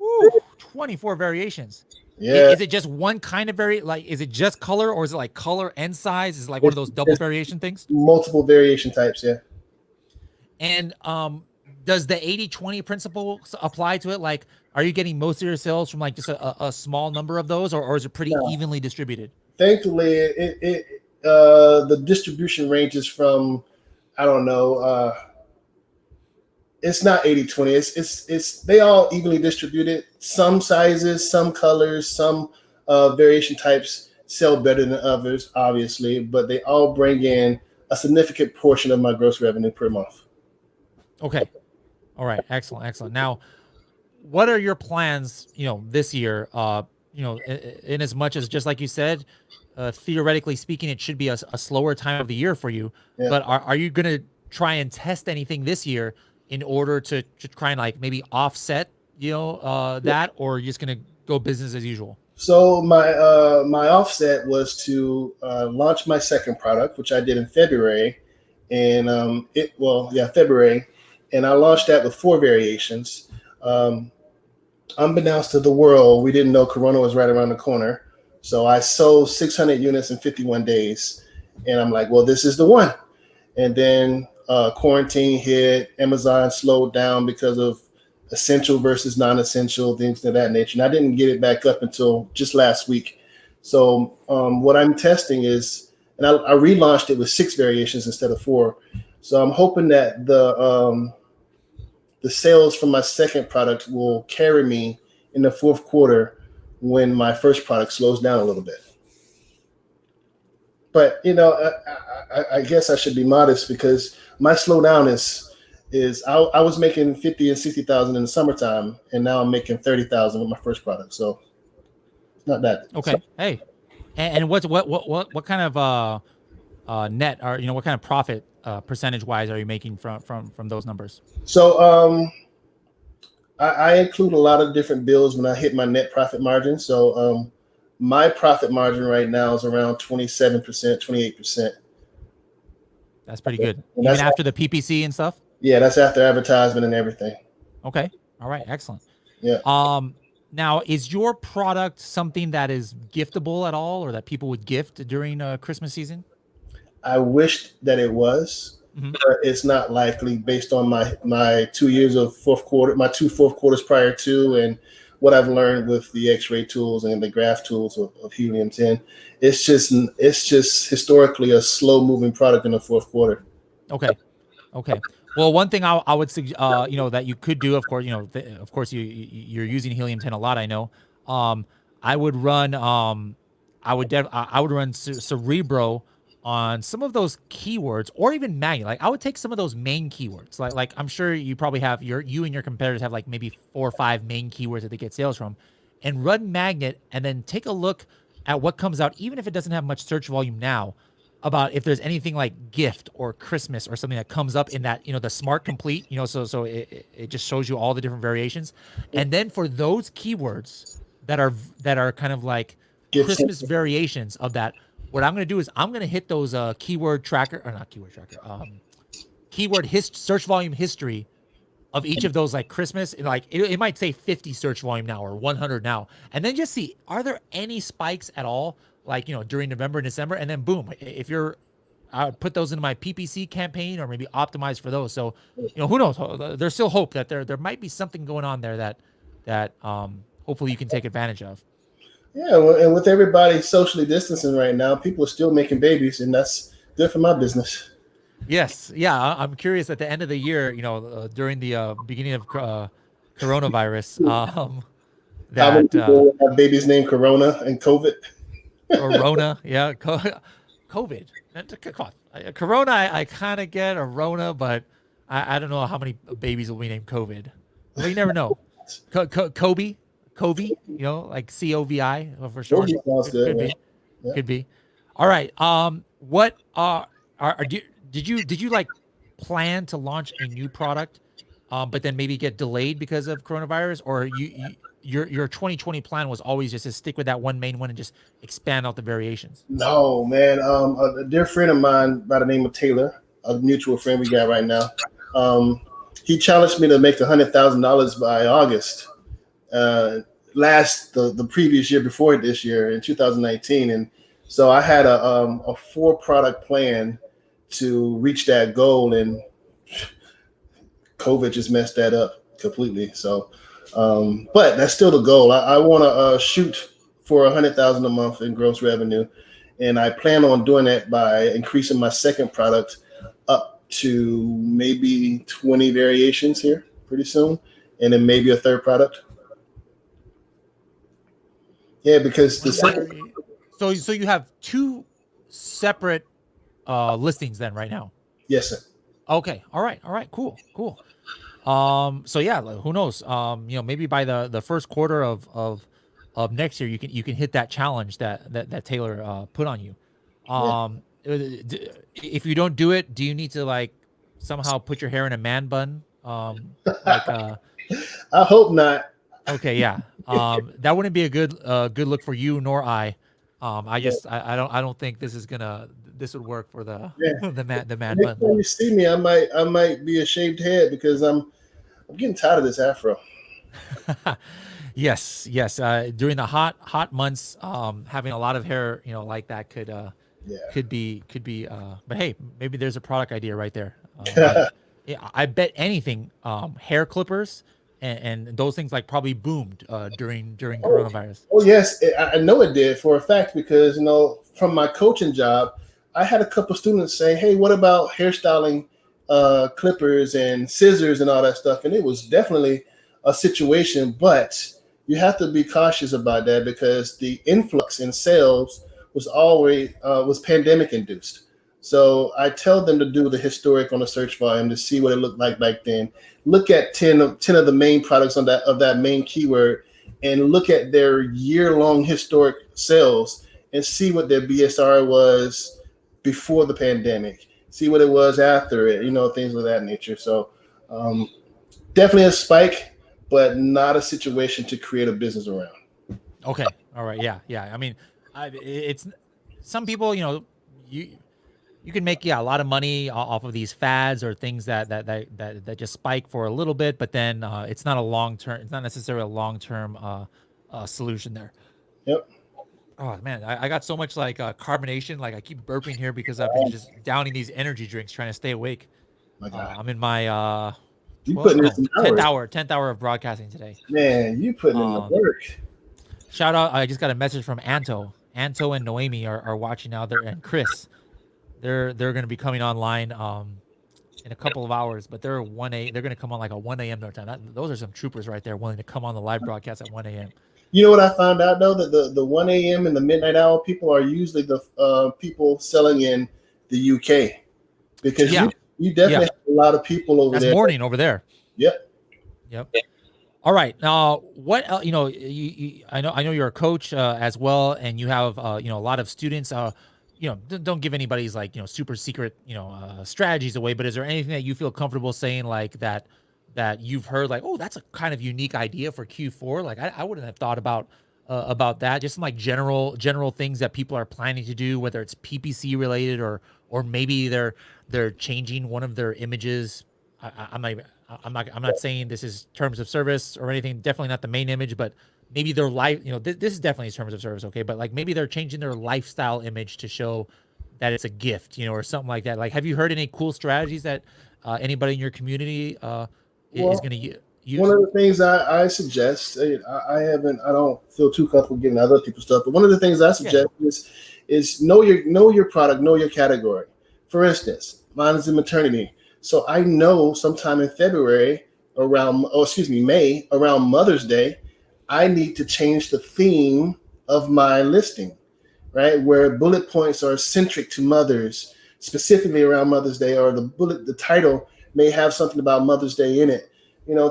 Ooh, 24 variations. Yeah. Is it just one kind of is it just color, or is it color and size? Is it one of those double variation things? Multiple variation types, yeah. And does the 80-20 principle apply to it? Are you getting most of your sales from just a small number of those, or is it pretty evenly distributed? Thankfully, the distribution ranges from, I don't know, it's not 80-20. It's they all evenly distributed. Some sizes, some colors, some variation types sell better than others, obviously, but they all bring in a significant portion of my gross revenue per month. Okay. All right. Excellent. Now, what are your plans, this year? In as much as, just like you said, theoretically speaking, it should be a slower time of the year for you. Yeah. But are you going to try and test anything this year in order to try and maybe offset, that, or are you just going to go business as usual? So my offset was to launch my second product, which I did in February, and February, and I launched that with 4 variations. Unbeknownst to the world, we didn't know Corona was right around the corner, so I sold 600 units in 51 days, and I'm like, well, this is the one. And then quarantine hit, Amazon slowed down because of essential versus non-essential, things of that nature. And I didn't get it back up until just last week. So what I'm testing is, and I relaunched it with 6 variations instead of 4. So I'm hoping that the sales from my second product will carry me in the 4th quarter when my first product slows down a little bit. But, you know, I guess I should be modest because my slowdown is I was making 50 and 60,000 in the summertime, and now I'm making 30,000 with my first product. So it's not that. Okay. So, hey, and what kind of net, or what kind of profit percentage wise are you making from those numbers? So I include a lot of different bills when I hit my net profit margin. So my profit margin right now is around 27%, 28%. That's pretty good. Even after the PPC and stuff? Yeah, that's after advertisement and everything. Okay. All right. Excellent. Yeah. Now, is your product something that is giftable at all, or that people would gift during Christmas season? I wished that it was, but it's not likely based on my 2 years of fourth quarter, my 2 fourth quarters prior to, and what I've learned with the X-ray tools and the graph tools of Helium 10. It's just historically a slow moving product in the 4th quarter. Okay. Well, one thing I would suggest, that you could do, of course, of course you're using Helium 10 a lot. I know. I would run, I would run Cerebro on some of those keywords, or even Magnet. Like I would take some of those main keywords. Like I'm sure you probably have you and your competitors have like maybe 4 or 5 main keywords that they get sales from, and run Magnet, and then take a look at what comes out, even if it doesn't have much search volume now, about if there's anything like gift or Christmas or something that comes up in that, the Smart Complete, so it just shows you all the different variations. And then for those keywords that are kind of like Christmas variations of that, what I'm going to do is I'm going to hit those keyword search volume history of each of those, like Christmas, and like it might say 50 search volume now or 100 now, and then just see, are there any spikes at all, like during November and December, and then boom, if I would put those into my PPC campaign, or maybe optimize for those. So who knows, there's still hope that there might be something going on there that hopefully you can take advantage of. Yeah, well, and with everybody socially distancing right now, people are still making babies, and that's good for my business. Yes. Yeah. I'm curious at the end of the year, during the beginning of coronavirus, that people have babies named Corona and COVID. Corona. Yeah. COVID. Corona, I kind of get a Rona, but I don't know how many babies will be named COVID. Well, you never know. Kobe, like COVID for sure. Could be. Yeah. Could be. All right. What did you like plan to launch a new product, but then maybe get delayed because of coronavirus, or your 2020 plan was always just to stick with that one main one and just expand out the variations? No, man. A dear friend of mine by the name of Taylor, a mutual friend we got right now, he challenged me to make $100,000 by August. The previous year before this year in 2019, and so I had a 4-product plan to reach that goal, and COVID just messed that up completely. So, but that's still the goal. I want to shoot for $100,000 a month in gross revenue, and I plan on doing that by increasing my second product up to maybe 20 variations here pretty soon, and then maybe a third product. Yeah, because the second. So you have 2 separate listings then right now? Yes, sir. Okay. All right. Cool. So yeah, who knows? Maybe by the first quarter of next year, you can hit that challenge that Taylor put on you. If you don't do it, do you need to like somehow put your hair in a man bun? I hope not. Okay, yeah. That wouldn't be a good look for you nor I. I don't think this would work for the the man Next bun. time you see me, I might be a shaved head because I'm getting tired of this afro. Yes. During the hot months, having a lot of hair, like that could be. But hey, maybe there's a product idea right there. I bet anything, hair clippers and those things like probably boomed during coronavirus. Oh yes, I know it did for a fact because from my coaching job, I had a couple students say, "Hey, what about hairstyling, clippers and scissors and all that stuff?" And it was definitely a situation, but you have to be cautious about that because the influx in sales was pandemic induced. So I tell them to do the historic on the search volume to see what it looked like back then. Look at 10 of the main products of that main keyword and look at their year-long historic sales and see what their BSR was before the pandemic. See what it was after it, things of that nature. So definitely a spike, but not a situation to create a business around. Okay. All right. Yeah. I mean, it's some people, you can make a lot of money off of these fads or things that just spike for a little bit, but then it's not necessarily a long-term solution there. Yep. Oh man, I got so much carbonation, I keep burping here because I've been just downing these energy drinks trying to stay awake. My God. I'm in my 10th hour of broadcasting today. Man, you putting in the work. Shout out! I just got a message from Anto and Noemi are watching now. And Chris. They're going to be coming online in a couple of hours, but they're going to come on at 1 a.m. their time. Those are some troopers right there willing to come on the live broadcast at 1 a.m. You know what I found out though, that the 1 a.m. and the midnight hour people are usually the people selling in the UK because you definitely have a lot of people over there. That's morning over there. Yep. All right. Now, what I know you're a coach as well, and you have a lot of students. Don't give anybody's super secret strategies away, but is there anything that you feel comfortable saying that you've heard oh, that's a kind of unique idea for Q4? I wouldn't have thought about that. Just some general things that people are planning to do, whether it's PPC related or maybe they're changing one of their images. I'm not saying this is terms of service or anything. Definitely not the main image, but maybe their life, this is definitely terms of service, okay? But maybe they're changing their lifestyle image to show that it's a gift, or something like that. Have you heard any cool strategies that anybody in your community is going to use? One of the things I suggest, I don't feel too comfortable giving other people stuff, but one of the things I suggest is know your product, know your category. For instance, mine is in maternity. So I know sometime in May, around Mother's Day, I need to change the theme of my listing, right? Where bullet points are centric to mothers, specifically around Mother's Day, or the title may have something about Mother's Day in it,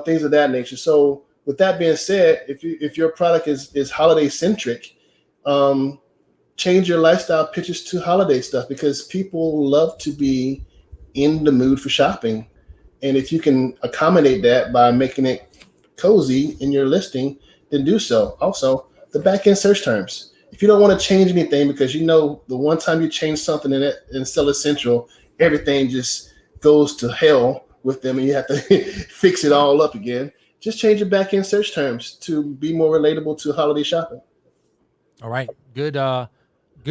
things of that nature. So with that being said, if your product is holiday centric, change your lifestyle pictures to holiday stuff because people love to be in the mood for shopping. And if you can accommodate that by making it cozy in your listing, then do so. Also, the back-end search terms. If you don't want to change anything because the one time you change something in Seller Central, everything just goes to hell with them and you have to fix it all up again. Just change your back-end search terms to be more relatable to holiday shopping. All right. Good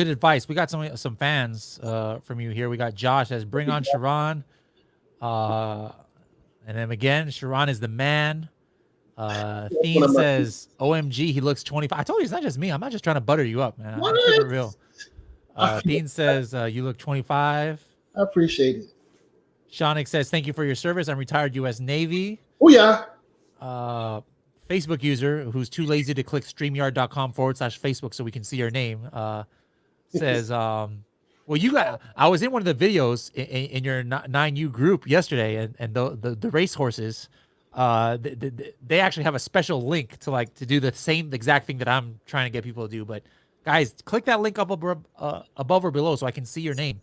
advice. We got some fans from you here. We got Josh says, bring on Sharon. And then again, Sharon is the man. Thien says, OMG, he looks 25. I told you it's not just me. I'm not just trying to butter you up, man. I'm keeping it real. Thien says, you look 25. I appreciate it. Shanik says, thank you for your service. I'm retired U.S. Navy. Oh, yeah. Facebook user who's too lazy to click StreamYard.com/Facebook so we can see your name says, well, I was in one of the videos in your 9U group yesterday, and the racehorses, they actually have a special link to do the same exact thing that I'm trying to get people to do. But guys, click that link up above or below so I can see your name.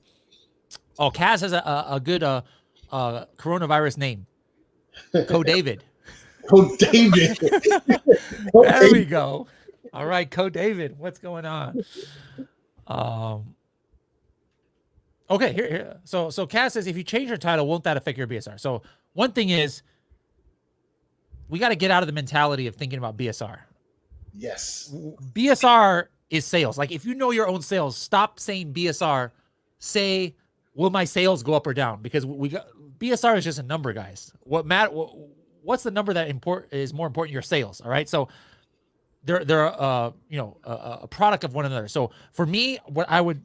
Oh, Kaz has a good coronavirus name. Co David. Code David. There we go. All right, Code David, what's going on? Okay, here. So Cass says, if you change your title, won't that affect your BSR? So one thing is, we got to get out of the mentality of thinking about BSR. Yes. BSR is sales. Like, if you know your own sales, stop saying BSR. Say, will my sales go up or down? Because BSR is just a number, guys. What's the number that is more important? Your sales. All right. So they're a product of one another. So for me, what I would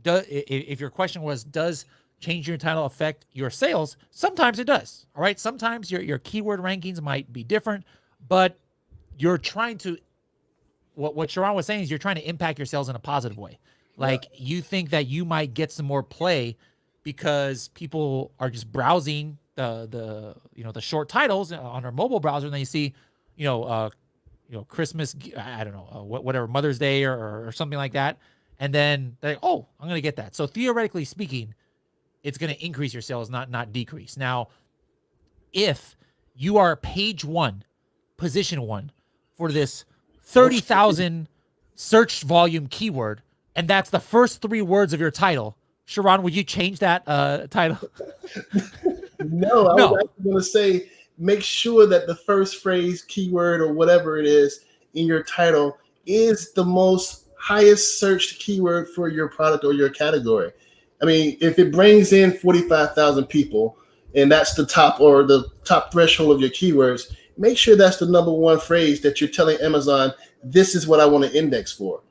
if your question was, does changing your title affect your sales? Sometimes it does. All right. Sometimes your keyword rankings might be different, but you're trying to, what Sharon was saying is, you're trying to impact your sales in a positive way. Like, you think that you might get some more play because people are just browsing the short titles on our mobile browser, and they see, Christmas, I don't know, whatever, Mother's Day or something like that. And then they're like, oh, I'm going to get that. So theoretically speaking, it's going to increase your sales, not decrease. Now, if you are page 1, position 1 for this 30,000 search volume keyword, and that's the first 3 words of your title, Sharon, would you change that title? No, I was actually going to say, make sure that the first phrase, keyword, or whatever it is in your title is the most highest searched keyword for your product or your category. I mean, if it brings in 45,000 people and that's the top threshold of your keywords, make sure that's the number 1 phrase that you're telling Amazon, this is what I want to index for.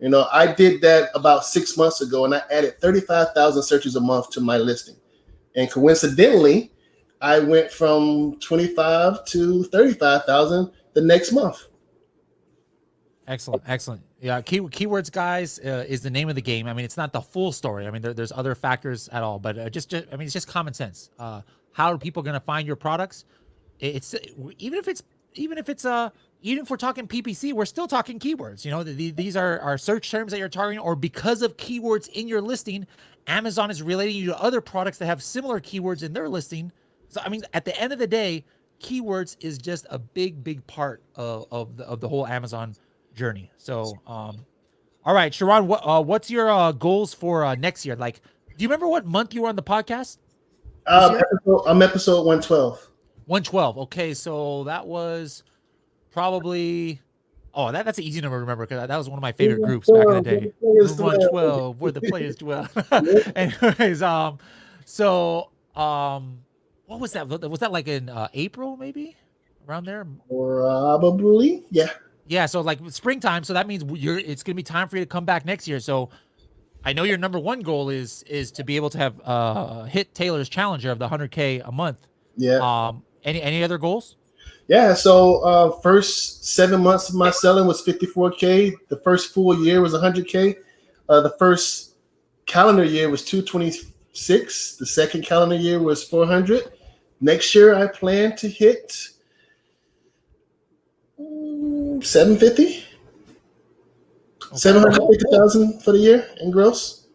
I did that about 6 months ago, and I added 35,000 searches a month to my listing. And coincidentally, I went from 25 to 35,000 the next month. Excellent. Yeah, keywords, guys, is the name of the game. I mean, it's not the full story. I mean, there's other factors at all, but it's just common sense. How are people going to find your products? Even if we're talking PPC, we're still talking keywords. These are search terms that you're targeting, or because of keywords in your listing, Amazon is relating you to other products that have similar keywords in their listing. So, I mean, at the end of the day, keywords is just a big part of the whole Amazon journey. So, all right, Sharon, what's your goals for next year? Like, do you remember what month you were on the podcast? I'm episode 112. 112. Okay, so that was probably, that's an easy number to remember, because that was one of my favorite groups back in the day. 112, where the players dwell. Anyways, what was that? Was that like in April, maybe around there? Probably, yeah. Yeah, so like springtime. So that means it's gonna be time for you to come back next year. So I know your number 1 goal is to be able to have hit Taylor's Challenger of the 100K a month. Yeah. Any other goals? Yeah. So first 7 months of my selling was 54K. The first full year was 100K. The first calendar year was 226. The second calendar year was 400. Next year, I plan to hit 750. 750,000 for the year in gross.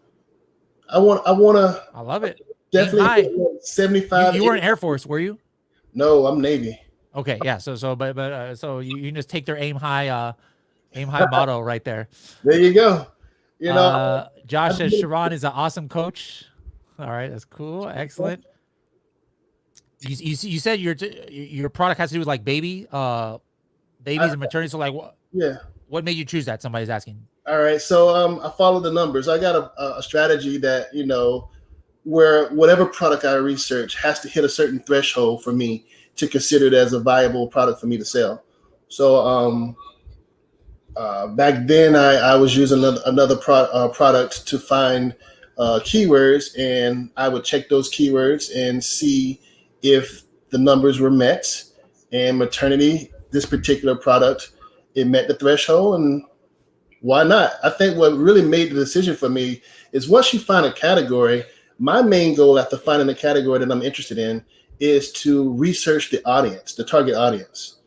I want to. I love it. Definitely 75. You were in Air Force, were you? No, I'm Navy. Okay, yeah. So you can just take their aim high motto right there. There you go. Josh says Sharon is an awesome coach. All right, that's cool. Excellent. You said your product has to do with like babies and maternity. So like what? Yeah. What made you choose that? Somebody's asking. All right, so I follow the numbers. I got a strategy that where whatever product I research has to hit a certain threshold for me to consider it as a viable product for me to sell. So back then I was using another product to find keywords, and I would check those keywords and see if the numbers were met. And maternity, this particular product, it met the threshold, and why not? I think what really made the decision for me is once you find a category, my main goal after finding a category that I'm interested in is to research the audience, the target audience.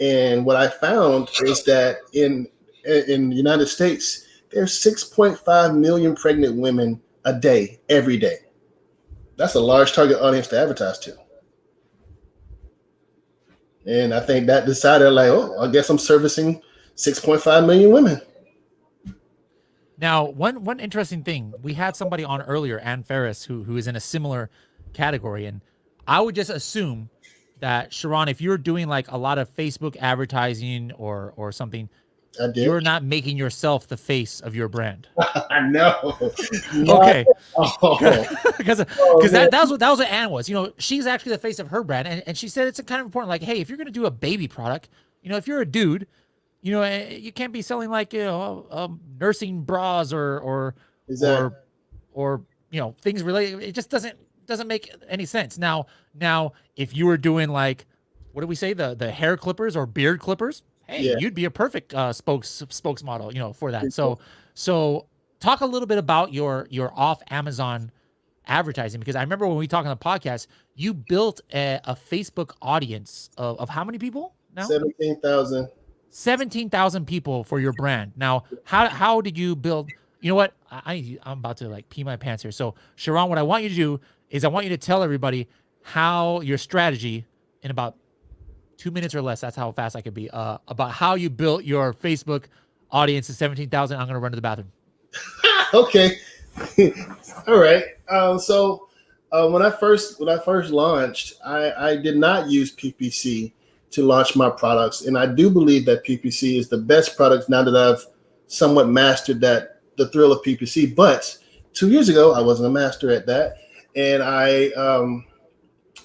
And what I found is that in the United States, there's 6.5 million pregnant women a day, every day. That's a large target audience to advertise to. And I think that decided, like, oh, I guess I'm servicing 6.5 million women. Now, one interesting thing, we had somebody on earlier, Ann Ferris, who is in a similar category, and I would just assume that, Sharon, if you're doing like a lot of Facebook advertising or something, you're not making yourself the face of your brand. I know. Okay. Because that was what Ann was. You know, she's actually the face of her brand, and she said it's kind of important. Like, hey, if you're going to do a baby product, you know, if you're a dude, you know, you can't be selling like, you know, nursing bras or you know, things related. It just doesn't make any sense. Now, if you were doing like, what do we say, the hair clippers or beard clippers, hey, you'd be a perfect spokesmodel, you know, for that. So talk a little bit about your off Amazon advertising, because I remember when we talked on the podcast, you built a Facebook audience of how many people now? 17,000 people for your brand. Now, how did you build? You know what? I'm about to like pee my pants here. So, Sharon, what I want you to do is I want you to tell everybody how your strategy in about 2 minutes or less. That's how fast I could be. About how you built your Facebook audience to 17,000. I'm going to run to the bathroom. Okay. All right. So when I first launched, I did not use PPC to launch my products, and I do believe that PPC is the best product now that I've somewhat mastered the thrill of PPC. But 2 years ago, I wasn't a master at that, and I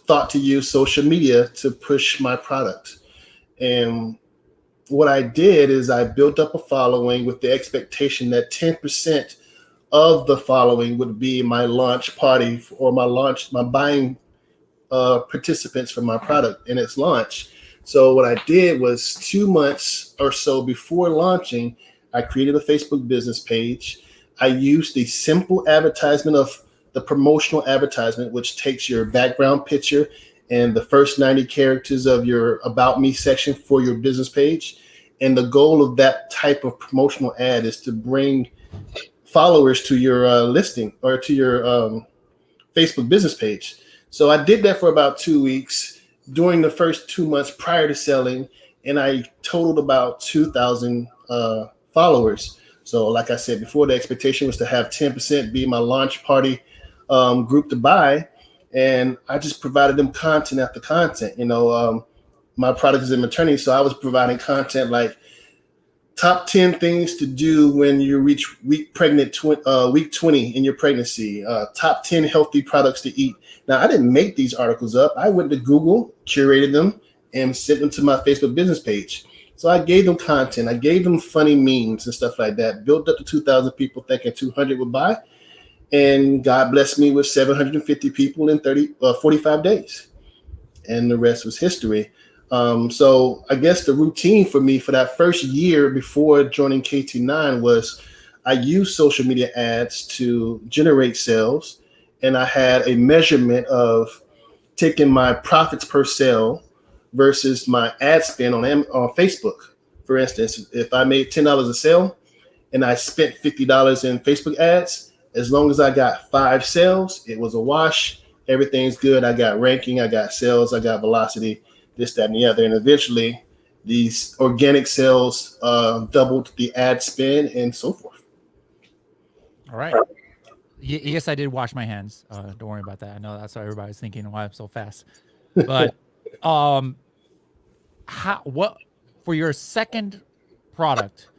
thought to use social media to push my product. And what I did is I built up a following with the expectation that 10% of the following would be my launch party or my buying participants for my product in its launch. So what I did was 2 months or so before launching, I created a Facebook business page. I used the simple advertisement of the promotional advertisement, which takes your background picture and the first 90 characters of your About Me section for your business page. And the goal of that type of promotional ad is to bring followers to your listing or to your Facebook business page. So I did that for about 2 weeks during the first 2 months prior to selling, and I totaled about 2,000 followers. So like I said before, the expectation was to have 10% be my launch party group to buy, and I just provided them content after content. You know, my product is in maternity, so I was providing content like top 10 things to do when you reach week 20 in your pregnancy, top 10 healthy products to eat. Now, I didn't make these articles up. I went to Google, curated them, and sent them to my Facebook business page. So I gave them content. I gave them funny memes and stuff like that, built up to 2,000 people thinking 200 would buy. And God blessed me with 750 people in 45 days. And the rest was history. So I guess the routine for me for that first year before joining KT9 was I used social media ads to generate sales. And I had a measurement of taking my profits per sale versus my ad spend on Facebook. For instance, if I made $10 a sale and I spent $50 in Facebook ads, as long as I got 5 sales, it was a wash. Everything's good. I got ranking, I got sales, I got velocity, this, that, and the other. And eventually these organic sales doubled the ad spend and so forth. All right. Yes, I did wash my hands. Don't worry about that. I know that's why everybody's thinking why I'm so fast. But what for your second product?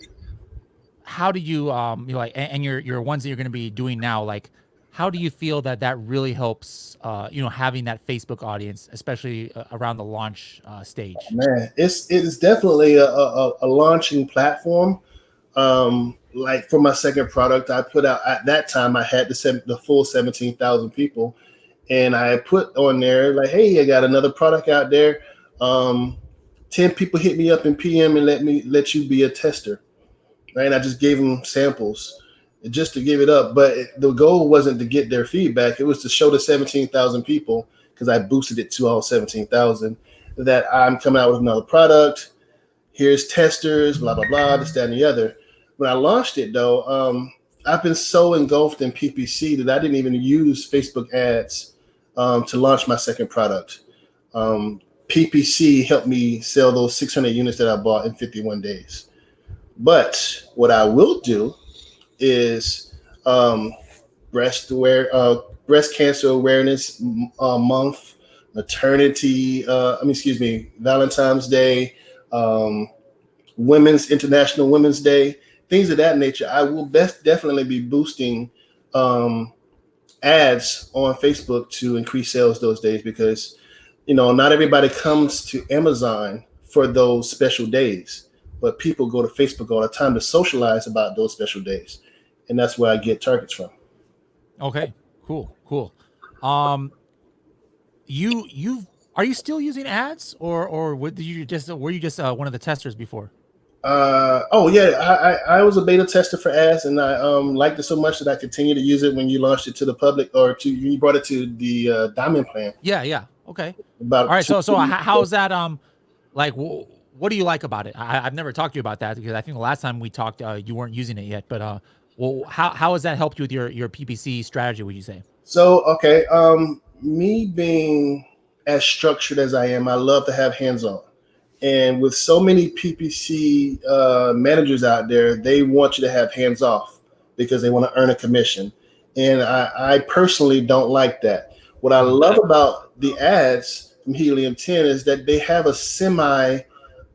How do you like and your ones that you're going to be doing now? Like, how do you feel that really helps? Having that Facebook audience, especially around the launch stage. Man, it's definitely a launching platform. Like for my second product, I put out at that time I had the full 17,000 people, and I put on there like, hey, I got another product out there. 10 people hit me up in PM and let you be a tester, right? And I just gave them samples just to give it up, but the goal wasn't to get their feedback. It was to show the 17,000 people, because I boosted it to all 17,000, that I'm coming out with another product. Here's testers, blah blah blah, this, that, and the other. When I launched it, though, I've been so engulfed in PPC that I didn't even use Facebook ads to launch my second product. PPC helped me sell those 600 units that I bought in 51 days. But what I will do is breast cancer awareness month, Valentine's Day, International Women's Day, things of that nature. I will definitely be boosting ads on Facebook to increase sales those days, because not everybody comes to Amazon for those special days, but people go to Facebook all the time to socialize about those special days, and that's where I get targets from. Okay, cool. Are you still using ads, or were you just one of the testers before? I was a beta tester for ads, and I liked it so much that I continued to use it when you launched it to the public, or you brought it to the Diamond plan. Yeah. Okay. All right. So how's that? Like, what do you like about it? I've never talked to you about that, because I think the last time we talked, you weren't using it yet. But how has that helped you with your PPC strategy, would you say? So okay, me being as structured as I am, I love to have hands-on. And with so many PPC managers out there, they want you to have hands off because they want to earn a commission. And I personally don't like that. What I love about the ads from Helium 10 is that they have a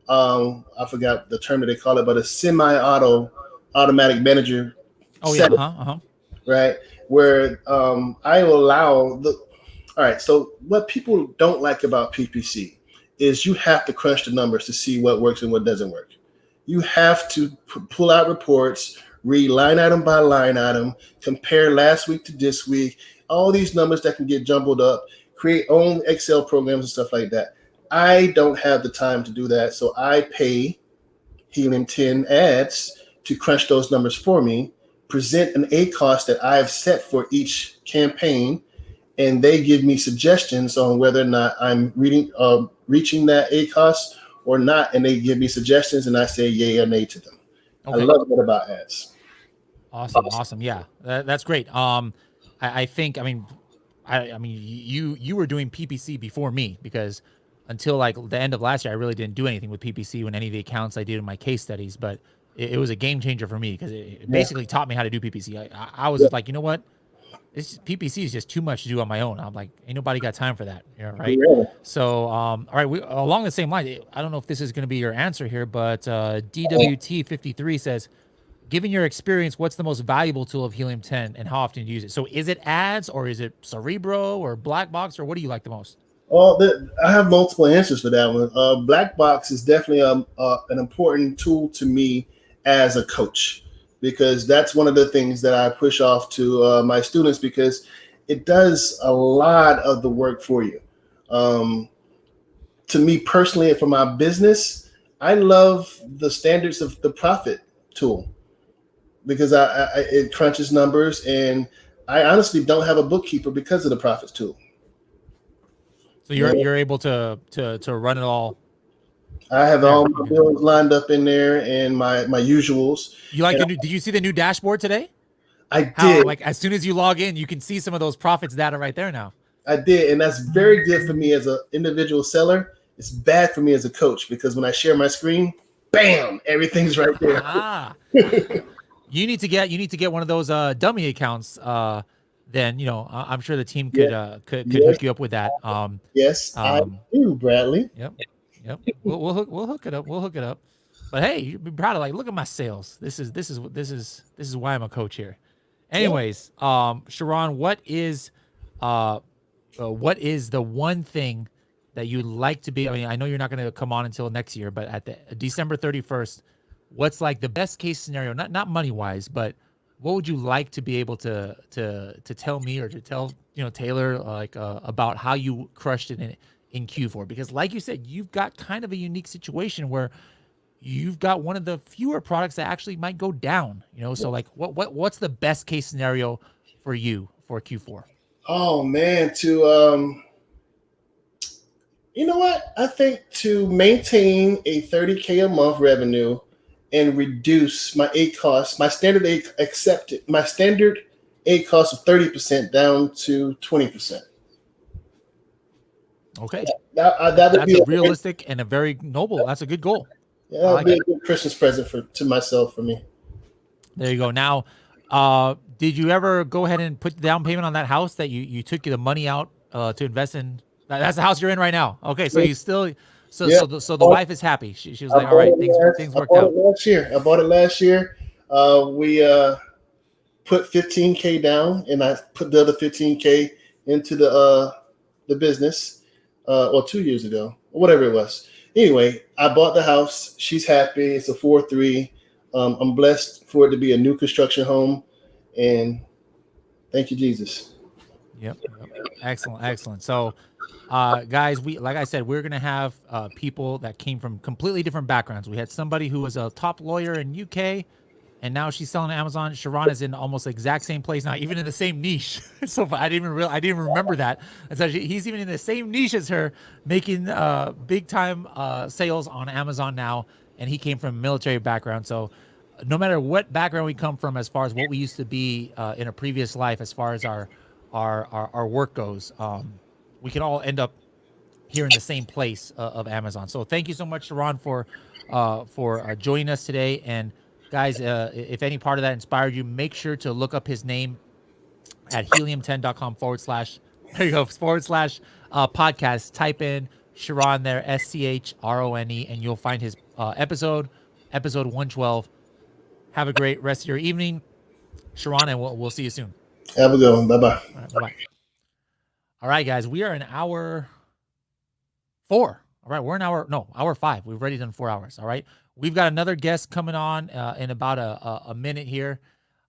I forgot the term that they call it, but a automatic manager. Oh, yeah. Right. Where I will allow all right. So what people don't like about PPC is you have to crunch the numbers to see what works and what doesn't work. You have to pull out reports, read line item by line item, compare last week to this week, all these numbers that can get jumbled up, create own Excel programs and stuff like that. I don't have the time to do that. So I pay Helium 10 ads to crunch those numbers for me, present an ACoS that I have set for each campaign, and they give me suggestions on whether or not I'm reaching that ACoS or not, and they give me suggestions, and I say yay or nay to them. Okay. I love that about ads. Awesome. Yeah, that's great. I think, you were doing PPC before me, because until like the end of last year, I really didn't do anything with PPC when any of the accounts I did in my case studies, but it was a game changer for me, because it basically taught me how to do PPC. I was just like, you know what? PPC is just too much to do on my own. I'm like, ain't nobody got time for that, right? Yeah. So, all right, along the same line, I don't know if this is going to be your answer here, but DWT53 says, given your experience, what's the most valuable tool of Helium 10, and how often do you use it? So is it ads, or is it Cerebro, or Black Box, or what do you like the most? Well, I have multiple answers for that one. Black Box is definitely an important tool to me as a coach, because that's one of the things that I push off to my students, because it does a lot of the work for you. To me personally, and for my business, I love the standards of the profit tool, because it crunches numbers, and I honestly don't have a bookkeeper because of the profits tool. So you're able to run it all. I have all my bills lined up in there, and my usuals. You like did you see the new dashboard today? I did. Like, as soon as you log in, you can see some of those profits data right there now. I did, and that's very good for me as an individual seller. It's bad for me as a coach, because when I share my screen, bam, everything's right there. You need to get one of those dummy accounts. Then I'm sure the team could hook you up with that. Yes, I do, Bradley. Yep. We'll hook it up. But hey, you'd be proud of, like, look at my sales. This is why I'm a coach here. Anyways, Sharron, what is the one thing that you'd like to be? I mean, I know you're not going to come on until next year, but at the December 31st, what's like the best case scenario? Not money wise, but what would you like to be able to tell me, or to tell Taylor, like about how you crushed it in Q4? Because like you said, you've got kind of a unique situation where you've got one of the fewer products that actually might go down. So like what's the best case scenario for you for Q4? Oh man, you know what? I think to maintain a $30K a month revenue and reduce my ACoS, my standard ACoS of 30% down to 20%. Okay. That would that's be a realistic and a very noble. That's a good goal. Yeah, that would be a good Christmas present to myself, for me. There you go. Now, did you ever go ahead and put the down payment on that house that you took the money out to invest in? That's the house you're in right now. Okay, so you still, so the wife is happy. She was like, all right, things worked out. I bought it last year. We put $15K down, and I put the other $15K into the business, or 2 years ago, or whatever it was. Anyway, I bought the house. She's happy. It's a 4-3. I'm blessed for it to be a new construction home, and thank you, Jesus. Yep. Excellent. So, guys, like I said, we're gonna have people that came from completely different backgrounds. We had somebody who was a top lawyer in UK, and now she's selling Amazon. Sharon is in almost the exact same place now, even in the same niche. So I didn't even remember that. And so he's even in the same niche as her, making big time sales on Amazon now. And he came from a military background. So no matter what background we come from, as far as what we used to be in a previous life, as far as our work goes, we can all end up here in the same place of Amazon. So thank you so much, Sharon, for joining us today. And guys, if any part of that inspired you, make sure to look up his name at helium10.com / there you go, / podcast. Type in Sharon there, SCHRONE, and you'll find his episode 112. Have a great rest of your evening, Sharon, and we'll see you soon. Have a good one. Bye-bye. Bye-bye. All right, guys, we are in hour 4. All right, we're in hour 5. We've already done 4 hours. All right. We've got another guest coming on in about a minute here.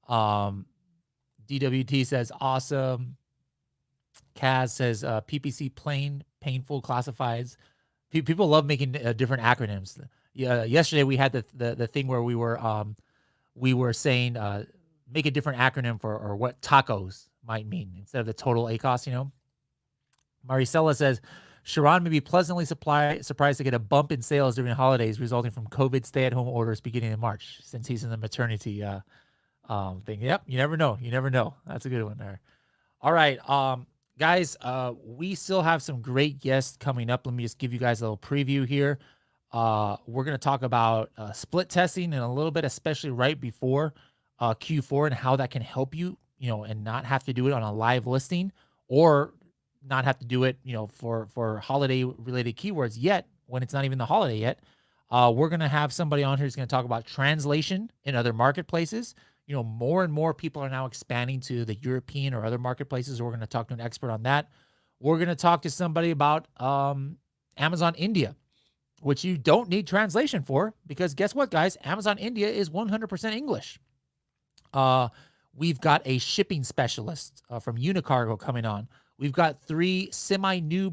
DWT says, awesome. Kaz says, PPC plain, painful, classifieds. People love making different acronyms. Yesterday we had the thing where we were saying, make a different acronym for what tacos might mean instead of the total ACOS, you know. Maricela says, Sharon may be pleasantly surprised to get a bump in sales during the holidays resulting from COVID stay-at-home orders beginning in March, since he's in the maternity thing. Yep, you never know. That's a good one there. All right, guys, we still have some great guests coming up. Let me just give you guys a little preview here. We're going to talk about split testing and a little bit, especially right before Q4, and how that can help you, and not have to do it on a live listing, or not have to do it, for holiday related keywords yet, when it's not even the holiday yet. We're going to have somebody on here who's going to talk about translation in other marketplaces. More and more people are now expanding to the European or other marketplaces. We're going to talk to an expert on that. We're going to talk to somebody about Amazon India, which you don't need translation for, because guess what, guys? Amazon India is 100% English. We've got a shipping specialist from Unicargo coming on. We've got 3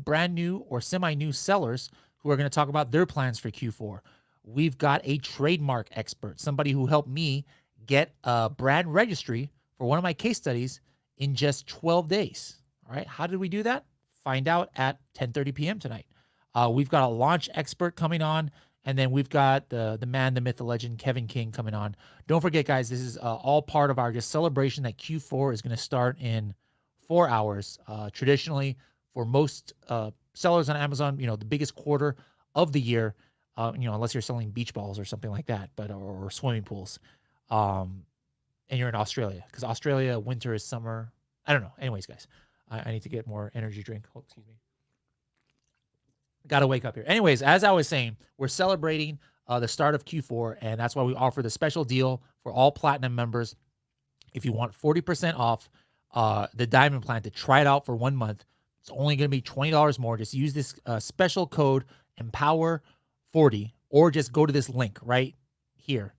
brand new or semi-new sellers who are going to talk about their plans for Q4. We've got a trademark expert, somebody who helped me get a brand registry for one of my case studies in just 12 days. All right. How did we do that? Find out at 10:30 p.m. tonight. We've got a launch expert coming on, and then we've got the man, the myth, the legend, Kevin King coming on. Don't forget, guys, this is all part of our just celebration that Q4 is going to start in 4 hours. Traditionally, for most sellers on Amazon, the biggest quarter of the year, unless you're selling beach balls or something like that, or swimming pools, and you're in Australia, because Australia, winter is summer. I don't know. Anyways, guys, I need to get more energy drink. Oh, excuse me. Got to wake up here. Anyways, as I was saying, we're celebrating the start of Q4, and that's why we offer the special deal for all Platinum members. If you want 40% off the Diamond plan to try it out for 1 month, it's only going to be $20 more. Just use this special code EMPOWER40, or just go to this link right here,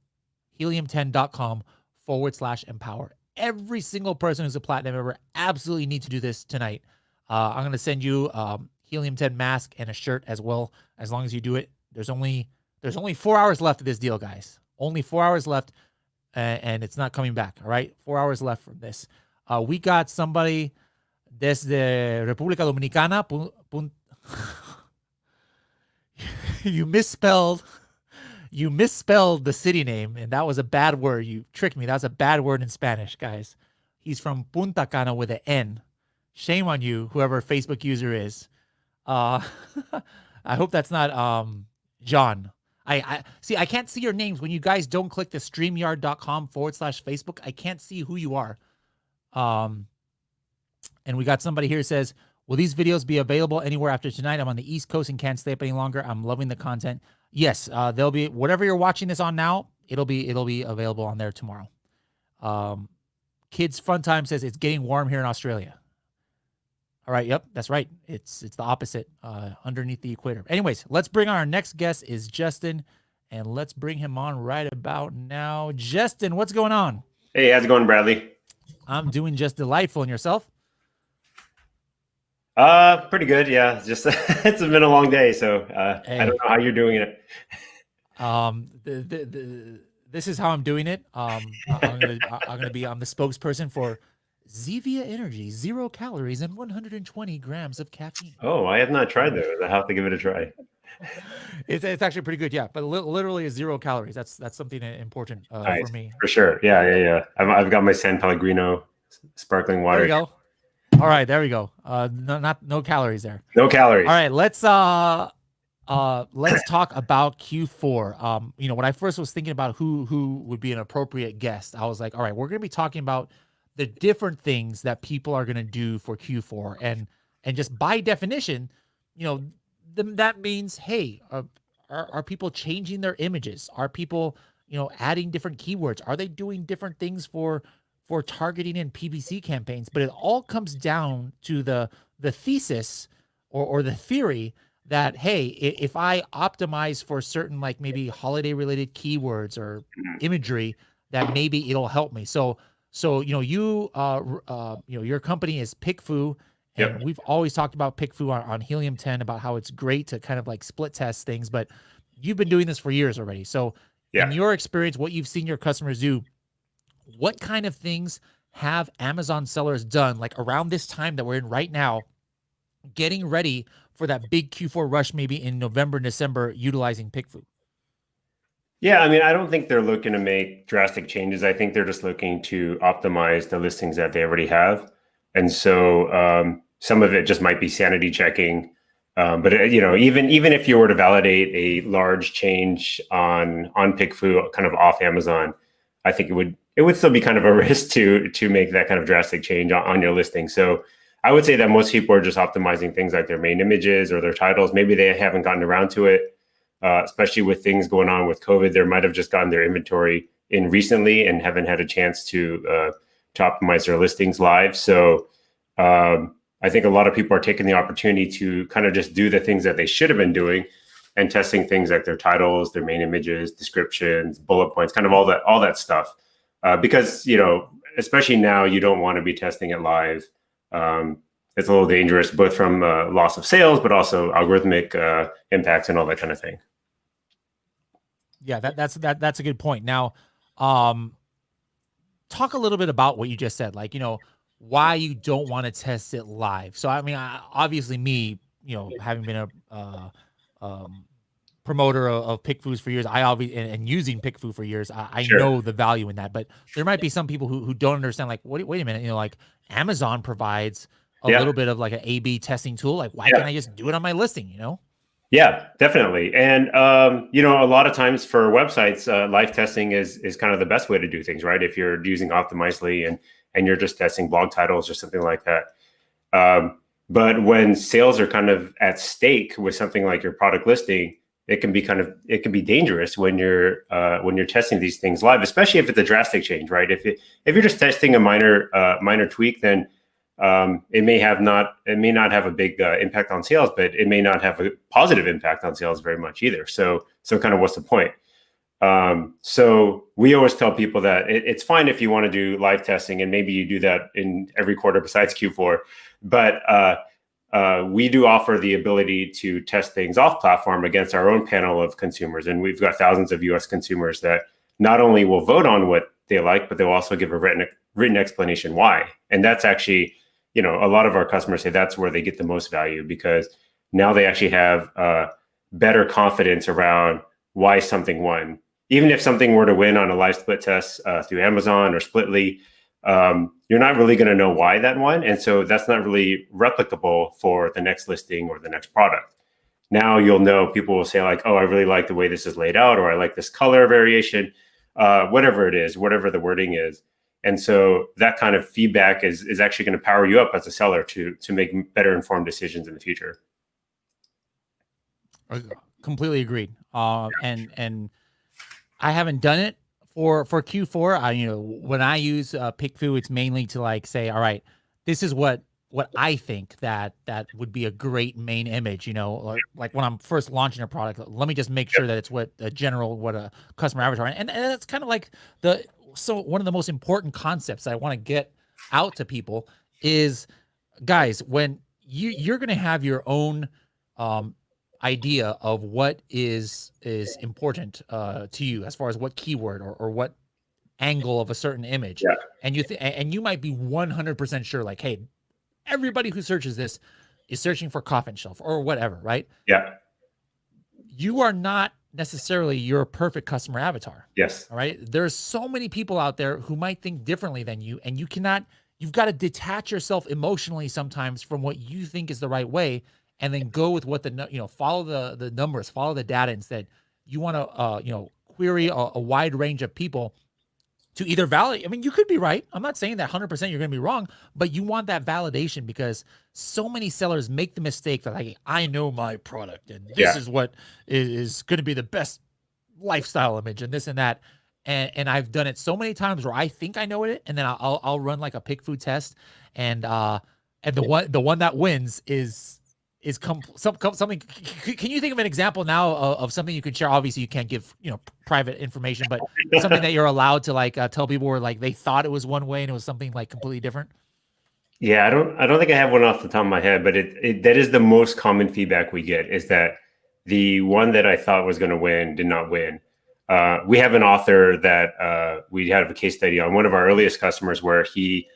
helium10.com /empower. Every single person who's a Platinum member absolutely needs to do this tonight. I'm going to send you Helium 10 mask and a shirt as well, as long as you do it. There's only 4 hours left of this deal, guys. Only 4 hours left, and it's not coming back. All right, 4 hours left from this. We got somebody desde República Dominicana. You misspelled the city name, and that was a bad word. You tricked me. That was a bad word in Spanish, guys. He's from Punta Cana with an N. Shame on you, whoever Facebook user is. I hope that's not John. I see. I can't see your names when you guys don't click the StreamYard.com/Facebook. I can't see who you are. And we got somebody here who says, will these videos be available anywhere after tonight? I'm on the East Coast and can't stay up any longer. I'm loving the content. Yes, they'll be, whatever you're watching this on now, it'll be available on there tomorrow. Kids Fun Time says it's getting warm here in Australia. All right, yep, that's right. It's the opposite underneath the equator. Anyways, let's bring on our next guest is Justin, and let's bring him on right about now. Justin, what's going on? Hey, how's it going, Bradley? I'm doing just delightful. And yourself? Pretty good. Yeah, just it's been a long day, so Hey. I don't know how you're doing it. This is how I'm doing it. I'm the spokesperson for Zevia Energy, 0 calories and 120 grams of caffeine. Oh, I have not tried those. I have to give it a try. It's actually pretty good, yeah. But literally is 0 calories. That's something important Nice, for me. for sure. Yeah. I've got my San Pellegrino sparkling water. There we go. All right, there we go. No calories there. No calories. All right, let's talk about Q4. When I first was thinking about who would be an appropriate guest, I was like, all right, we're going to be talking about the different things that people are going to do for Q4, and just by definition, that means, hey, are people changing their images? Are people, adding different keywords? Are they doing different things for targeting and PPC campaigns? But it all comes down to the thesis or the theory that, hey, if I optimize for certain, like maybe holiday related keywords or imagery, that maybe it'll help me. So your company is PickFu, and Yep. we've always talked about PickFu on Helium 10 about how it's great to kind of like split test things, but you've been doing this for years already. So in your experience, what you've seen your customers do, what kind of things have Amazon sellers done, like around this time that we're in right now, getting ready for that big Q4 rush, maybe in November, December, utilizing PickFu? Yeah, I mean, I don't think they're looking to make drastic changes. I think they're just looking to optimize the listings that they already have. And so some of it just might be sanity checking. But even if you were to validate a large change on PickFu kind of off Amazon, I think it would still be kind of a risk to make that kind of drastic change on your listing. So I would say that most people are just optimizing things like their main images or their titles. Maybe they haven't gotten around to it, especially with things going on with COVID. They might have just gotten their inventory in recently and haven't had a chance to optimize their listings live. So I think a lot of people are taking the opportunity to kind of just do the things that they should have been doing and testing things like their titles, their main images, descriptions, bullet points, kind of all that stuff. Because, especially now, you don't want to be testing it live. It's a little dangerous, both from loss of sales, but also algorithmic impacts and all that kind of thing. Yeah, that's a good point. Now, talk a little bit about what you just said, like, why you don't want to test it live. So, I mean, obviously me, having been a promoter of PickFu for years, I obviously, and using PickFu for years, I Sure. know the value in that. But there might be some people who don't understand, like, wait a minute, like Amazon provides a little bit of like an A/B testing tool. Like, why can't I just do it on my listing, Yeah, definitely. And, a lot of times for websites, live testing is kind of the best way to do things, right? If you're using Optimizely and you're just testing blog titles or something like that. But when sales are kind of at stake with something like your product listing, it can be dangerous when you're testing these things live, especially if it's a drastic change, right? If you're just testing a minor tweak, then it may not have a big impact on sales, but it may not have a positive impact on sales very much either. So kind of what's the point? So we always tell people that it's fine if you want to do live testing, and maybe you do that in every quarter besides Q4, but we do offer the ability to test things off platform against our own panel of consumers. And we've got thousands of US consumers that not only will vote on what they like, but they'll also give a written explanation why. And that's actually, a lot of our customers say that's where they get the most value, because now they actually have better confidence around why something won. Even if something were to win on a live split test through Amazon or Splitly, you're not really going to know why that won. And so that's not really replicable for the next listing or the next product. Now you'll know, people will say like, oh, I really like the way this is laid out, or I like this color variation, whatever it is, whatever the wording is. And so that kind of feedback is actually going to power you up as a seller to make better informed decisions in the future. Completely agreed. And I haven't done it for Q4. When I use PickFu, it's mainly to like say, all right, this is what I think that would be a great main image. Like when I'm first launching a product, let me just make sure that it's what a customer avatar, and that's kind of like one of the most important concepts I want to get out to people is, guys, when you're going to have your own idea of what is important to you as far as what keyword or what angle of a certain image, and you might be 100% sure, like, hey, everybody who searches this is searching for coffin shelf or whatever, right? Yeah. You are not necessarily your perfect customer avatar. Yes. All right. There's so many people out there who might think differently than you, and you've got to detach yourself emotionally sometimes from what you think is the right way, and then go with what follow the numbers, follow the data. Instead, you want to query a wide range of people to either validate. I mean, you could be right. I'm not saying that 100% you're going to be wrong, but you want that validation, because so many sellers make the mistake that, like, I know my product and this is what is going to be the best lifestyle image and this and that. And I've done it so many times where I think I know it, and then I'll run like a PickFu test, and the one that wins is something. Can you think of an example now of something you could share? Obviously, you can't give private information, but something that you're allowed to like tell people where like they thought it was one way and it was something like completely different. Yeah, I don't think I have one off the top of my head, but that is the most common feedback we get, is that the one that I thought was going to win did not win. We have an author that we had a case study on, one of our earliest customers, where he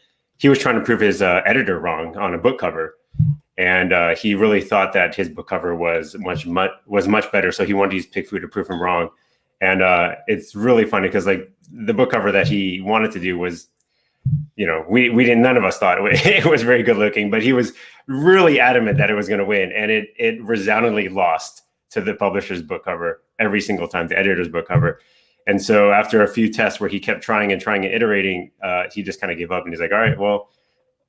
was trying to prove his editor wrong on a book cover. And he really thought that his book cover was much better, so he wanted to use PickFu to prove him wrong. And it's really funny because like the book cover that he wanted to do was, none of us thought it was very good looking, but he was really adamant that it was going to win, and it resoundingly lost to the publisher's book cover every single time, the editor's book cover. And so after a few tests where he kept trying and iterating, he just kind of gave up, and he's like, all right, well,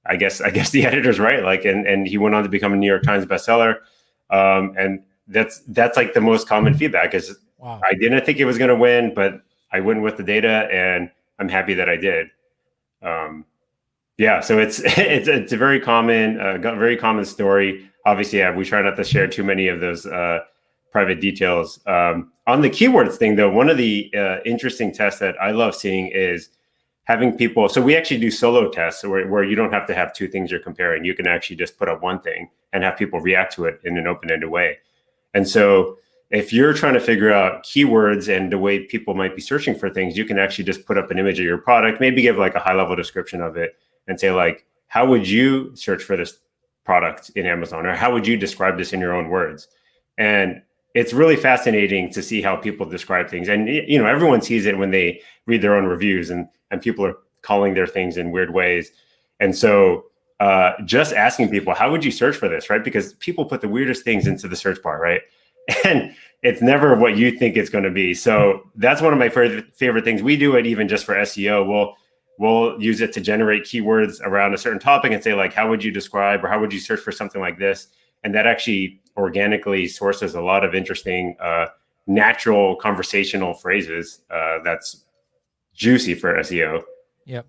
I guess the editor's right. Like, and he went on to become a New York Times bestseller. And that's like the most common feedback is, wow, I didn't think it was going to win, but I went with the data, and I'm happy that I did. So it's a very common story. Obviously, we try not to share too many of those private details. On the keywords thing, though, one of the interesting tests that I love seeing is having people. So we actually do solo tests where you don't have to have two things you're comparing. You can actually just put up one thing and have people react to it in an open-ended way. And so if you're trying to figure out keywords and the way people might be searching for things, you can actually just put up an image of your product, maybe give like a high-level description of it, and say like, how would you search for this product in Amazon? Or how would you describe this in your own words? And it's really fascinating to see how people describe things. And everyone sees it when they read their own reviews, and people are calling their things in weird ways. And so just asking people, how would you search for this, right? Because people put the weirdest things into the search bar, right? And it's never what you think it's going to be. So that's one of my favorite things. We do it even just for SEO. We'll use it to generate keywords around a certain topic and say like, how would you describe, or how would you search for something like this? And that actually organically sources a lot of interesting natural conversational phrases that's juicy for SEO. Yep.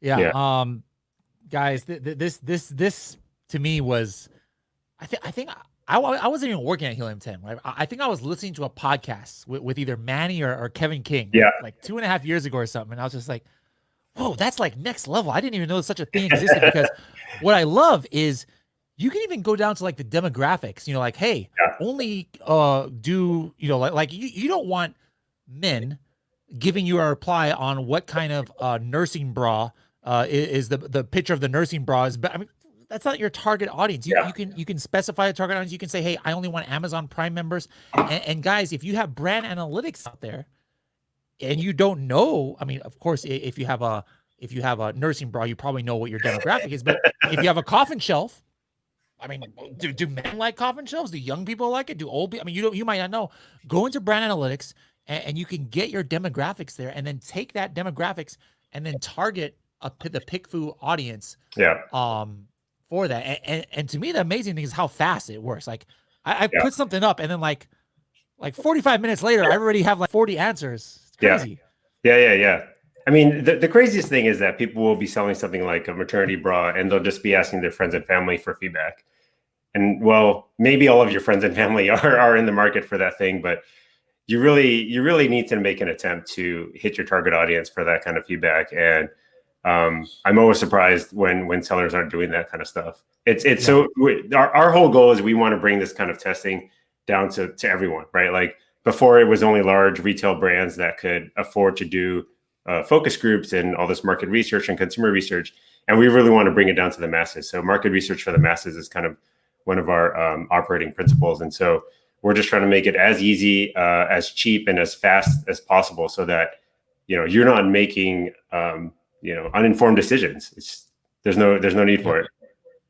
Yeah. Guys, this to me was, I think I wasn't even working at Helium 10. Right? I think I was listening to a podcast with either Manny or Kevin King, like 2.5 years ago or something. And I was just like, whoa, that's like next level. I didn't even know such a thing existed, because what I love is you can even go down to like the demographics, like, hey, only do, like you don't want men giving you a reply on what kind of nursing bra is the picture of the nursing bra is. But I mean, that's not your target audience. You can specify a target audience. You can say, hey, I only want Amazon Prime members. And guys, if you have brand analytics out there and you don't know, I mean, of course, if you have a if you have a nursing bra, you probably know what your demographic is. But if you have a coffin shelf, I mean, do men like coffin shelves? Do young people like it? Do old people? I mean, you might not know. Go into brand analytics and you can get your demographics there, and then take that demographics and then target the PickFu audience. Yeah. For that. And to me, the amazing thing is how fast it works. Like I put something up, and then like 45 minutes later, I already have like 40 answers. It's crazy. Yeah. I mean, the craziest thing is that people will be selling something like a maternity bra, and they'll just be asking their friends and family for feedback. And well, maybe all of your friends and family are in the market for that thing, but you really need to make an attempt to hit your target audience for that kind of feedback. And I'm always surprised when sellers aren't doing that kind of stuff. So our whole goal is we want to bring this kind of testing down to everyone, right? Like before, it was only large retail brands that could afford to do focus groups and all this market research and consumer research. And we really want to bring it down to the masses. So market research for the masses is kind of one of our operating principles. And so we're just trying to make it as easy, as cheap, and as fast as possible, so that, you're not making, uninformed decisions. There's no need for it.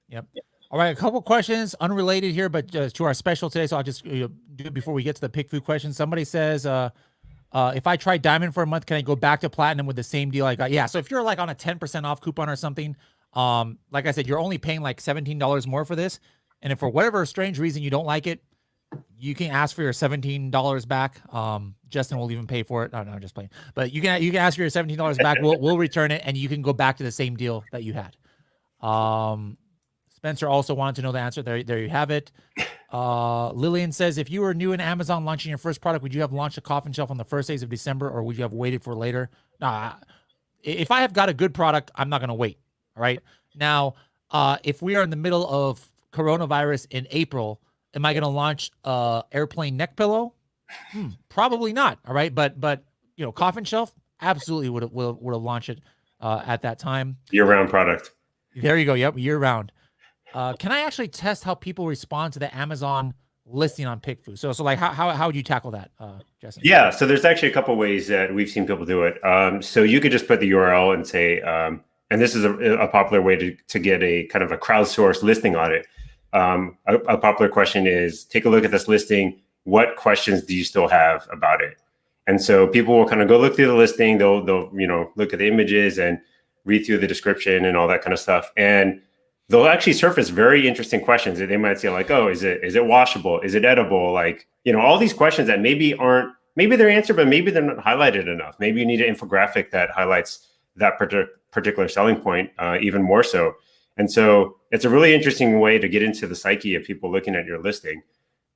Yep. All right. A couple questions unrelated here, but to our special today. So I'll just do it before we get to the PickFu question. Somebody says, if I try diamond for a month, can I go back to platinum with the same deal I got? Yeah. So if you're like on a 10% off coupon or something, like I said, you're only paying like $17 more for this. And if for whatever strange reason you don't like it, you can ask for your $17 back. Justin will even pay for it. No, I'm just playing. But you can ask for your $17 back. We'll return it, and you can go back to the same deal that you had. Spencer also wanted to know the answer. There you have it. Lillian says, if you were new in Amazon launching your first product, would you have launched a coffin shelf on the first days of December, or would you have waited for later? Nah, if I have got a good product, I'm not going to wait. All right. Now, if we are in the middle of coronavirus in April, am I going to launch airplane neck pillow? Probably not. All right. But coffin shelf, absolutely would have launched it at that time. Year-round product. There you go. Yep. Year-round. Can I actually test how people respond to the Amazon listing on PickFu? So like how would you tackle that, Justin? Yeah. So there's actually a couple ways that we've seen people do it. So you could just put the URL and say, and this is a popular way to get a kind of a crowdsourced listing audit. A popular question is, take a look at this listing. What questions do you still have about it? And so people will kind of go look through the listing. They'll look at the images and read through the description and all that kind of stuff. And they'll actually surface very interesting questions that they might say, like, oh, is it washable? Is it edible? Like, all these questions that maybe they're answered, but maybe they're not highlighted enough. Maybe you need an infographic that highlights that particular selling point even more so. And so it's a really interesting way to get into the psyche of people looking at your listing.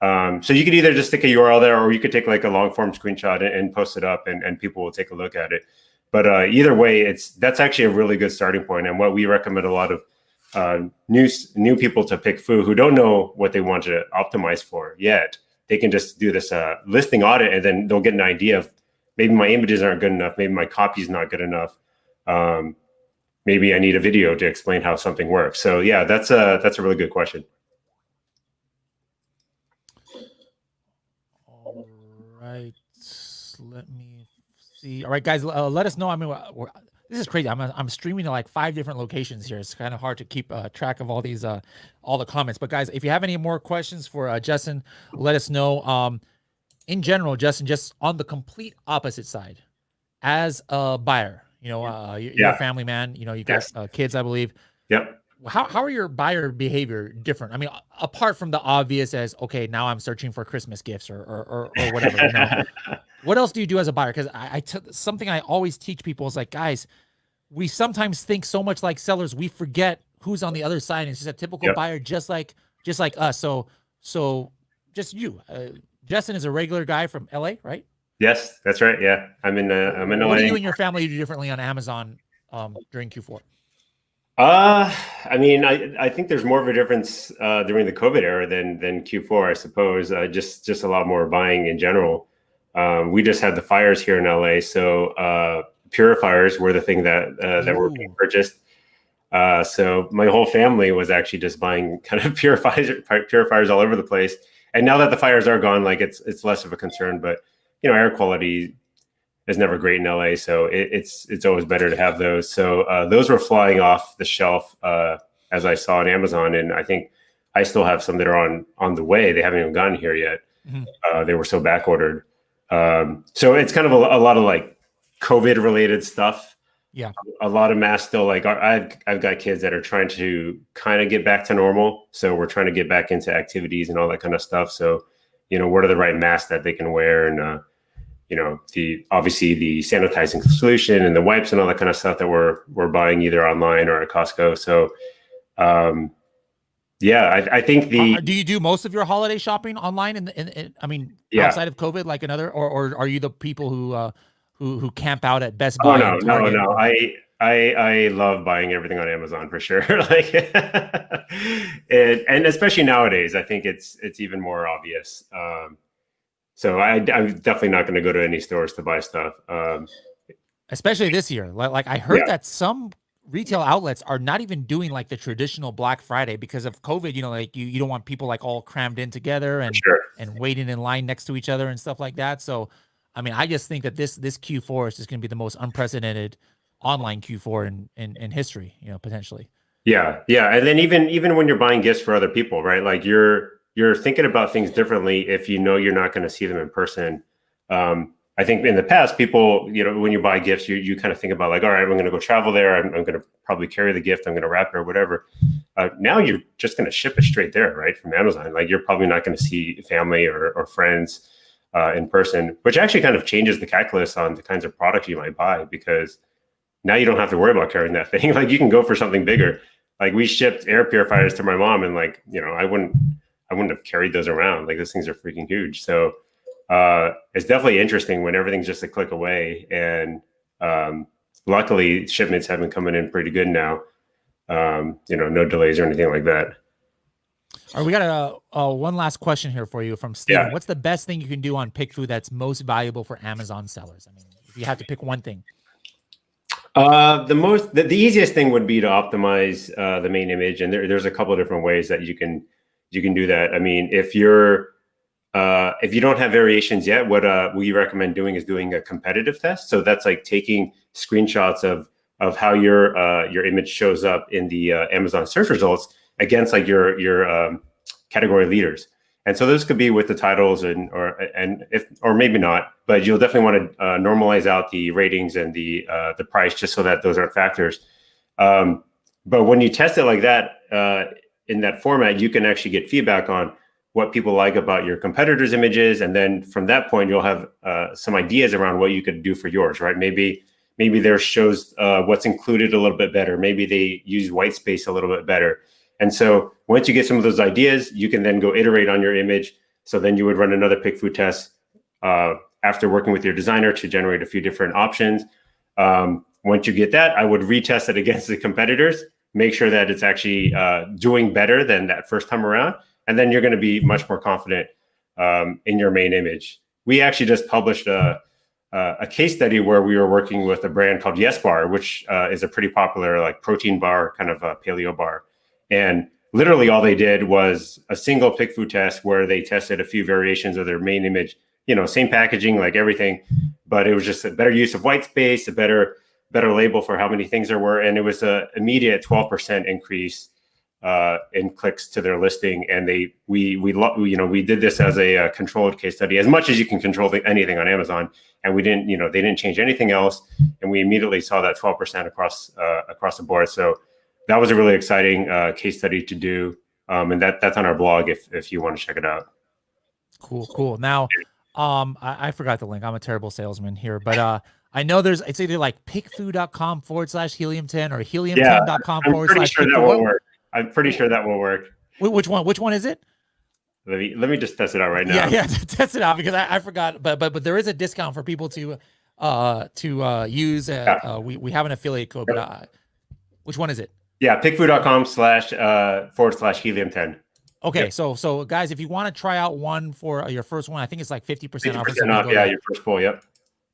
So you could either just stick a URL there, or you could take like a long form screenshot and post it up, and people will take a look at it. But either way, that's actually a really good starting point. And what we recommend a lot of new people to PickFu who don't know what they want to optimize for yet, they can just do this listing audit, and then they'll get an idea of, maybe my images aren't good enough, maybe my copy is not good enough. Maybe I need a video to explain how something works. So yeah, that's a really good question. All right, let me see. All right, guys, let us know. I mean, this is crazy. I'm streaming to like 5 different locations here. It's kind of hard to keep track of all these all the comments. But guys, if you have any more questions for Justin, let us know. In general, Justin, just on the complete opposite side, as a buyer, you're a family man. You got kids, I believe. Yep. How are your buyer behavior different? I mean, apart from the obvious as, okay, now I'm searching for Christmas gifts or whatever. What else do you do as a buyer? Because something I always teach people is like, guys, we sometimes think so much like sellers, we forget who's on the other side. And it's just a typical buyer, just like us. So just you, Justin is a regular guy from LA, right? Yes, that's right. Yeah, I'm in LA. What do you and your family do differently on Amazon during Q4? I mean, I think there's more of a difference during the COVID era than Q4, I suppose. Just a lot more buying in general. We just had the fires here in LA, so purifiers were the thing that were being purchased. So my whole family was actually just buying kind of purifiers all over the place. And now that the fires are gone, like it's less of a concern. But air quality is never great in LA. So it's always better to have those. So those were flying off the shelf as I saw on Amazon, and I think I still have some that are on the way. They haven't even gotten here yet. They were so back ordered. So it's kind of a lot of like COVID related stuff. Yeah. A lot of masks still, like I've got kids that are trying to kind of get back to normal. So we're trying to get back into activities and all that kind of stuff. So, what are the right masks that they can wear? And, obviously the sanitizing solution and the wipes and all that kind of stuff that we're buying either online or at Costco. So, I think do you do most of your holiday shopping online? Outside of COVID, like another, or are you the people who camp out at Best Buy? No. I love buying everything on Amazon for sure. And especially nowadays, I think it's even more obvious. So I'm definitely not going to go to any stores to buy stuff. Especially this year. Like I heard that some retail outlets are not even doing like the traditional Black Friday because of COVID. You don't want people like all crammed in together and waiting in line next to each other and stuff like that. So, I just think that this Q4 is just going to be the most unprecedented online Q4 in history, potentially. Yeah. And then even when you're buying gifts for other people, right? Like you're thinking about things differently if you're not going to see them in person. I think in the past, people, when you buy gifts, you kind of think about like, all right, I'm going to go travel there. I'm going to probably carry the gift. I'm going to wrap it or whatever. Now you're just going to ship it straight there, right? From Amazon. Like you're probably not going to see family or friends in person, which actually kind of changes the calculus on the kinds of products you might buy, because now you don't have to worry about carrying that thing. Like you can go for something bigger. Like we shipped air purifiers to my mom, and like, I wouldn't have carried those around. Like those things are freaking huge. So it's definitely interesting when everything's just a click away. And luckily shipments have been coming in pretty good now. No delays or anything like that. All right, we got one last question here for you from Steven. What's the best thing you can do on PickFood that's most valuable for Amazon sellers? If you have to pick one thing. The easiest thing would be to optimize the main image, and there's a couple of different ways that you can do that. If you don't have variations yet, what we recommend doing is doing a competitive test. So that's like taking screenshots of how your image shows up in the Amazon search results against like your category leaders. And so this could be with the titles or maybe not, but you'll definitely want to normalize out the ratings and the price just so that those aren't factors. But when you test it like that, in that format, you can actually get feedback on what people like about your competitors' images. And then from that point, you'll have some ideas around what you could do for yours, right? Maybe theirs shows what's included a little bit better. Maybe they use white space a little bit better. And so once you get some of those ideas, you can then go iterate on your image. So then you would run another PickFood test after working with your designer to generate a few different options. Once you get that, I would retest it against the competitors, make sure that it's actually doing better than that first time around. And then you're going to be much more confident in your main image. We actually just published a case study where we were working with a brand called Yes Bar, which is a pretty popular like protein bar, kind of a paleo bar. And literally all they did was a single PickFood test where they tested a few variations of their main image, same packaging, like everything, but it was just a better use of white space, a better label for how many things there were. And it was an immediate 12% increase in clicks to their listing. And we did this as a controlled case study, as much as you can control anything on Amazon. And we didn't, they didn't change anything else. And we immediately saw that 12% across the board. So that was a really exciting case study to do. And that's on our blog if you want to check it out. Cool. Now, I forgot the link. I'm a terrible salesman here, but I know it's either like pickfood.com/helium10 or helium10.com/. I'm pretty sure that will work. Which one is it? Let me just test it out right now. Yeah, test it out because I forgot. But there is a discount for people to use. We have an affiliate code. But which one is it? Yeah, pickfood.com//helium10. Okay, yep. So guys, if you want to try out one for your first one, I think it's like 50% off. Yeah, your first poll. Yep.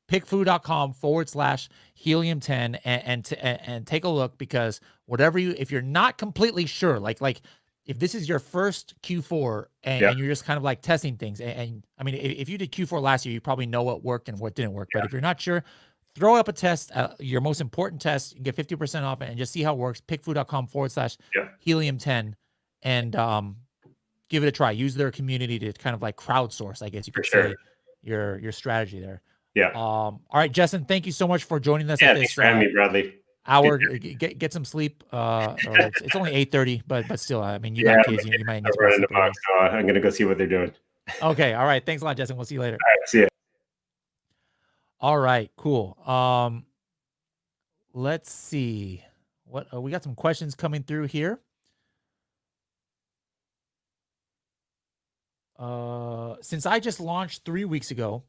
Pickfood.com/helium10 and take a look, because if you're not completely sure, like if this is your first Q4 and you're just kind of like testing things, and I mean, if you did Q4 last year, you probably know what worked and what didn't work. But if you're not sure, throw up a test, your most important test, you get 50% off it, and just see how it works. Pickfu.com/helium10 and give it a try. Use their community to kind of like crowdsource, I guess you could say, your strategy there. Yeah. All right, Justin, thank you so much for joining us. Yeah, at thanks this, for having me, Bradley. Hour, get some sleep. Or it's only 8:30, but still, I mean, you got kids, you might need to run in the box, so I'm gonna go see what they're doing. Okay, all right. Thanks a lot, Justin. We'll see you later. All right, see ya. All right, cool. Let's see what we got some questions coming through here. Since I just launched 3 weeks ago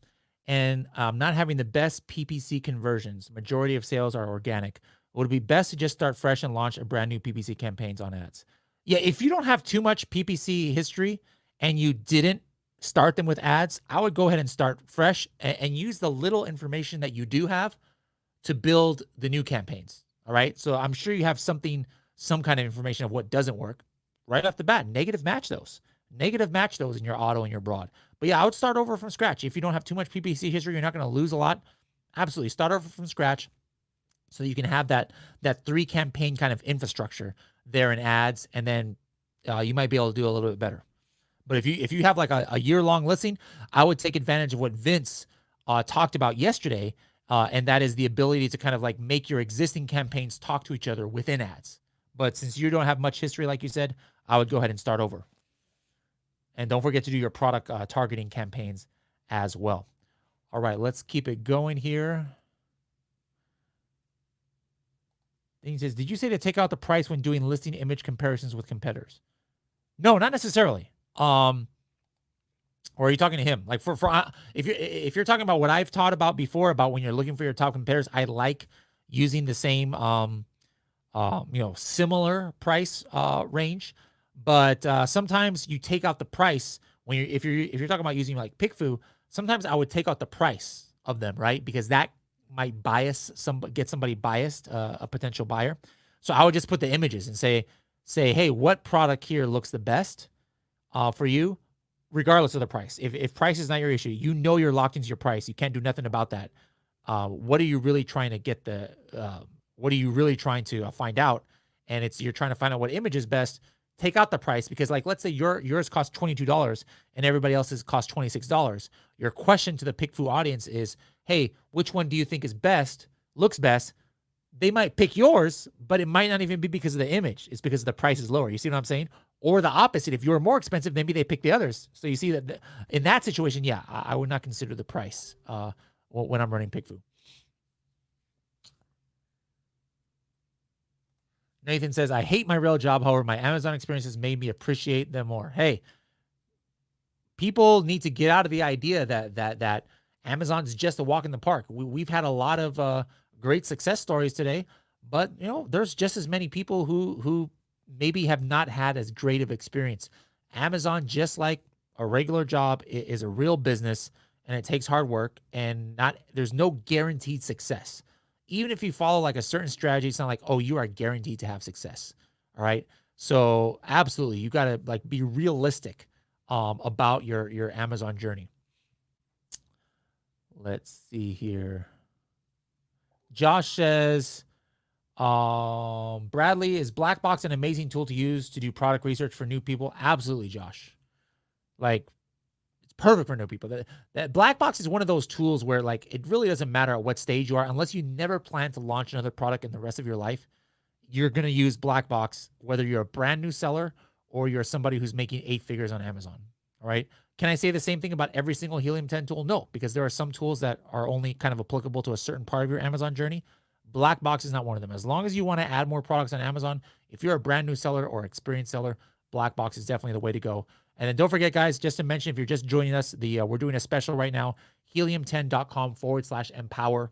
and I'm not having the best PPC conversions, majority of sales are organic. Would it be best to just start fresh and launch a brand new PPC campaigns on ads? Yeah, if you don't have too much PPC history and you didn't start them with ads, I would go ahead and start fresh and use the little information that you do have to build the new campaigns. All right. So I'm sure you have some kind of information of what doesn't work right off the bat. Negative match those in your auto and your broad. But yeah, I would start over from scratch. If you don't have too much PPC history, you're not going to lose a lot. Absolutely. Start over from scratch so you can have that 3 campaign kind of infrastructure there in ads. And then you might be able to do a little bit better. But if you have like a year-long listing, I would take advantage of what Vince talked about yesterday, and that is the ability to kind of like make your existing campaigns talk to each other within ads. But since you don't have much history, like you said, I would go ahead and start over. And don't forget to do your product targeting campaigns as well. All right, let's keep it going here. He says, did you say to take out the price when doing listing image comparisons with competitors? No, not necessarily. Or are you talking to him? Like if you're talking about what I've taught about before about when you're looking for your top competitors, I like using the same similar price range, but sometimes you take out the price when if you're talking about using like PickFu. Sometimes I would take out the price of them, right? Because that might get somebody biased, a potential buyer. So I would just put the images and say, hey, what product here looks the best for you, regardless of the price. If price is not your issue, you're locked into your price. You can't do nothing about that. What are you really trying to what are you really trying to find out? And you're trying to find out what image is best. Take out the price because, like, let's say yours costs $22 and everybody else's costs $26. Your question to the PickFu audience is, hey, which one do you think is best, looks best? They might pick yours, but it might not even be because of the image. It's because the price is lower. You see what I'm saying? Or the opposite. If you're more expensive, maybe they pick the others. So you see that in that situation, yeah, I would not consider the price when I'm running PickFu. Nathan says, I hate my real job. However, my Amazon experiences made me appreciate them more. Hey, people need to get out of the idea that Amazon's just a walk in the park. We've had a lot of great success stories today, but there's just as many people who maybe have not had as great of experience. Amazon, just like a regular job, is a real business, and it takes hard work, and there's no guaranteed success. Even if you follow like a certain strategy, it's not like, oh, you are guaranteed to have success. All right. So absolutely, you got to like be realistic about your Amazon journey. Let's see here. Josh says, Bradley, is Blackbox an amazing tool to use to do product research for new people? Absolutely, Josh. Like, it's perfect for new people. That Blackbox is one of those tools where like it really doesn't matter at what stage you are, unless you never plan to launch another product in the rest of your life. You're going to use Blackbox, whether you're a brand new seller or you're somebody who's making 8 figures on Amazon. All right. Can I say the same thing about every single Helium 10 tool? No, because there are some tools that are only kind of applicable to a certain part of your Amazon journey. Blackbox is not one of them. As long as you want to add more products on Amazon, if you're a brand new seller or experienced seller, Blackbox is definitely the way to go. And then don't forget, guys, just to mention, if you're just joining us, we're doing a special right now, helium10.com/empower.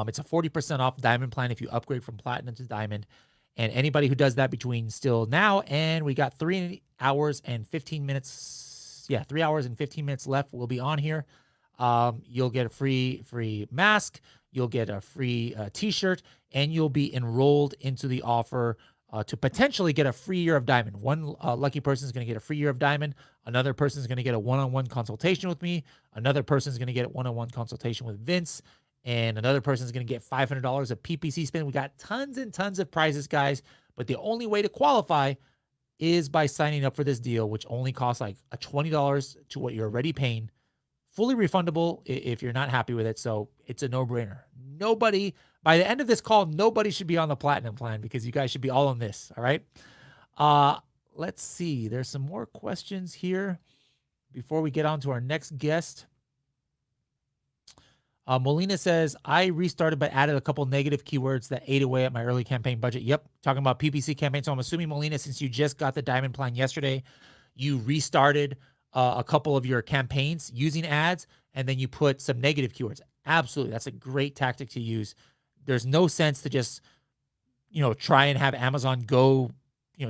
It's a 40% off diamond plan if you upgrade from platinum to diamond. And anybody who does that between still now and we got 3 hours and 15 minutes. Yeah, 3 hours and 15 minutes left. We'll be on here. You'll get a free mask. You'll get a free t-shirt, and you'll be enrolled into the offer to potentially get a free year of Diamond. One lucky person is going to get a free year of Diamond. Another person is going to get a one-on-one consultation with me. Another person is going to get a one-on-one consultation with Vince. And another person is going to get $500 of PPC spin. We got tons and tons of prizes, guys. But the only way to qualify is by signing up for this deal, which only costs like a $20 to what you're already paying. Fully refundable if you're not happy with it. So it's a no-brainer. Nobody, by the end of this call, nobody should be on the platinum plan because you guys should be all on this. All right. Let's see. There's some more questions here before we get on to our next guest. Molina says, I restarted but added a couple negative keywords that ate away at my early campaign budget. Yep. Talking about PPC campaign. So I'm assuming, Molina, since you just got the Diamond plan yesterday, you restarted a couple of your campaigns using ads, and then you put some negative keywords. Absolutely. That's a great tactic to use. There's no sense to just, try and have Amazon go,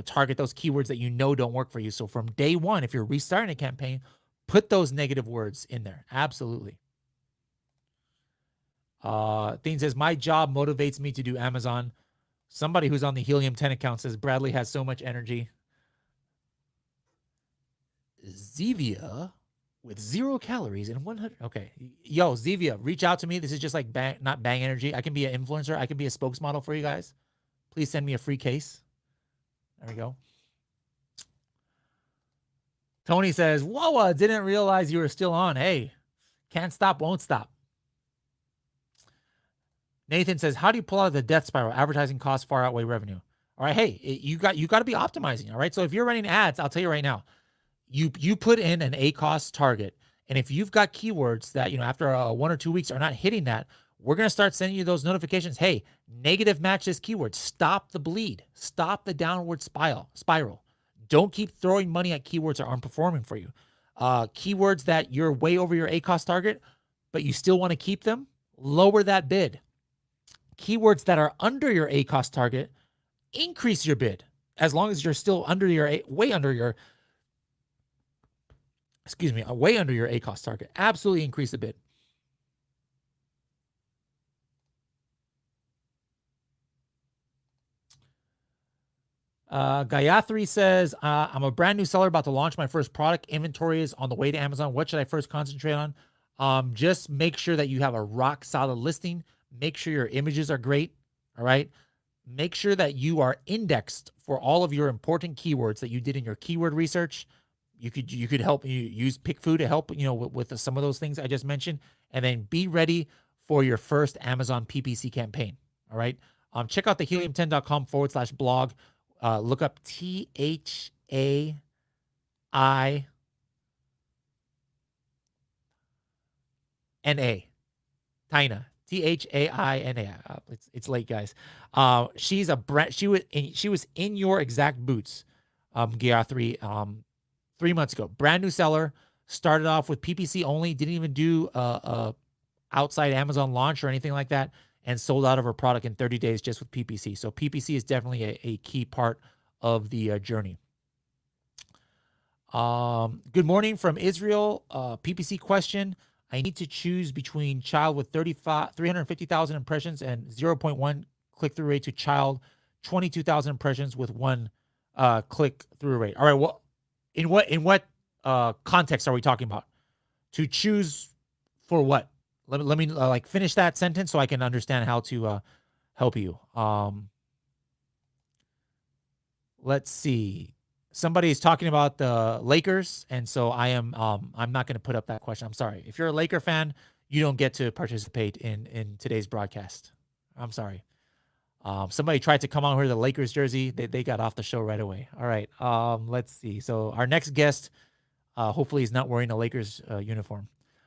target those keywords that don't work for you. So from day one, if you're restarting a campaign, put those negative words in there. Absolutely. Thing says, my job motivates me to do Amazon. Somebody who's on the Helium 10 account says, Bradley has so much energy. Zevia with 0 calories and 100. Okay. Yo, Zevia, reach out to me. This is just like not Bang Energy. I can be an influencer. I can be a spokesmodel for you guys. Please send me a free case. There we go. Tony says, whoa, didn't realize you were still on. Hey, can't stop, won't stop. Nathan says, how do you pull out of the death spiral? Advertising costs far outweigh revenue. All right. Hey, you got to be optimizing. All right. So if you're running ads, I'll tell you right now, you put in an ACoS target. And if you've got keywords that, after 1 or 2 weeks are not hitting that, we're going to start sending you those notifications. Hey, negative match this keyword. Stop the bleed. Stop the downward spiral. Don't keep throwing money at keywords that aren't performing for you. Keywords that you're way over your ACoS target, but you still want to keep them, lower that bid. Keywords that are under your ACoS target, increase your bid as long as you're still way under your ACoS target. Absolutely increase the bid. Gayatri says, I'm a brand new seller about to launch my first product. Inventory is on the way to Amazon. What should I first concentrate on? Just make sure that you have a rock solid listing. Make sure your images are great. All right. Make sure that you are indexed for all of your important keywords that you did in your keyword research. You could help you use PickFu to help, with some of those things I just mentioned, and then be ready for your first Amazon PPC campaign. All right. Check out the helium10.com/blog. Look up THAINA. Taina. THAINA. It's late, guys. She's a brand. She was in your exact boots, Gayatri, 3 months ago. Brand new seller. Started off with PPC only. Didn't even do a outside Amazon launch or anything like that, and sold out of her product in 30 days just with PPC. So PPC is definitely a key part of the journey. Good morning from Israel. PPC question. I need to choose between child with 350,000 impressions and 0.1 click-through rate to child 22,000 impressions with 1 click-through rate. All right. Well, in what context are we talking about? To choose for what? Let me finish that sentence so I can understand how to help you. Let's see. Somebody's talking about the Lakers, and so I'm not going to put up that question. I'm sorry. If you're a Laker fan, you don't get to participate in today's broadcast. I'm sorry. Somebody tried to come on with the Lakers jersey. They got off the show right away. All right. Let's see. So our next guest, hopefully, is not wearing a Lakers uniform.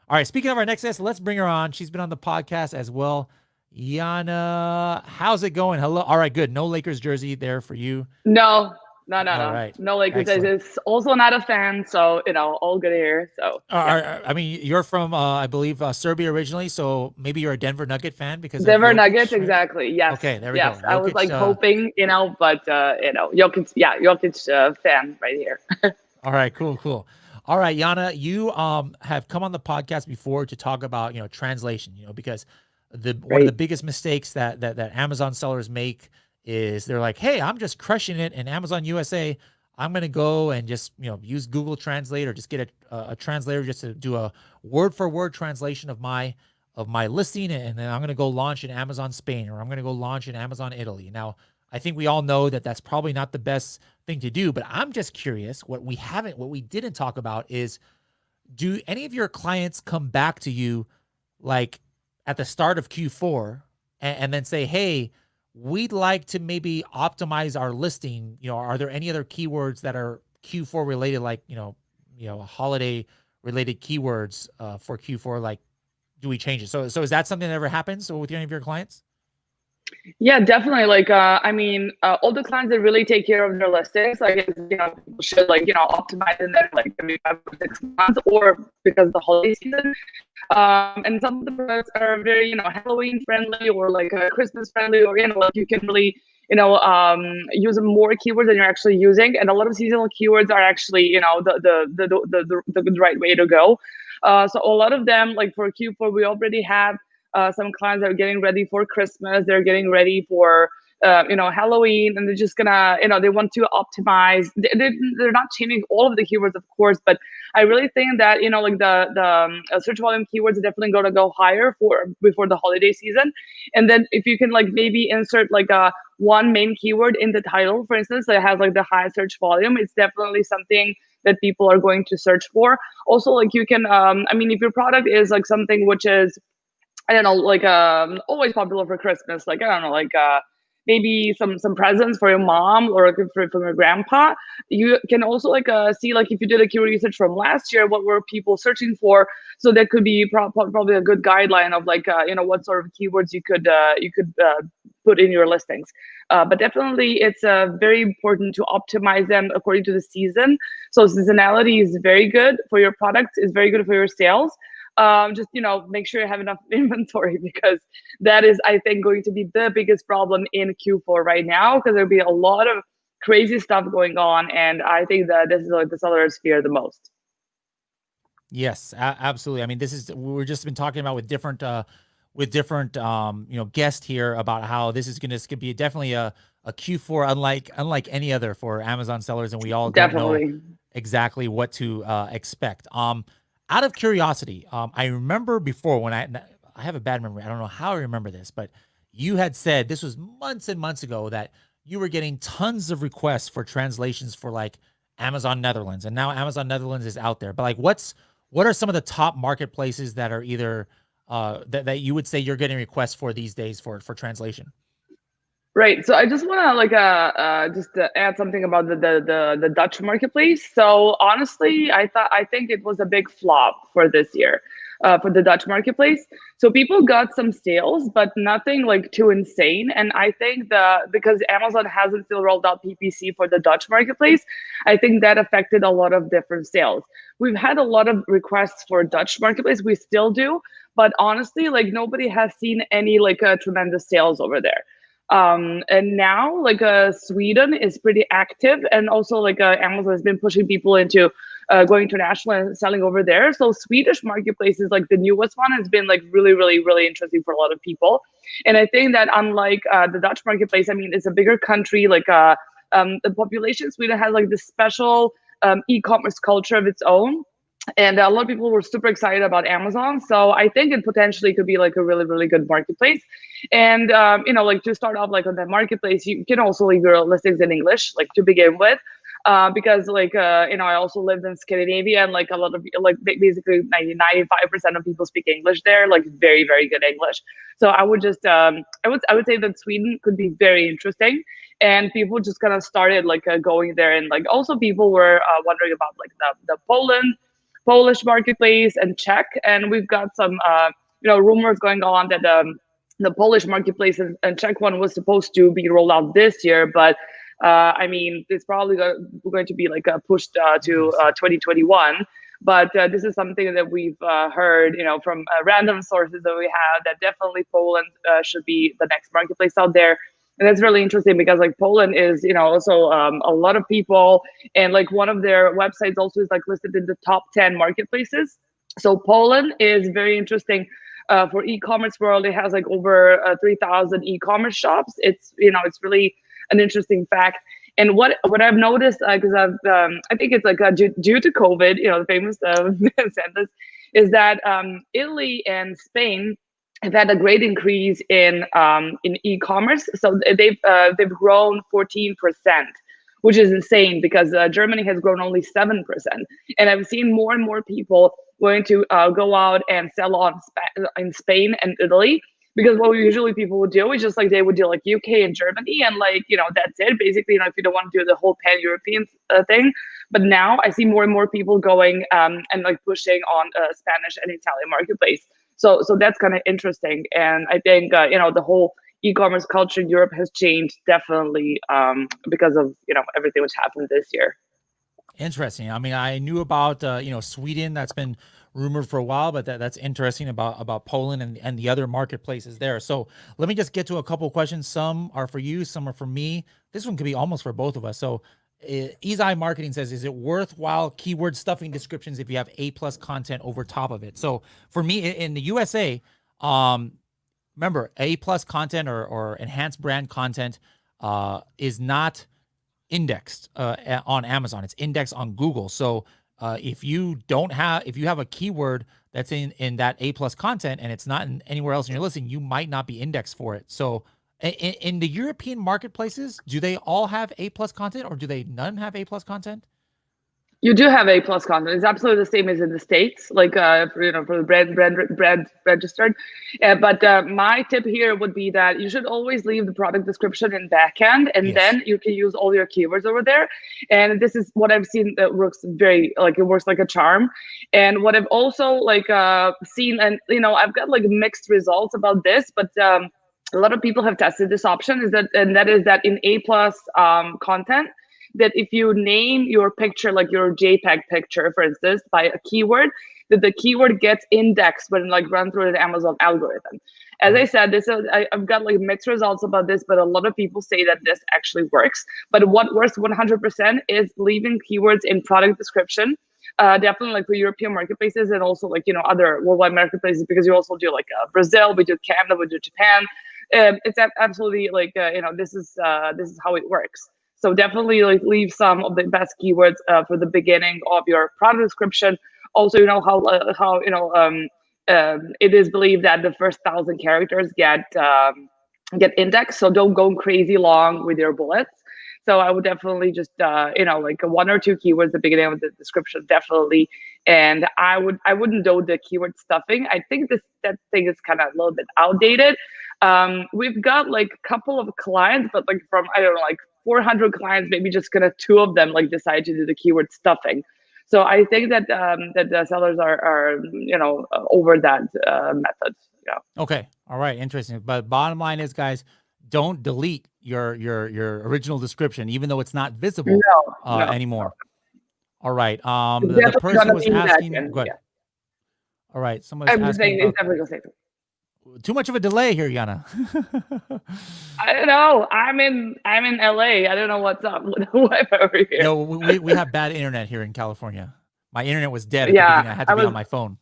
All right. Speaking of our next guest, let's bring her on. She's been on the podcast as well. Yana, how's it going? Hello. All right. Good. No Lakers jersey there for you. No. Right. No Lakers. It's also not a fan, so all good here. So I mean, you're from I believe Serbia originally, so maybe you're a Denver Nugget fan because Denver Jokic, Nuggets, right? Exactly. Yes. Okay, there we go. go. I was hoping, but Jokic, Jokic fan right here. All right, cool. All right, Yana, you have come on the podcast before to talk about translation, because one of the biggest mistakes that Amazon sellers make is they're like, hey, I'm just crushing it in Amazon USA. I'm going to go and just, use Google Translate or just get a translator just to do a word for word translation of my listing. And then I'm going to go launch in Amazon Spain, or I'm going to go launch in Amazon Italy. Now, I think we all know that that's probably not the best thing to do, but I'm just curious. What we didn't talk about is, do any of your clients come back to you like at the start of Q4 and then say, hey, we'd like to maybe optimize our listing? Are there any other keywords that are Q4 related, like, holiday related keywords for Q4? Like, do we change it? So is that something that ever happens with any of your clients? Yeah, definitely. Like, all the clients that really take care of their listings, like, people should optimize in there, like, maybe 5 or 6 months, or because of the holiday season. And some of the products are very, Halloween friendly, or like Christmas friendly, or, like you can really, use more keywords than you're actually using. And a lot of seasonal keywords are actually, the right way to go. So a lot of them, like for Q4, we already have some clients that are getting ready for Christmas. They're getting ready for, Halloween, and they're just gonna, they want to optimize. They're not changing all of the keywords, of course, but I really think that, like the search volume keywords are definitely going to go higher before the holiday season. And then if you can maybe insert one main keyword in the title, for instance, that has the high search volume, it's definitely something that people are going to search for. Also, you can, if your product is something which is, I don't know, always popular for Christmas, maybe some presents for your mom or from your grandpa. You can also see if you did a keyword research from last year, what were people searching for? So that could be probably a good guideline of what sort of keywords you could put in your listings. But definitely it's very important to optimize them according to the season. So seasonality is very good for your product, is very good for your sales. Just make sure you have enough inventory, because that is, I think, going to be the biggest problem in Q4 right now, because there'll be a lot of crazy stuff going on, and I think that this is what the sellers fear the most. Yes, absolutely. I mean, we're just been talking about with different guests here about how this is going to be definitely a Q4 unlike any other for Amazon sellers, and we all don't know exactly what to expect. Out of curiosity, I remember before when I have a bad memory. I don't know how I remember this, but you had said, this was months and months ago, that you were getting tons of requests for translations for Amazon Netherlands, and now Amazon Netherlands is out there. But what are some of the top marketplaces that are either that you would say you're getting requests for these days for translation? Right. So I just want to add something about the Dutch marketplace. So honestly, I think it was a big flop for this year, for the Dutch marketplace. So people got some sales, but nothing too insane. And I think because Amazon hasn't still rolled out PPC for the Dutch marketplace, I think that affected a lot of different sales. We've had a lot of requests for Dutch marketplace. We still do, but honestly, nobody has seen any tremendous sales over there. And now Sweden is pretty active, and also Amazon has been pushing people into going international and selling over there. So Swedish marketplace is the newest one, has been really, really, really interesting for a lot of people. And I think that unlike the Dutch marketplace, I mean, it's a bigger country. The population in Sweden has this special e-commerce culture of its own. And a lot of people were super excited about Amazon. So I think it potentially could be a really, really good marketplace. And, to start off on the marketplace, you can also leave your listings in English, to begin with. Because I also lived in Scandinavia, and a lot of basically 95% of people speak English there, very, very good English. So I would just, I would say that Sweden could be very interesting. And people just kind of started going there. And also people were wondering about the Polish marketplace and Czech, and we've got some rumors going on that the Polish marketplace and Czech one was supposed to be rolled out this year, but it's probably going to be pushed to 2021. But this is something that we've heard, from random sources that we have, that definitely Poland should be the next marketplace out there. And that's really interesting, because Poland is, also a lot of people, and one of their websites also is listed in the top 10 marketplaces. So Poland is very interesting For e-commerce world, it has like over 3,000 e-commerce shops. It's it's really an interesting fact. And what I've noticed, because I think it's like due to COVID, the famous sentence, is that Italy and Spain have had a great increase in e-commerce. So they've grown 14%, which is insane because Germany has grown only 7%. And I've seen more and more people going to go out and sell in Spain and Italy, because what usually people would do is just like they would do like UK and Germany, and like that's it basically. If you don't want to do the whole pan-European thing. But now I see more and more people going and like pushing on Spanish and Italian marketplace. So that's kind of interesting, and I think the whole e-commerce culture in Europe has changed definitely because of everything which happened this year. Interesting. I mean, I knew about Sweden. That's been rumored for a while, but that's interesting about Poland and the other marketplaces there. So let me just get to a couple of questions. Some are for you, some are for me. This one could be almost for both of us. So Izai Marketing says, is it worthwhile keyword stuffing descriptions if you have A+ content over top of it? So for me in the USA, remember A+ content or enhanced brand content is not indexed on Amazon. It's indexed on Google. So if you have a keyword that's in that A+ content and it's not anywhere else in your listing, you might not be indexed for it. So in the European marketplaces, do they all have A+ content, or do they none have A+ content? You do have A+ content. It's absolutely the same as in the States, like for the brand registered. But my tip here would be that you should always leave the product description in backend, and then you can use all your keywords over there. And this is what I've seen that works it works like a charm. And what I've also seen, and I've got like mixed results about this, but a lot of people have tested this option. That is that in A+ content, that if you name your picture, like your JPEG picture, for instance, by a keyword, that the keyword gets indexed when run through the Amazon algorithm. As I said, I've got like mixed results about this, but a lot of people say that this actually works. But what works 100% is leaving keywords in product description. Definitely like for European marketplaces, and also other worldwide marketplaces, because you also do Brazil, we do Canada, we do Japan. It's absolutely this is how it works. So definitely leave some of the best keywords for the beginning of your product description. Also, how it is believed that the first 1,000 characters get indexed. So don't go crazy long with your bullets. So I would definitely just one or two keywords at the beginning of the description, definitely. And I wouldn't do the keyword stuffing. I think that thing is kind of a little bit outdated. We've got a couple of clients, but from 400 clients, maybe just two of them decide to do the keyword stuffing. So I think that that the sellers are over that method. Yeah. Okay. All right. Interesting. But bottom line is, guys, don't delete your original description, even though it's not visible anymore. All right. The person was asking. Go ahead. All right. Somebody's asking. It's definitely gonna say too much of a delay here, Yana. I don't know. I'm in LA. I don't know what's up with the Wi-Fi over here. No, we have bad internet here in California. My internet was dead at the beginning. I had to be on my phone.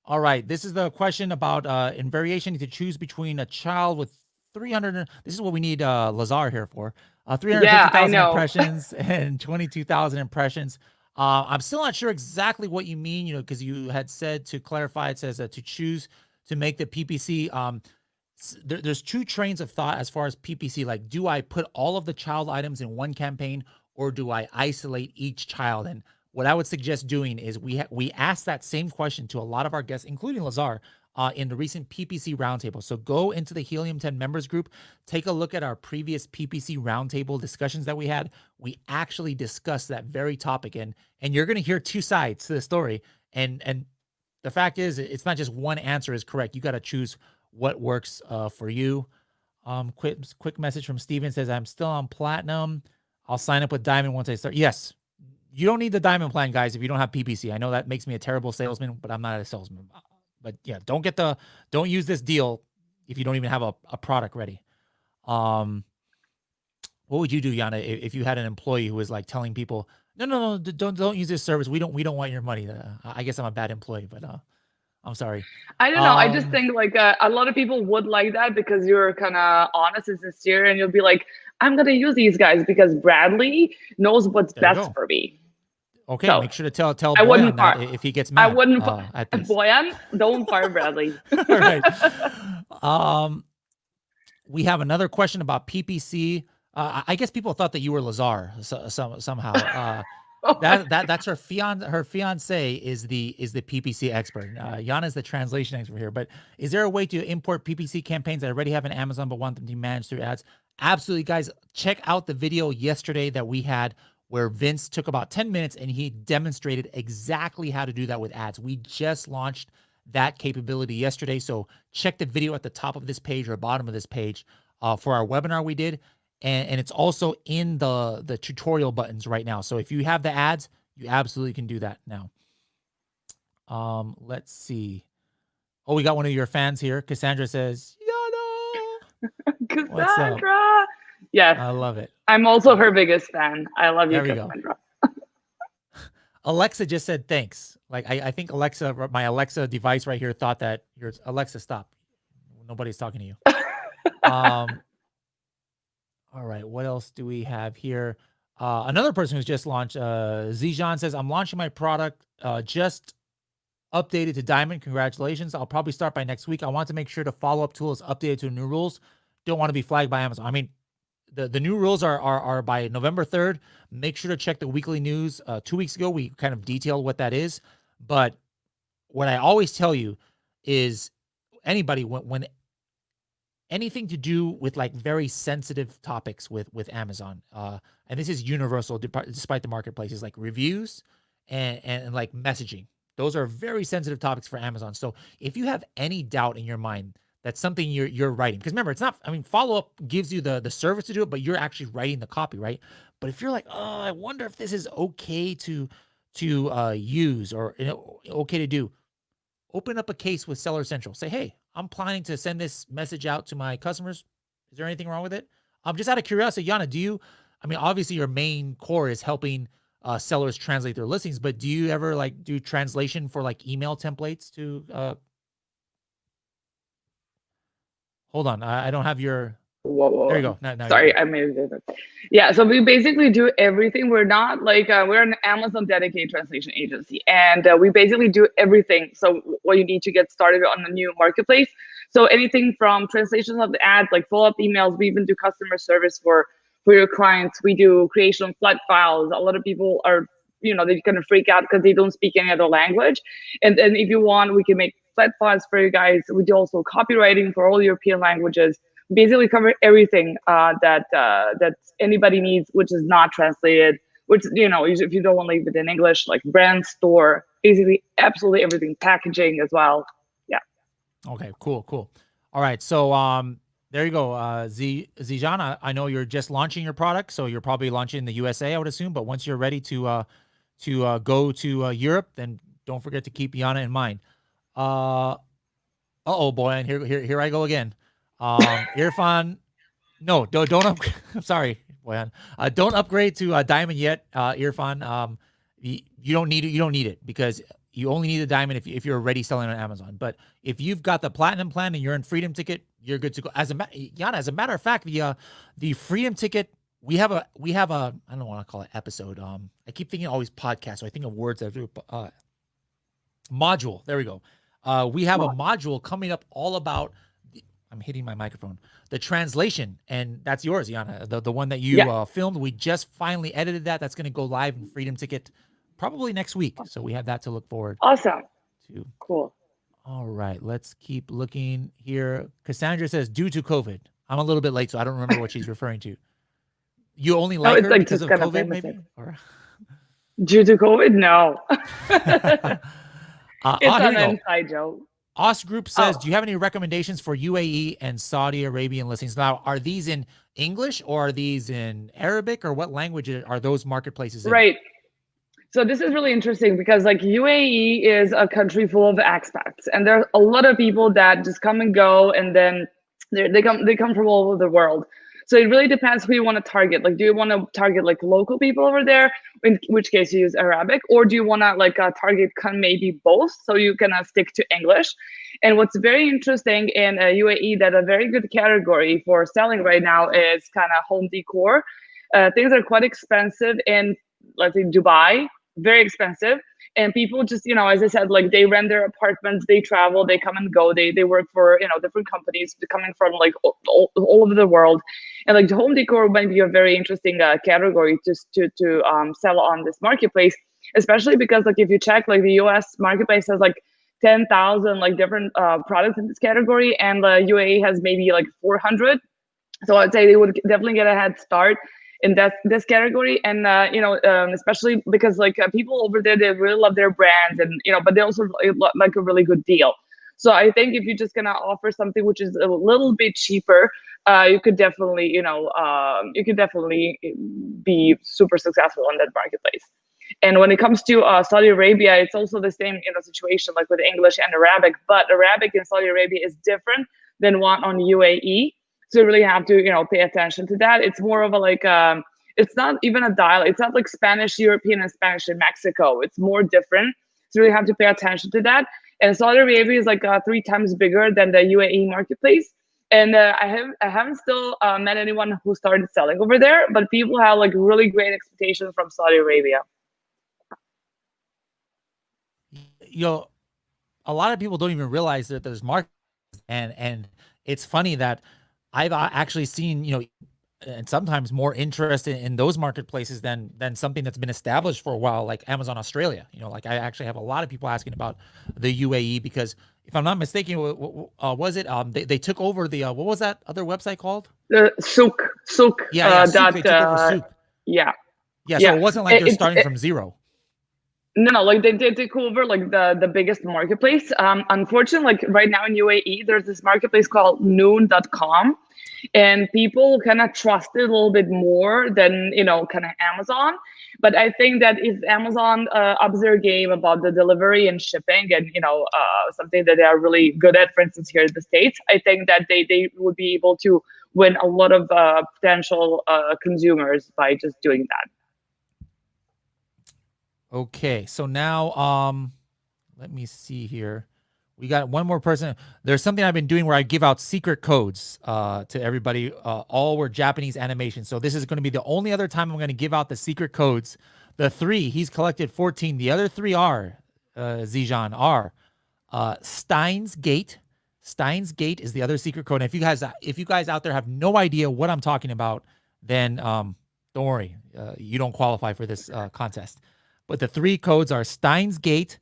All right. This is the question about in variation to choose between a child with 300. This is what we need Lazar here for. 350,000 impressions and 22,000 impressions. I'm still not sure exactly what you mean, because you had said, to clarify, it says to choose to make the PPC. There's two trains of thought as far as PPC. Like, do I put all of the child items in one campaign, or do I isolate each child? And what I would suggest doing is we asked that same question to a lot of our guests, including Lazar, in the recent PPC roundtable. So go into the Helium 10 members group, take a look at our previous PPC roundtable discussions that we had. We actually discussed that very topic, and you're going to hear two sides to the story. And the fact is, it's not just one answer is correct. You got to choose what works for you. Quick message from Steven says, I'm still on platinum. I'll sign up with Diamond once I start. Yes. You don't need the Diamond plan, guys, if you don't have PPC. I know that makes me a terrible salesman, but I'm not a salesman. But yeah, don't use this deal if you don't even have a product ready. What would you do, Yana, if you had an employee who was telling people, no, don't use this service. We don't want your money. I guess I'm a bad employee, but I'm sorry. I don't know. I just think like a lot of people would like that because you're kind of honest and sincere, and you'll be like, I'm gonna use these guys because Bradley knows what's best for me. Okay, So, make sure to tell I Boyan wouldn't that fire. if he gets mad. I wouldn't. At this. Boyan, don't fire Bradley. All right. We have another question about PPC. I guess people thought that you were Lazar somehow. That's her fiance is the PPC expert. Yana is the translation expert here. But is there a way to import PPC campaigns that already have an Amazon but want them to be managed through ads? Absolutely, guys. Check out the video yesterday that we had where Vince took about 10 minutes and he demonstrated exactly how to do that with ads. We just launched that capability yesterday. So check the video at the top of this page or bottom of this page for our webinar we did. And it's also in the tutorial buttons right now. So if you have the ads, you absolutely can do that now. Let's see. Oh, we got one of your fans here. Cassandra says, Yana. Cassandra. Yes. I love it. I'm also her biggest fan. I love you, There we Cassandra. Alexa just said thanks. Like I think Alexa, my Alexa device right here thought that Alexa, stop. Nobody's talking to you. All right, what else do we have here? Another person who's just launched, Zijan says, I'm launching my product, just updated to Diamond. Congratulations. I'll probably start by next week. I want to make sure the follow-up tool is updated to new rules. Don't want to be flagged by Amazon. I mean, the new rules are by November 3rd. Make sure to check the weekly news. 2 weeks ago, we kind of detailed what that is. But what I always tell you is anybody, when anything to do with like very sensitive topics with Amazon, and this is universal despite the marketplaces, like reviews and like messaging. Those are very sensitive topics for Amazon. So if you have any doubt in your mind that's something you're writing, because remember, it's not, I mean, follow-up gives you the service to do it, but you're actually writing the copy, right? But if you're like, oh, I wonder if this is okay to use or okay to do, open up a case with Seller Central. Say, hey, I'm planning to send this message out to my customers. Is there anything wrong with it? Just out of curiosity, Yana, I mean, obviously your main core is helping sellers translate their listings, but do you ever like do translation for like email templates to, hold on, I don't have your, Whoa. There you go. Now Sorry, I made it. Yeah, so we basically do everything. We're not like, we're an Amazon dedicated translation agency, and we basically do everything. So what you need to get started on the new marketplace. So anything from translations of the ads, like follow-up emails, we even do customer service for your clients. We do creation of flood files. A lot of people are, they kind of freak out because they don't speak any other language. And then if you want, we can make flood files for you guys. We do also copywriting for all European languages. Basically cover everything that anybody needs, which is not translated, which, if you don't want to leave it in English, like brand, store, basically absolutely everything, packaging as well. Yeah. Okay, cool. All right. So there you go. Zijana, I know you're just launching your product, so you're probably launching in the USA, I would assume, but once you're ready to go to Europe, then don't forget to keep Yana in mind. Oh boy, and here I go again. Irfan, no, don't I'm sorry, Boyan. Don't upgrade to Diamond yet, Irfan. You don't need it. You don't need it because you only need a Diamond if you're already selling on Amazon. But if you've got the Platinum plan and you're in Freedom Ticket, you're good to go. As a matter of fact, the Freedom Ticket, we have a I don't want to call it episode. I keep thinking always podcast, so I think of words that do module. There we go. We have a module coming up all about. I'm hitting my microphone. The translation, and that's yours, Yana. The one that you filmed. We just finally edited that. That's going to go live in Freedom Ticket probably next week. So we have that to look forward. Awesome. To. Cool. All right, let's keep looking here. Cassandra says due to COVID. I'm a little bit late, so I don't remember what she's referring to. You only like her because of COVID, maybe? Or? Due to COVID, no. It's an inside joke. Os Group says, do you have any recommendations for UAE and Saudi Arabian listings? Now, are these in English or are these in Arabic, or what language are those marketplaces in? Right. So this is really interesting because like UAE is a country full of expats, and there are a lot of people that just come and go, and then they come from all over the world. So it really depends who you want to target. Like, do you want to target like local people over there, in which case you use Arabic, or do you want to like target maybe both, so you can stick to English? And what's very interesting in UAE, that a very good category for selling right now is kind of home decor. Things are quite expensive in, let's say, Dubai, very expensive. And people just, as I said, like they rent their apartments, they travel, they come and go, they work for, different companies coming from like all over the world. And like the home decor might be a very interesting category just to sell on this marketplace, especially because like if you check, like the US marketplace has like 10,000 like different products in this category, and the UAE has maybe like 400. So I'd say they would definitely get a head start in this category. And especially because like people over there, they really love their brands, and but they also like a really good deal. So I think if you're just gonna offer something which is a little bit cheaper, you could definitely be super successful on that marketplace. And when it comes to Saudi Arabia, it's also the same situation like with English and Arabic, but Arabic in Saudi Arabia is different than one on UAE. So you really have to, pay attention to that. It's more of a like, it's not even a dialect. It's not like Spanish, European, and Spanish in Mexico. It's more different. So you really have to pay attention to that. And Saudi Arabia is like 3 times bigger than the UAE marketplace. And I haven't still met anyone who started selling over there, but people have like really great expectations from Saudi Arabia. A lot of people don't even realize that there's markets, and it's funny that I've actually seen, and sometimes more interest in those marketplaces than something that's been established for a while, like Amazon Australia. Like I actually have a lot of people asking about the UAE because, if I'm not mistaken, was it they took over the what was that other website called? Souk. Yeah, Souk. They took over Souk. Yeah. So it wasn't like they're starting from zero. No, like they did take over like the biggest marketplace. Unfortunately, like right now in UAE, there's this marketplace called Noon.com, and people kind of trust it a little bit more than kind of Amazon. But I think that if Amazon ups their game about the delivery and shipping, and something that they are really good at, for instance here in the States, I think that they would be able to win a lot of potential consumers by just doing that. Okay, so now let me see here. We got one more person. There's something I've been doing where I give out secret codes to everybody. All were Japanese animation. So this is going to be the only other time I'm going to give out the secret codes. The 3, he's collected 14. The other 3 are, Zijan, are Steins Gate. Steins Gate is the other secret code. And if you guys out there have no idea what I'm talking about, then don't worry. You don't qualify for this contest. But the 3 codes are Steins Gate,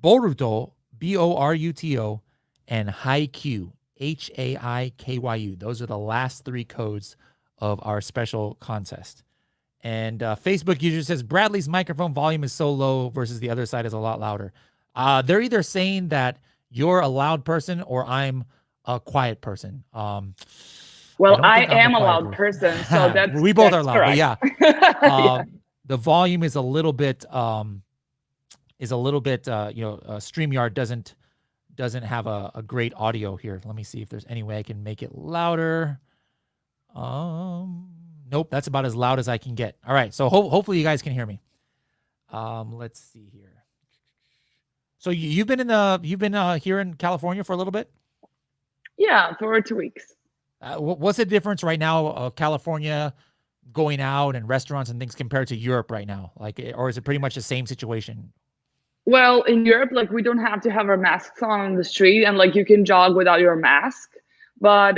Boruto, Boruto, and Haikyu, Haikyu. Those are the last 3 codes of our special contest. And Facebook user says Bradley's microphone volume is so low versus the other side is a lot louder. They're either saying that you're a loud person or I'm a quiet person. Well, I am a loud person, so that's we both are loud. Correct. But yeah. The volume is a little bit StreamYard doesn't have a great audio here. Let me see if there's any way I can make it louder. Nope, that's about as loud as I can get. All right, so hopefully you guys can hear me. Let's see here. So you've been here in California for a little bit? Yeah, for 2 weeks. What's the difference right now, California going out and restaurants and things compared to Europe right now? Like, or is it pretty much the same situation? Well, in Europe, like we don't have to have our masks on the street, and like you can jog without your mask, but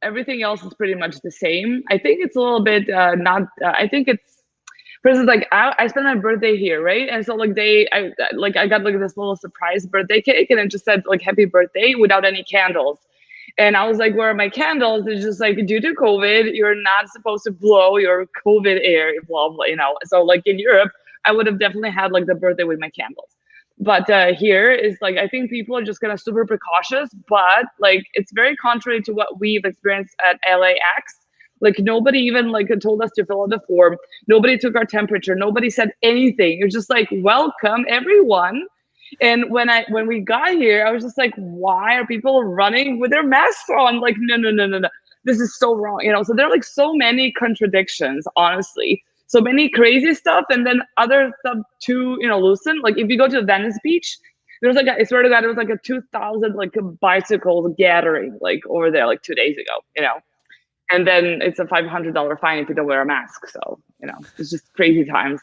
everything else is pretty much the same. I think it's a little bit I think it's, for instance, like I spent my birthday here, right? And so like I got like this little surprise birthday cake, and it just said like happy birthday without any candles. And I was like, where are my candles? It's just like, due to COVID, you're not supposed to blow your COVID air, blah, blah, So like in Europe, I would have definitely had like the birthday with my candles. But here is like, I think people are just kind of super precautious, but like, it's very contrary to what we've experienced at LAX. Like nobody even like told us to fill out the form. Nobody took our temperature. Nobody said anything. You're just like, welcome everyone. And when we got here, I was just like, why are people running with their masks on? Like, no. this is so wrong, so there are like so many contradictions, honestly, so many crazy stuff, and then other stuff too, loosen. Like if you go to Venice Beach, there's like I swear to God, there was like a 2,000 like bicycles gathering like over there like 2 days ago, and then it's a $500 fine if you don't wear a mask. So it's just crazy times.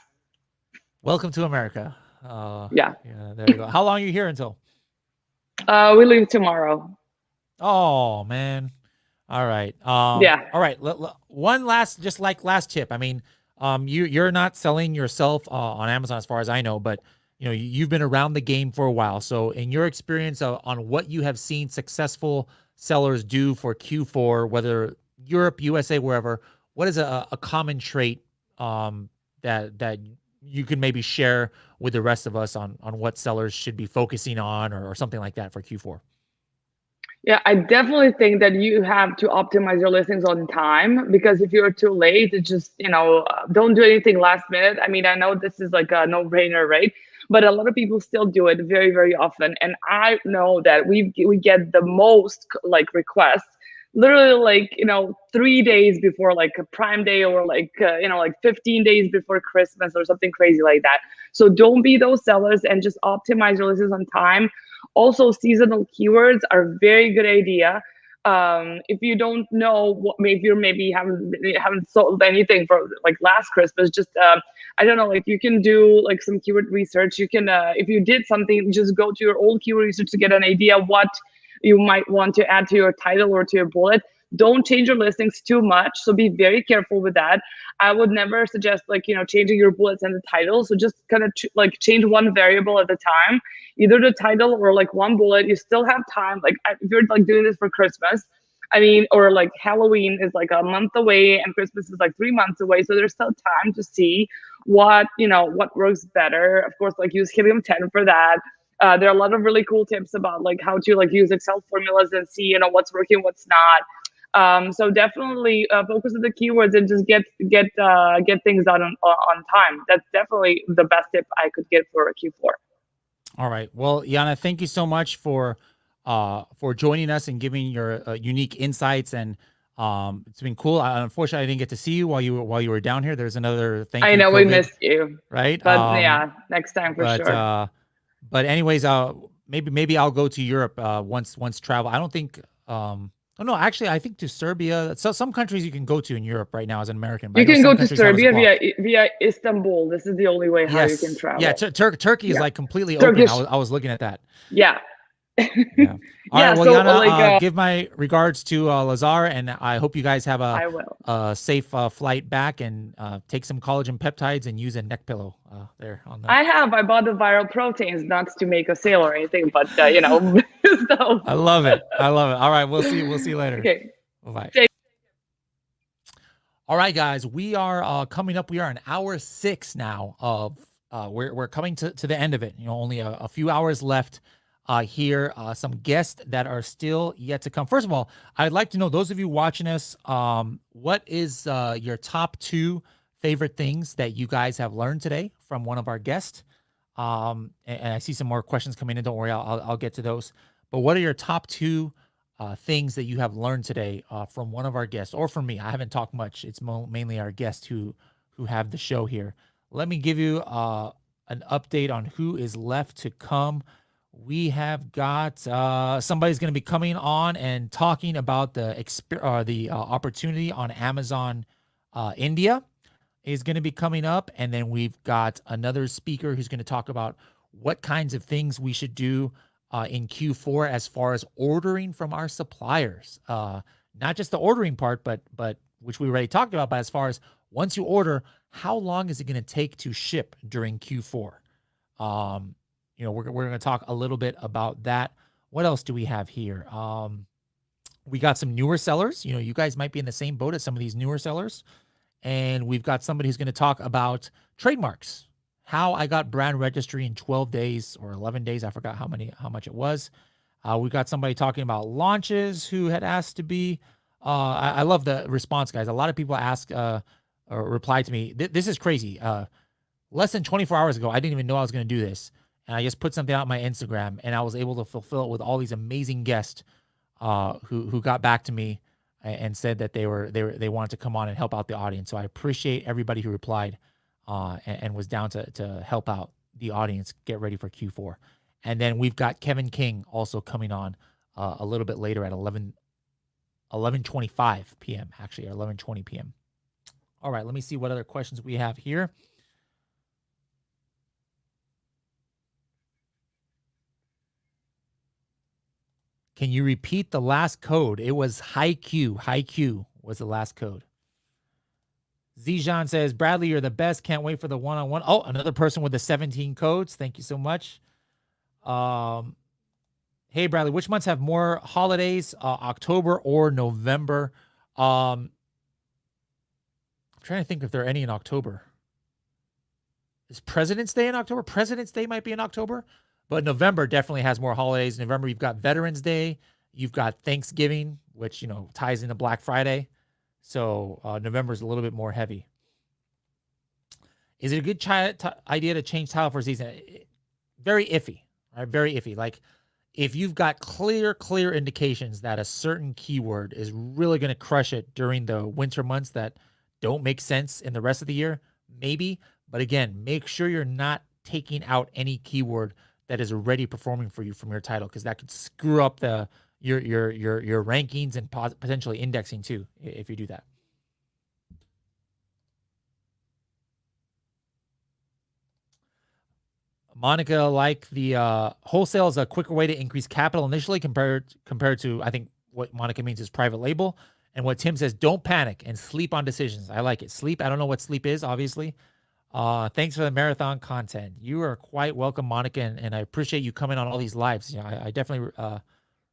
Welcome to America. Yeah, there you go. How long are you here until? We leave tomorrow. Oh man. All right. Yeah. All right. One last tip. I mean, you're not selling yourself on Amazon as far as I know, but you've been around the game for a while. So in your experience on what you have seen successful sellers do for Q4, whether Europe, USA, wherever, what is a common trait that you can maybe share with the rest of us on what sellers should be focusing on or something like that for Q4? Yeah, I definitely think that you have to optimize your listings on time, because if you're too late, it just, don't do anything last minute. I mean, I know this is like a no-brainer, right? But a lot of people still do it very, very often. And I know that we get the most like requests literally like, 3 days before like a Prime Day, or like, like 15 days before Christmas or something crazy like that. So don't be those sellers and just optimize your listings on time. Also, seasonal keywords are a very good idea. If you don't know if you maybe haven't sold anything for like last Christmas, just I don't know, like you can do like some keyword research. You can if you did something, just go to your old keyword research to get an idea what you might want to add to your title or to your bullet. Don't change your listings too much, so be very careful with that. I would never suggest like changing your bullets and the title. So just kind of like change one variable at a time, either the title or like one bullet. You still have time. Like if you're like doing this for Christmas, I mean, or like Halloween is like a month away and Christmas is like 3 months away, so there's still time to see what what works better. Of course, like use Helium 10 for that. There are a lot of really cool tips about like how to like use Excel formulas and see what's working, what's not. So definitely focus on the keywords and just get things done on time. That's definitely the best tip I could get for a Q4. All right. Well, Yana, thank you so much for joining us and giving your unique insights. And it's been cool. Unfortunately, I didn't get to see you while you were down here. There's another thank you. I know COVID, we missed you, right? But yeah, next time for sure. But anyways, maybe I'll go to Europe once travel. I don't think. Oh no, actually, I think to Serbia. So some countries you can go to in Europe right now as an American. You can go to Serbia via Istanbul. This is the only way how you can travel. Yeah, Turkey is like completely open. I was looking at that. Yeah. Yeah. All right, well, so, Yana, give my regards to Lazar, and I hope you guys have a safe flight back, and take some collagen peptides and use a neck pillow there on the. I bought the viral proteins, not to make a sale or anything, but so. I love it. All right, we'll see you later. Okay. Bye. All right, guys, we are coming up. We are in hour 6 now of we're coming to the end of it. Only a few hours left. Here, some guests that are still yet to come. First of all, I'd like to know, those of you watching us, what is your top 2 favorite things that you guys have learned today from one of our guests? And I see some more questions coming in. Don't worry, I'll get to those. But what are your top 2 things that you have learned today from one of our guests, or from me? I haven't talked much. It's mainly our guests who have the show here. Let me give you an update on who is left to come. We have got somebody's going to be coming on and talking about the opportunity on Amazon India is going to be coming up. And then we've got another speaker who's going to talk about what kinds of things we should do in Q4 as far as ordering from our suppliers. Not just the ordering part, but which we already talked about, but as far as once you order, how long is it going to take to ship during Q4? We're going to talk a little bit about that. What else do we have here? We got some newer sellers. You guys might be in the same boat as some of these newer sellers. And we've got somebody who's going to talk about trademarks, how I got brand registry in 12 days or 11 days. I forgot how much it was. We got somebody talking about launches who had asked to be. I love the response, guys. A lot of people ask or reply to me. This is crazy. Less than 24 hours ago, I didn't even know I was going to do this. And I just put something out on my Instagram, and I was able to fulfill it with all these amazing guests who got back to me and said that they wanted to come on and help out the audience. So I appreciate everybody who replied and was down to help out the audience get ready for Q4. And then we've got Kevin King also coming on a little bit later at 11:25 p.m. actually, or 11:20 p.m. All right, let me see what other questions we have here. Can you repeat the last code? It was HiQ. HiQ was the last code. Zijan says, Bradley, you're the best. Can't wait for the one-on-one. Oh, another person with the 17 codes. Thank you so much. Hey, Bradley, which months have more holidays, October or November? I'm trying to think if there are any in October. Is President's Day in October? President's Day might be in October, but November definitely has more holidays. November, you've got Veterans Day. You've got Thanksgiving, which, ties into Black Friday. So November is a little bit more heavy. Is it a good idea to change title for a season? Very iffy, right? Very iffy. Like if you've got clear indications that a certain keyword is really going to crush it during the winter months that don't make sense in the rest of the year, maybe. But again, make sure you're not taking out any keyword that is already performing for you from your title, because that could screw up your rankings and potentially indexing too if you do that. Monica, like the wholesale is a quicker way to increase capital initially compared to, I think what Monica means is private label. And what Tim says, don't panic and sleep on decisions. I like it. Sleep. I don't know what sleep is, obviously. Thanks for the marathon content. You are quite welcome, Monica, and I appreciate you coming on all these lives. I definitely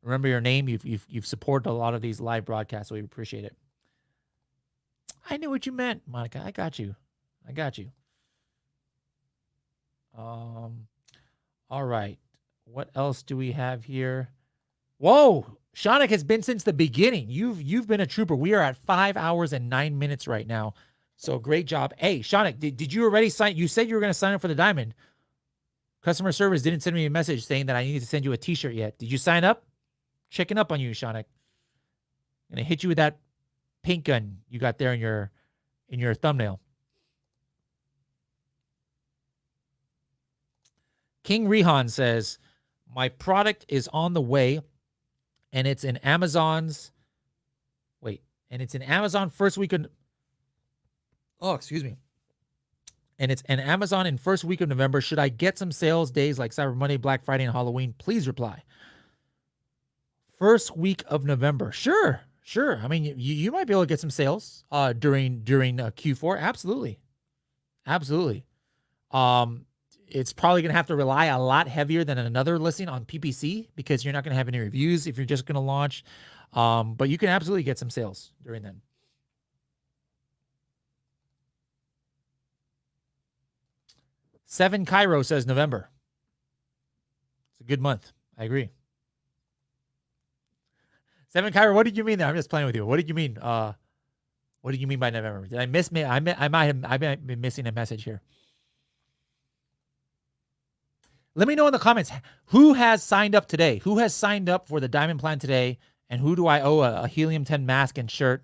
remember your name. You've supported a lot of these live broadcasts, so we appreciate it. I knew what you meant, Monica. I got you. All right. What else do we have here? Whoa, Shonik has been since the beginning. You've been a trooper. We are at 5 hours and 9 minutes right now. So great job. Hey, Shonik, did you already sign? You said you were going to sign up for the diamond. Customer service didn't send me a message saying that I needed to send you a t-shirt yet. Did you sign up? Checking up on you, Shonik. Gonna hit you with that paint gun you got there in your thumbnail. King Rihan says, my product is on the way and it's in Amazon's first week of, and it's an Amazon in first week of November. Should I get some sales days like Cyber Monday, Black Friday, and Halloween? Please reply. First week of November. Sure. I mean, you might be able to get some sales during Q4. Absolutely. It's probably going to have to rely a lot heavier than another listing on PPC because you're not going to have any reviews if you're just going to launch. But you can absolutely get some sales during then. Seven Cairo says November. It's a good month. I agree. Seven Cairo, what did you mean there? I'm just playing with you. What did you mean? What did you mean by November? Did I miss me? I might have been missing a message here. Let me know in the comments who has signed up today. Who has signed up for the Diamond Plan today? And who do I owe a Helium 10 mask and shirt?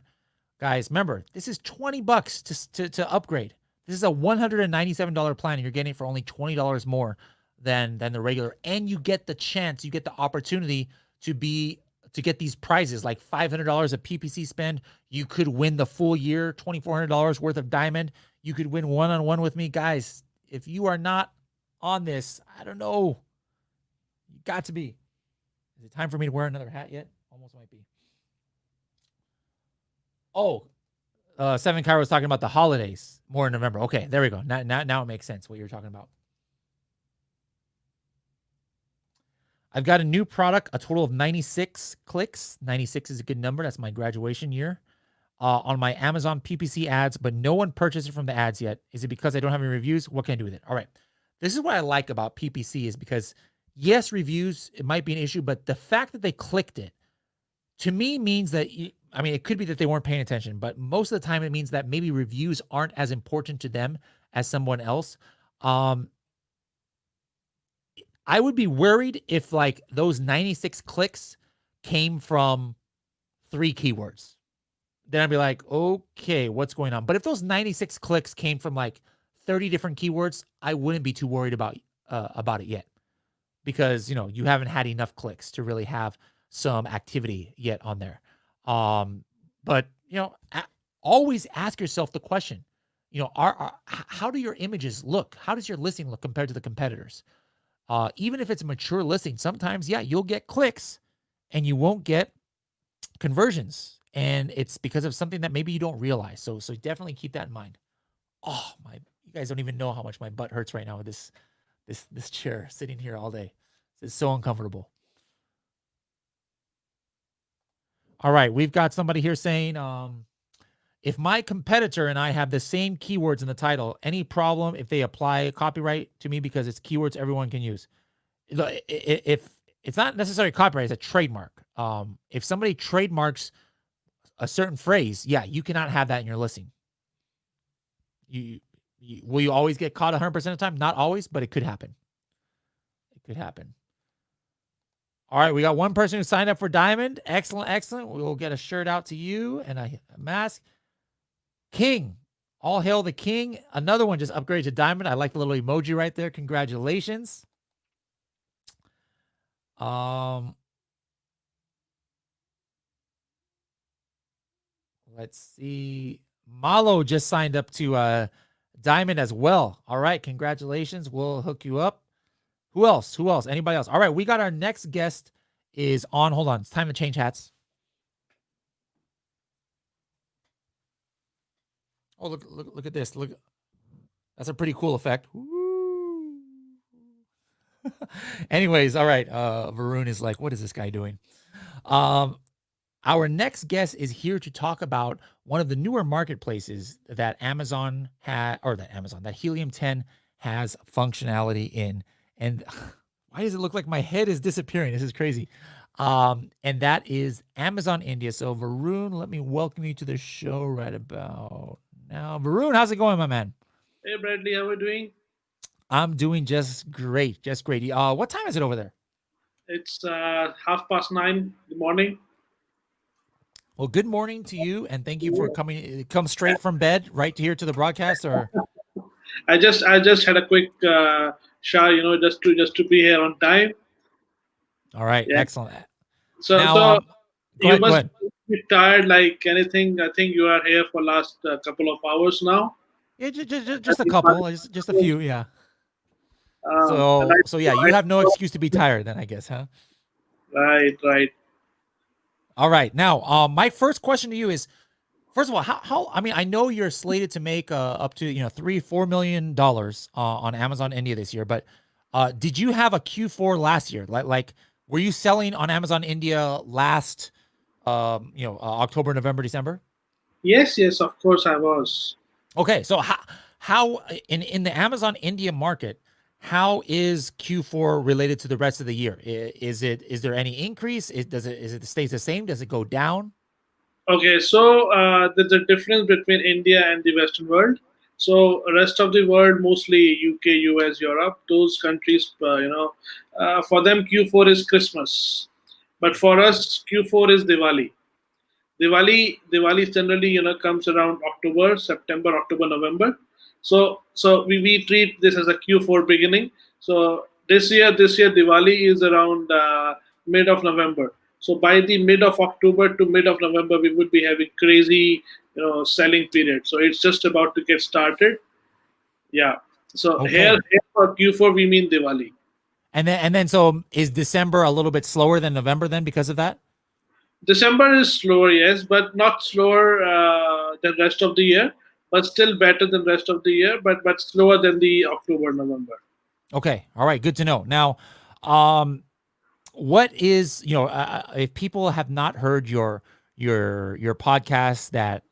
Guys, remember, this is $20 to upgrade. This is a $197 plan, and you're getting it for only $20 more than the regular. And you get the chance, you get the opportunity to get these prizes like $500 of PPC spend. You could win the full year, $2,400 worth of diamond. You could win one-on-one with me. Guys, if you are not on this, I don't know. You got to be. Is it time for me to wear another hat yet? Almost might be. Oh, Seven Cairo was talking about the holidays more in November. Okay, there we go. Now it makes sense what you're talking about. I've got a new product, a total of 96 clicks. 96 is a good number. That's my graduation year. On my Amazon PPC ads, but no one purchased it from the ads yet. Is it because I don't have any reviews? What can I do with it? All right. This is what I like about PPC is because, yes, reviews, it might be an issue, but the fact that they clicked it, to me, means that, it could be that they weren't paying attention, but most of the time it means that maybe reviews aren't as important to them as someone else. I would be worried if those 96 clicks came from 3 keywords. then I'd be like, okay, what's going on? But if those 96 clicks came from like 30 different keywords, I wouldn't be too worried about it yet, because you haven't had enough clicks to really have some activity yet on there. But always ask yourself the question, how do your images look? How does your listing look compared to the competitors? Even if it's a mature listing, sometimes, you'll get clicks and you won't get conversions. And it's because of something that maybe you don't realize. So definitely keep that in mind. Oh, you guys don't even know how much my butt hurts right now with this chair sitting here all day. It's so uncomfortable. All right, we've got somebody here saying, if my competitor and I have the same keywords in the title, any problem if they apply copyright to me because it's keywords everyone can use? If it's not necessarily copyright, it's a trademark. If somebody trademarks a certain phrase, you cannot have that in your listing. Will you always get caught 100% of the time? Not always, but it could happen. It could happen. All right, we got one person who signed up for Diamond. Excellent. We'll get a shirt out to you and a mask. King, all hail the king. Another one just upgraded to Diamond. I like the little emoji right there. Congratulations. Let's see. Malo just signed up to Diamond as well. All right, congratulations. We'll hook you up. Who else? Anybody else? All right, we got our next guest is on. Hold on. It's time to change hats. Oh, look at this. Look. That's a pretty cool effect. Woo. Anyways, all right. Varun is like, what is this guy doing? Our next guest is here to talk about one of the newer marketplaces that Amazon that Helium 10 has functionality in. And why does it look like my head is disappearing? This is crazy. And that is Amazon India. So Varun, let me welcome you to the show right about now. Varun, how's it going, my man? Hey, Bradley, how are you doing? I'm doing just great. What time is it over there? It's 9:30 in the morning. Well, good morning to you, and thank you for come straight from bed right here to the broadcast. Or I just had a quick shower, just to be here on time. All right, excellent. So, now, you must be tired like anything. I think you are here for last couple of hours now. Yeah, just a couple, just a few, yeah. So yeah, you have no excuse to be tired then, I guess, huh? Right. All right. Now, my first question to you is, first of all, how I know you're slated to make up to $3-4 million on Amazon India this year, but did you have a Q4 last year? Like were you selling on Amazon India last October, November, December? Yes, of course I was. Okay, so how in the Amazon India market, how is Q4 related to the rest of the year? Is there any increase? Does it stays the same? Does it go down? Okay, so there's a difference between India and the Western world. So rest of the world, mostly UK, US, Europe, those countries, for them Q4 is Christmas, but for us Q4 is Diwali. Diwali generally comes around September, October, November. So we treat this as a Q4 beginning. So this year Diwali is around mid of November. So by the mid of October to mid of November, we would be having crazy selling period. So it's just about to get started. Yeah. So Okay. here for Q4 we mean Diwali. And then so is December a little bit slower than November then because of that? December is slower, yes, but not slower than rest of the year, but still better than rest of the year, but slower than the October, November. Okay. All right. Good to know. Now, what is, if people have not heard your podcast that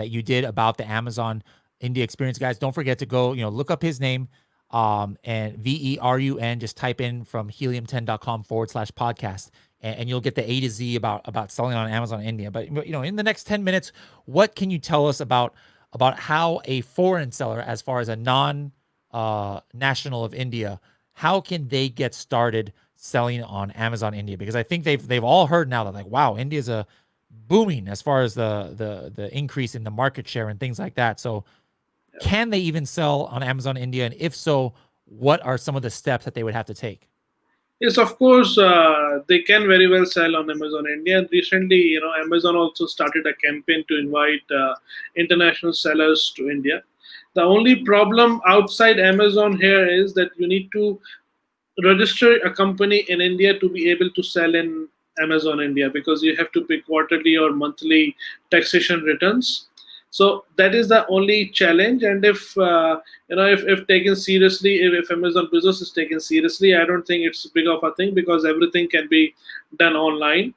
you did about the Amazon India experience, guys, don't forget to go, look up his name, and VERUN, just type in from helium10.com/podcast. And you'll get the A to Z about selling on Amazon India. But in the next 10 minutes, what can you tell us about how a foreign seller, as far as a non-national of India, how can they get started selling on Amazon India? Because I think they've all heard now that, like, wow, India's a booming as far as the increase in the market share and things like that. So can they even sell on Amazon India? And if so, what are some of the steps that they would have to take? Yes, of course, they can very well sell on Amazon India. And recently, Amazon also started a campaign to invite international sellers to India. The only problem outside Amazon here is that you need to register a company in India to be able to sell in Amazon India, because you have to pay quarterly or monthly taxation returns. So that is the only challenge. And if if taken seriously, if Amazon business is taken seriously, I don't think it's big of a thing, because everything can be done online.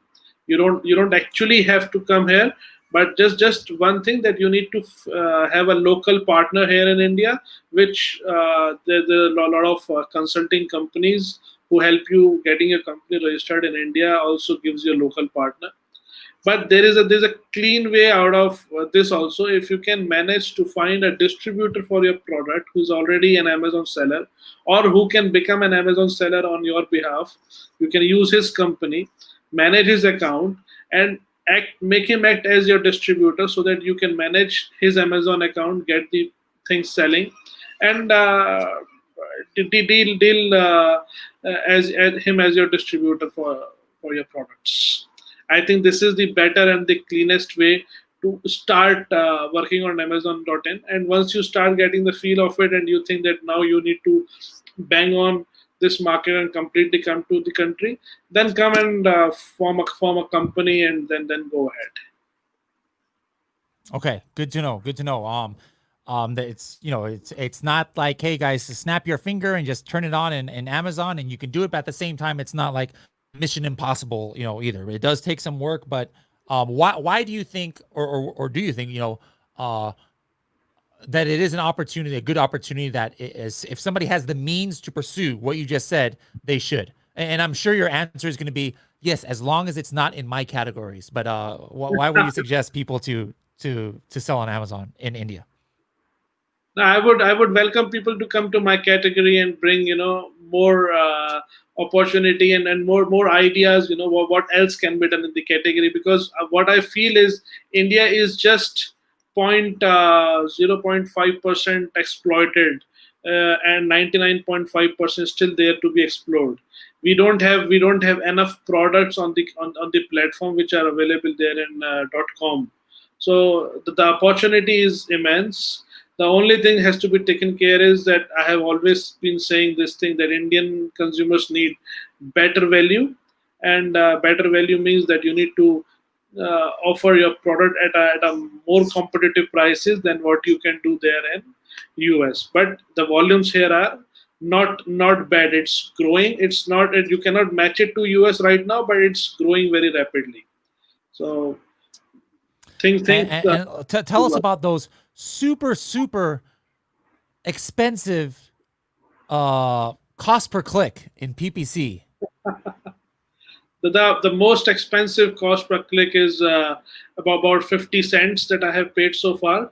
You don't actually have to come here. But just one thing, that you need to have a local partner here in India, which there's a lot of consulting companies who help you getting your company registered in India, also gives you a local partner. But there's a clean way out of this also. If you can manage to find a distributor for your product who's already an Amazon seller, or who can become an Amazon seller on your behalf, you can use his company, manage his account, and make him act as your distributor, so that you can manage his Amazon account, get the things selling, and deal as him as your distributor for your products. I think this is the better and the cleanest way to start working on Amazon.in. And once you start getting the feel of it, and you think that now you need to bang on this market and completely come to the country, then come and form a company, and then go ahead. Okay, good to know. Good to know. That it's not like, hey guys, snap your finger and just turn it on in Amazon and you can do it. But at the same time, it's not like Mission Impossible, either. It does take some work, but why do you think, or do you think, that it is an opportunity, a good opportunity, that is, if somebody has the means to pursue what you just said, they should? And I'm sure your answer is going to be yes, as long as it's not in my categories. But why would you suggest people to sell on Amazon in India? I would welcome people to come to my category and bring more opportunity and more ideas. What else can be done in the category? Because what I feel is India is just 0.5% exploited, and 99.5% still there to be explored. We don't have enough products on the platform which are available there in .com. So the opportunity is immense. The only thing has to be taken care is that I have always been saying this thing, that Indian consumers need better value, and better value means that you need to offer your product at a more competitive prices than what you can do there in US. But the volumes here are not bad. It's growing. It's not, you cannot match it to US right now, but it's growing very rapidly. So tell us about those super expensive cost per click in PPC. The most expensive cost per click is about 50 cents that I have paid so far.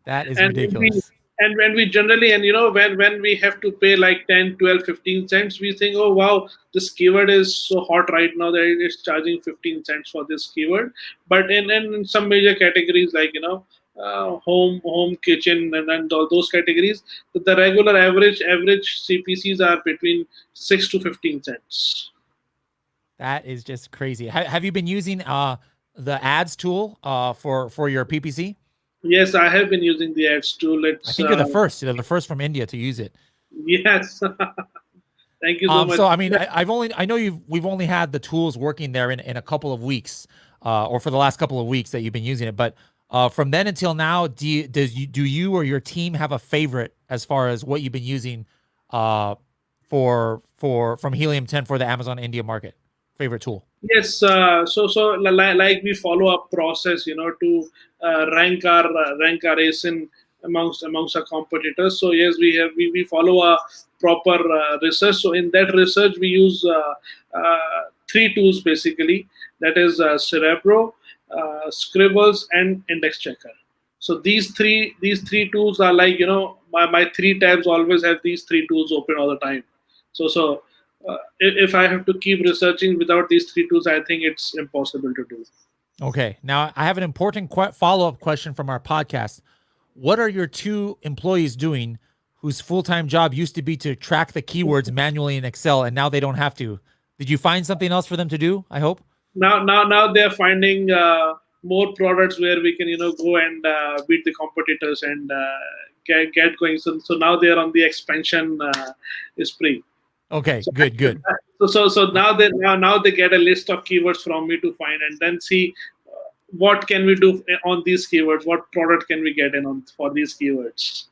That is ridiculous. And when we generally, when we have to pay like 10, 12, 15 cents, we think, oh, wow, this keyword is so hot right now that it's charging 15 cents for this keyword. But in some major categories like, home, kitchen, and all those categories, the regular average CPCs are between 6 to 15 cents. That is just crazy. Have you been using the ads tool for your PPC? Yes, I have been using the ads tool. I think you're the first. You're the first from India to use it. Yes. Thank you so much. So I mean, I know we've only had the tools working there in a couple of weeks, or for the last couple of weeks that you've been using it. But from then until now, do you or your team have a favorite as far as what you've been using from Helium 10 for the Amazon India market? Favorite tool? Yes, so like we follow a process, to rank our ASIN amongst our competitors. So yes, we follow a proper research. So in that research, we use 3 tools basically. That is Cerebro, Scribbles, and Index Checker. So these three tools are like, my 3 tabs always have these 3 tools open all the time. So if I have to keep researching without these three tools, I think it's impossible to do. Okay. Now I have an important follow-up question from our podcast. What are your two employees doing whose full-time job used to be to track the keywords manually in Excel, and now they don't have to? Did you find something else for them to do? I hope. Now they're finding more products where we can go and beat the competitors and get going. So now they're on the expansion spree. Okay, good. So now they get a list of keywords from me to find, and then see what can we do on these keywords. What product can we get in on for these keywords?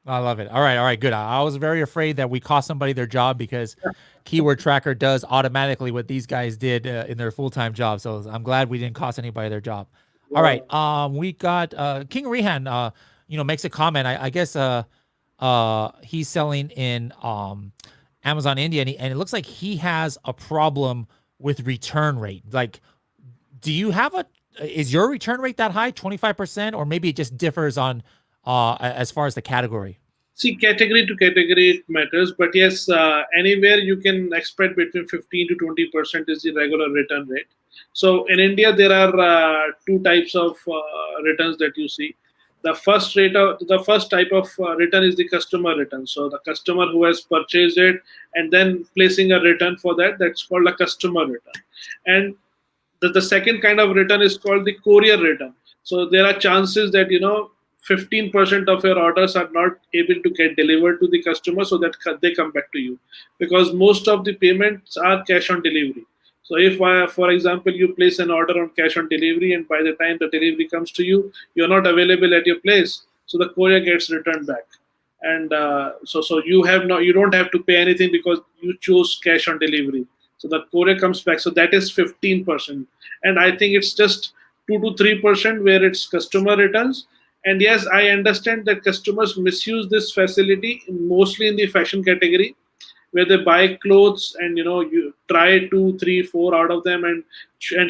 I love it. All right, good. I was very afraid that we cost somebody their job because Keyword Tracker does automatically what these guys did in their full-time job. So I'm glad we didn't cost anybody their job. All right, we got King Rehan. Makes a comment. I guess he's selling in Amazon India, and it looks like he has a problem with return rate. Like, do you have is your return rate that high, 25%, or maybe it just differs on as far as the category? See, category to category it matters, but yes, anywhere you can expect between 15 to 20% is the regular return rate. So in India, there are two types of returns that you see. The first type of return is the customer return. So the customer who has purchased it and then placing a return for that, that's called a customer return. And the second kind of return is called the courier return. So there are chances that 15% of your orders are not able to get delivered to the customer, so that they come back to you, because most of the payments are cash on delivery. So if, for example, you place an order on cash on delivery, and by the time the delivery comes to you, you're not available at your place, so the courier gets returned back, and so you don't have to pay anything because you chose cash on delivery. So the courier comes back. So that is 15%, and I think it's just 2 to 3% where it's customer returns. And yes, I understand that customers misuse this facility mostly in the fashion category, where they buy clothes and you try 2, 3, 4 out of them and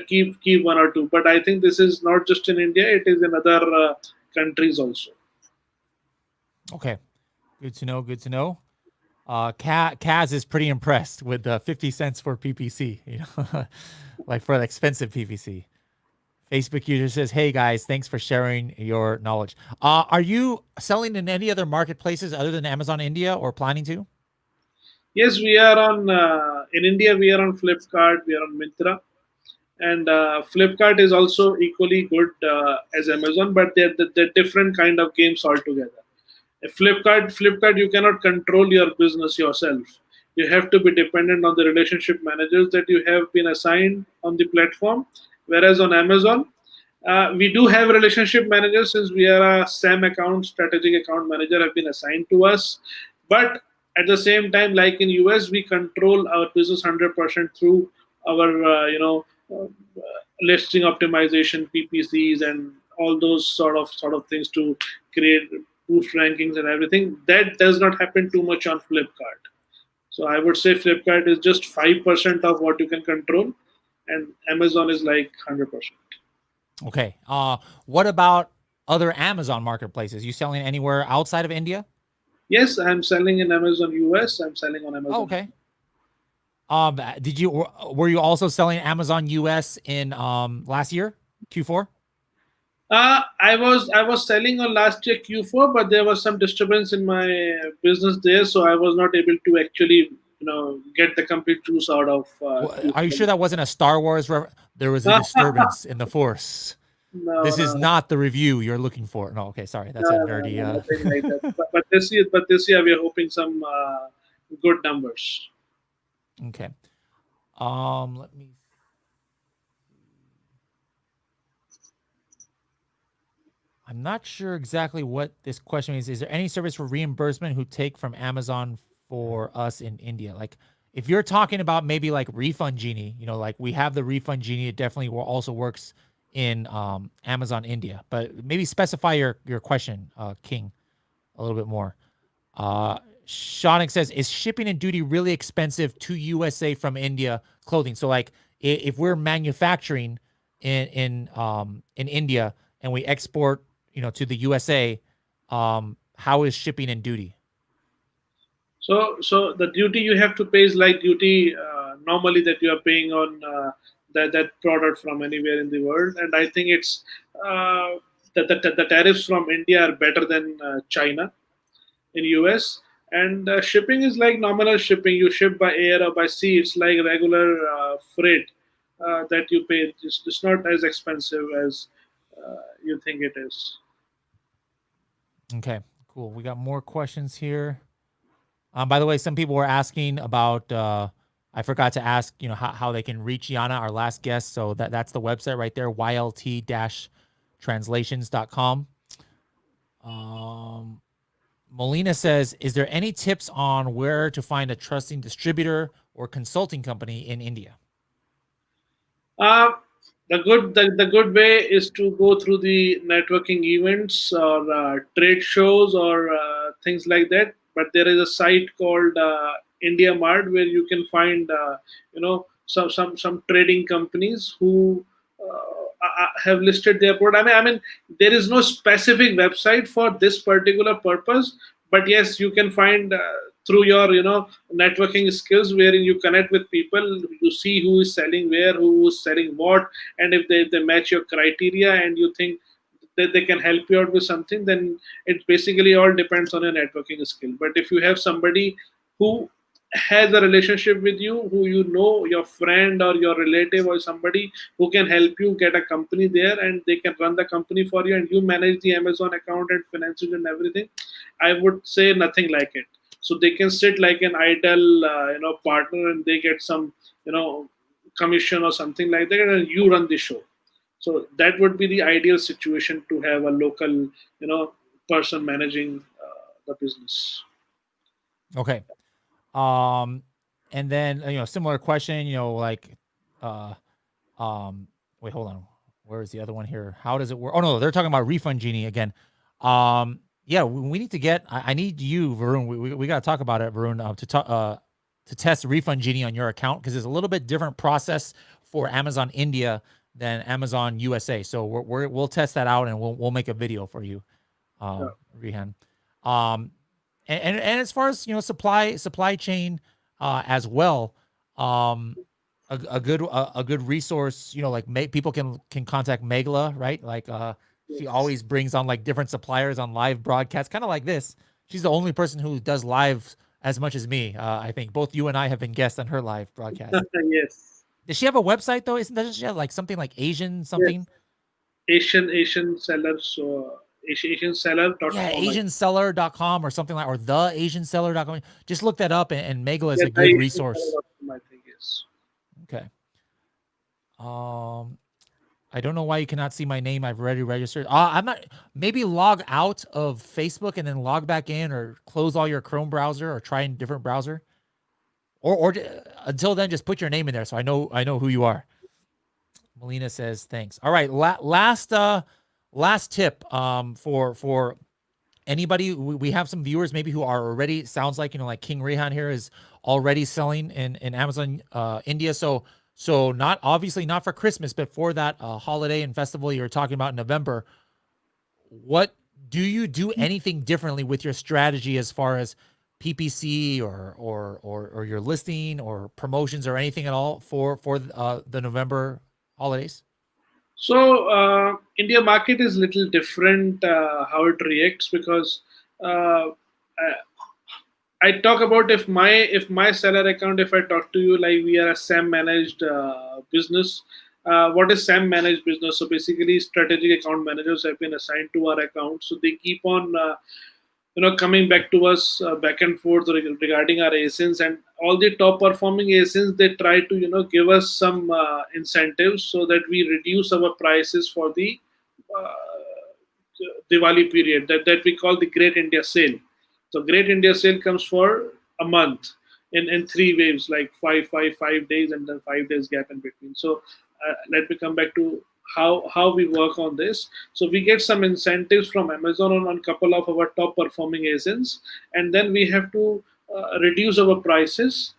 keep 1 or 2. But I think this is not just in India; it is in other countries also. Okay, good to know. Kaz is pretty impressed with the 50 cents for PPC, like for the expensive PPC. Facebook user says, "Hey guys, thanks for sharing your knowledge." Are you selling in any other marketplaces other than Amazon India, or planning to? Yes, we are on in India. We are on Flipkart. We are on Myntra, and Flipkart is also equally good as Amazon, but they're different kind of games altogether. Flipkart, you cannot control your business yourself. You have to be dependent on the relationship managers that you have been assigned on the platform. Whereas on Amazon, we do have relationship managers, since we are a SAM account, strategic account manager, have been assigned to us. But at the same time, like in US, we control our business 100% through our listing optimization, PPCs, and all those sort of things to create boost rankings and everything. That does not happen too much on Flipkart. So I would say Flipkart is just 5% of what you can control, and Amazon is like 100%. Okay. What about other Amazon marketplaces? You selling anywhere outside of India? Yes, I'm selling in Amazon US. I'm selling on Amazon. Oh, okay. Were you also selling Amazon US in last year, Q4? I was selling on last year Q4, but there was some disturbance in my business there, so I was not able to actually get the complete juice out of. Are you sure that wasn't a Star Wars? There was a disturbance in the Force. No, this is not the review you're looking for. No, okay, sorry. That's a nerdy. Like that. But this year we are hoping some good numbers. Okay. Let me. I'm not sure exactly what this question is. Is there any service for reimbursement who take from Amazon for us in India? Like, if you're talking about maybe like Refund Genie, like we have the Refund Genie, it definitely also works in Amazon India. But maybe specify your question, King, a little bit more. Shaunik says, is shipping and duty really expensive to USA from India clothing? So like if we're manufacturing in India and we export to the USA, how is shipping and duty? So the duty you have to pay is like duty normally that you are paying on that product from anywhere in the world. And I think it's the tariffs from India are better than China in US. And shipping is like nominal shipping. You ship by air or by sea. It's like regular freight that you pay. It's not as expensive as you think it is. Okay, cool. We got more questions here. By the way, some people were asking about, I forgot to ask, how they can reach Yana, our last guest. So that's the website right there, ylt-translations.com. Molina says, is there any tips on where to find a trusting distributor or consulting company in India? The good way is to go through the networking events or trade shows or things like that. But there is a site called India Mart where you can find some trading companies who have listed their product. I mean, there is no specific website for this particular purpose, but yes, you can find through your networking skills, wherein you connect with people, you see who is selling where, who is selling what, and if they match your criteria and you think that they can help you out with something, then it basically all depends on your networking skill. But if you have somebody who has a relationship with you, who your friend or your relative or somebody who can help you get a company there, and they can run the company for you, and you manage the Amazon account and finances and everything, I would say nothing like it. So they can sit like an idle partner, and they get some commission or something like that, and you run the show. So that would be the ideal situation, to have a local person managing the business. Okay. And then, similar question, wait, hold on. Where is the other one here? How does it work? Oh no, they're talking about Refund Genie again. Yeah, we need to get, I need you, Varun. We got to talk about it, Varun, to test Refund Genie on your account, because there's a little bit different process for Amazon India than Amazon USA. So we'll test that out, and we'll make a video for you, Rehan. And as far as supply chain as well, a good resource, like people can contact Megla, right? Like she always brings on like different suppliers on live broadcasts, kind of like this. She's the only person who does live as much as me. I think both you and I have been guests on her live broadcast. Yes. Does she have a website though? Doesn't she have like something like Asian something? Yes. Asian sellers. So AsianSeller.com. Yeah, AsianSeller.com or something like, or the AsianSeller.com. Just look that up, and Megla is a good resource. I think yes. Okay. I don't know why you cannot see my name. I've already registered. I'm not. Maybe log out of Facebook and then log back in, or close all your Chrome browser, or try a different browser. Or until then, just put your name in there so I know who you are. Melina says thanks. All right, last tip for anybody. We have some viewers maybe who are already, sounds like, like King Rehan here is already selling in Amazon India. So not obviously not for Christmas, but for that holiday and festival you're talking about in November. What do you do anything differently with your strategy as far as PPC or your listing or promotions or anything at all for the November holidays? So India market is little different how it reacts, because I talk about if my seller account, if I talk to you like we are a SAM managed business. What is SAM managed business? So basically, strategic account managers have been assigned to our account, so they keep on coming back to us back and forth regarding our ASINs, and all the top performing ASINs, they try to give us some incentives so that we reduce our prices for the Diwali period that we call the Great India Sale. So Great India Sale comes for a month in 3 waves, like 5 days, and then 5 days gap in between. So let me come back to how we work on this. So we get some incentives from Amazon on a couple of our top performing ASINs, and then we have to reduce our prices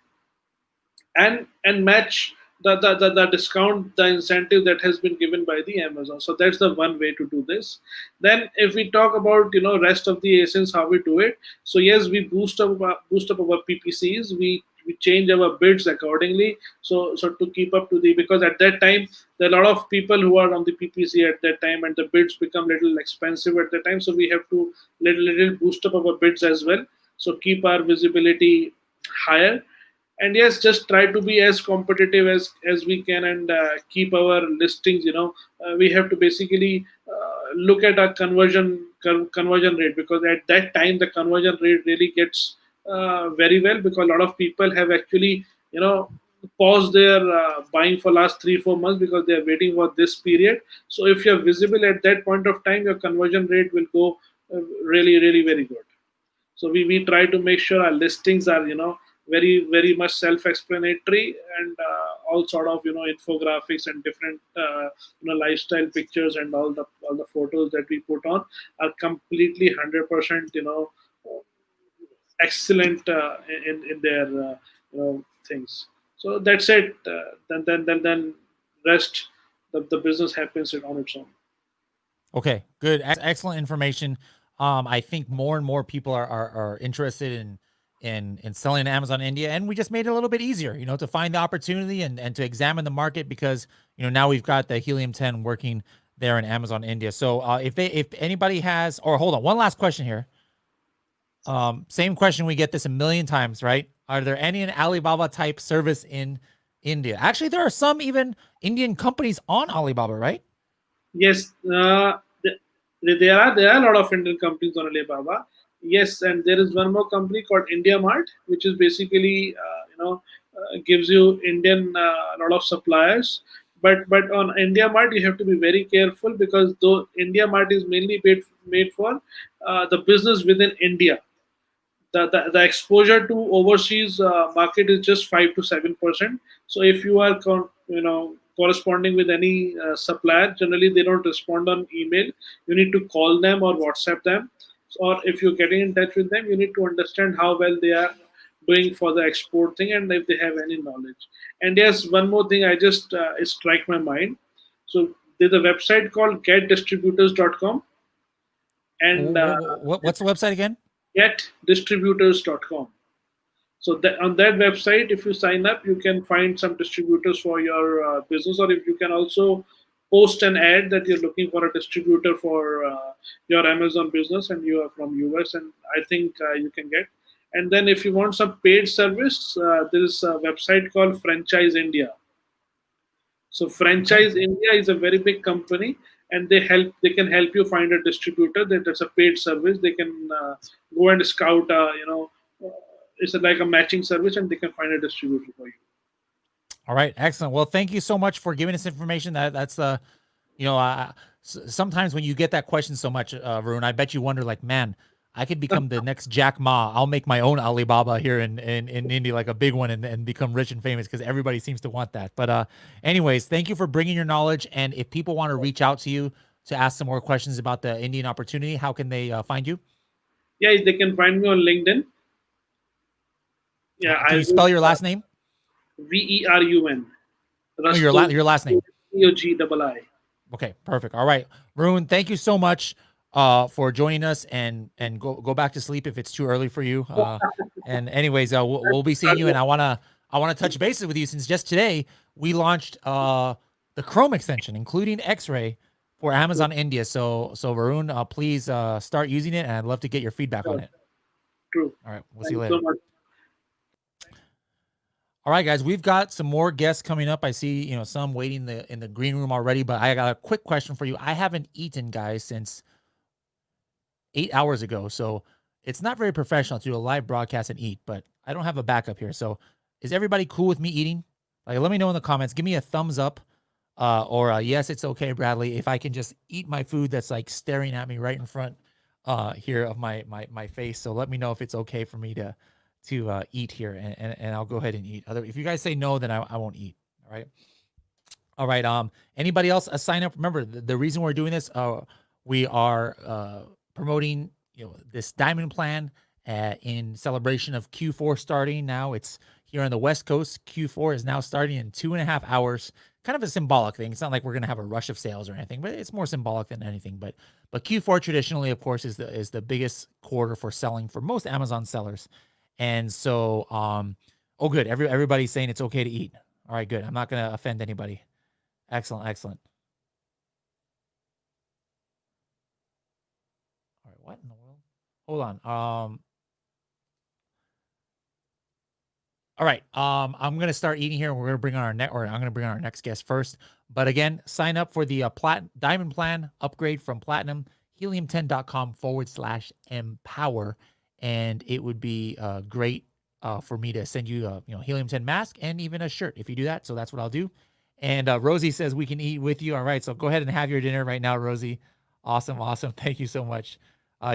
and match the discount, the incentive that has been given by the Amazon. So that's the one way to do this. Then if we talk about rest of the ASINs, how we do it. So yes, we boost up our PPCs. We change our bids accordingly. So to keep up to because at that time there are a lot of people who are on the PPC at that time, and the bids become little expensive at that time. So we have to little boost up our bids as well. So keep our visibility higher. And yes, just try to be as competitive as we can, and keep our listings. We have to basically look at our conversion rate, because at that time the conversion rate really gets very well, because a lot of people have actually paused their buying for last 3-4 months because they are waiting for this period. So if you're visible at that point of time, your conversion rate will go really very good. So we try to make sure our listings are very very much self-explanatory, and all sort of infographics and different lifestyle pictures, and all the photos that we put on are completely 100% excellent in their things. So that's it. Then rest the business happens on its own. Okay, good, excellent information. I think more and more people are interested in selling to Amazon India, and we just made it a little bit easier, to find the opportunity and to examine the market, because now we've got the Helium 10 working there in Amazon India. So if anybody has, or hold on, one last question here. Same question, we get this a million times, right? Are there any Alibaba type service in India? Actually, there are some even Indian companies on Alibaba, right? Yes, there are a lot of Indian companies on Alibaba. Yes, and there is one more company called India Mart, which is basically gives you Indian a lot of suppliers. But on India Mart you have to be very careful, because though India Mart is mainly made for the business within India, the exposure to overseas market is just 5 to 7%. So if you are corresponding with any supplier, generally they don't respond on email. You need to call them or WhatsApp them, or if you're getting in touch with them, you need to understand how well they are doing for the export thing, and if they have any knowledge. And yes, one more thing I just strike my mind. So there's a website called getdistributors.com, and what's the website again? Getdistributors.com. So on that website, if you sign up, you can find some distributors for your business, or if you can also post an ad that you're looking for a distributor for your Amazon business, and you are from US, and I think you can get. And then if you want some paid service, there is a website called Franchise India. So Franchise India is a very big company, and they can help you find a distributor. That's a paid service. They can go and scout it's like a matching service, and they can find a distributor for you. All right, excellent. Well, thank you so much for giving us information. That's sometimes when you get that question so much, Varun, I bet you wonder, like, man, I could become the next Jack Ma. I'll make my own Alibaba here in India, like a big one, and become rich and famous, because everybody seems to want that. But anyways, thank you for bringing your knowledge. And if people want to reach out to you to ask some more questions about the Indian opportunity, how can they find you? Yeah, they can find me on LinkedIn. Yeah, can you spell your last name? VERUN. Oh, your last name. EOGII. Okay, perfect. All right, Varun, thank you so much for joining us, and go back to sleep if it's too early for you. And anyways, we'll be seeing you, and I wanna touch bases with you, since just today we launched the Chrome extension, including X-Ray, for Amazon India. So Varun, please start using it, and I'd love to get your feedback on it. True. All right, we'll see you later. So much. All right, guys, we've got some more guests coming up. I see, some waiting in the green room already, but I got a quick question for you. I haven't eaten, guys, since 8 hours ago, so it's not very professional to do a live broadcast and eat, but I don't have a backup here. So is everybody cool with me eating? Like, let me know in the comments. Give me a thumbs up or a yes, it's okay, Bradley, if I can just eat my food that's like staring at me right in front here of my face. So let me know if it's okay for me to eat here, and I'll go ahead and eat. If you guys say no, then I won't eat. All right. Anybody else sign up? Remember, the reason we're doing this, we are promoting this diamond plan in celebration of Q4 starting now. It's here on the West Coast, Q4 is now starting in 2.5 hours. Kind of a symbolic thing. It's not like we're going to have a rush of sales or anything, but it's more symbolic than anything. But Q4 traditionally, of course, is the biggest quarter for selling for most Amazon sellers. And so, oh, good. Everybody's saying it's okay to eat. All right, good. I'm not going to offend anybody. Excellent, excellent. All right, what in the world? Hold on. All right. I'm gonna start eating here. We're gonna bring on I'm gonna bring on our next guest first. But again, sign up for the Diamond Plan upgrade from Platinum, helium10.com/empower, and it would be great for me to send you a Helium 10 mask and even a shirt if you do that. So that's what I'll do. And Rosie says we can eat with you. All right. So go ahead and have your dinner right now, Rosie. Awesome, awesome. Thank you so much.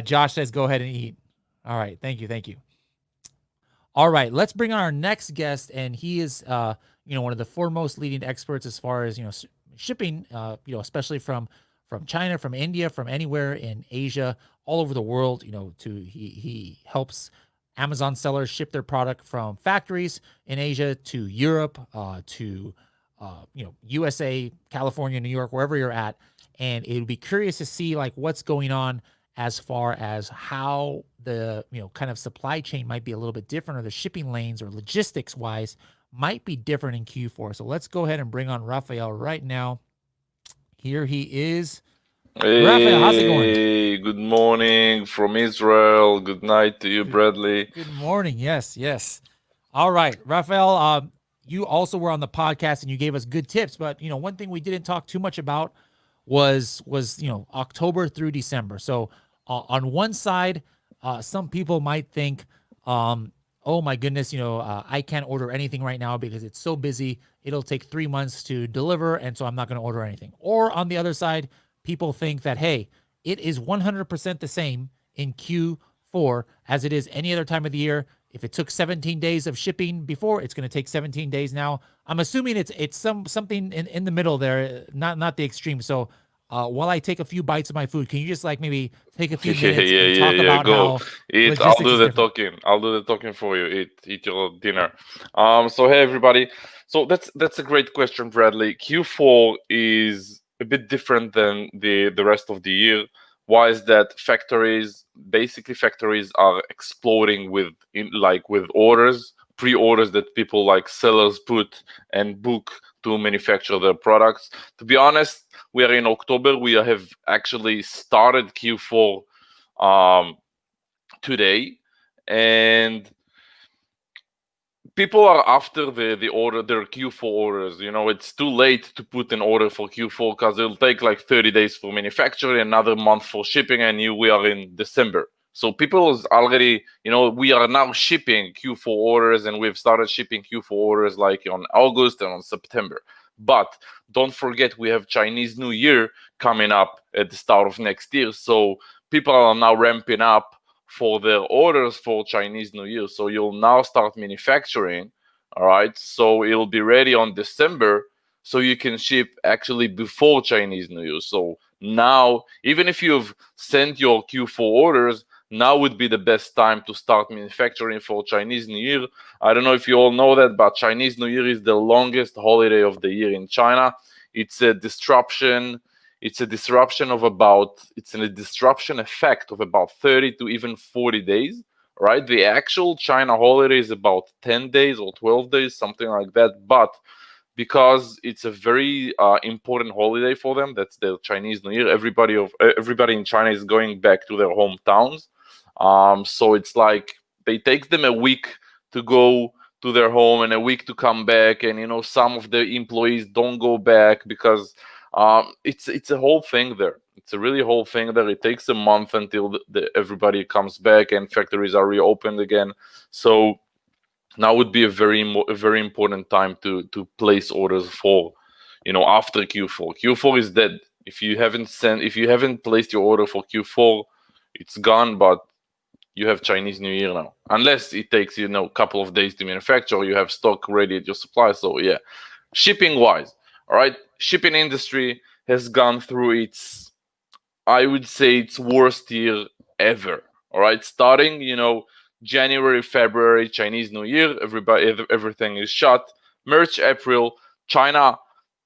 Josh says go ahead and eat. All right. Thank you. Thank you. All right, let's bring on our next guest, and he is, one of the foremost leading experts as far as shipping, especially from China, from India, from anywhere in Asia, all over the world. He helps Amazon sellers ship their product from factories in Asia to Europe, to USA, California, New York, wherever you're at, and it would be curious to see like what's going on as far as how the kind of supply chain might be a little bit different, or the shipping lanes or logistics wise might be different in Q4. So let's go ahead and bring on Raphael right now. Here he is. Hey, Raphael, how's it going? good morning from Israel. Good night to you, Bradley. Good morning. Yes. All right, Raphael, you also were on the podcast and you gave us good tips, but one thing we didn't talk too much about was October through December. So on one side, some people might think, oh my goodness, I can't order anything right now because it's so busy. It'll take 3 months to deliver, and so I'm not going to order anything. Or on the other side, people think that, hey, it is 100% the same in Q4 as it is any other time of the year. If it took 17 days of shipping before, it's going to take 17 days now. I'm assuming it's something in the middle there, not the extreme. So while I take a few bites of my food, can you just like maybe take a few minutes and talk about Go. how Eat. I'll do the talking. I'll do the talking for you. Eat your dinner. So hey everybody. So that's a great question, Bradley. Q4 is a bit different than the rest of the year. Why is that? Factories are exploding with orders, pre-orders that people like sellers put and book to manufacture their products. To be honest, we are in October. We have actually started Q4 today, and people are after their Q4 orders. It's too late to put an order for Q4 because it'll take like 30 days for manufacturing, another month for shipping, and we are in December. So people is already, we are now shipping Q4 orders, and we've started shipping Q4 orders like on August and on September. But don't forget, we have Chinese New Year coming up at the start of next year. So people are now ramping up for their orders for Chinese New Year. So you'll now start manufacturing. All right. So it'll be ready on December. So you can ship actually before Chinese New Year. So now, even if you've sent your Q4 orders, now would be the best time to start manufacturing for Chinese New Year. I don't know if you all know that, but Chinese New Year is the longest holiday of the year in China. It's a disruption. It's a disruption effect of about 30 to even 40 days, right? The actual China holiday is about 10 days or 12 days, something like that. But because it's a very important holiday for them, that's their Chinese New Year. Everybody in China is going back to their hometowns. So it's like they take them a week to go to their home and a week to come back, and some of the employees don't go back because it's a whole thing there. It's a really whole thing there. It takes a month until everybody comes back and factories are reopened again. So now would be a very important time to place orders for, after Q4. Q4 is dead. If you haven't placed your order for Q4, it's gone. But you have Chinese New Year now, unless it takes a couple of days to manufacture, or you have stock ready at your supplier. So yeah, shipping wise, all right, shipping industry has gone through I would say its worst year ever. All right, starting January, February, Chinese New Year, everything is shut. March, April, China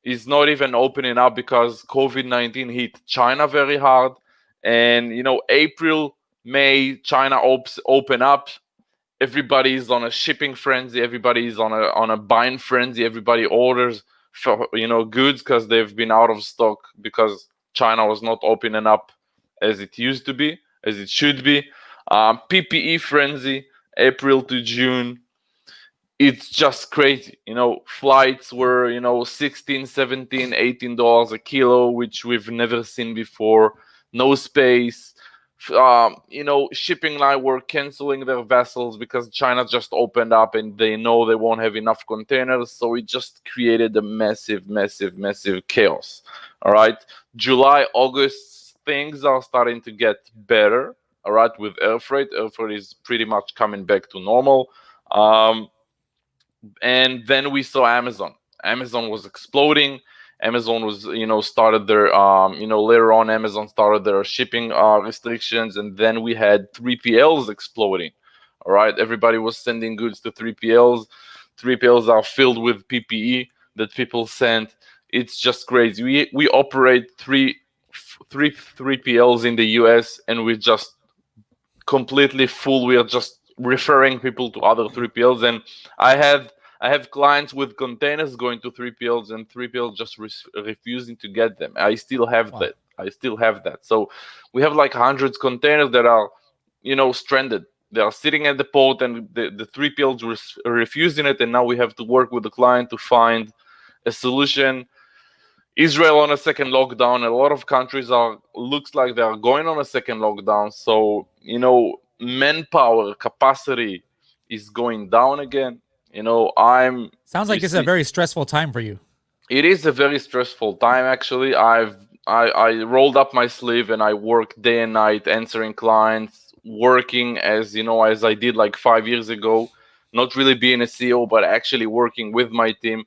is not even opening up because COVID-19 hit China very hard. And April, May, China open up. Everybody's on a shipping frenzy. Everybody's on a buying frenzy. Everybody orders for goods because they've been out of stock because China was not opening up as it used to be, as it should be. PPE frenzy, April to June. It's just crazy. Flights were, $16, $17, $18 a kilo, which we've never seen before. No space. Shipping line were canceling their vessels because China just opened up and they know they won't have enough containers. So it just created a massive, massive, massive chaos. All right. July, August, things are starting to get better. All right. With air freight is pretty much coming back to normal. And then we saw Amazon. Amazon was exploding. Amazon was, started their, later on, Amazon started their shipping restrictions, and then we had 3PLs exploding. All right, everybody was sending goods to 3PLs. 3PLs are filled with PPE that people send. It's just crazy. We operate three 3PLs in the US, and we're just completely full. We are just referring people to other 3PLs, and I have clients with containers going to 3PLs and 3PLs just refusing to get them. I still have that. So we have like hundreds of containers that are, stranded. They are sitting at the port and the 3PLs refusing it. And now we have to work with the client to find a solution. Israel on a second lockdown. A lot of countries looks like they are going on a second lockdown. So, manpower capacity is going down again. Sounds like it's a very stressful time for you. It is a very stressful time, actually. I rolled up my sleeve and I worked day and night answering clients, working as I did like 5 years ago, not really being a CEO, but actually working with my team.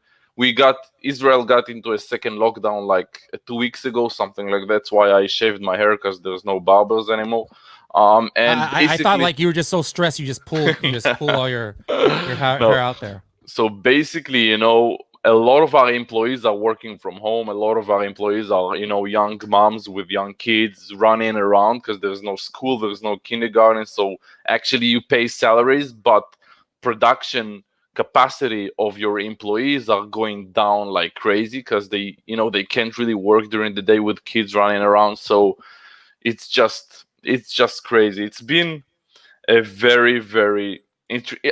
Israel got into a second lockdown like 2 weeks ago, something like that. That's why I shaved my hair, because there's no barbers anymore. And I thought like you were just so stressed you just pull all your hair out there. So basically, a lot of our employees are working from home. A lot of our employees are, young moms with young kids running around because there's no school, there's no kindergarten. So actually you pay salaries, but production capacity of your employees are going down like crazy because they can't really work during the day with kids running around. So it's just crazy. It's been a very, very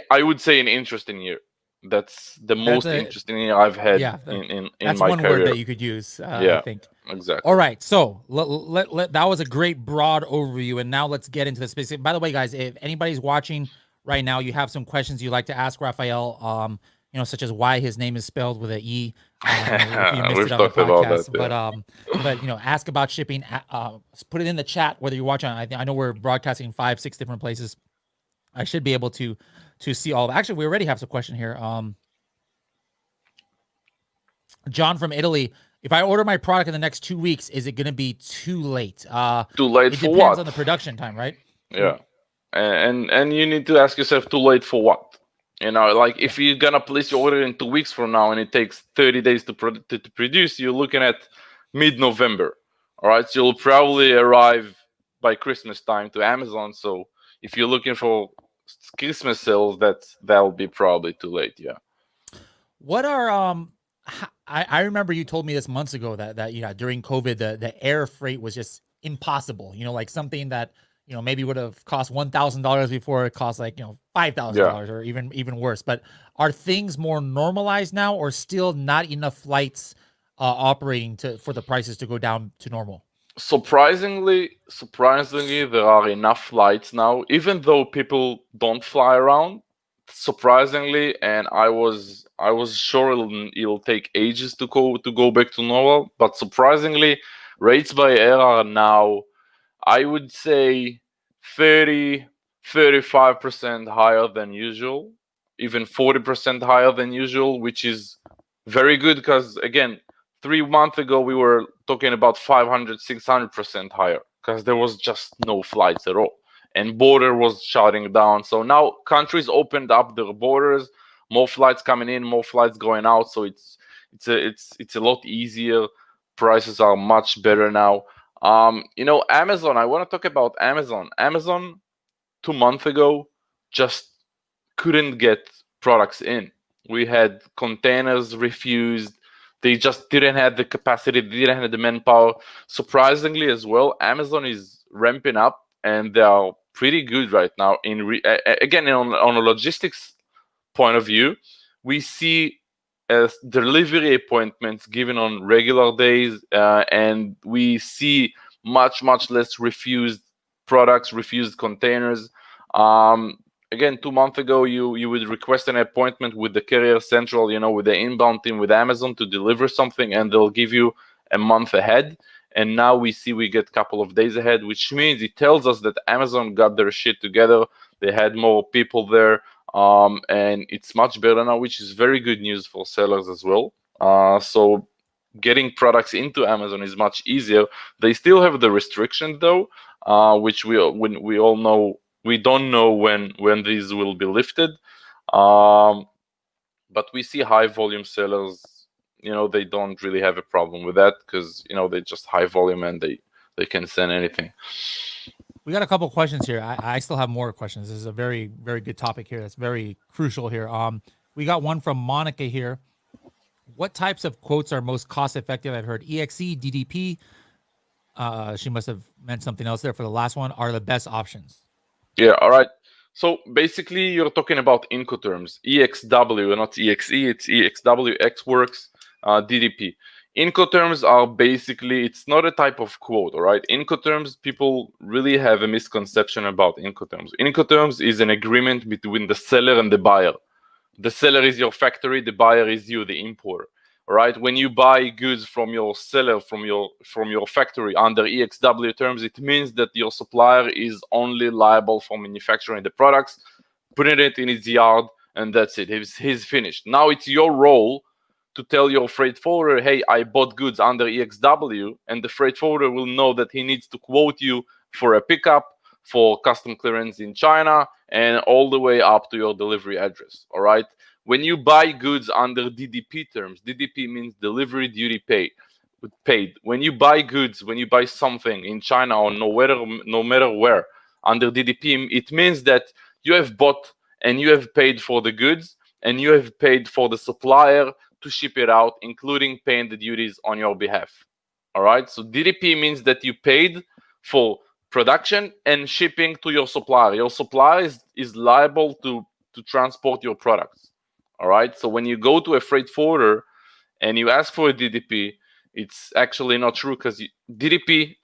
I would say an interesting year. That's the most interesting year I've had in that's my one career. Word that you could use. I think exactly. All right, so that was a great broad overview, and now let's get into the specific. By the way, guys, if anybody's watching right now, you have some questions you'd like to ask Raphael, such as why his name is spelled with an E. If you missed We've it on the talked about podcast, that, but ask about shipping. Put it in the chat whether you're watching. I know we're broadcasting 5-6 different places. I should be able to see all of it. Actually, we already have some question here. John from Italy. If I order my product in the next 2 weeks, is it going to be too late? Too late for what? It depends on the production time, right? Yeah, and you need to ask yourself, too late for what? Like if you're gonna place your order in 2 weeks from now and it takes 30 days to produce, you're looking at mid-November. All right, so you'll probably arrive by Christmas time to Amazon. So if you're looking for Christmas sales, that'll be probably too late. Yeah. What are I remember you told me this months ago that during COVID the air freight was just impossible. Like something that maybe would have cost $1,000 before, it cost like $5,000 or even worse. But are things more normalized now, or still not enough flights operating for the prices to go down to normal? Surprisingly, there are enough flights now, even though people don't fly around. Surprisingly, and I was sure it'll take ages to go back to normal. But surprisingly, rates by air are now, I would say, 35% higher than usual, even 40% higher than usual, which is very good because, again, 3 months ago we were talking about 500-600% higher because there was just no flights at all. and border was shutting down. So now countries opened up their borders, more flights coming in, more flights going out. So it's a lot easier. Prices are much better now. Amazon, I want to talk about Amazon. Amazon 2 months ago just couldn't get products in. We had containers refused. They just didn't have the capacity, they didn't have the manpower. Surprisingly as well, Amazon is ramping up and they are pretty good right now. Again, on a logistics point of view, we see delivery appointments given on regular days, and we see much less refused products, refused containers. Again, 2 months ago, you would request an appointment with the carrier central, with the inbound team with Amazon to deliver something, and they'll give you a month ahead. And now we get a couple of days ahead, which means it tells us that Amazon got their shit together. They had more people there, and it's much better now, which is very good news for sellers as well. So getting products into Amazon is much easier. They still have the restriction though, which we all know. We don't know when these will be lifted, but we see high volume sellers. They don't really have a problem with that because they're just high volume and they can send anything. We got a couple questions here. I still have more questions. This is a very, very good topic here. That's very crucial here. We got one from Monica here. What types of quotes are most cost effective? I've heard EXE, DDP. She must have meant something else there for the last one. Are the best options? Yeah, all right. So basically, you're talking about Incoterms, EXW, not EXE. It's EXW, XWorks, DDP. Incoterms are basically, it's not a type of quote, all right? Incoterms, people really have a misconception about Incoterms. Incoterms is an agreement between the seller and the buyer. The seller is your factory, the buyer is you, the importer. Right? When you buy goods from your seller, from your factory under EXW terms, it means that your supplier is only liable for manufacturing the products, putting it in his yard, and that's it. He's finished. Now it's your role to tell your freight forwarder, hey, I bought goods under EXW, and the freight forwarder will know that he needs to quote you for a pickup, for custom clearance in China, and all the way up to your delivery address. All right? When you buy goods under DDP terms, DDP means delivery duty paid. When you buy goods, when you buy something in China or no matter where under DDP, it means that you have bought and you have paid for the goods and you have paid for the supplier to ship it out, including paying the duties on your behalf. All right. So DDP means that you paid for production and shipping to your supplier. Your supplier is liable to transport your products. All right. So when you go to a freight forwarder and you ask for a DDP, it's actually not true because DDP,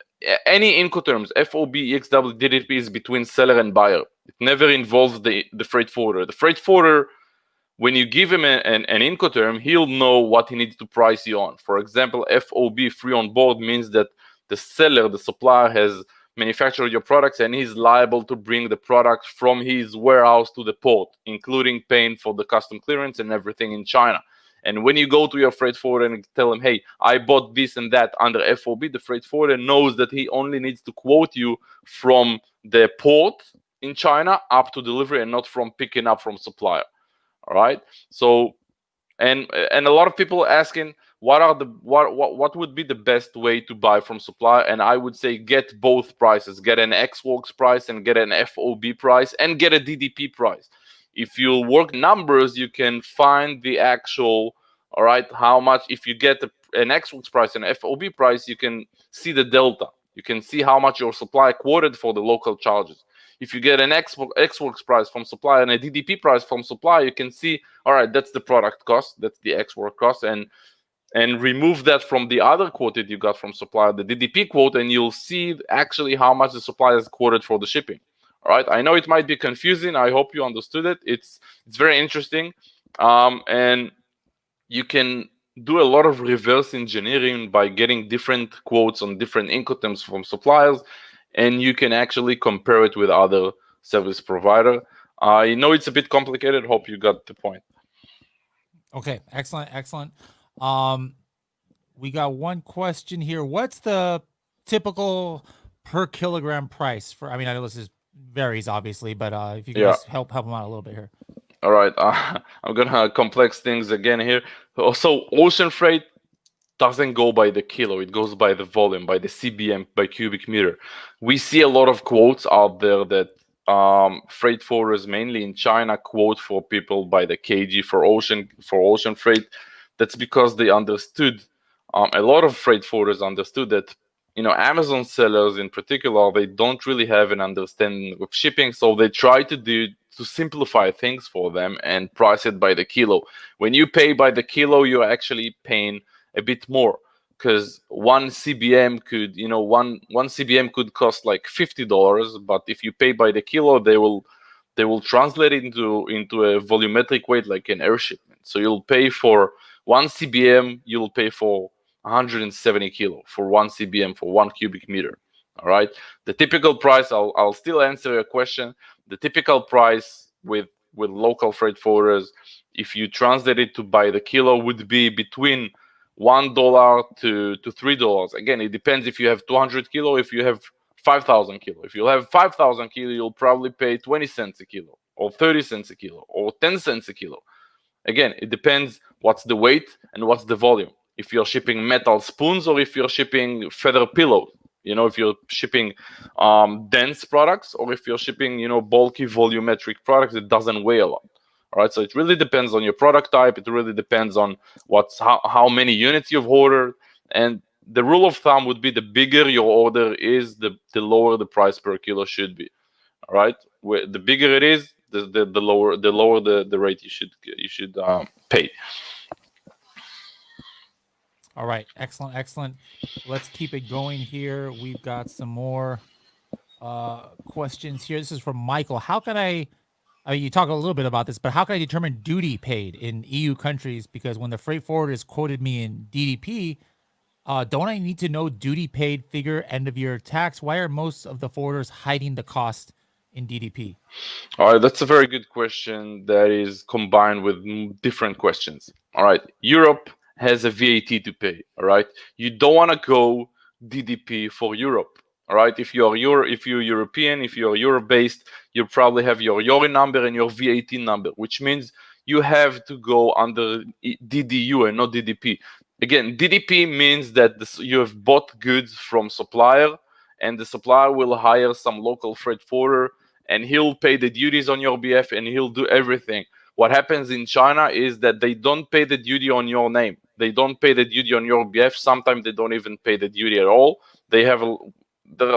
any Incoterms, FOB, EXW, DDP is between seller and buyer. It never involves the freight forwarder. The freight forwarder, when you give him an Incoterm, he'll know what he needs to price you on. For example, FOB, free on board, means that the seller, the supplier, has manufactured your products and he's liable to bring the product from his warehouse to the port, including paying for the custom clearance and everything in China. And when you go to your freight forwarder and tell him, hey, I bought this and that under FOB, the freight forwarder knows that he only needs to quote you from the port in China up to delivery and not from picking up from supplier. All right. So, and a lot of people asking, what would be the best way to buy from supplier? And I would say get both prices. Get an XWorks price and get an FOB price and get a DDP price. If you work numbers, you can find the actual, all right, how much. If you get an XWorks price and FOB price, you can see the delta. You can see how much your supplier quoted for the local charges. If you get an XWorks price from supplier and a DDP price from supplier, you can see, all right, that's the product cost, that's the XWorks cost, and remove that from the other quoted you got from supplier, the DDP quote, and you'll see actually how much the supplier has quoted for the shipping. All right, I know it might be confusing. I hope you understood it. It's very interesting, and you can do a lot of reverse engineering by getting different quotes on different Incoterms from suppliers, and you can actually compare it with other service provider. I know it's a bit complicated. Hope you got the point. Okay, excellent. We got one question here. What's the typical per kilogram price for, I mean, I know this is varies obviously, but if you can just help them out a little bit here. All right, I'm gonna complex things again here. Also, ocean freight doesn't go by the kilo; it goes by the volume, by the CBM, by cubic meter. We see a lot of quotes out there that freight forwarders, mainly in China, quote for people by the kg for ocean freight. That's because they understood. A lot of freight forwarders understood that, Amazon sellers in particular, they don't really have an understanding of shipping, so they try to simplify things for them and price it by the kilo. When you pay by the kilo, you're actually paying a bit more, because one CBM could cost like $50, but if you pay by the kilo, they will translate it into a volumetric weight, like an air shipment. So you'll pay for one CBM, you'll pay for 170 kilo for one CBM, for 1 cubic meter. All right. The typical price, I'll still answer your question. The typical price with local freight forwarders, if you translate it to by the kilo, would be between $1 to $3. Again, it depends if you have 200 kilo, if you have 5,000 kilo. If you have 5,000 kilo, you'll probably pay 20 cents a kilo, or 30 cents a kilo, or 10 cents a kilo. Again, it depends what's the weight and what's the volume. If you're shipping metal spoons or if you're shipping feather pillows, if you're shipping dense products, or if you're shipping, bulky volumetric products that doesn't weigh a lot. All right, so it really depends on your product type. It really depends on how many units you've ordered. And the rule of thumb would be the bigger your order is, the lower the price per kilo should be. All right, the bigger it is, the lower the rate you should pay. All right, excellent. Let's keep it going here. We've got some more questions here. This is from Michael. How can I mean, you talk a little bit about this, but how can I determine duty paid in EU countries? Because when the freight forwarders quoted me in DDP, don't I need to know duty paid figure end of year tax? Why are most of the forwarders hiding the cost in DDP? All right, that's a very good question that is combined with different questions. All right, Europe has a VAT to pay. All right, you don't want to go DDP for Europe. All right, if you're European, if you're Europe-based, you probably have your EORI number and your VAT number, which means you have to go under DDU and not DDP. Again, DDP means that you have bought goods from supplier, and the supplier will hire some local freight forwarder, and he'll pay the duties on your behalf, and he'll do everything. What happens in China is that they don't pay the duty on your name. They don't pay the duty on your behalf. Sometimes they don't even pay the duty at all. There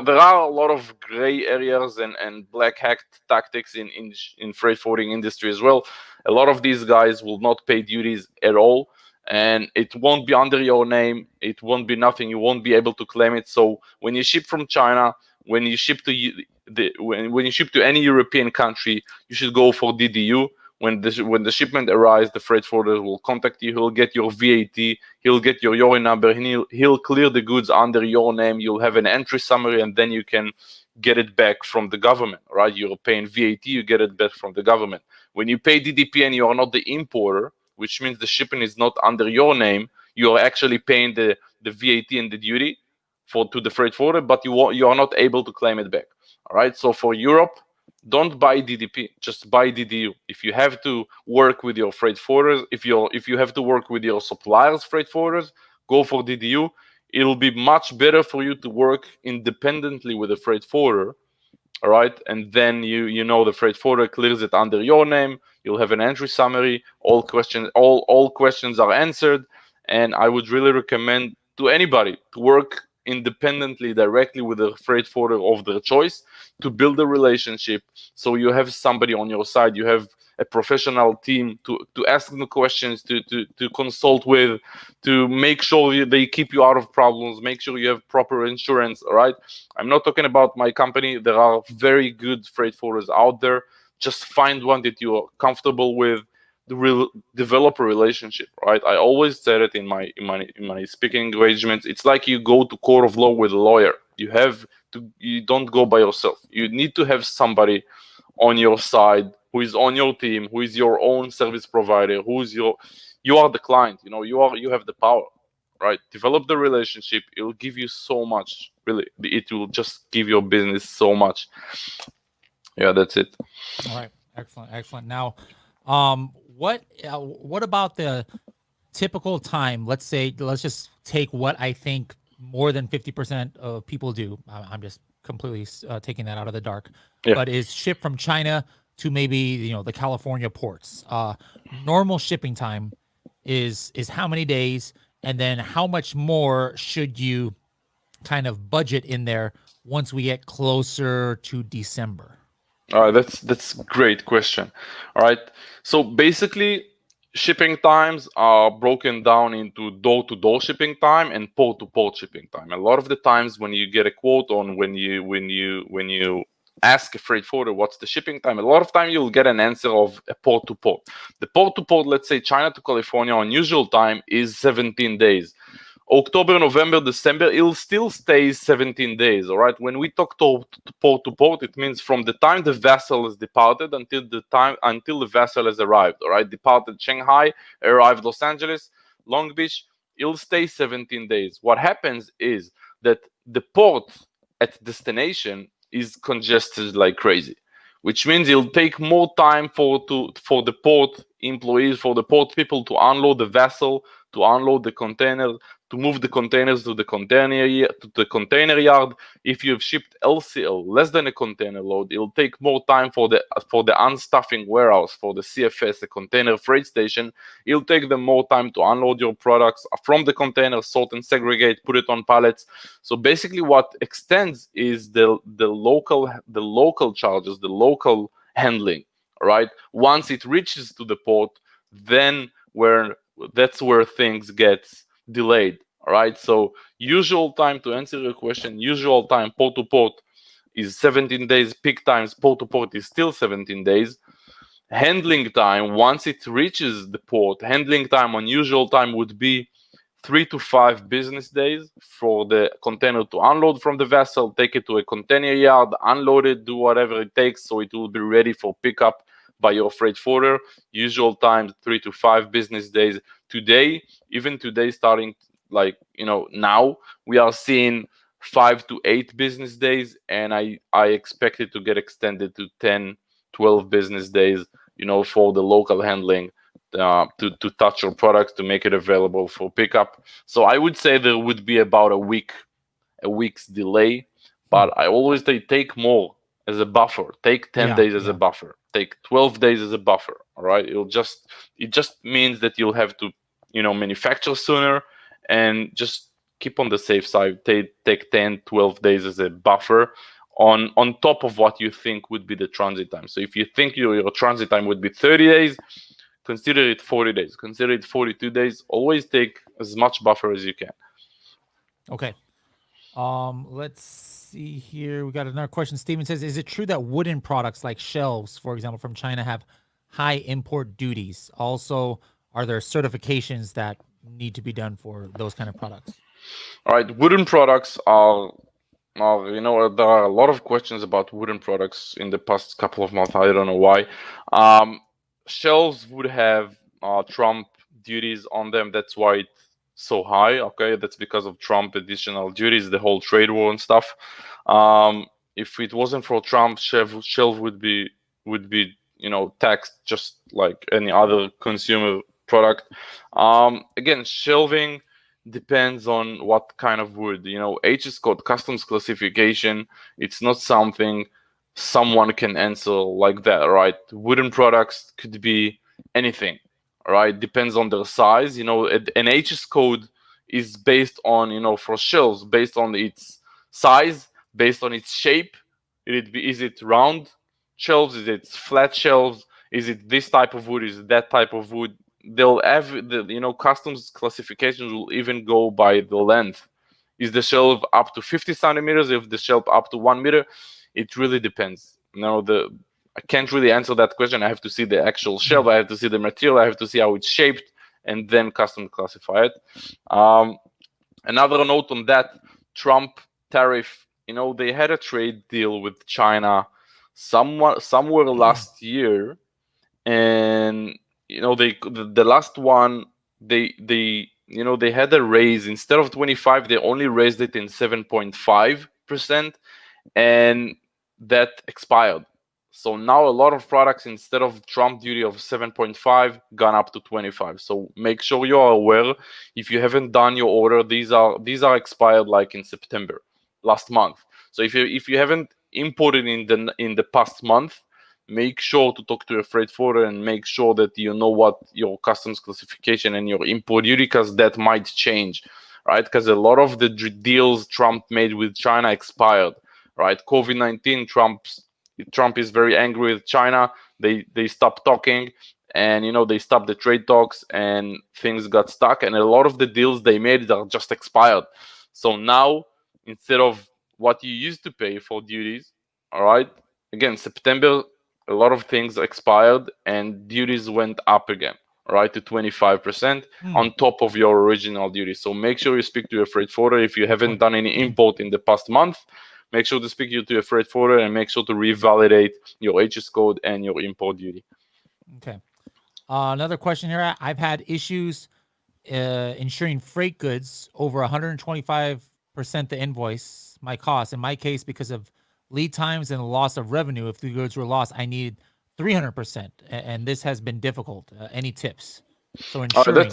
are a lot of gray areas and black hat tactics in freight forwarding industry as well. A lot of these guys will not pay duties at all, and it won't be under your name. It won't be nothing. You won't be able to claim it. So when you ship from China, when you ship to any European country, you should go for DDU. When the shipment arrives, the freight forwarder will contact you. He'll get your VAT. He'll get your EORI number. And he'll clear the goods under your name. You'll have an entry summary, and then you can get it back from the government. Right? You're paying VAT. You get it back from the government. When you pay DDP and you are not the importer, which means the shipping is not under your name, you are actually paying the VAT and the duty to the freight forwarder, but you are not able to claim it back. All right. So for Europe, don't buy DDP, just buy DDU. If you have to work with your freight forwarders, if you have to work with your suppliers' freight forwarders, go for DDU. It'll be much better for you to work independently with a freight forwarder. All right, and then the freight forwarder clears it under your name. You'll have an entry summary. All questions are answered, and I would really recommend to anybody to work independently directly with a freight forwarder of their choice to build a relationship, so you have somebody on your side. You have a professional team to ask them questions, to consult with, to make sure they keep you out of problems, make sure you have proper insurance. All right, I'm not talking about my company. There are very good freight forwarders out there. Just find one that you are comfortable with. Develop a relationship, right? I always said it in my speaking engagements. It's like you go to court of law with a lawyer. You don't go by yourself. You need to have somebody on your side who is on your team, who is your own service provider, you are the client. You have the power, right? Develop the relationship. It will give you so much. Really, it will just give your business so much. Yeah, that's it. All right, excellent. Now, what about the typical time? Let's just take what I think more than 50% of people do. I'm just completely taking that out of the dark. Yeah. But is shipped from China to maybe the California ports. Normal shipping time is how many days, and then how much more should you kind of budget in there once we get closer to December? All right, that's a great question. All right, so basically, shipping times are broken down into door-to-door shipping time and port-to-port shipping time. A lot of the times, when you get a quote on when you ask a freight forwarder what's the shipping time, a lot of time you'll get an answer of a port-to-port. The port-to-port, let's say China to California on usual time is 17 days. October, November, December, it'll still stay 17 days, all right? When we talk to port to port, it means from the time the vessel is departed until the vessel has arrived, all right? Departed Shanghai, arrived Los Angeles, Long Beach, it'll stay 17 days. What happens is that the port at destination is congested like crazy, which means it'll take more time for the port employees, for the port people to unload the vessel, to unload the container, to move the containers to the container yard. If you've shipped LCL, less than a container load, it'll take more time for the unstuffing warehouse, for the CFS, the container freight station. It'll take them more time to unload your products from the container, sort and segregate, put it on pallets. So basically, what extends is the local charges, the local handling. Right? Once it reaches to the port, then that's where things get delayed. All right. So usual time, to answer your question, usual time port to port is 17 days. Peak times port to port is still 17 days. Handling time, once it reaches the port, handling time on usual time would be 3 to 5 business days for the container to unload from the vessel, take it to a container yard, unload it, do whatever it takes so it will be ready for pickup by your freight forwarder. Usual time 3 to 5 business days. Even today, starting now, we are seeing 5 to 8 business days, and I expect it to get extended to 10, 12 business days, for the local handling, to touch your product, to make it available for pickup. So I would say there would be about a week's delay, but I always say take more as a buffer. Take 10 days as a buffer. Take 12 days as a buffer. All right. It just means that you'll have to, manufacture sooner, and just keep on the safe side. Take 10, 12 days as a buffer on top of what you think would be the transit time. So if you think your transit time would be 30 days, consider it 40 days. Consider it 42 days. Always take as much buffer as you can. Okay. Let's see here. We got another question. Steven says, is it true that wooden products like shelves, for example, from China have high import duties? Also, are there certifications that need to be done for those kind of products? All right. Wooden products are there are a lot of questions about wooden products in the past couple of months. I don't know why. Shelves would have Trump duties on them. That's why it's so high. Okay, that's because of Trump additional duties, the whole trade war and stuff. If it wasn't for Trump, shelf would be taxed just like any other consumer product. Again, shelving depends on what kind of wood. HS code, customs classification. It's not something someone can answer like that, right? Wooden products could be anything, right? Depends on their size. An HS code is based on, for shelves, based on its size, based on its shape. Is it round shelves? Is it flat shelves? Is it this type of wood? Is it that type of wood? They'll have customs classifications will even go by the length. Is the shelf up to 50 centimeters? If the shelf up to 1 meter? It really depends. I can't really answer that question. I have to see the actual shelf. I have to see the material. I have to see how it's shaped, and then custom classify it. Another note on that, Trump tariff. They had a trade deal with China somewhere last year, and the last one they had a raise. Instead of 25, they only raised it in 7.5%, and that expired. So now a lot of products, instead of Trump duty of 7.5, gone up to 25. So make sure you are aware. If you haven't done your order, these are expired like in September, last month. So if you haven't imported in the past month, make sure to talk to a freight forwarder and make sure that you know what your customs classification and your import duty, because that might change, right? Because a lot of the deals Trump made with China expired, right? COVID-19, Trump is very angry with China. They stopped talking, and they stopped the trade talks, and things got stuck, and a lot of the deals they made are just expired. So now, instead of what you used to pay for duties, all right, again, September, a lot of things expired and duties went up again, right, to 25% on top of your original duty. So make sure you speak to a freight forwarder. If you haven't done any import in the past month, make sure to speak to a freight forwarder and make sure to revalidate your HS code and your import duty. Okay. Another question here. I've had issues insuring freight goods over 125% the invoice, my cost. In my case, because of lead times and loss of revenue, if the goods were lost, I need 300%, and this has been difficult. Any tips? So insuring,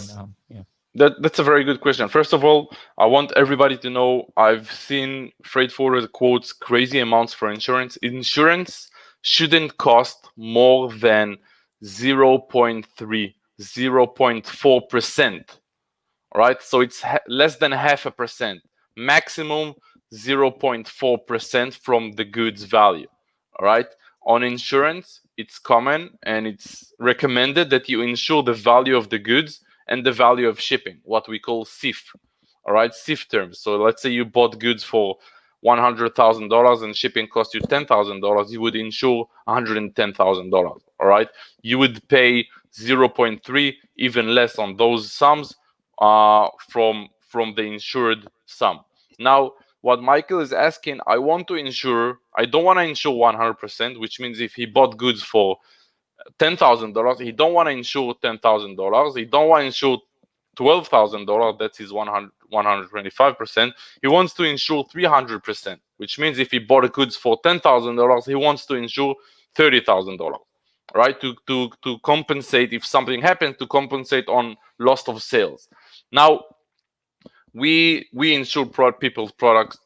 That's a very good question. First of all, I want everybody to know I've seen freight forwarders quotes crazy amounts for insurance. Insurance shouldn't cost more than 0.3, 0.4%. Right? So it's less than 0.5%. Maximum 0.4% from the goods value. All right? On insurance, it's common and it's recommended that you insure the value of the goods and the value of shipping, what we call CIF. All right, CIF terms. So let's say you bought goods for $100,000 and shipping cost you $10,000, you would insure $110,000. All right, you would pay 0.3, even less on those sums from the insured sum. Now, what Michael is asking, I don't want to insure 100%, which means if he bought goods for $10,000, he don't want to insure $10,000. He don't want to insure $12,000. That's his 125%. He wants to insure 300%, which means if he bought goods for $10,000, he wants to insure $30,000, right? To compensate if something happens, to compensate on loss of sales. Now, we insure people's products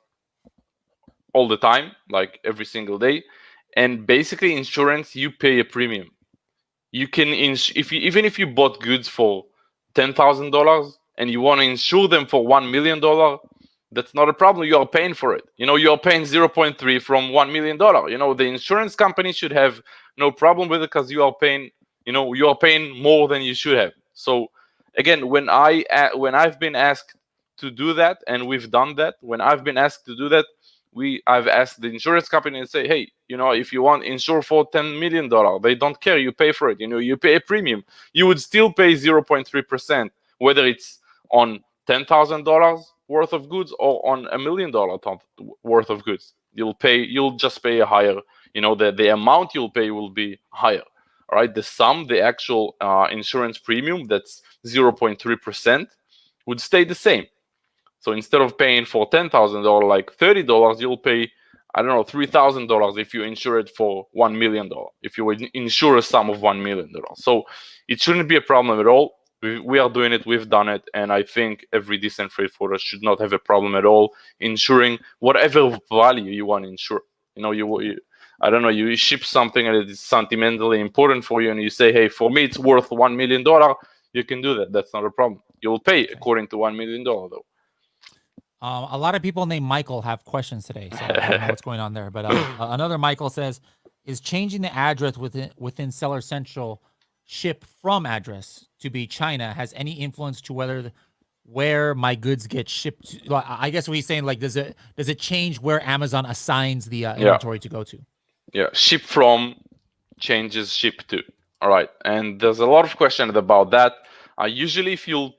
all the time, like every single day, and basically insurance, you pay a premium. You can even if you bought goods for $10,000 and you want to insure them for $1 million, that's not a problem. You are paying for it. You are paying 0.3 from $1 million. The insurance company should have no problem with it because you are paying. You are paying more than you should have. So again, when I've been asked to do that, and we've done that, when I've been asked to do that, I've asked the insurance company and say, hey, if you want insure for $10 million, they don't care. You pay for it. You pay a premium. You would still pay 0.3%, whether it's on $10,000 worth of goods or on $1 million worth of goods. You'll just pay a higher. The amount you'll pay will be higher. All right. The actual insurance premium, that's 0.3%, would stay the same. So instead of paying for $10,000 like $30, you'll pay, I don't know, $3,000 if you insure it for $1 million, if you would insure a sum of $1 million. So it shouldn't be a problem at all. We are doing it, we've done it, and I think every decent freight forwarder should not have a problem at all insuring whatever value you want to insure. I don't know, you ship something and it is sentimentally important for you, and you say, hey, for me it's worth $1 million, you can do that. That's not a problem. You'll pay according to $1 million though. A lot of people named Michael have questions today, so I don't know what's going on there. But another Michael says, is changing the address within Seller Central ship from address to be China has any influence to where my goods get shipped to? I guess what he's saying, like, does it change where Amazon assigns the inventory to go to? Yeah, ship from changes ship to. All right, and there's a lot of questions about that. Usually, if you'll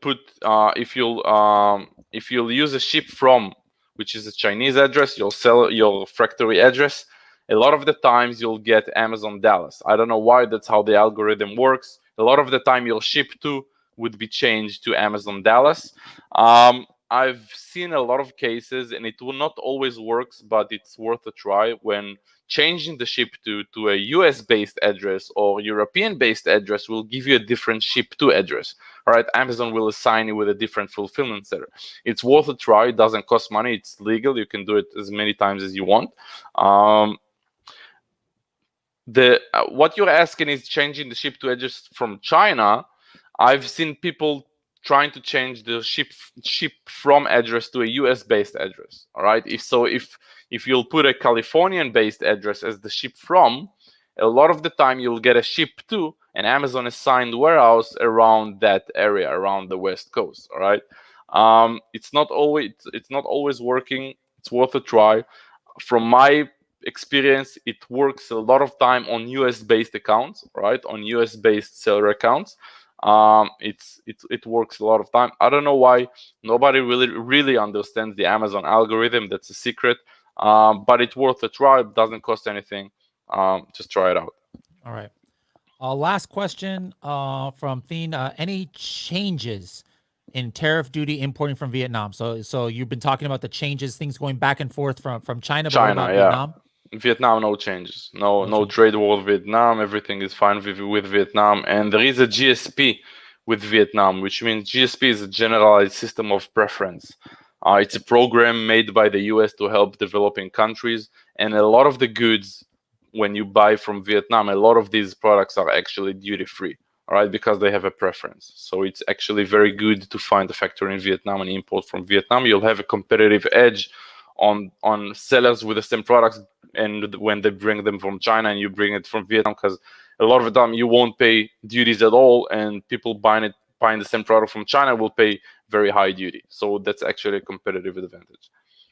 use a ship from, which is a Chinese address, you'll sell your factory address. A lot of the times you'll get Amazon Dallas. I don't know why, that's how the algorithm works. A lot of the time your ship to would be changed to Amazon Dallas. I've seen a lot of cases, and it will not always work, but it's worth a try when changing the ship to a US-based address or European-based address will give you a different ship-to address. All right, Amazon will assign you with a different fulfillment center. It's worth a try. It doesn't cost money. It's legal. You can do it as many times as you want. What you're asking is changing the ship-to address from China. I've seen people trying to change the ship from address to a US-based address. All right. If you'll put a Californian-based address as the ship from, a lot of the time you'll get a ship to an Amazon assigned warehouse around that area, around the West Coast. All right. It's not always working. It's worth a try. From my experience, it works a lot of time on US-based accounts, right? On US-based seller accounts. It works a lot of time. I don't know why nobody really understands the Amazon algorithm. That's a secret, but it's worth a try. It doesn't cost anything. Just try it out. All right. Last question from Thien. Any changes in tariff duty importing from Vietnam? So you've been talking about the changes, things going back and forth from China. But what about Vietnam? Vietnam, no changes. No trade war with Vietnam. Everything is fine with Vietnam. And there is a GSP with Vietnam, which means GSP is a generalized system of preference. It's a program made by the US to help developing countries. And a lot of the goods, when you buy from Vietnam, a lot of these products are actually duty-free, all right, because they have a preference. So it's actually very good to find a factory in Vietnam and import from Vietnam. You'll have a competitive edge on sellers with the same products, and when they bring them from China and you bring it from Vietnam, because a lot of the time you won't pay duties at all, and people buying the same product from China will pay very high duty. So that's actually a competitive advantage.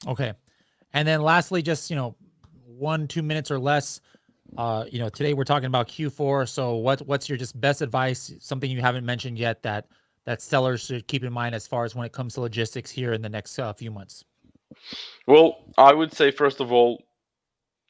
Okay. And then lastly, just 1-2 minutes or less, today we're talking about Q4. So what's your just best advice, something you haven't mentioned yet that sellers should keep in mind as far as when it comes to logistics here in the next few months? Well, I would say, first of all,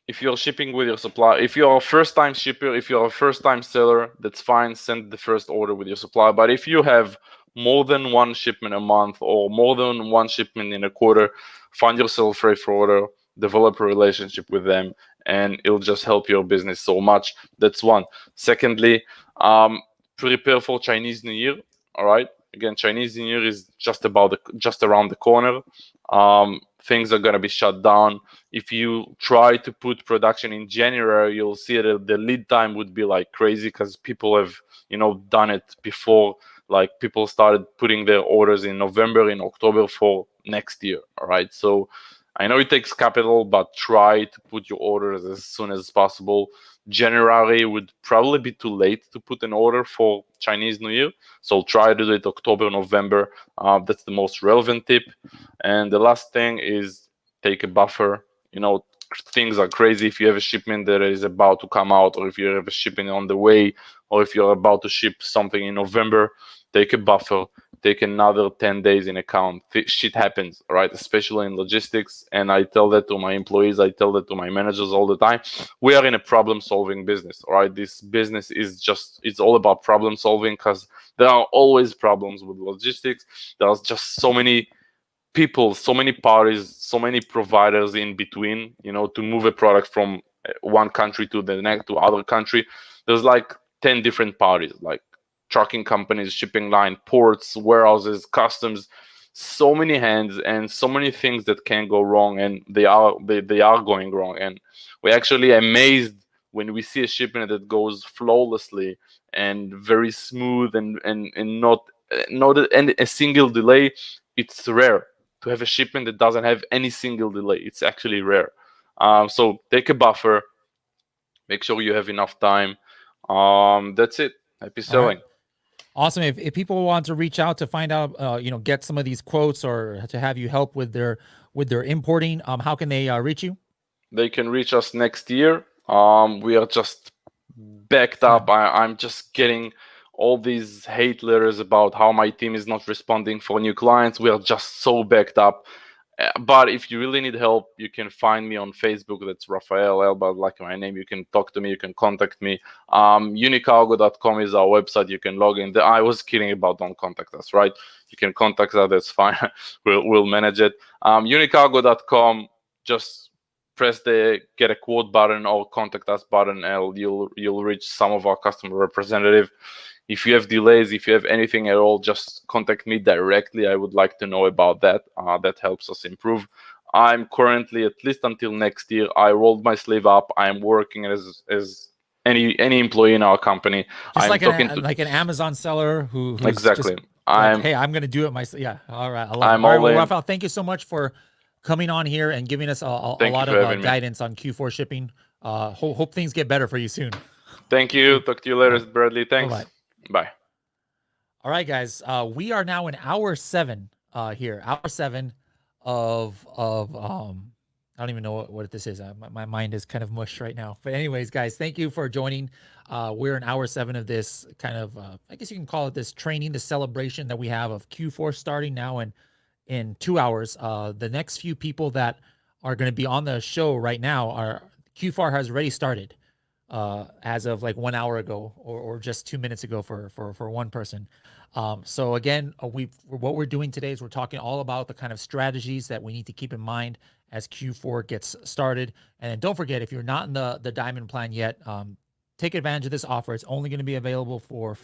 if you're shipping with your supplier, if you're a first-time shipper, if you're a first-time seller, that's fine. Send the first order with your supplier. But if you have more than one shipment a month or more than one shipment in a quarter, find yourself a freight forwarder, develop a relationship with them, and it'll just help your business so much. That's one. Secondly, prepare for Chinese New Year. All right. Again, Chinese New Year is just around the corner. Things are going to be shut down. If you try to put production in January, you'll see that the lead time would be like crazy, because people have, done it before. Like, people started putting their orders in November, in October for next year. All right. So I know it takes capital, but try to put your orders as soon as possible. January would probably be too late to put an order for Chinese New Year. So try to do it October, November. That's the most relevant tip. And the last thing is take a buffer. Things are crazy. If you have a shipment that is about to come out, or if you have a shipment on the way, or if you're about to ship something in November, take a buffer. Take another 10 days in account. Shit happens, right? Especially in logistics. And I tell that to my employees. I tell that to my managers all the time. We are in a problem-solving business, all right? This business is it's all about problem solving, because there are always problems with logistics. There's just so many people, so many parties, so many providers in between, to move a product from one country to the next, to other country. There's like 10 different parties, like trucking companies, shipping line, ports, warehouses, customs, so many hands and so many things that can go wrong, and they are going wrong. And we're actually amazed when we see a shipment that goes flawlessly and very smooth and not a single delay. It's rare to have a shipment that doesn't have any single delay. It's actually rare. So take a buffer, make sure you have enough time. That's it. Happy selling. Right. Awesome. If people want to reach out to find out, get some of these quotes, or to have you help with their importing, how can they reach you? They can reach us next year. We are just backed up. I'm just getting all these hate letters about how my team is not responding for new clients. We are just so backed up. But if you really need help, you can find me on Facebook. That's Rafael Elba, like my name. You can talk to me. You can contact me. Unicargo.com is our website. You can log in. I was kidding about don't contact us, right? You can contact us. That's fine. We'll manage it. Unicargo.com. Just press the get a quote button or contact us button, and you'll reach some of our customer representative. If you have delays, if you have anything at all, just contact me directly. I would like to know about that. That helps us improve. I'm currently, at least until next year, I rolled my sleeve up. I'm working as any employee in our company. Just I'm like talking like an Amazon seller who's exactly. Just like, hey, I'm going to do it myself. Yeah. All right. I love I'm it. All right, all well, in. Rafael, thank you so much for coming on here and giving us a lot of guidance on Q4 shipping. Hope things get better for you soon. Thank you. Talk to you later, Bradley. Thanks. Bye-bye. Bye. All right, guys. We are now in hour 7 here. Hour 7 of I don't even know what this is. My mind is kind of mush right now. But anyways, guys, thank you for joining. We're in hour 7 of this kind of, I guess you can call it this training, the celebration that we have of Q4 starting now in 2 hours. The next few people that are going to be on the show right now are Q4 has already started as of like 1 hour ago or just 2 minutes ago for one person. So again, what we're doing today is we're talking all about the kind of strategies that we need to keep in mind as Q4 gets started. And then don't forget, if you're not in the Diamond plan yet, take advantage of this offer. It's only going to be available for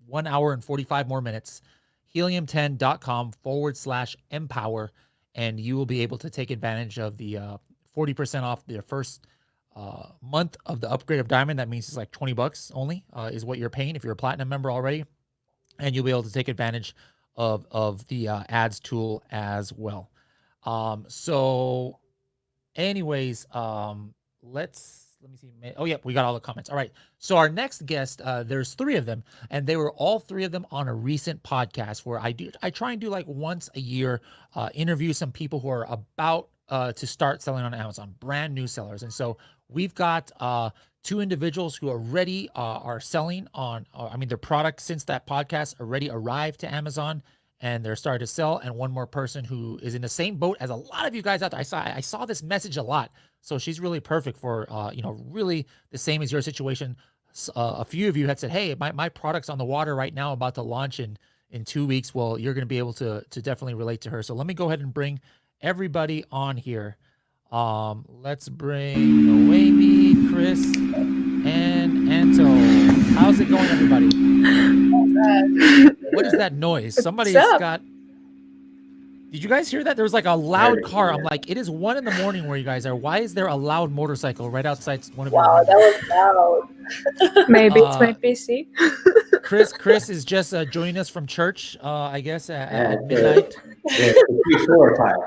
1 hour and 45 more minutes. Helium10.com/empower, and you will be able to take advantage of the 40% off the first month of the upgrade of Diamond. That means it's like $20 only is what you're paying if you're a Platinum member already. And you'll be able to take advantage of the ads tool as well. So anyways, let me see. Oh yeah, we got all the comments. All right. So our next guest, there's 3 of them, and they were all 3 of them on a recent podcast where I try and do like once a year, interview some people who are about to start selling on Amazon, brand new sellers. And so we've got 2 individuals who already are selling on, their product since that podcast already arrived to Amazon and they're starting to sell. And one more person who is in the same boat as a lot of you guys out there. I saw this message a lot. So she's really perfect for, really the same as your situation. A few of you had said, hey, my product's on the water right now, about to launch in 2 weeks. Well, you're going to be able to definitely relate to her. So let me go ahead and bring everybody on here. Let's bring Noemi, Chris, and Anto. How's it going, everybody? What is that noise? Somebody's got... Did you guys hear that? There was like a loud car. I'm like, it is 1 a.m. where you guys are. Why is there a loud motorcycle right outside one of your windows? That was loud. Maybe it's my PC. Chris is just joining us from church, I guess, at midnight. Before time.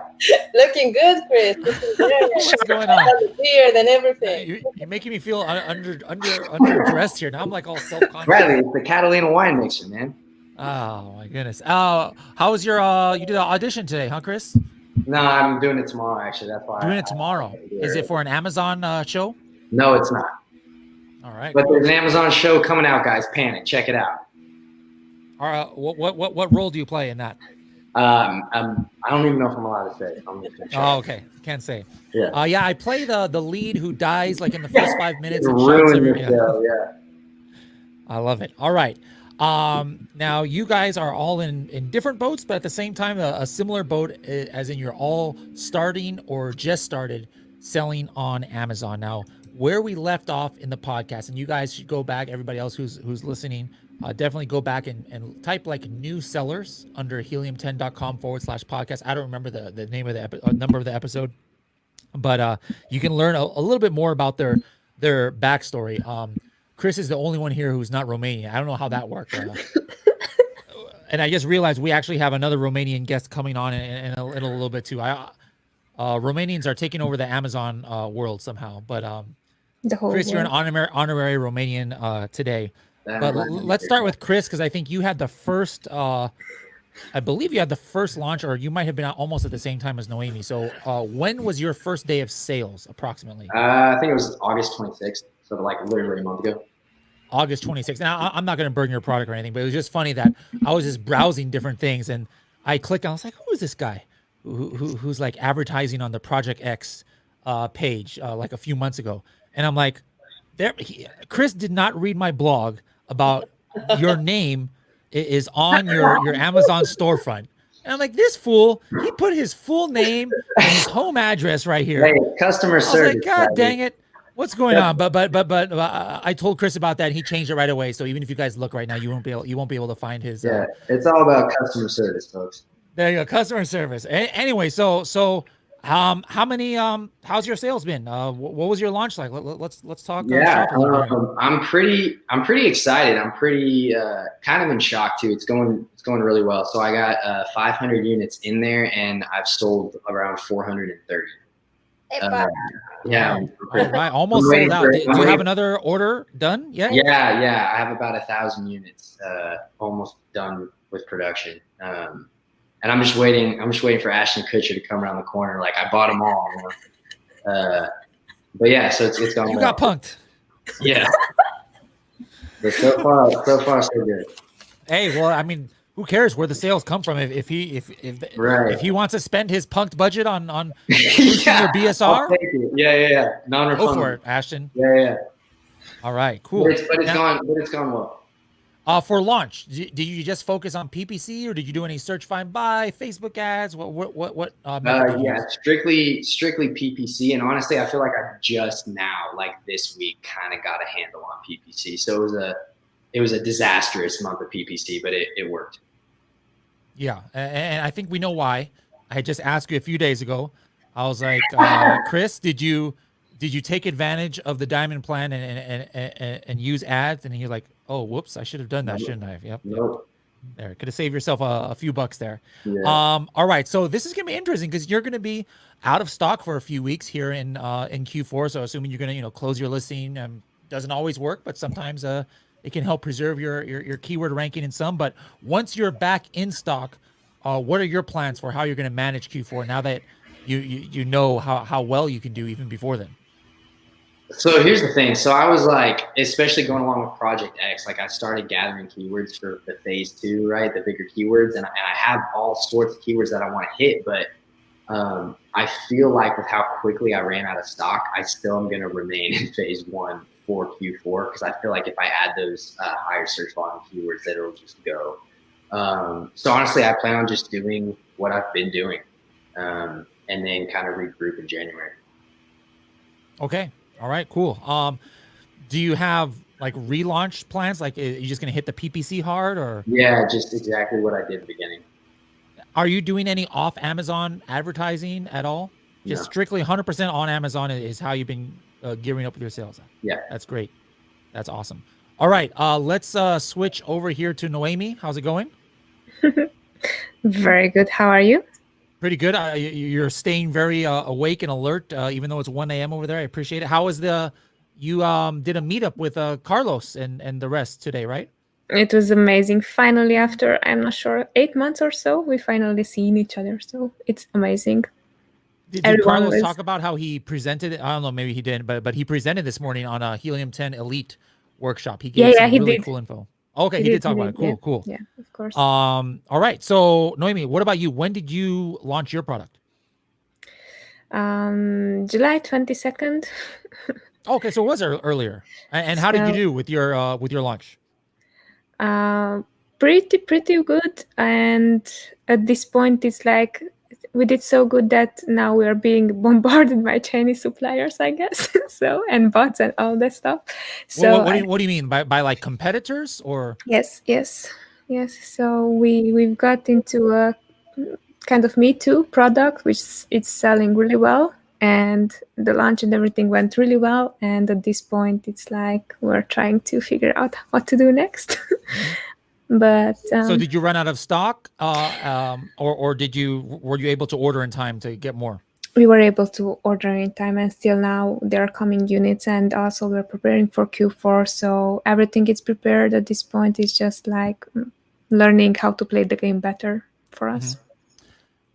Looking good, Chris. What's going on? The beard and everything. You're making me feel underdressed here. Now I'm like all self-conscious. Bradley, it's the Catalina wine mixer, man. Oh my goodness. How was your you did an audition today, huh, Chris? No, I'm doing it tomorrow, actually. That's why. Doing it tomorrow. Is it for an Amazon show? No, it's not. All right. But there's an Amazon show coming out, guys. Panic. Check it out. All right. What role do you play in that? I don't even know if I'm allowed to say. Oh, okay. Can't say. Yeah. Yeah. I play the lead who dies like in the first 5 minutes. And ruin the show. Yeah. I love it. All right. Now you guys are all in different boats, but at the same time, a similar boat, as in you're all starting or just started selling on Amazon. Now, where we left off in the podcast, and you guys should go back, everybody else who's listening, definitely go back and type like new sellers under helium10.com/podcast. I don't remember the name of the number of the episode, but you can learn a little bit more about their backstory. Chris is the only one here who's not Romanian. I don't know how that worked. And I just realized we actually have another Romanian guest coming on in a little bit too. Romanians are taking over the Amazon world somehow. But Chris, you're an honorary Romanian today. But let's start with Chris, because I think you had the first, I believe you had the first launch, or you might have been almost at the same time as Noemi. So when was your first day of sales approximately? I think it was August 26th. So like literally a month ago. August 26th. Now, I'm not going to burn your product or anything, but it was just funny that I was just browsing different things and I clicked on, I was like, who is this guy who's like advertising on the Project X page like a few months ago? And I'm like, Chris did not read my blog about your name is on your Amazon storefront. And I'm like, this fool, he put his full name and his home address right here. Hey, customer I was service. like, God dang it. What's going on? But I told Chris about that. And he changed it right away. So even if you guys look right now, you won't be able to find his. Yeah, it's all about customer service, folks. There you go, customer service. Anyway, so how many how's your sales been? What was your launch like? Let's talk. Yeah, I'm pretty excited. I'm pretty kind of in shock too. It's going really well. So I got 500 units in there, and I've sold around 430. Yeah, all right, almost sold out. Do you have another order done yet? Yeah. I have about 1,000 units almost done with production. And I'm just waiting for Ashton Kutcher to come around the corner. Like, I bought them all. You know? But yeah, so it's going. You got punked. Yeah. But so far so good. Hey, well, I mean, who cares where the sales come from? If he wants to spend his punked budget on yeah, your BSR, yeah, non-refundable. Go for it, Ashton. Yeah. All right, cool. But it's gone well. For launch, did you just focus on PPC, or did you do any search, find, buy, Facebook ads? What? Yeah, strictly PPC. And honestly, I feel like I just now, like this week, kind of got a handle on PPC. So it was a disastrous month of PPC, but it worked. Yeah, and I think we know why. I just asked you a few days ago. I was like, Chris, did you take advantage of the diamond plan and use ads? And you're like, oh, whoops, I should have done that, shouldn't I? Yep. There, could have saved yourself a few bucks there. Yeah. All right, so this is gonna be interesting because you're gonna be out of stock for a few weeks here in Q4. So assuming you're gonna close your listing, doesn't always work, but sometimes it can help preserve your keyword ranking in some. But once you're back in stock, what are your plans for how you're gonna manage Q4 now that you know how well you can do even before then? So here's the thing. So I was like, especially going along with Project X, like I started gathering keywords for the phase 2, right? The bigger keywords. And I have all sorts of keywords that I want to hit, but I feel like with how quickly I ran out of stock, I still am going to remain in phase 1 for Q4. Because I feel like if I add those higher search volume keywords, that it'll just go. So honestly, I plan on just doing what I've been doing and then kind of regroup in January. Okay. All right, cool. Do you have like relaunch plans? Like, are you just going to hit the PPC hard, or? Yeah, just exactly what I did at the beginning. Are you doing any off Amazon advertising at all? Just strictly 100% on Amazon is how you've been gearing up with your sales. Yeah. That's great. That's awesome. All right, let's switch over here to Noemi. How's it going? Very good. How are you? Pretty good. You're staying very awake and alert, even though it's 1 a.m. over there. I appreciate it. How was you did a meetup with Carlos and the rest today, right? It was amazing. Finally, after, I'm not sure, 8 months or so, we finally seen each other. So it's amazing. Did Carlos talk about how he presented it? I don't know, maybe he didn't, but he presented this morning on a Helium 10 Elite workshop. He gave some really cool info. Okay, he did talk about it. Cool. Yeah, of course. All right. So Noemi, what about you? When did you launch your product? July 22nd. Okay, so it was earlier. And how did you do with your launch? Pretty good. And at this point, it's like we did so good that now we are being bombarded by Chinese suppliers, I guess. So, and bots and all that stuff. So what do you mean by like competitors or? Yes. So we've got into a kind of Me Too product, which it's selling really well, and the launch and everything went really well. And at this point, it's like we're trying to figure out what to do next. But so did you run out of stock, or were you able to order in time to get more? We were able to order in time, and still now there are coming units, and also we're preparing for Q4. So everything is prepared at this point. It's just like learning how to play the game better for us.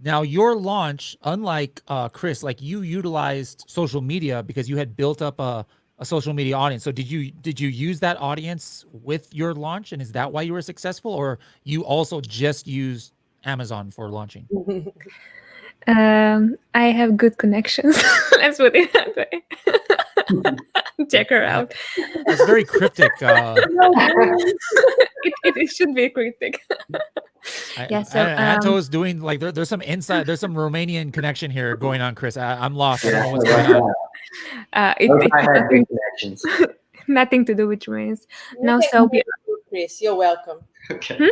Now your launch, unlike Chris, like you utilized social media because you had built up a social media audience. So did you use that audience with your launch, and is that why you were successful, or you also just used Amazon for launching? I have good connections. Let's put it that way. Check her out. It's very cryptic. It should be cryptic. Yeah. So Anto's doing like there's some Romanian connection here going on, Chris. I'm lost. I don't know what's going on. I had big connections. Nothing to do with Romanians. No, so Chris, you're welcome. Okay.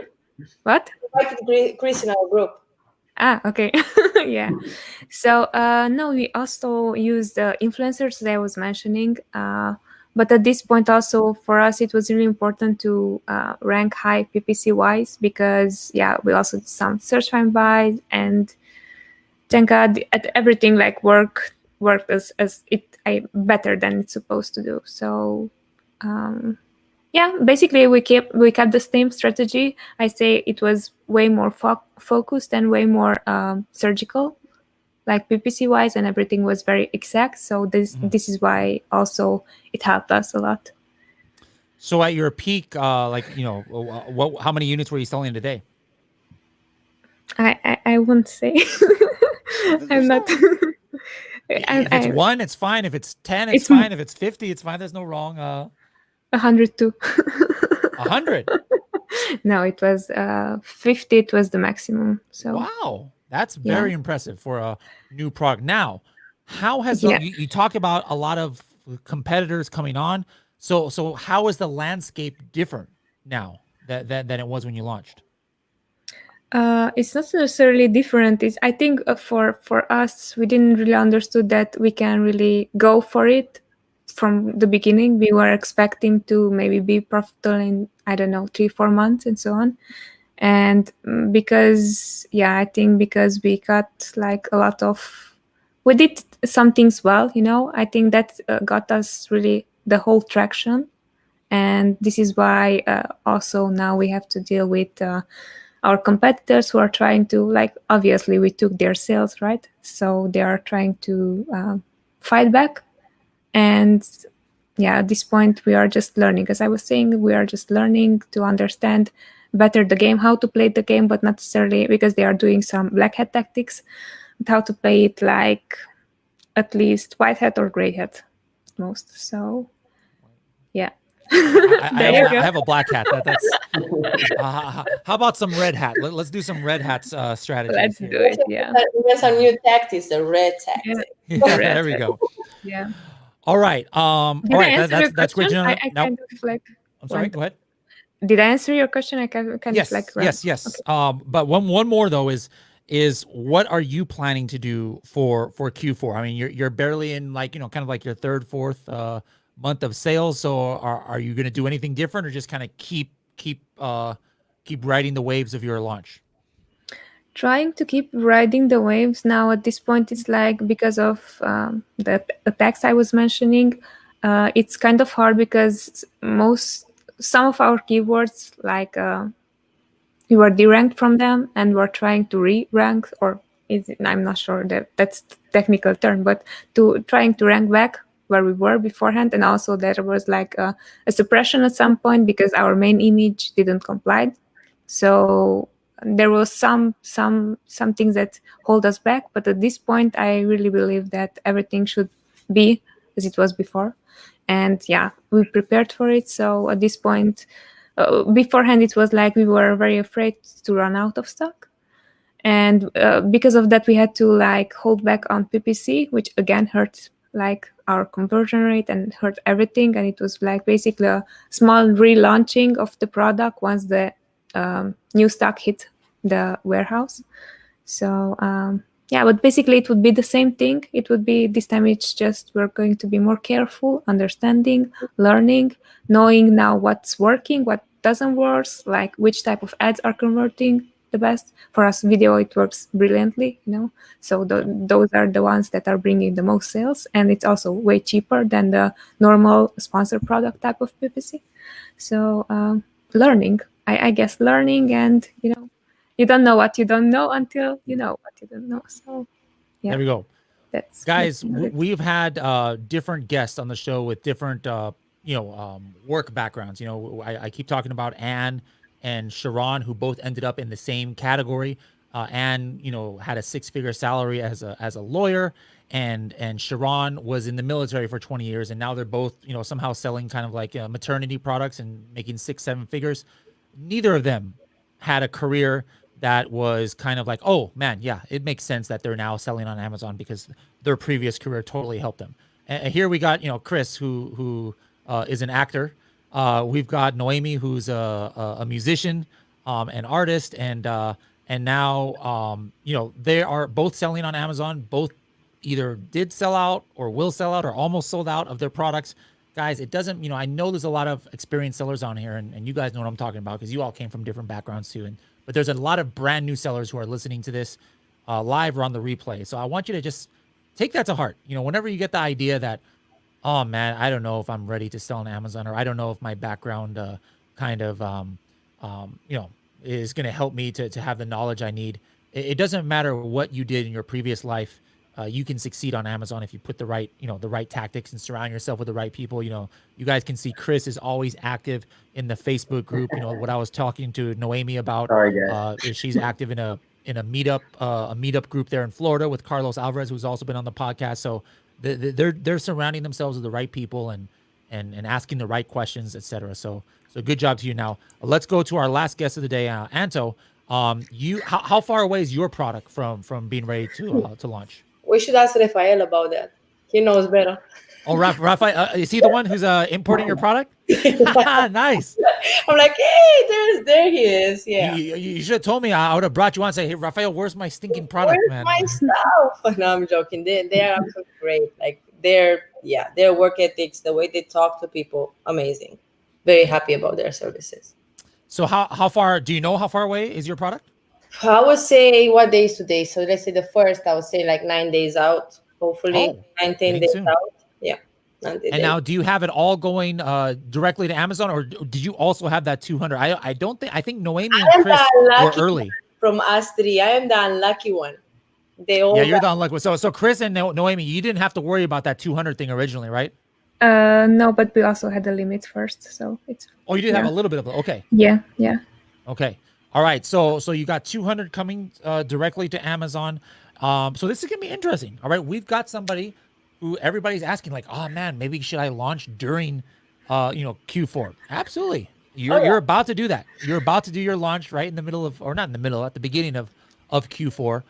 What? Invite Chris in our group. Okay. Yeah. So no, we also use the influencers that I was mentioning. But at this point also for us, it was really important to rank high PPC wise because we also did some search find buys, and thank God everything like worked as better than it's supposed to do. So basically we kept the same strategy. I say it was way more focused and way more surgical, like PPC wise, and everything was very exact. So this is why also it helped us a lot. So at your peak, how many units were you selling a day? I wouldn't say. I'm not. If it's 1, it's fine. If it's 10, it's fine. If it's 50, it's fine. There's no wrong. 102. 100. No, it was 50. It was the maximum. So wow, that's very impressive for a new product. Now, how has you talk about a lot of competitors coming on? So how is the landscape different now than it was when you launched? It's not necessarily different. I think for us, we didn't really understood that we can really go for it from the beginning. We were expecting to maybe be profitable in, 3-4 months and so on. And because I think because we got like we did some things well, I think that got us really the whole traction. And this is why also now we have to deal with our competitors who are trying to, obviously we took their sales, right? So they are trying to fight back. And at this point, we are just learning. As I was saying, we are just learning to understand better the game, how to play the game, but not necessarily because they are doing some black hat tactics, but how to play it like at least white hat or gray hat most. So, yeah. I have a black hat. That's how about some red hat? Let's do some red hat strategies. Let's do it. Yeah. There's a new tactic, the red tactic. Yeah, there we go. Yeah. All right. All right. That's great. I kind of I'm sorry. Go ahead. Did I answer your question? I kind yes, of yes. Okay. But one more though is what are you planning to do for Q4? I mean, you're barely in kind of like your third, fourth month of sales. So are you going to do anything different, or just kind of keep riding the waves of your launch? Trying to keep riding the waves now at this point is because of the attacks I was mentioning. It's kind of hard because some of our keywords we were deranked from them and we're trying to re-rank, or I'm not sure that's the technical term, but trying to rank back where we were beforehand. And also there was a suppression at some point because our main image didn't comply. So there was some things that hold us back, but at this point I really believe that everything should be as it was before. And we prepared for it. So at this point, beforehand it was we were very afraid to run out of stock, and because of that we had to hold back on PPC, which again hurt our conversion rate and hurt everything. And it was basically a small relaunching of the product once the new stock hit the warehouse. So but basically it would be the same thing. It would be this time it's just we're going to be more careful, understanding, learning, knowing now what's working, what doesn't work, which type of ads are converting the best. For us, video, it works brilliantly, so those are the ones that are bringing the most sales, and it's also way cheaper than the normal sponsored product type of PPC. So learning, I guess learning, and you don't know what you don't know until you know what you don't know. So there we go. Guys, we've had different guests on the show with different work backgrounds. I keep talking about Anne and Sharon, who both ended up in the same category. and had a 6-figure salary as a lawyer, and Sharon was in the military for 20 years, and now they're both somehow selling kind of like maternity products and making 6-7 figures. Neither of them had a career that was kind of like, oh man, yeah, it makes sense that they're now selling on Amazon because their previous career totally helped them. And here we got Chris, who is an actor. We've got Noemi, who's a musician, an artist, and now they are both selling on Amazon. Both either did sell out or will sell out or almost sold out of their products. Guys, it doesn't, I know there's a lot of experienced sellers on here, and you guys know what I'm talking about because you all came from different backgrounds too. But there's a lot of brand new sellers who are listening to this live or on the replay. So I want you to just take that to heart. Whenever you get the idea that, oh man, I don't know if I'm ready to sell on Amazon, or I don't know if my background is going to help me to have the knowledge I need. It doesn't matter what you did in your previous life. You can succeed on Amazon if you put the right tactics and surround yourself with the right people. You guys can see Chris is always active in the Facebook group. What I was talking to Noemi about, is she's active in a meetup group there in Florida with Carlos Alvarez, who's also been on the podcast. So they're surrounding themselves with the right people and asking the right questions, etc. So good job to you. Now let's go to our last guest of the day, Anto. How far away is your product from being ready to launch? We should ask Rafael about that. He knows better. Oh, Rafael, is he the one who's importing your product? Nice. I'm like, hey, there he is. Yeah. You should have told me. I would have brought you on and say, hey, Rafael, where's my stinking product, where's man? my stuff? No, I'm joking. They are absolutely great. Like their work ethics, the way they talk to people, amazing. Very happy about their services. So how far, do you know how far away is your product? I would say, what day is today? So let's say the first, I would say like 9 days out, hopefully 10 days out. Yeah. And now, do you have it all going directly to Amazon, or did you also have that 200? I think Noemi and Chris were early. From us three, I am the unlucky one. You're the unlucky one. So Chris and Noemi, you didn't have to worry about that 200 thing originally, right? No, but we also had the limit first, so it's. Oh, you did have a little bit of it. Okay. Yeah. Okay. All right. So you got 200 coming directly to Amazon. So this is gonna be interesting. All right, we've got somebody who everybody's asking, like, oh man, maybe should I launch during, Q4? Absolutely. You're about to do that. You're about to do your launch right in the middle of, or not in the middle, at the beginning of Q4.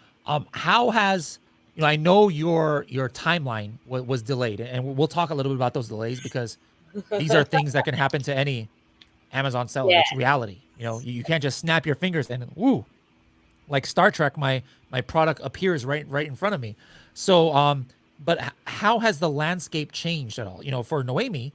How has, I know your timeline was delayed, and we'll talk a little bit about those delays because these are things that can happen to any Amazon seller. Yeah. It's reality. You can't just snap your fingers and woo, like Star Trek, my product appears right in front of me. So, but how has the landscape changed at all? For Noemi,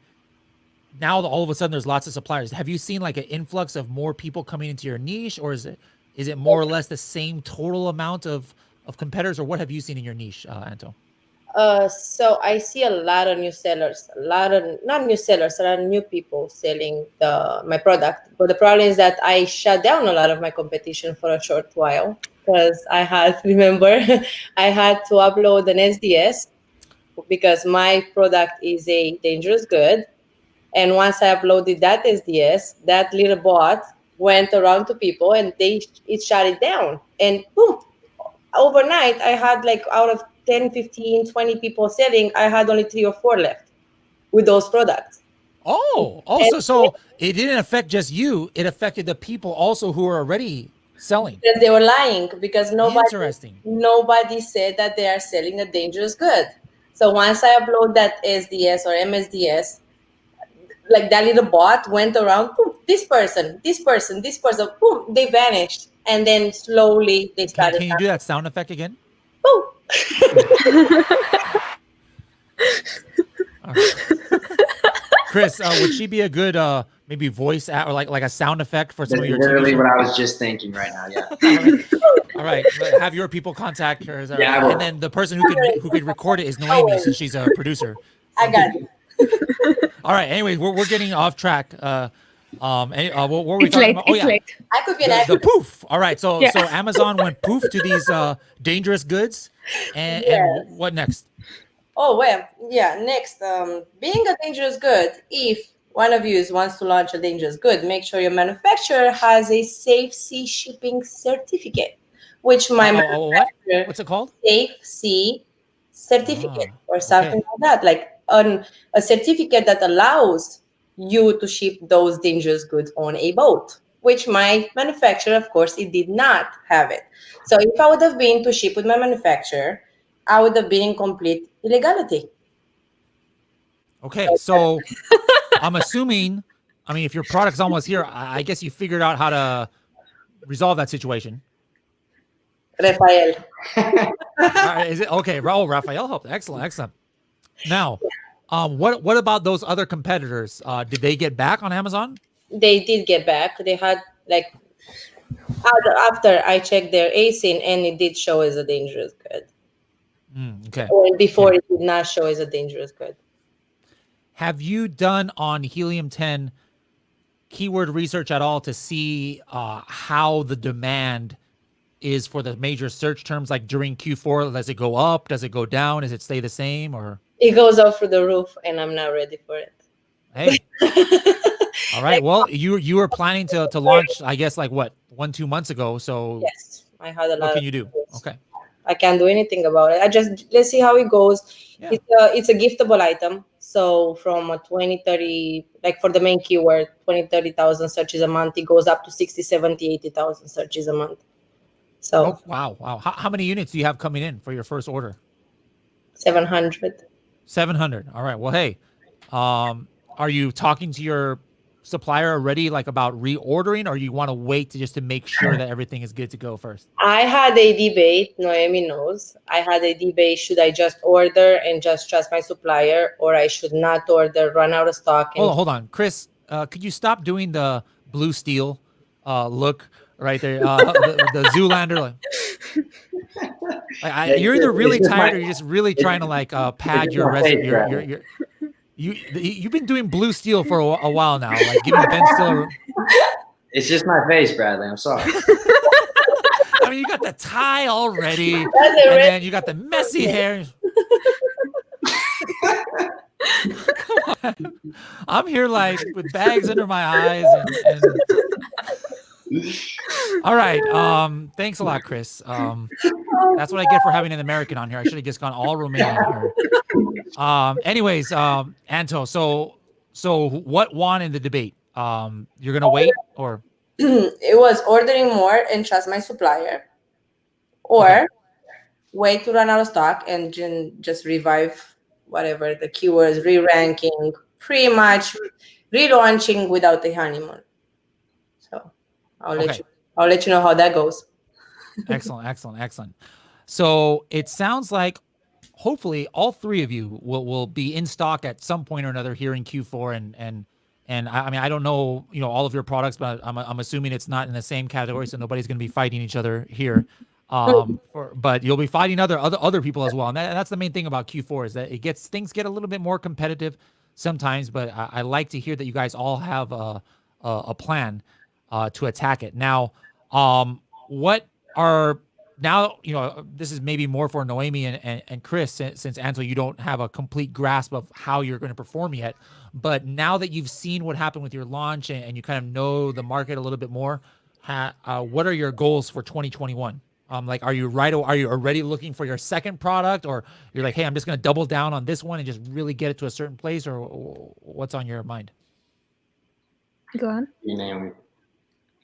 now all of a sudden there's lots of suppliers. Have you seen like an influx of more people coming into your niche, or is it more or less the same total amount of competitors, or what have you seen in your niche, Anto? So I see a lot of new sellers, a lot of new people selling my product. But the problem is that I shut down a lot of my competition for a short while because I had to upload an SDS because my product is a dangerous good. And once I uploaded that SDS, that little bot went around to people and it shut it down. And boom, overnight I had like out of 10, 15, 20 people selling, I had only 3 or 4 left with those products. So it didn't affect just you, it affected the people also who were already selling. They were lying because nobody said that they are selling a dangerous good. So once I upload that SDS or MSDS, like that little bot went around, boom, this person, boom, they vanished. And then slowly they started. Can you do that sound effect again? Boom. Chris, would she be a good maybe voice or like a sound effect for some of your literally what I was just thinking right now. Yeah. All right. Have your people contact her. And then the person who could record it is Noemi, since she's a producer. I got it. All right. Anyway, we're getting off track. What were we it's talking late. about? It's late. I could be the poof. All right. So Amazon went poof to these dangerous goods, and what next? Oh well, yeah. Next, being a dangerous good. If one of you wants to launch a dangerous good, make sure your manufacturer has a safe sea shipping certificate. which my what? What's it called? Safe Sea certificate or something like that, like a certificate that allows you to ship those dangerous goods on a boat, which my manufacturer, of course, it did not have it. So if I would have been to ship with my manufacturer, I would have been in complete illegality. Okay, so I'm assuming, I mean, if your product's almost here, I guess you figured out how to resolve that situation. Rafael. Is it okay? Oh, Rafael helped. Excellent, excellent. Now, what about those other competitors? Did they get back on Amazon? They did get back. They had like after I checked their ASIN, and it did show as a dangerous good. Okay. Or before it did not show as a dangerous good. Have you done on Helium 10 keyword research at all to see how the demand is for the major search terms, like during Q4? Does it go up? Does it go down? Does it stay the same? Or it goes up through the roof, and I'm not ready for it. Hey. All right. Well, you were planning to launch, I guess, like what, 1-2 months ago. So yes, I had a lot. What can you do? Okay. I can't do anything about it. Let's see how it goes. Yeah. It's a giftable item. So from a 20-30, like for the main keyword, 20-30,000 searches a month, it goes up to 60-70-80,000 searches a month. So wow. How many units do you have coming in for your first order? 700. 700. All right. Well, hey, are you talking to your supplier already, like about reordering, or you want to wait to make sure that everything is good to go first? I had a debate. Noemi knows. I had a debate. Should I just order and just trust my supplier, or I should not order, run out of stock? And hold on, Chris. Could you stop doing the blue steel look right there? The Zoolander. You're either really tired or you're just really trying to like pad your resume. You've been doing blue steel for a while now, like giving Ben Stiller. It's just my face, Bradley. I'm sorry. I mean, you got the tie already, and then you got the messy hair. Come on. I'm here like with bags under my eyes. All right. Thanks a lot, Chris. That's what I get for having an American on here. I should have just gone all Romanian here. Anyways, Anto, so what won in the debate? You're gonna wait, or it was ordering more and trust my supplier, or wait to run out of stock and just revive whatever the keywords, re-ranking, pretty much relaunching without the honeymoon. So I'll let you know how that goes. Excellent. So it sounds like hopefully all three of you will be in stock at some point or another here in Q4, and I mean, I don't know, all of your products, but I'm assuming it's not in the same category, so nobody's going to be fighting each other here. But you'll be fighting other people as well, and that's the main thing about Q4 is that things get a little bit more competitive sometimes. But I like to hear that you guys all have a plan to attack it. Now, this is maybe more for Noemi and Chris, since Anto, you don't have a complete grasp of how you're going to perform yet. But now that you've seen what happened with your launch and you kind of know the market a little bit more, what are your goals for 2021? Like, are you already looking for your second product, or you're like, hey, I'm just going to double down on this one and just really get it to a certain place, or what's on your mind? Go on. Naomi.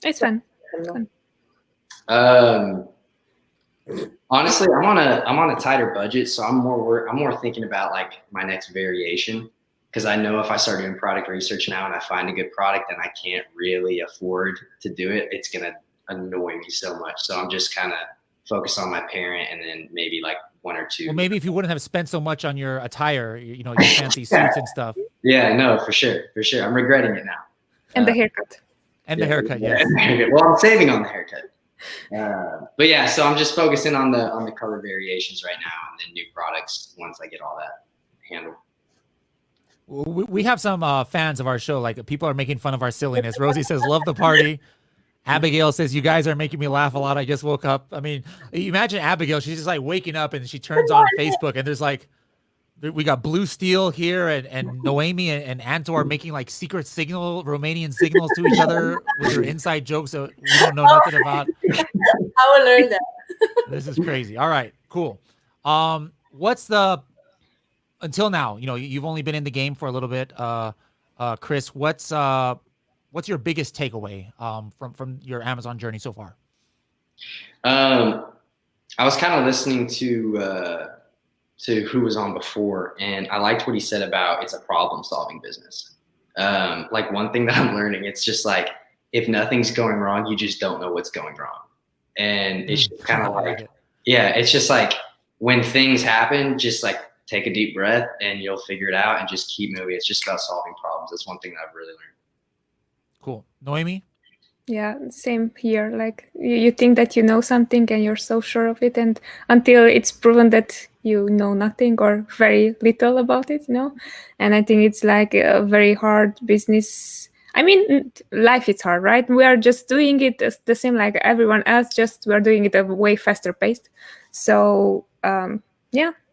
It's fun. Honestly, I'm on a tighter budget, so I'm more thinking about like my next variation, because I know if I start doing product research now and I find a good product and I can't really afford to do it, it's gonna annoy me so much. So I'm just kind of focused on my parent, and then maybe like one or two. Well, maybe if you wouldn't have spent so much on your attire, your fancy suits and stuff. Yeah, no, for sure. I'm regretting it now. And the haircut. The haircut, yes. Well, I'm saving on the haircut. But yeah, so I'm just focusing on the color variations right now, and then new products once I get all that handled. We have some fans of our show. Like, people are making fun of our silliness. Rosie says, love the party. Abigail says, you guys are making me laugh a lot. I just woke up. I mean, imagine Abigail. She's just like waking up and she turns on Facebook and there's like we got Blue Steel here, and Noemi and Anto are making like secret Romanian signals to each other with their inside jokes that we don't know nothing about. I will learn that. This is crazy. All right, cool. What's the until now? You know, you've only been in the game for a little bit. Chris, what's your biggest takeaway from your Amazon journey so far? I was kind of listening to who was on before, and I liked what he said about it's a problem-solving business. Like one thing that I'm learning, it's just like if nothing's going wrong, you just don't know what's going wrong, and it's just kind of like it's just like when things happen, just like take a deep breath and you'll figure it out and just keep moving. It's just about solving problems. That's one thing that I've really learned. Cool. Noemi? Yeah, same here. Like you think that you know something and you're so sure of it, and until it's proven that you know nothing or very little about it, you know. And I think it's like a very hard business. I mean, life is hard, right? We are just doing it the same like everyone else, just we're doing it at a way faster paced. So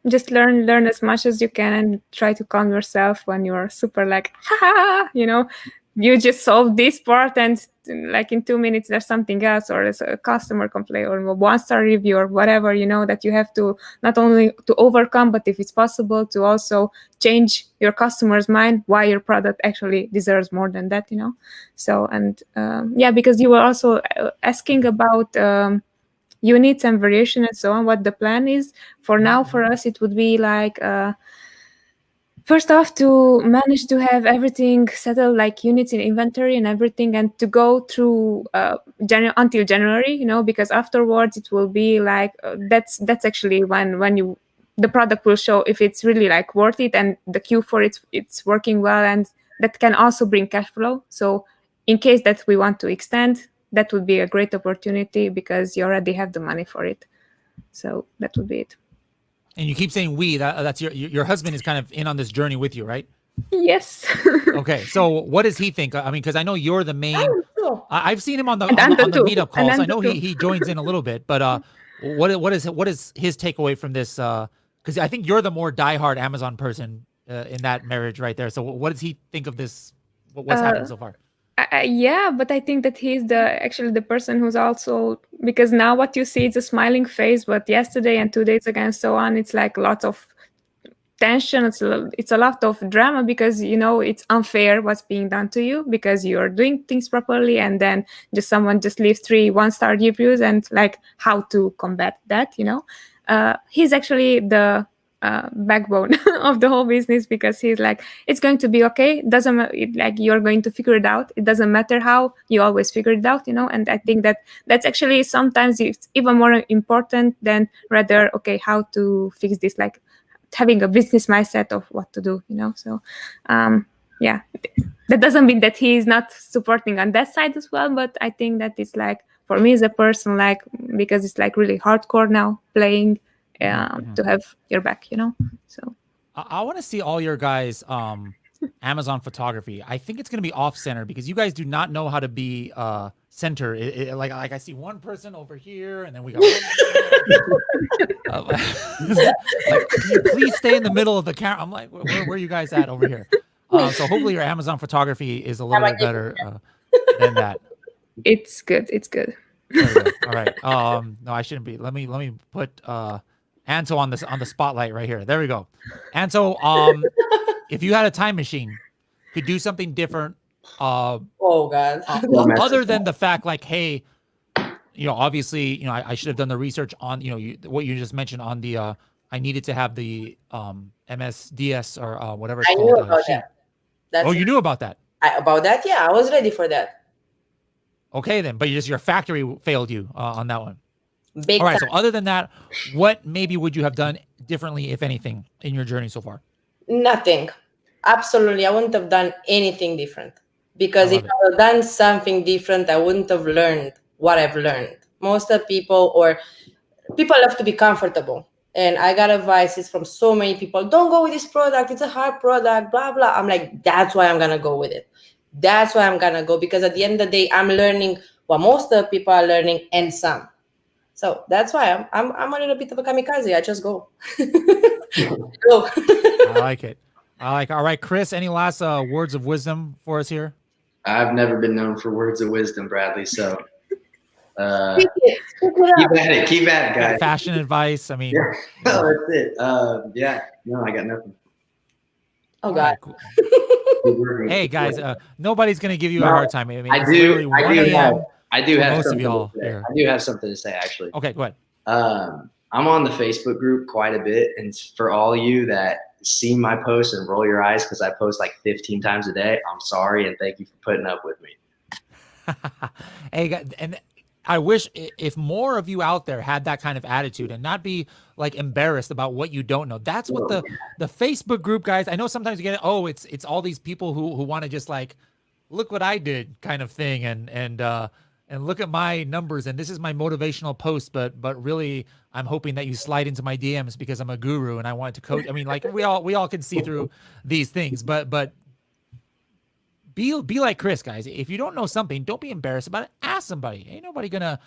just learn as much as you can and try to calm yourself when you're super like, ha, you know. You just solve this part and like in 2 minutes there's something else, or there's a customer complaint or a 1-star review or whatever, you know, that you have to not only to overcome, but if it's possible to also change your customer's mind why your product actually deserves more than that, you know. So and because you were also asking about units and variation and so on, what the plan is for now. For us it would be like first off, to manage to have everything settled, like units in inventory and everything, and to go through until January, you know, because afterwards it will be like that's actually when the product will show if it's really like worth it, and the Q4 it's working well, and that can also bring cash flow. So in case that we want to extend, that would be a great opportunity because you already have the money for it. So that would be it. And you keep saying we, that's your husband is kind of in on this journey with you, right? Yes. Okay. So what does he think? I mean, because I know you're the main, I've seen him on the meetup calls. I know he joins in a little bit, but what is his takeaway from this? Because I think you're the more diehard Amazon person in that marriage right there. So what does he think of this? What's happened so far? But I think that he's actually the person who's also, because now what you see is a smiling face, but yesterday and 2 days ago and so on, it's like lots of tension. It's a lot of drama because, you know, it's unfair what's being done to you because you're doing things properly, and then someone just leaves 3 1-star reviews, and like how to combat that, you know. He's actually the backbone of the whole business because he's like, it's going to be okay, doesn't like you're going to figure it out, it doesn't matter how, you always figure it out, you know. And I think that's actually sometimes it's even more important than rather okay how to fix this, like having a business mindset of what to do, you know. So that doesn't mean that he is not supporting on that side as well, but I think that it's like for me as a person, like because it's like really hardcore now playing to have your back, you know. So I want to see all your guys Amazon photography. I think it's going to be off center because you guys do not know how to be center. Like I see one person over here, and then we got one like, can you please stay in the middle of the camera? I'm like, where are you guys at over here? So hopefully your Amazon photography is a little bit better than that. It's good. All right. No, I shouldn't be. Let me put Anto on the spotlight right here. There we go. Anto, if you had a time machine, could do something different. Oh God. Other than the fact, like, hey, you know, obviously, you know, I should have done the research on, you know, what you just mentioned on the. I needed to have the MSDS or whatever it's called. I knew about that. You knew about that. About that, yeah, I was ready for that. Okay, then, but your factory failed you on that one. Big All right. time. So other than that, what maybe would you have done differently, if anything, in your journey so far? Nothing. Absolutely. I wouldn't have done anything different because if I had done something different, I wouldn't have learned what I've learned. Most of people love to be comfortable. And I got advices from so many people. Don't go with this product. It's a hard product, blah, blah. I'm like, that's why I'm going to go with it. That's why I'm going to go, because at the end of the day, I'm learning what most of the people are learning and some. So that's why I'm a little bit of a kamikaze. I just go. I like it. All right, Chris, any last words of wisdom for us here? I've never been known for words of wisdom, Bradley. So keep at it, guys. Fashion advice. I mean, yeah. No, that's it. Yeah, no, I got nothing. Oh God. Cool. Hey guys, nobody's gonna give you a hard time. I mean, I do have most of something y'all to say. here. I do have something to say, actually. Okay, go ahead. I'm on the Facebook group quite a bit, and for all you that see my posts and roll your eyes because I post like 15 times a day, I'm sorry and thank you for putting up with me. Hey, and I wish if more of you out there had that kind of attitude and not be like embarrassed about what you don't know. That's what the Facebook group, guys. I know sometimes you get it's all these people who want to just like look what I did kind of thing and look at my numbers and this is my motivational post, but really I'm hoping that you slide into my DMs because I'm a guru and I want to coach. I mean, like we all can see through these things, but be like Chris, guys. If you don't know something, don't be embarrassed about it. Ask somebody. Ain't nobody gonna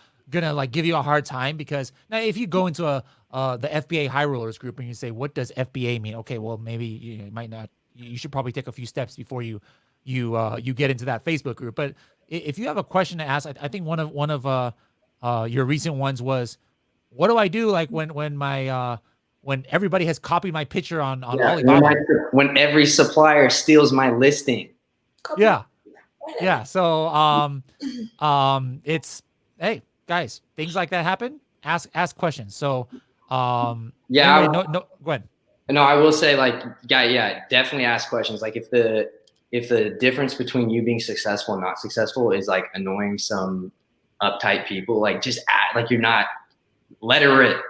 like give you a hard time because now if you go into the FBA High Rollers group and you say, what does FBA mean? Okay, well maybe you might not. You should probably take a few steps before you get into that Facebook group. But if you have a question to ask, I think one of your recent ones was, what do I do like when everybody has copied my picture on Alibaba? When every supplier steals my listing. Yeah. So it's, hey guys, things like that happen. Ask questions. So yeah, anyway, no, go ahead. No, I will say like, yeah, definitely ask questions. Like if the difference between you being successful and not successful is like annoying some uptight people, like just act like you're not. Let it rip.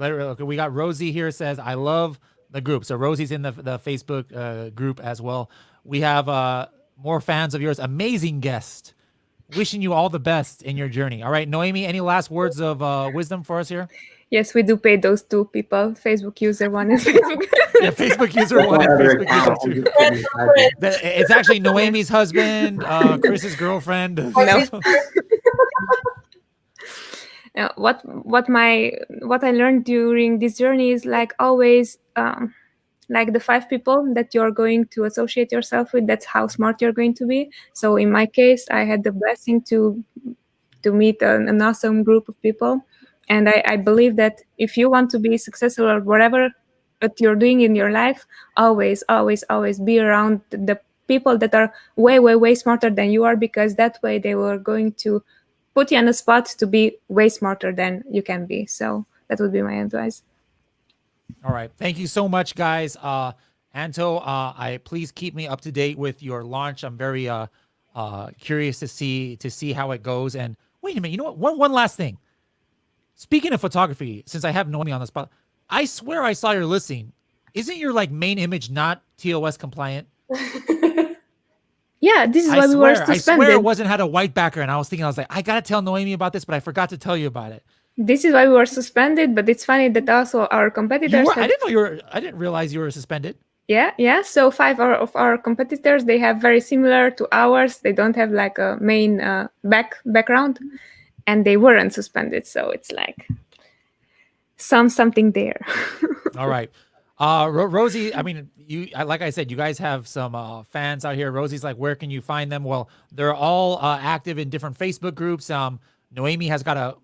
Okay, we got Rosie here says, I love the group. So Rosie's in the Facebook group as well. We have more fans of yours. Amazing guest. Wishing you all the best in your journey. All right, Noemi, any last words of wisdom for us here? Yes, we do pay those two people. Facebook user one is Facebook. Yeah, Facebook user one and Facebook user two. It's actually Noemi's husband, Chris's girlfriend. No. What I learned during this journey is like always like the 5 people that you're going to associate yourself with, that's how smart you're going to be. So in my case, I had the blessing to meet an awesome group of people. And I believe that if you want to be successful or whatever that you're doing in your life, always be around the people that are way smarter than you are, because that way they were going to put you on the spot to be way smarter than you can be. So that would be my advice. All right. Thank you so much, guys. Anto, please keep me up to date with your launch. I'm very curious to see how it goes. And wait a minute, you know what? One last thing. Speaking of photography, since I have Noemi on the spot, I swear I saw your listing. Isn't your like main image not TOS compliant? Yeah, this is why we were suspended. I swear it had a white background. I was like, I gotta tell Noemi about this, but I forgot to tell you about it. This is why we were suspended, but it's funny that also our competitors. I didn't realize you were suspended. Yeah. So 5 of our competitors, they have very similar to ours. They don't have like a main background, and they weren't suspended. So it's like something there. All right. Rosie, I mean, like I said, you guys have some fans out here. Rosie's like, where can you find them? Well, they're all active in different Facebook groups. Noemi has got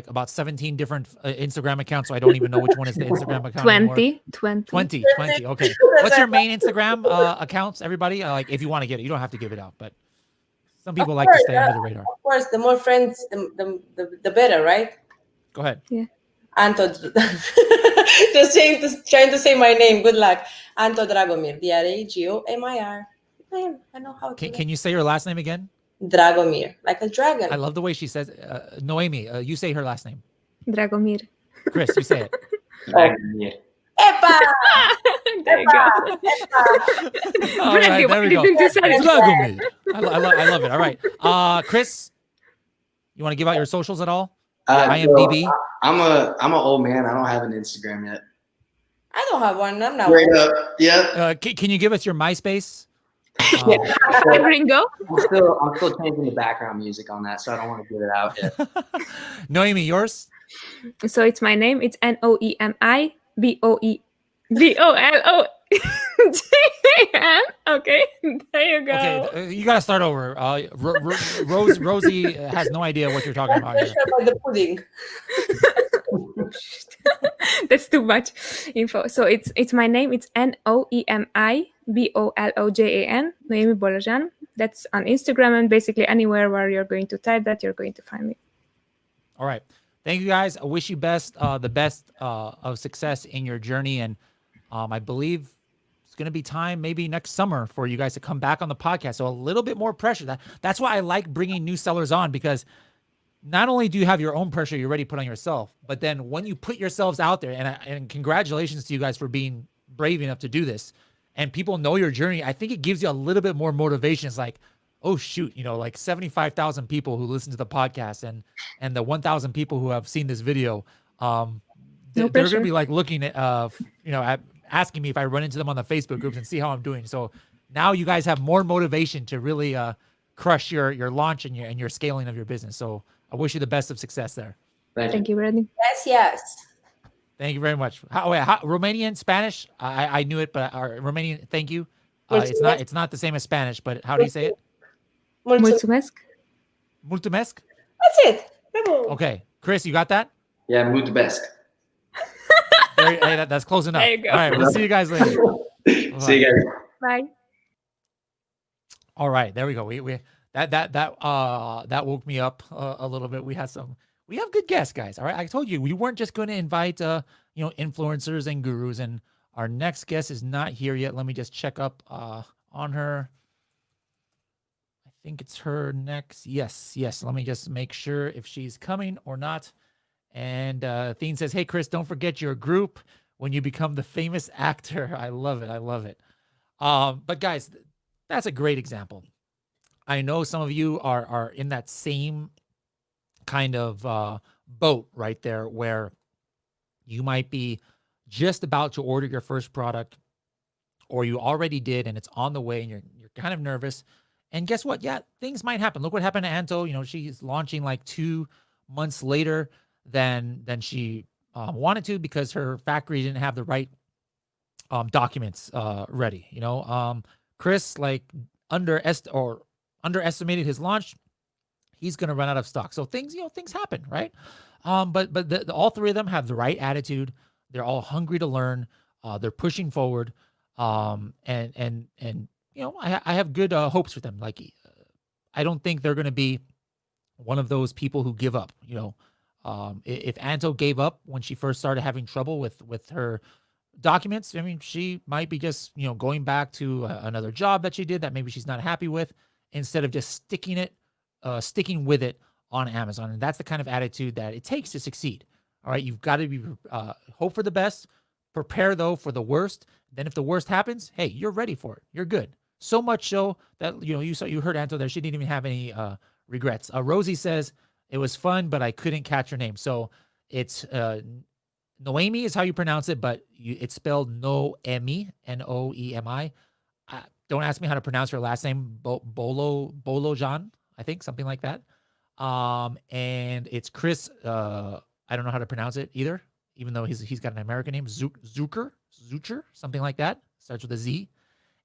about 17 different Instagram accounts, so I don't even know which one is the Instagram account 20. Okay. What's your main Instagram accounts, everybody? Like, if you want to get it, you don't have to give it out, but some people like to stay under the radar. Of course, the more friends, the better, right? Go ahead. Yeah. Anto, just trying to say my name. Good luck. Anto Dragomir. Dragomir. I know how to. Can you say your last name again? Dragomir, like a dragon. I love the way she says Noemi, you say her last name. Dragomir. Chris, you say it. Dragomir. Epa! There you go. All right, there we go. Dragomir. I love it. All right. Chris, you want to give out your socials at all? IMDb. I'm an old man. I don't have an Instagram yet. I don't have one. I'm not. Straight up. Yeah. Can you give us your MySpace? Ringo. I'm still changing the background music on that, so I don't want to give it out yet. Noemi, yours? So it's my name. It's Noemi BOLOJAN. Okay, there you go. Okay, you gotta start over. Rosie has no idea what you're talking about here. About the pudding. That's too much info. So it's my name. It's NOEMI BOLOJAN, Noemi Bolojan. That's on Instagram, and basically anywhere where you're going to type that, you're going to find me. All right. Thank you guys. I wish you the best of success in your journey. And I believe it's going to be time maybe next summer for you guys to come back on the podcast. So a little bit more pressure. That's why I like bringing new sellers on, because not only do you have your own pressure you already put on yourself, but then when you put yourselves out there, and congratulations to you guys for being brave enough to do this, and people know your journey, I think it gives you a little bit more motivation. It's like, oh shoot, like 75,000 people who listen to the podcast and the 1,000 people who have seen this video, they're going to be like looking at, at asking me if I run into them on the Facebook groups and see how I'm doing. So now you guys have more motivation to really crush your launch and your scaling of your business. So I wish you the best of success there. Thank you, Bradley. Yes. Thank you very much. Romanian, Spanish? I knew it, but Romanian, thank you. It's not the same as Spanish, but how do you say it? Mulțumesc. Mulțumesc? That's it. Okay. Chris, you got that? Yeah, mulțumesc. Hey, that's close enough. There you go. All right, we'll see you guys later. See you guys. Bye. All right, there we go. We that woke me up a little bit. We have good guests, guys. All right, I told you we weren't just going to invite influencers and gurus. And our next guest is not here yet. Let me just check up on her. I think it's her next. Yes. Let me just make sure if she's coming or not. And Thien says, "Hey Chris, don't forget your group when you become the famous actor." I love it. But guys, that's a great example. I know some of you are in that same kind of boat right there, where you might be just about to order your first product, or you already did and it's on the way, and you're kind of nervous. And guess what? Yeah, things might happen. Look what happened to Anto. She's launching like 2 months later than she wanted to, because her factory didn't have the right documents ready. Chris underestimated his launch. He's going to run out of stock. So things happen, right? But all three of them have the right attitude. They're all hungry to learn. They're pushing forward. And I have good hopes for them. Like, I don't think they're going to be one of those people who give up. If Anto gave up when she first started having trouble with her documents, I mean, she might be just, going back to another job that she did that maybe she's not happy with, instead of just sticking with it on Amazon. And that's the kind of attitude that it takes to succeed. All right. You've got to be, hope for the best, prepare though for the worst. Then if the worst happens, hey, you're ready for it. You're good. So much so that, you heard Anto there. She didn't even have any regrets. Rosie says, it was fun, but I couldn't catch her name. So it's Noemi is how you pronounce it, but it's spelled Noemi, Noemi. Don't ask me how to pronounce her last name, Bolojan, I think, something like that. And it's Chris. I don't know how to pronounce it either, even though he's got an American name, Zucher, something like that. Starts with a Z.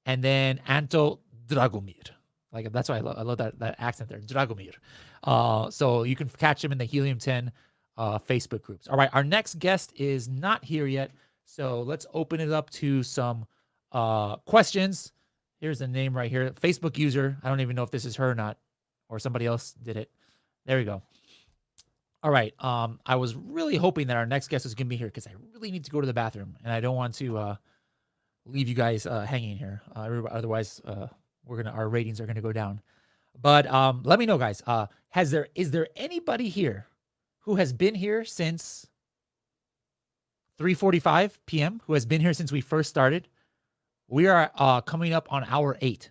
And then Anto Dragomir. Like, that's why I love that accent there, Dragomir. So you can catch him in the Helium 10 Facebook groups. All right, our next guest is not here yet, so let's open it up to some questions. Here's the name right here, Facebook user. I don't even know if this is her or not, or somebody else did it. There we go. All right, I was really hoping that our next guest was going to be here, because I really need to go to the bathroom, and I don't want to leave you guys hanging here. Otherwise, our ratings are gonna go down. But let me know, guys. Is there anybody here who has been here since 3:45 p.m. who has been here since we first started? We are coming up on hour 8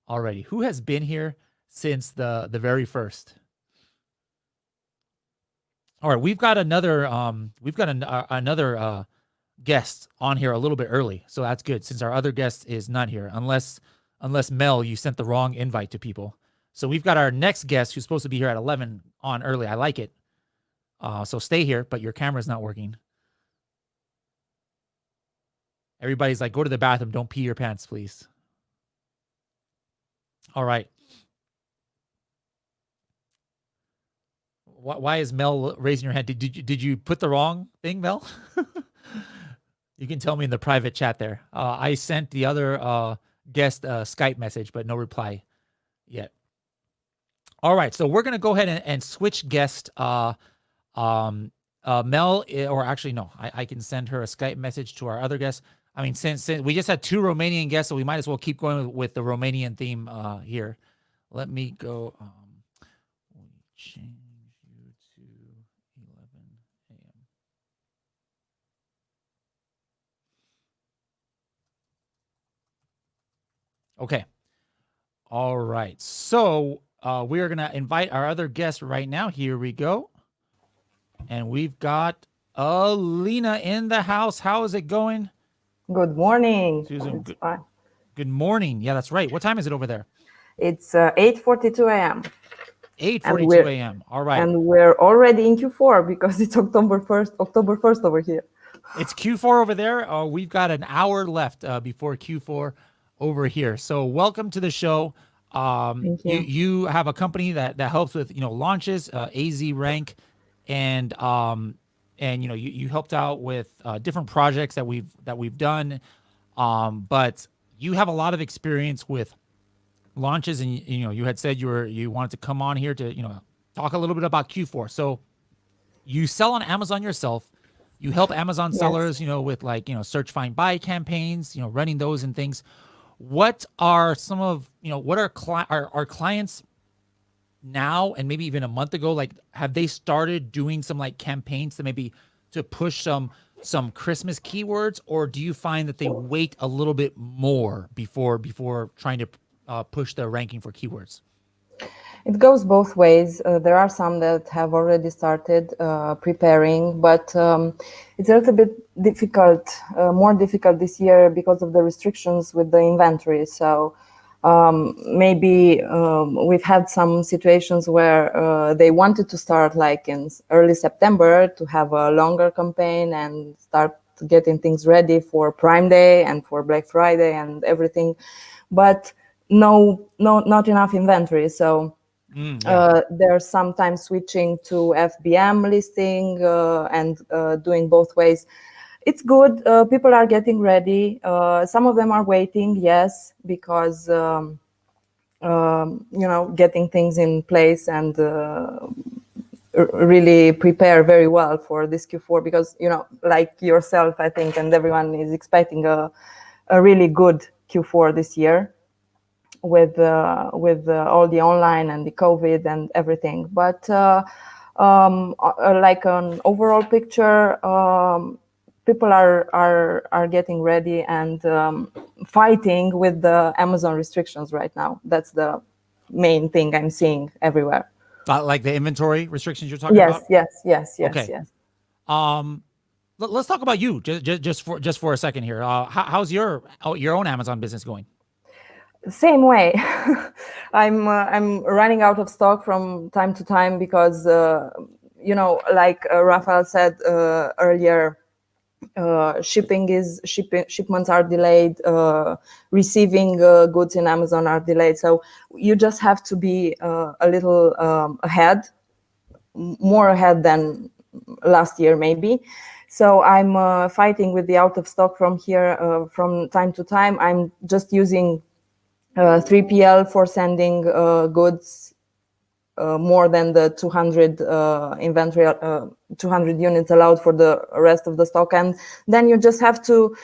already. Who has been here since the very first? All right, we've got another guest on here a little bit early, so that's good, since our other guest is not here, unless Mel, you sent the wrong invite to people. So we've got our next guest who's supposed to be here at 11 on early. I like it. So stay here, but your camera's not working. Everybody's like, go to the bathroom. Don't pee your pants, please. All right. Why is Mel raising your hand? Did you put the wrong thing, Mel? You can tell me in the private chat there. I sent the other guest Skype message, but no reply yet. All right, so we're gonna go ahead and switch guest. Mel, or actually no, I can send her a Skype message to our other guest. I mean, since we just had 2 Romanian guests, so we might as well keep going with the Romanian theme here. Let me go. Change you to 11 a.m. Okay. All right. So we are going to invite our other guest right now. Here we go. And we've got Alina in the house. How is it going? Good morning. Susan, good morning. Yeah, that's right. What time is it over there? It's 8:42 a.m. 8:42 a.m. All right. And we're already in Q4 because it's October 1st over here. It's Q4 over there. We've got an hour left before Q4 over here. So welcome to the show. Thank you. You have a company that helps with launches, AZ Rank, and you helped out with different projects that we've done, but you have a lot of experience with launches, and you had said you wanted to come on here to talk a little bit about Q4. So you sell on Amazon yourself. You help Amazon sellers, with search, find, buy campaigns, running those and things. What are some of what are our clients now, and maybe even a month ago, like have they started doing some campaigns to push some Christmas keywords, or do you find that they wait a little bit more before trying to push the ranking for keywords? It goes both ways. There are some that have already started preparing, but it's a little bit difficult, more difficult this year because of the restrictions with the inventory. So maybe we've had some situations where they wanted to start like in early September to have a longer campaign and start getting things ready for Prime Day and for Black Friday and everything, but not enough inventory. So they're sometimes switching to FBM listing and doing both ways. It's good. People are getting ready. Some of them are waiting, yes, because getting things in place and really prepare very well for this Q4, because like yourself, I think, and everyone is expecting a really good Q4 this year with all the online and the COVID and everything. But like an overall picture, people are getting ready and fighting with the Amazon restrictions right now. That's the main thing I'm seeing everywhere. Like the inventory restrictions you're talking about? Yes. Okay. Yes. Let's talk about you just for a second here. How's your own Amazon business going? Same way. I'm running out of stock from time to time because like Rafael said earlier, shipments are delayed, receiving goods in Amazon are delayed. So you just have to be a little ahead, more ahead than last year maybe. So I'm fighting with the out of stock from here from time to time. I'm just using 3PL for sending goods more than the 200 inventory, 200 units allowed for the rest of the stock, and then you just have to,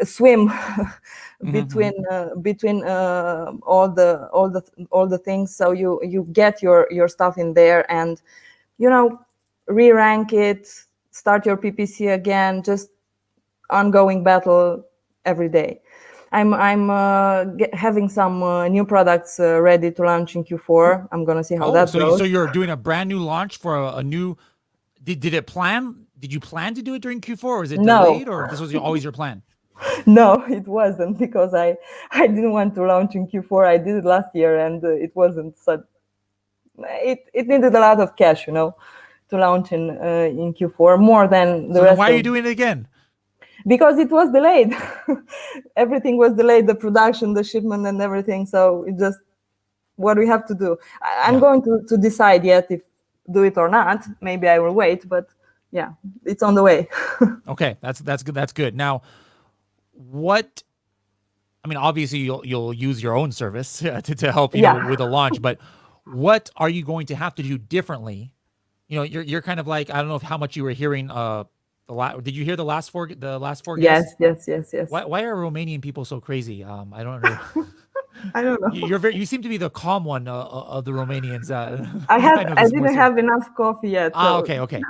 swim between all the things. So you get your stuff in there and re-rank it, start your PPC again, just ongoing battle every day. I'm having some new products ready to launch in Q4. I'm gonna see how that goes. So you're doing a brand new launch for a new. Did you plan to do it during Q4, or is it delayed, or this was always your plan? No, it wasn't, because I didn't want to launch in Q4. I did it last year, and it wasn't such. It needed a lot of cash, to launch in Q4 more than the So then rest. why are you doing it again? Because it was delayed. Everything was delayed, the production, the shipment, and everything. So it's just what we have to do. I'm going to decide yet if do it or not. Maybe I will wait, but yeah, it's on the way. Okay, that's good. That's good. Now, what? I mean, obviously you'll use your own service to help you know with the launch, but what are you going to have to do differently? You know, you're kind of like, I don't know how much you were hearing. Did you hear the last four guests? Yes. Why are Romanian people so crazy? I don't know. I don't know. You seem to be the calm one of the Romanians. I didn't have enough coffee yet. So. Okay.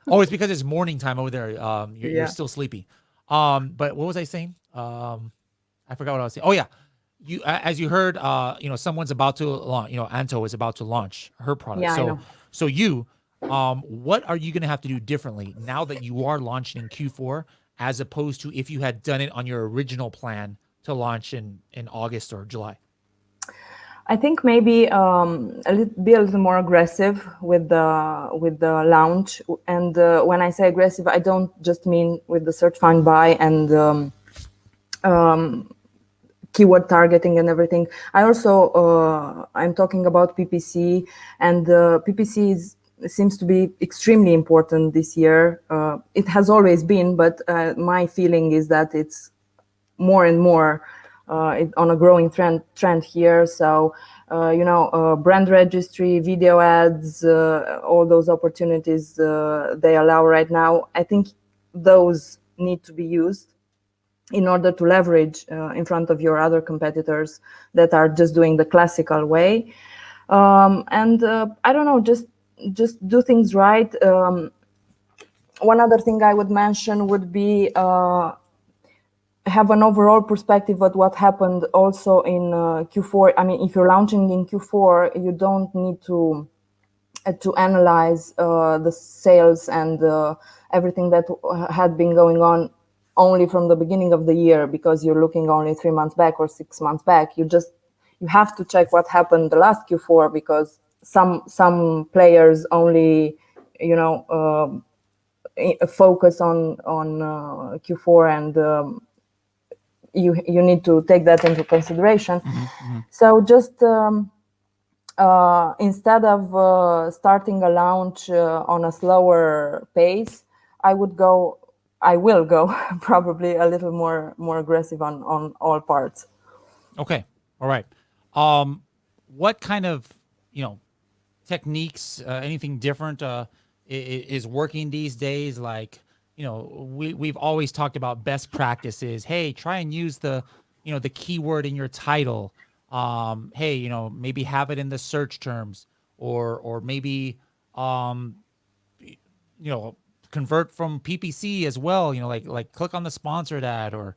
Oh, it's because it's morning time over there. You're still sleepy. But what was I saying? I forgot what I was saying. Oh yeah, as you heard, you know, someone's about to launch. You know, Anto is about to launch her product. Yeah, I know. So you, what are you going to have to do differently now that you are launching in Q4, as opposed to if you had done it on your original plan to launch in August or July? I think maybe be a little more aggressive with the launch. And when I say aggressive, I don't just mean with the search, find, buy, and keyword targeting and everything. I also I'm talking about PPC, and PPC seems to be extremely important this year. It has always been, but my feeling is that it's more and more on a growing trend here. So brand registry, video ads, all those opportunities they allow right now, I think those need to be used in order to leverage in front of your other competitors that are just doing the classical way. And I don't know, just do things right. One other thing I would mention would be have an overall perspective of what happened also in Q4. I mean, if you're launching in Q4, you don't need to analyze the sales and everything that had been going on only from the beginning of the year, because you're looking only 3 months back or 6 months back. You have to check what happened the last Q4, because some players only focus on Q4, and you need to take that into consideration. So just instead of starting a launch on a slower pace, I will go probably a little more aggressive on all parts. Okay. All right. What kind of, techniques, anything different is working these days? Like, we've always talked about best practices. Hey, try and use the keyword in your title. Hey, maybe have it in the search terms, or maybe, convert from PPC as well. Like click on the sponsored ad, or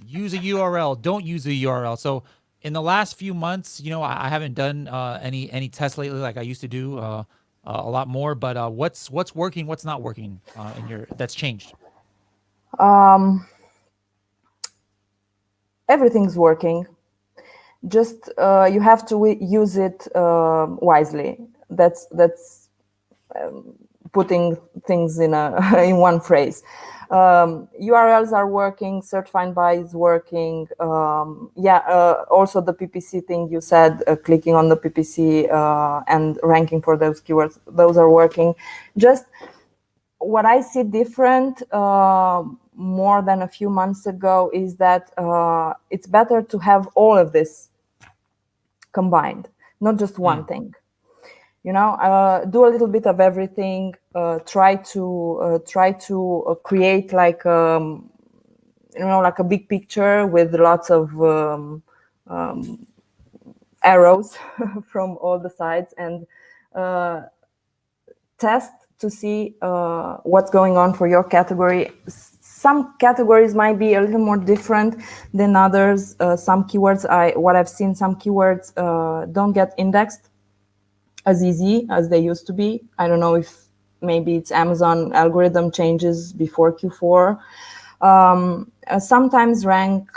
use a URL. Don't use a URL. So in the last few months, I haven't done any tests lately like I used to do a lot more. But what's working, what's not working that's changed? Everything's working. Just you have to use it wisely. That's putting things in one phrase. URLs are working, search, find, buy is working. Also the PPC thing you said, clicking on the PPC and ranking for those keywords, those are working. Just what I see different more than a few months ago is that it's better to have all of this combined, not just one thing. Do a little bit of everything. Try to create like like a big picture with lots of arrows from all the sides, and test to see what's going on for your category. Some categories might be a little more different than others. Some keywords, some keywords don't get indexed as easy as they used to be. I don't know if maybe it's Amazon algorithm changes before Q4. Sometimes rank,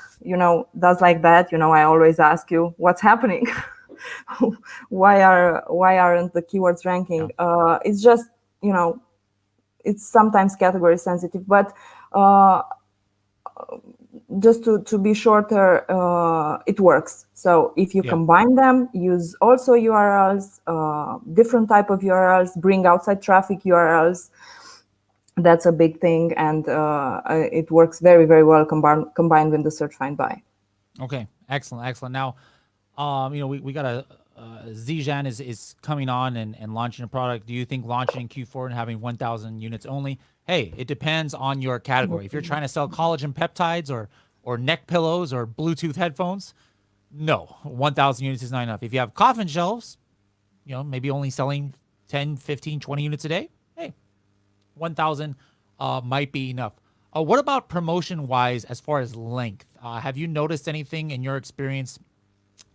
does like that. I always ask you, what's happening? Why aren't the keywords ranking? It's just it's sometimes category sensitive, but just to be shorter, it works. So if you combine them, use also URLs, different type of URLs, bring outside traffic URLs. That's a big thing, and it works very, very well combined with the search, find, buy. Okay, excellent. Now, we got a Zijan is coming on and launching a product. Do you think launching in Q4 and having 1,000 units only? Hey, it depends on your category. If you're trying to sell collagen peptides or neck pillows or Bluetooth headphones, no, 1,000 units is not enough. If you have coffin shelves, maybe only selling 10, 15, 20 units a day, hey, 1,000 might be enough. What about promotion-wise as far as length? Have you noticed anything in your experience,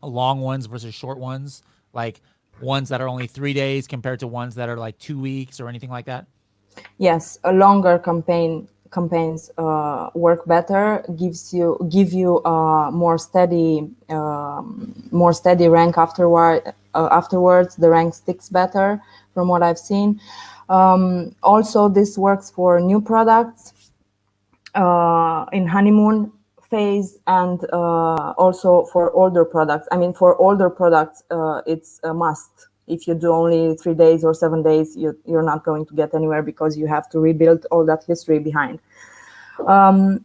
long ones versus short ones, like ones that are only 3 days compared to ones that are like 2 weeks or anything like that? Yes, a longer campaigns work better, give you more steady rank afterwards. The rank sticks better from what I've seen. Also, this works for new products in honeymoon phase, and also for older products. I mean, for older products, it's a must. If you do only 3 days or 7 days, you're not going to get anywhere because you have to rebuild all that history behind. I'm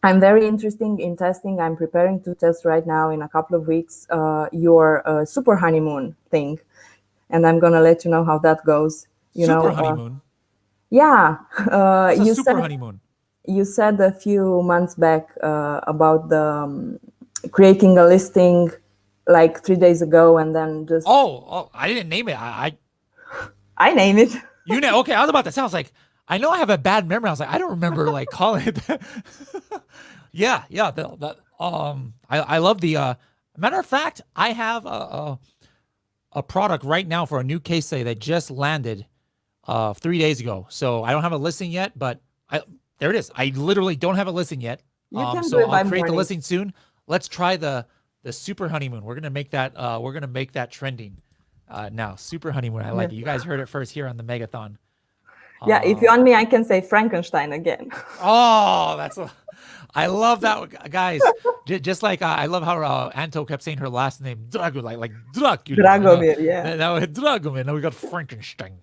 very interested in testing. I'm preparing to test right now in a couple of weeks your super honeymoon thing, and I'm gonna let you know how that goes. Honeymoon. Yeah. You super honeymoon. You said a few months back about the creating a listing like 3 days ago, and then just I didn't name it. I name it. Okay, I was about to say, I was like, I know I have a bad memory. I was like, I don't remember like calling it that. yeah. I love the matter of fact, I have a product right now for a new case study that just landed 3 days ago. So I don't have a listing yet, but there it is. I literally don't have a listing yet. So I'll create the listing soon. Let's try the super honeymoon. We're gonna make that trending now. Super honeymoon. I like it. You guys heard it first here on the Megathon. Yeah, if you want me, I can say Frankenstein again. I love that, guys. Just like I love how Anto kept saying her last name, Dragomir, like Dracula. Dragomir, yeah. Now Dragomir. Now we got Frankenstein.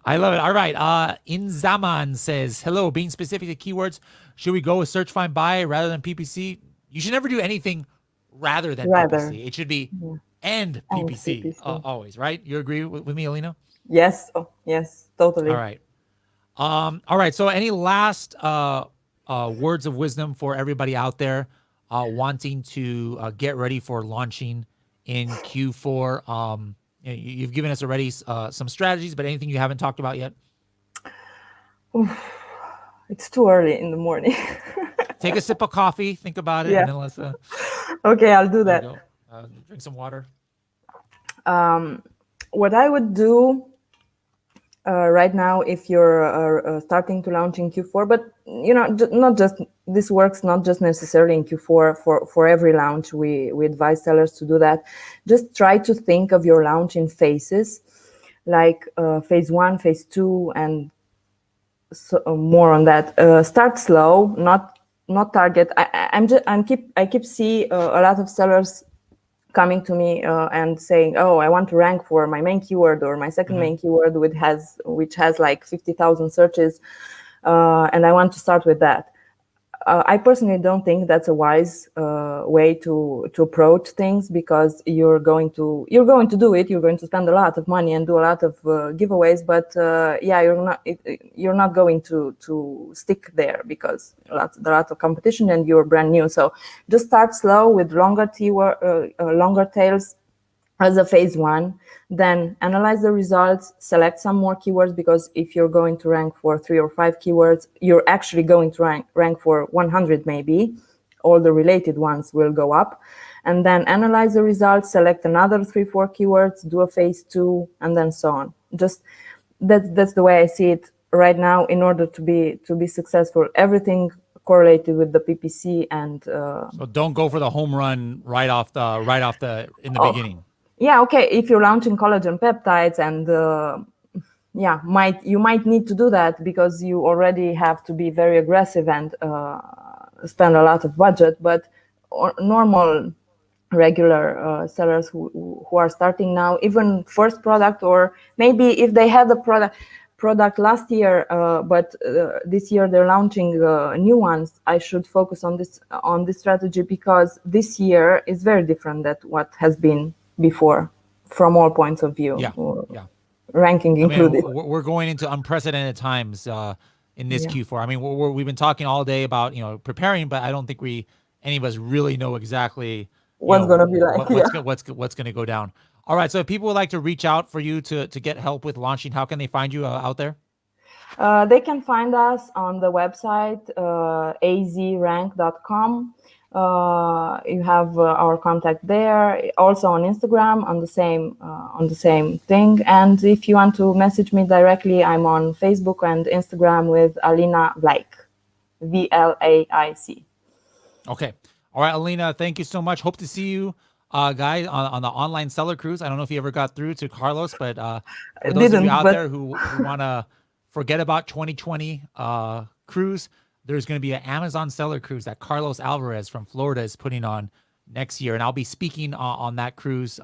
I love it. All right. Inzaman says, hello, being specific to keywords, should we go with search, find, buy rather than PPC? You should never do anything rather than PPC. It should be and PPC, always, right? You agree with me, Alina? Yes. Oh, yes, totally. All right. All right. So any last words of wisdom for everybody out there wanting to get ready for launching in Q4? You've given us already some strategies, but anything you haven't talked about yet? It's too early in the morning. Take a sip of coffee, think about it, and then let's. Okay, I'll do that. Drink some water. What I would do right now, if you're starting to launch in Q4, but not just this works not just necessarily in Q4. For every launch, we advise sellers to do that. Just try to think of your launch in phases, like phase 1, phase 2, and so, more on that. Start slow, not target. I keep see a lot of sellers coming to me and saying, oh, I want to rank for my main keyword or my second main keyword, which has like 50,000 searches, and I want to start with that. I personally don't think that's a wise way to approach things, because you're going to do it. You're going to spend a lot of money and do a lot of giveaways, but you're not going to stick there because there are a lot of competition and you're brand new. So just start slow with longer tails as a phase 1, then analyze the results, select some more keywords, because if you're going to rank for 3 or 5 keywords, you're actually going to rank for 100 maybe. All the related ones will go up. And then analyze the results, select another 3-4 keywords, do a phase 2, and then so on. Just that's the way I see it right now. In order to be successful, everything correlated with the PPC, and so don't go for the home run right off the in the beginning. yeah, okay, if you're launching collagen peptides and yeah, you might need to do that because you already have to be very aggressive and spend a lot of budget. But normal, regular sellers who are starting now, even first product, or maybe if they had a product last year, but this year they're launching new ones, I should focus on this strategy, because this year is very different than what has been before from all points of view. Yeah. Ranking included. I mean, we're going into unprecedented times in this Q4. I mean, we've been talking all day about preparing, but I don't think any of us really know exactly what's going to be like. What's going to go down. All right. So if people would like to reach out for you to get help with launching, how can they find you out there? They can find us on the website azrank.com. You have our contact there, also on Instagram on the same thing. And if you want to message me directly, I'm on Facebook and Instagram with Alina Vlaic, Vlaic. Okay. All right, Alina, thank you so much. Hope to see you guys on the online seller cruise. I don't know if you ever got through to Carlos, but for those of you out there who want to forget about 2020 cruise, there's going to be an Amazon seller cruise that Carlos Alvarez from Florida is putting on next year. And I'll be speaking on that cruise.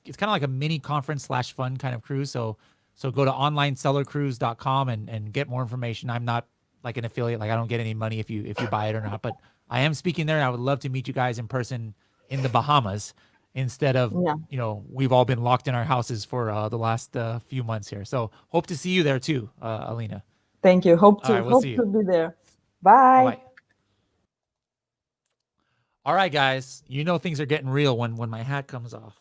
It's kind of like a mini conference / fun kind of cruise. So go to onlinesellercruise.com and get more information. I'm not like an affiliate. Like I don't get any money if you buy it or not, but I am speaking there. And I would love to meet you guys in person in the Bahamas instead of, we've all been locked in our houses for the last few months here. So hope to see you there too, Alina. Thank you. Hope to be there. Bye. All right, guys. Things are getting real when my hat comes off.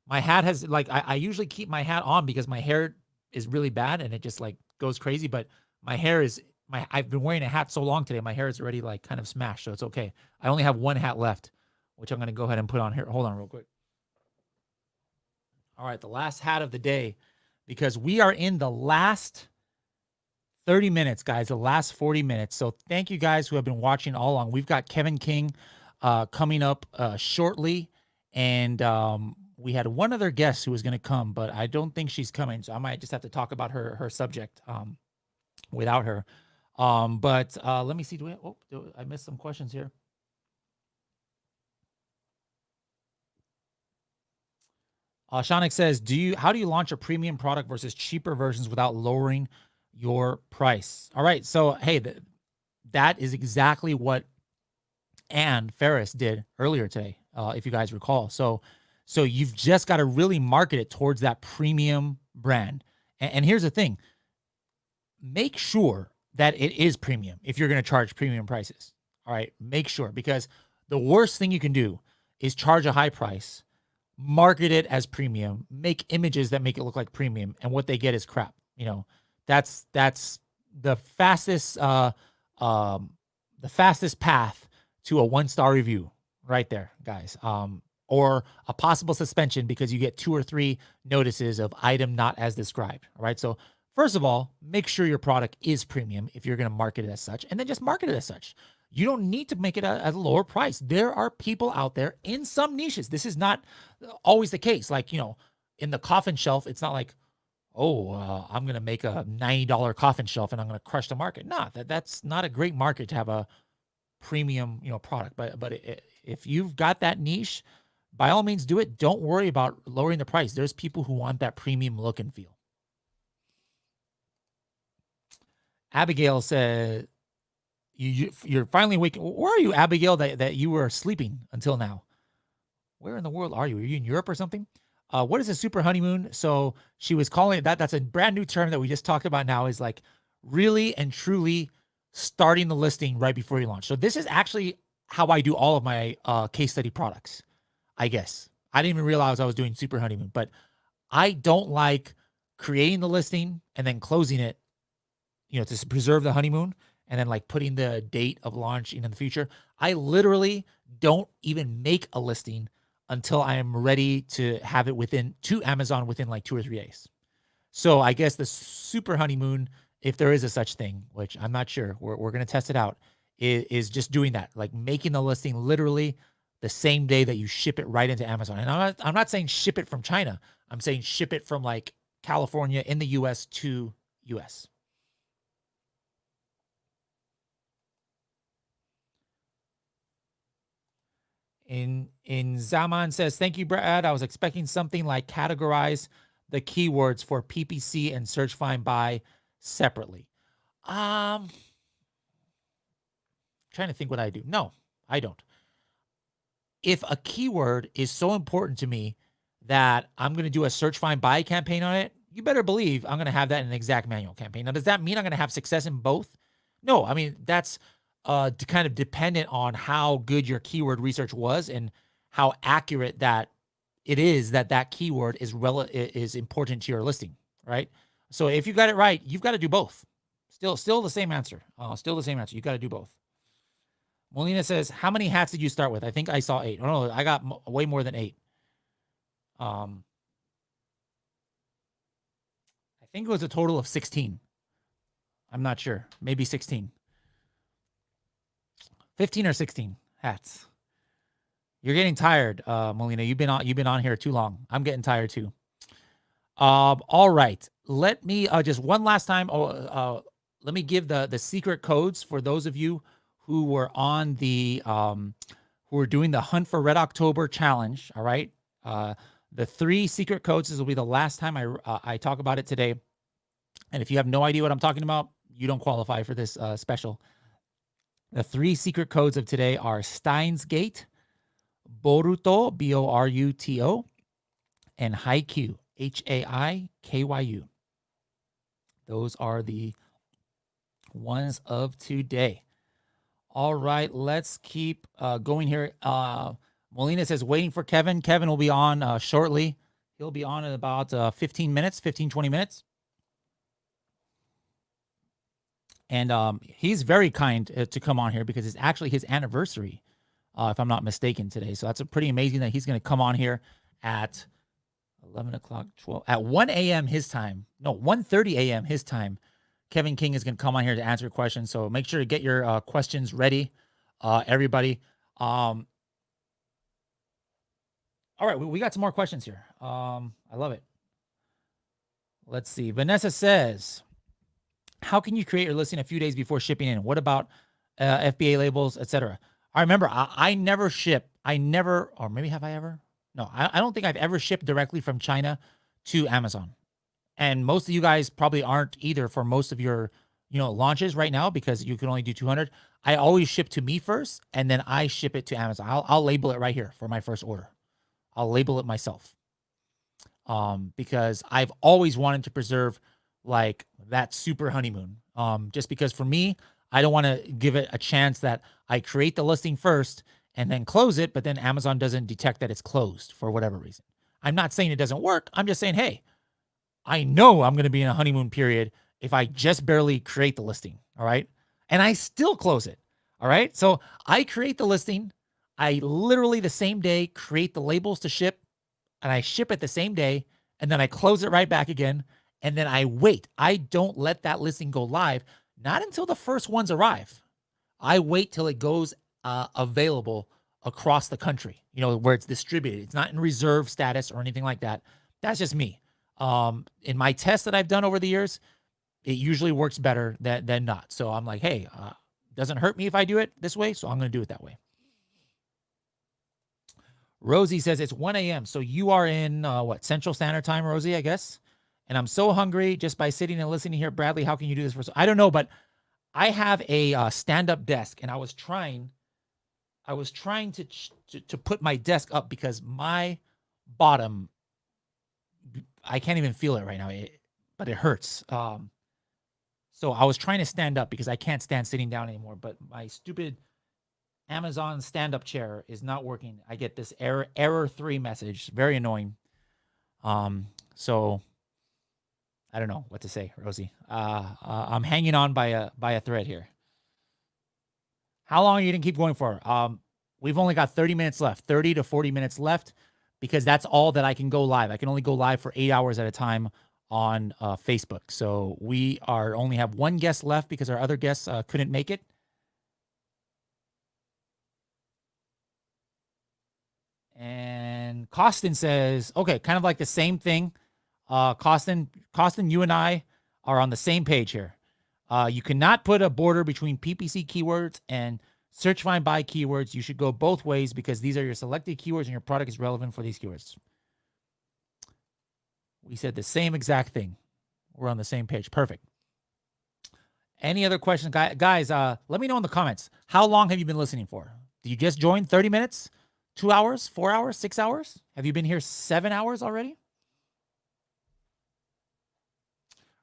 My hat has I usually keep my hat on because my hair is really bad and it just goes crazy. But my hair is I've been wearing a hat so long today. My hair is already kind of smashed, so it's okay. I only have one hat left, which I'm gonna go ahead and put on here. Hold on, real quick. All right, the last hat of the day, because we are in the last 30 minutes, guys, the last 40 minutes. So thank you guys who have been watching all along. We've got Kevin King coming up shortly. And we had one other guest who was going to come, but I don't think she's coming. So I might just have to talk about her subject without her. But let me see. I missed some questions here. Shanik says, how do you launch a premium product versus cheaper versions without lowering your price? All right. So, hey, that is exactly what Ann Ferris did earlier today, if you guys recall. So you've just got to really market it towards that premium brand. And here's the thing. Make sure that it is premium if you're going to charge premium prices. All right. Make sure, because the worst thing you can do is charge a high price, market it as premium, make images that make it look like premium, and what they get is crap. That's the fastest path to a 1-star review right there, guys. Or a possible suspension because you get 2 or 3 notices of item not as described. All right. So first of all, make sure your product is premium if you're going to market it as such, and then just market it as such. You don't need to make it at a lower price. There are people out there in some niches. This is not always the case. In the coffin shelf, it's not like, I'm going to make a $90 coffin shelf and I'm going to crush the market. No, that's not a great market to have a premium, product. But if you've got that niche, by all means do it. Don't worry about lowering the price. There's people who want that premium look and feel. Abigail said, you're finally waking. Where are you, Abigail, that you were sleeping until now? Where in the world are you? Are you in Europe or something? What is a super honeymoon? So she was calling it that. That's a brand new term that we just talked about now, is really and truly starting the listing right before you launch. So this is actually how I do all of my case study products, I guess. I didn't even realize I was doing super honeymoon, but I don't like creating the listing and then closing it, to preserve the honeymoon and then putting the date of launch in the future. I literally don't even make a listing until I am ready to have it to Amazon within 2 or 3 days. So I guess the super honeymoon, if there is a such thing, which I'm not sure, we're going to test it out, is just doing that, making the listing literally the same day that you ship it right into Amazon. And I'm not saying ship it from China. I'm saying ship it from like California in the US to US. In Zaman says, thank you, Brad. I was expecting something like categorize the keywords for PPC and search find by separately. Trying to think what I do. No, I don't. If a keyword is so important to me that I'm going to do a search find by campaign on it, you better believe I'm going to have that in an exact manual campaign. Now, does that mean I'm going to have success in both? No, I mean, that's kind of dependent on how good your keyword research was and how accurate that it is that keyword is important to your listing, right? So if you got it right, you've got to do both. Still the same answer. Still the same answer. You got to do both. Molina says, how many hats did you start with? I think I saw 8. Oh, no, I got way more than 8. I think it was a total of 16. I'm not sure. Maybe 16. 15 or 16 hats. You're getting tired, Molina. You've been on here too long. I'm getting tired too. All right. Let me just one last time. Let me give the secret codes for those of you who were on the who are doing the Hunt for Red October challenge. All right. The 3 secret codes. This will be the last time I talk about it today. And if you have no idea what I'm talking about, you don't qualify for this special. The 3 secret codes of today are Steins Gate, Boruto, Boruto, and Haikyu, Haikyu. Those are the ones of today. All right, let's keep going here. Molina says, waiting for Kevin. Kevin will be on shortly. He'll be on in about 15 minutes, 15, 20 minutes. And he's very kind to come on here because it's actually his anniversary, if I'm not mistaken, today. So that's pretty amazing that he's going to come on here at 11 o'clock, 12, at 1 a.m. his time. No, 1:30 a.m. his time. Kevin King is going to come on here to answer questions. So make sure to get your questions ready, everybody. All right, we got some more questions here. I love it. Let's see. Vanessa says, how can you create your listing a few days before shipping in? What about FBA labels, etc.? I remember I never ship. Or maybe have I ever? No, I don't think I've ever shipped directly from China to Amazon. And most of you guys probably aren't either for most of your, launches right now because you can only do 200. I always ship to me first, and then I ship it to Amazon. I'll label it right here for my first order. I'll label it myself. Because I've always wanted to preserve like that super honeymoon. Just because for me, I don't want to give it a chance that I create the listing first and then close it, but then Amazon doesn't detect that it's closed for whatever reason. I'm not saying it doesn't work. I'm just saying, hey, I know I'm going to be in a honeymoon period if I just barely create the listing. All right. And I still close it. All right. So I create the listing. I literally the same day create the labels to ship, and I ship it the same day, and then I close it right back again. And then I wait. I don't let that listing go live, not until the first ones arrive. I wait till it goes available across the country, where it's distributed. It's not in reserve status or anything like that. That's just me. In my tests that I've done over the years, it usually works better than not. So I'm like, hey, doesn't hurt me if I do it this way, so I'm going to do it that way. Rosie says it's 1 a.m. So you are in Central Standard Time, Rosie, I guess. And I'm so hungry just by sitting and listening here. Bradley, how can you do this for? I don't know, but I have a stand-up desk, and I was trying to put my desk up because my bottom, I can't even feel it right now, but it hurts. So I was trying to stand up because I can't stand sitting down anymore. But my stupid Amazon stand-up chair is not working. I get this error 3 message, very annoying. So I don't know what to say, Rosie. I'm hanging on by a thread here. How long are you going to keep going for? We've only got 30 minutes left, 30 to 40 minutes left, because that's all that I can go live. I can only go live for 8 hours at a time on Facebook. So we only have one guest left because our other guests couldn't make it. Costin says, okay, kind of like the same thing. Costin, you and I are on the same page here. You cannot put a border between PPC keywords and search, find, buy keywords. You should go both ways because these are your selected keywords and your product is relevant for these keywords. We said the same exact thing. We're on the same page. Perfect. Any other questions? Guys, let me know in the comments. How long have you been listening for? Did you just join 30 minutes, 2 hours, 4 hours, 6 hours? Have you been here 7 hours already?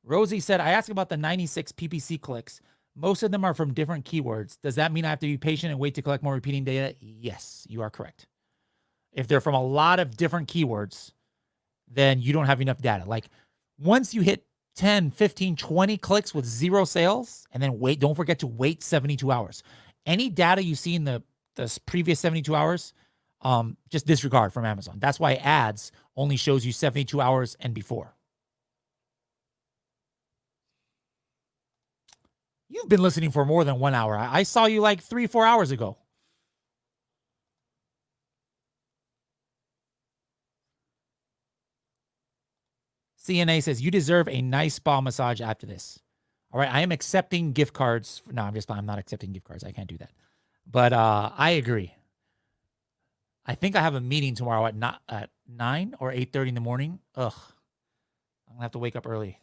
Rosie said, I asked about the 96 PPC clicks. Most of them are from different keywords. Does that mean I have to be patient and wait to collect more repeating data? Yes, you are correct. If they're from a lot of different keywords, then you don't have enough data. Like once you hit 10, 15, 20 clicks with 0 sales, and then wait, don't forget to wait 72 hours. Any data you see in the previous 72 hours, just disregard from Amazon. That's why ads only shows you 72 hours and before. You've been listening for more than 1 hour. I saw you like 3-4 hours ago. CNA says, you deserve a nice spa massage after this. All right, I am accepting gift cards. No, I'm not accepting gift cards. I can't do that. But I agree. I think I have a meeting tomorrow at 9 or 8:30 in the morning. Ugh, I'm going to have to wake up early.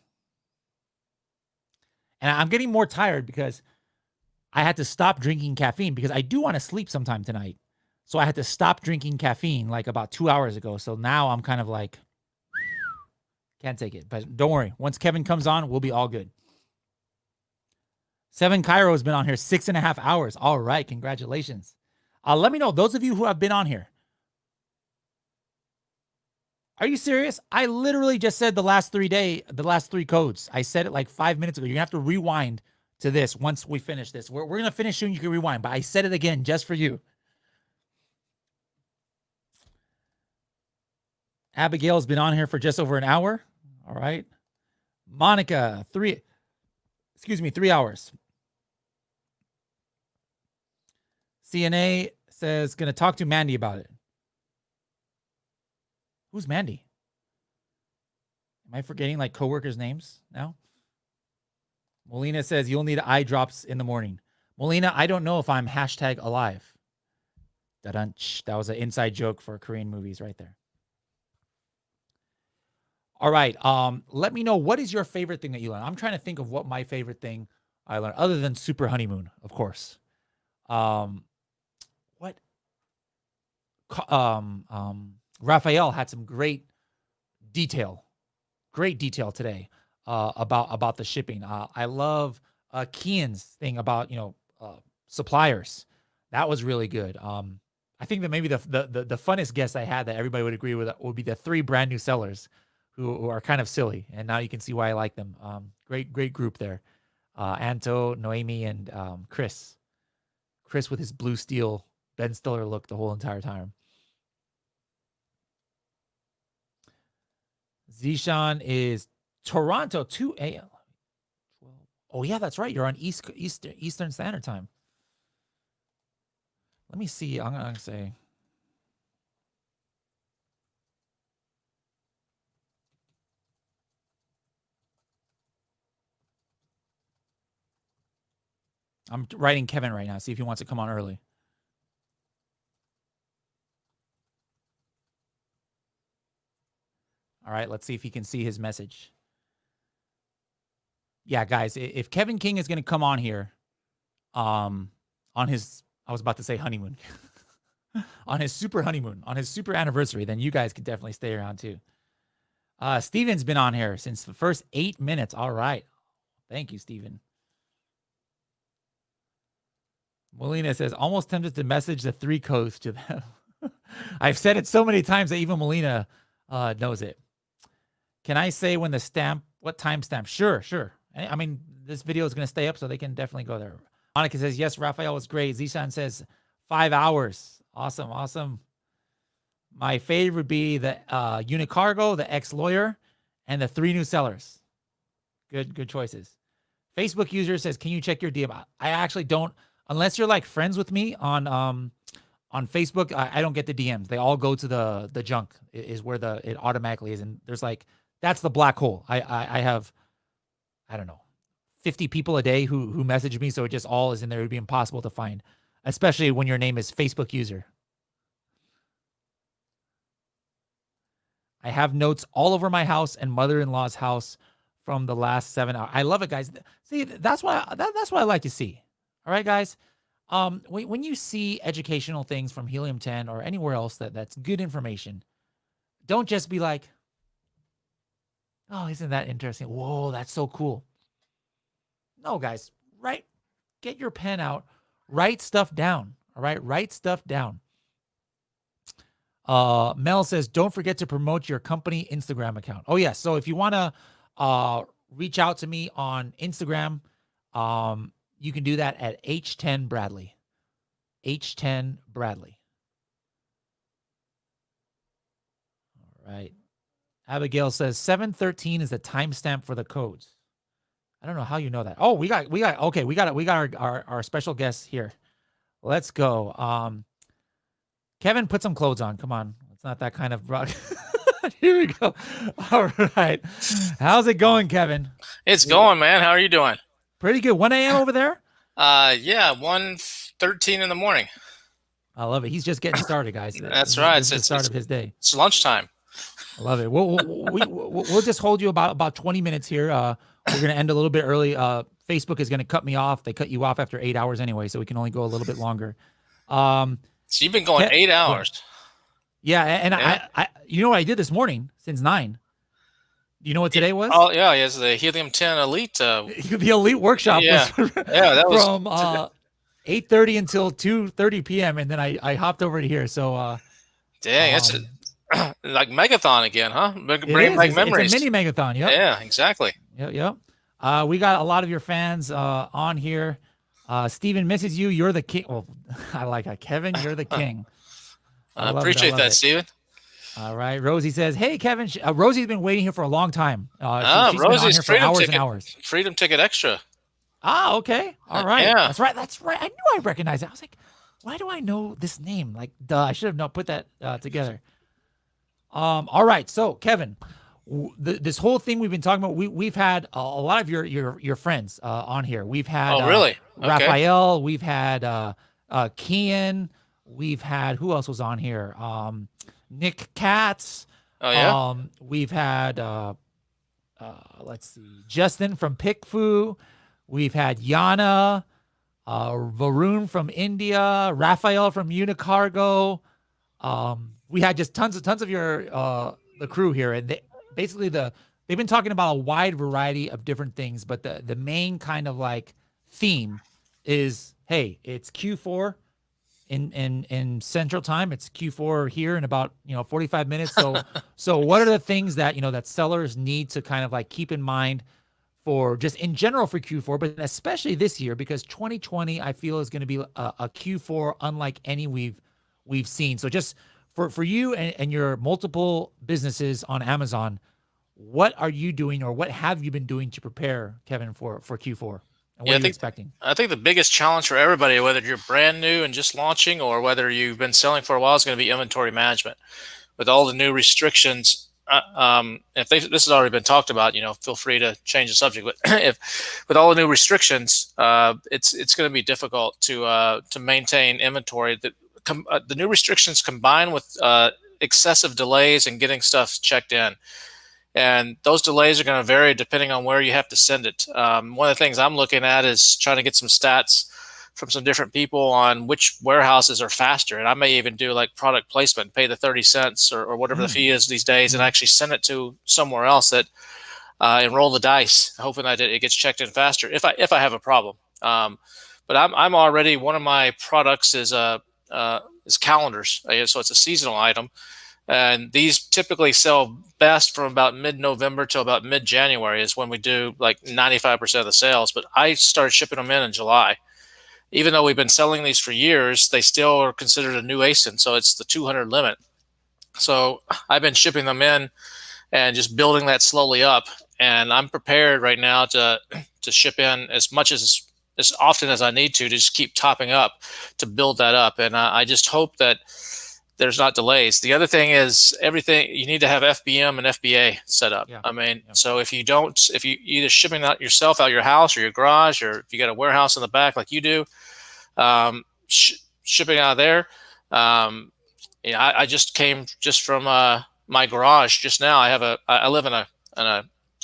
And I'm getting more tired because I had to stop drinking caffeine because I do want to sleep sometime tonight. So I had to stop drinking caffeine like about 2 hours ago. So now I'm kind of like, can't take it. But don't worry. Once Kevin comes on, we'll be all good. 7 Cairo has been on here 6.5 hours. All right. Congratulations. Let me know, those of you who have been on here. Are you serious? I literally just said the last 3 codes. I said it like 5 minutes ago. You're going to have to rewind to this once we finish this. We're going to finish soon. You can rewind, but I said it again just for you. Abigail's been on here for just over an hour. All right. Monica, 3 hours. CNA says, going to talk to Mandy about it. Who's Mandy? Am I forgetting like coworkers' names now? Molina says, you'll need eye drops in the morning. Molina, I don't know if I'm #alive. Da-dunch. That was an inside joke for Korean movies right there. All right. Let me know, what is your favorite thing that you learned? I'm trying to think of what my favorite thing I learned, other than Super Honeymoon, of course. Raphael had some great detail today about the shipping. I love Kian's thing about suppliers. That was really good. I think that maybe the funnest guest I had that everybody would agree with would be the 3 brand new sellers who are kind of silly, and now you can see why I like them. Great group there. Anto, Noemi, and Chris. Chris with his blue steel Ben Stiller look the whole entire time. Zishan is Toronto, 2 a.m. Oh, yeah, that's right. You're on Eastern Standard Time. Let me see. I'm going to say. I'm writing Kevin right now. See if he wants to come on early. All right, let's see if he can see his message. Yeah, guys, if Kevin King is going to come on here on his, I was about to say honeymoon, on his super honeymoon, on his super anniversary, then you guys could definitely stay around too. Steven's been on here since the first 8 minutes. All right. Thank you, Steven. Molina says, almost tempted to message the 3 codes to them. I've said it so many times that even Molina knows it. Can I say when the stamp, what timestamp? Sure. I mean, this video is going to stay up, so they can definitely go there. Monica says, yes, Raphael was great. Zishan says, 5 hours. Awesome. My favorite would be the Unicargo, the ex-lawyer, and the 3 new sellers. Good choices. Facebook user says, can you check your DM? I actually don't, unless you're like friends with me on On Facebook, I don't get the DMs. They all go to the junk is where it automatically is. And there's like, that's the black hole. I have, I don't know, 50 people a day who message me. So it just all is in there. It would be impossible to find, especially when your name is Facebook user. I have notes all over my house and mother-in-law's house from the last 7 hours. I love it, guys. See, that's what I like to see. All right, guys. When you see educational things from Helium 10 or anywhere else that's good information, don't just be like, oh, isn't that interesting? Whoa, that's so cool. No, guys, get your pen out, write stuff down. All right, write stuff down. Mel says, don't forget to promote your company Instagram account. Oh, yes. So if you want to reach out to me on Instagram, you can do that at H10 Bradley. H10 Bradley. All right. Abigail says 713 is the timestamp for the codes. I don't know how you know that. Oh, we got our special guest here. Let's go. Kevin, put some clothes on. Come on. It's not that kind of rock. Here we go. All right. How's it going, Kevin? It's going, man. How are you doing? Pretty good. 1 a.m. over there? Yeah, 1:13 in the morning. I love it. He's just getting started, guys. That's right. It's the start of his day. It's lunchtime. I love it. We'll just hold you about 20 minutes here. We're going to end a little bit early. Facebook is going to cut me off. They cut you off after 8 hours anyway, so we can only go a little bit longer. So you've been going 8 hours. Yeah, and yeah. I you know what I did this morning since 9? You know what today was? Oh yeah, it's the Helium 10 Elite. The Elite workshop was that was from 8:30 until 2:30 p.m. and then I hopped over to here. So dang, it's like Megathon again, huh? Bring back memories. It's a mini Megathon. Yep. Yeah, exactly. Yep. We got a lot of your fans on here. Steven misses you. You're the king. Well, I like that. Kevin, you're the king. I appreciate that, Steven. All right. Rosie says, hey, Kevin. Rosie's been waiting here for a long time. She's Rosie's been on here for hours and hours. Freedom Ticket Extra. Ah, okay. All right. Yeah. That's right. I knew I recognized it. I was like, why do I know this name? Like, duh, I should have not put that together. All right. So, Kevin, this whole thing we've been talking about, we've had a lot of your friends on here. We've had really? Okay. Raphael. We've had Kian. We've had, who else was on here? Nick Katz. Oh yeah. We've had let's see, Justin from PickFu. We've had Yana, Varun from India, Raphael from Unicargo. We had just tons of your the crew here, and they've been talking about a wide variety of different things, but the main kind of like theme is, hey, it's Q4 in Central Time. It's Q4 here in about 45 minutes. So what are the things that that sellers need to kind of like keep in mind for just in general for Q4, but especially this year, because 2020 I feel is going to be a Q4 unlike any we've seen. So just for you and your multiple businesses on Amazon, what are you doing or what have you been doing to prepare, Kevin, for Q4? And what are you expecting? I think the biggest challenge for everybody, whether you're brand new and just launching or whether you've been selling for a while, is going to be inventory management. With all the new restrictions, if this has already been talked about, feel free to change the subject. But if with all the new restrictions, it's going to be difficult to maintain inventory. The new restrictions combined with excessive delays in getting stuff checked in. And those delays are going to vary depending on where you have to send it. One of the things I'm looking at is trying to get some stats from some different people on which warehouses are faster. And I may even do like product placement, pay the 30 cents or whatever the fee is these days, and actually send it to somewhere else that and roll the dice, hoping that it gets checked in faster if I have a problem. But I'm already, one of my products is calendars. So it's a seasonal item. And these typically sell best from about mid-November till about mid-January is when we do like 95% of the sales. But I started shipping them in July. Even though we've been selling these for years, they still are considered a new ASIN. So it's the 200 limit. So I've been shipping them in and just building that slowly up. And I'm prepared right now to ship in as much as as often as I need to just keep topping up to build that up. And I just hope that there's not delays. The other thing is everything, you need to have FBM and FBA set up. I mean, so if you either shipping out yourself out your house or your garage, or if you got a warehouse in the back like you do, shipping out of there. I just came from my garage just now. I live in a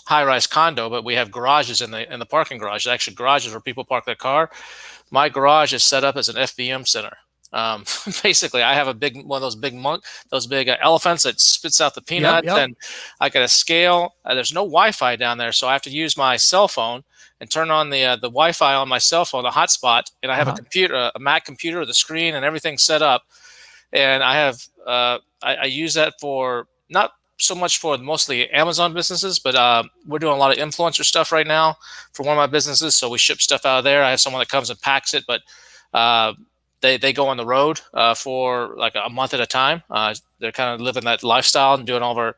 high-rise condo, but we have garages in the parking garage. Actually, garages where people park their car. My garage is set up as an FBM center. Basically, I have one of those big elephants that spits out the peanuts, and I got a scale. There's no Wi-Fi down there, so I have to use my cell phone and turn on the Wi-Fi on my cell phone, the hotspot, and I have a computer, a Mac computer, the screen and everything set up, and I have I use that for not so much for mostly Amazon businesses, but we're doing a lot of influencer stuff right now for one of my businesses, so we ship stuff out of there. I have someone that comes and packs it, but they go on the road for like a month at a time. They're kind of living that lifestyle and doing all of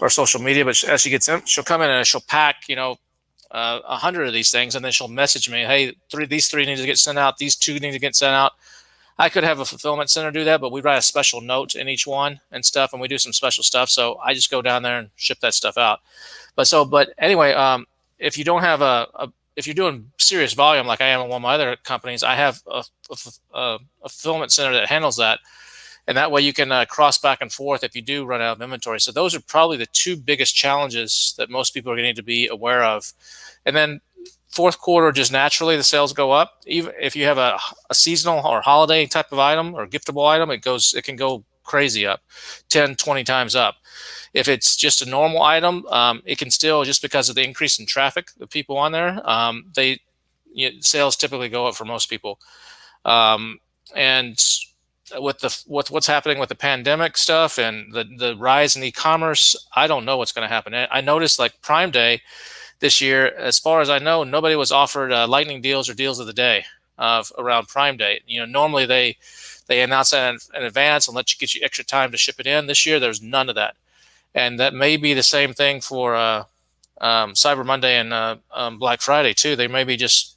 our social media. But as she gets in, she'll come in and she'll pack, 100 of these things, and then she'll message me, hey, these three need to get sent out. These two need to get sent out. I could have a fulfillment center do that, but we write a special note in each one and stuff, and we do some special stuff. So I just go down there and ship that stuff out. But anyway, if you don't have if you're doing serious volume like I am in one of my other companies, I have a fulfillment center that handles that. And that way you can cross back and forth if you do run out of inventory. So those are probably the two biggest challenges that most people are going to need to be aware of. And then fourth quarter, just naturally, the sales go up. Even if you have a seasonal or holiday type of item or giftable item, it can go crazy up, 10, 20 times up. If it's just a normal item, it can still, just because of the increase in traffic, the people on there, sales typically go up for most people. And with what's happening with the pandemic stuff and the rise in e-commerce, I don't know what's going to happen. I noticed like Prime Day this year, as far as I know, nobody was offered lightning deals or deals of the day around Prime Day. Normally they announce that in advance and get you extra time to ship it in. This year, there's none of that. And that may be the same thing for Cyber Monday and Black Friday too. They may be just,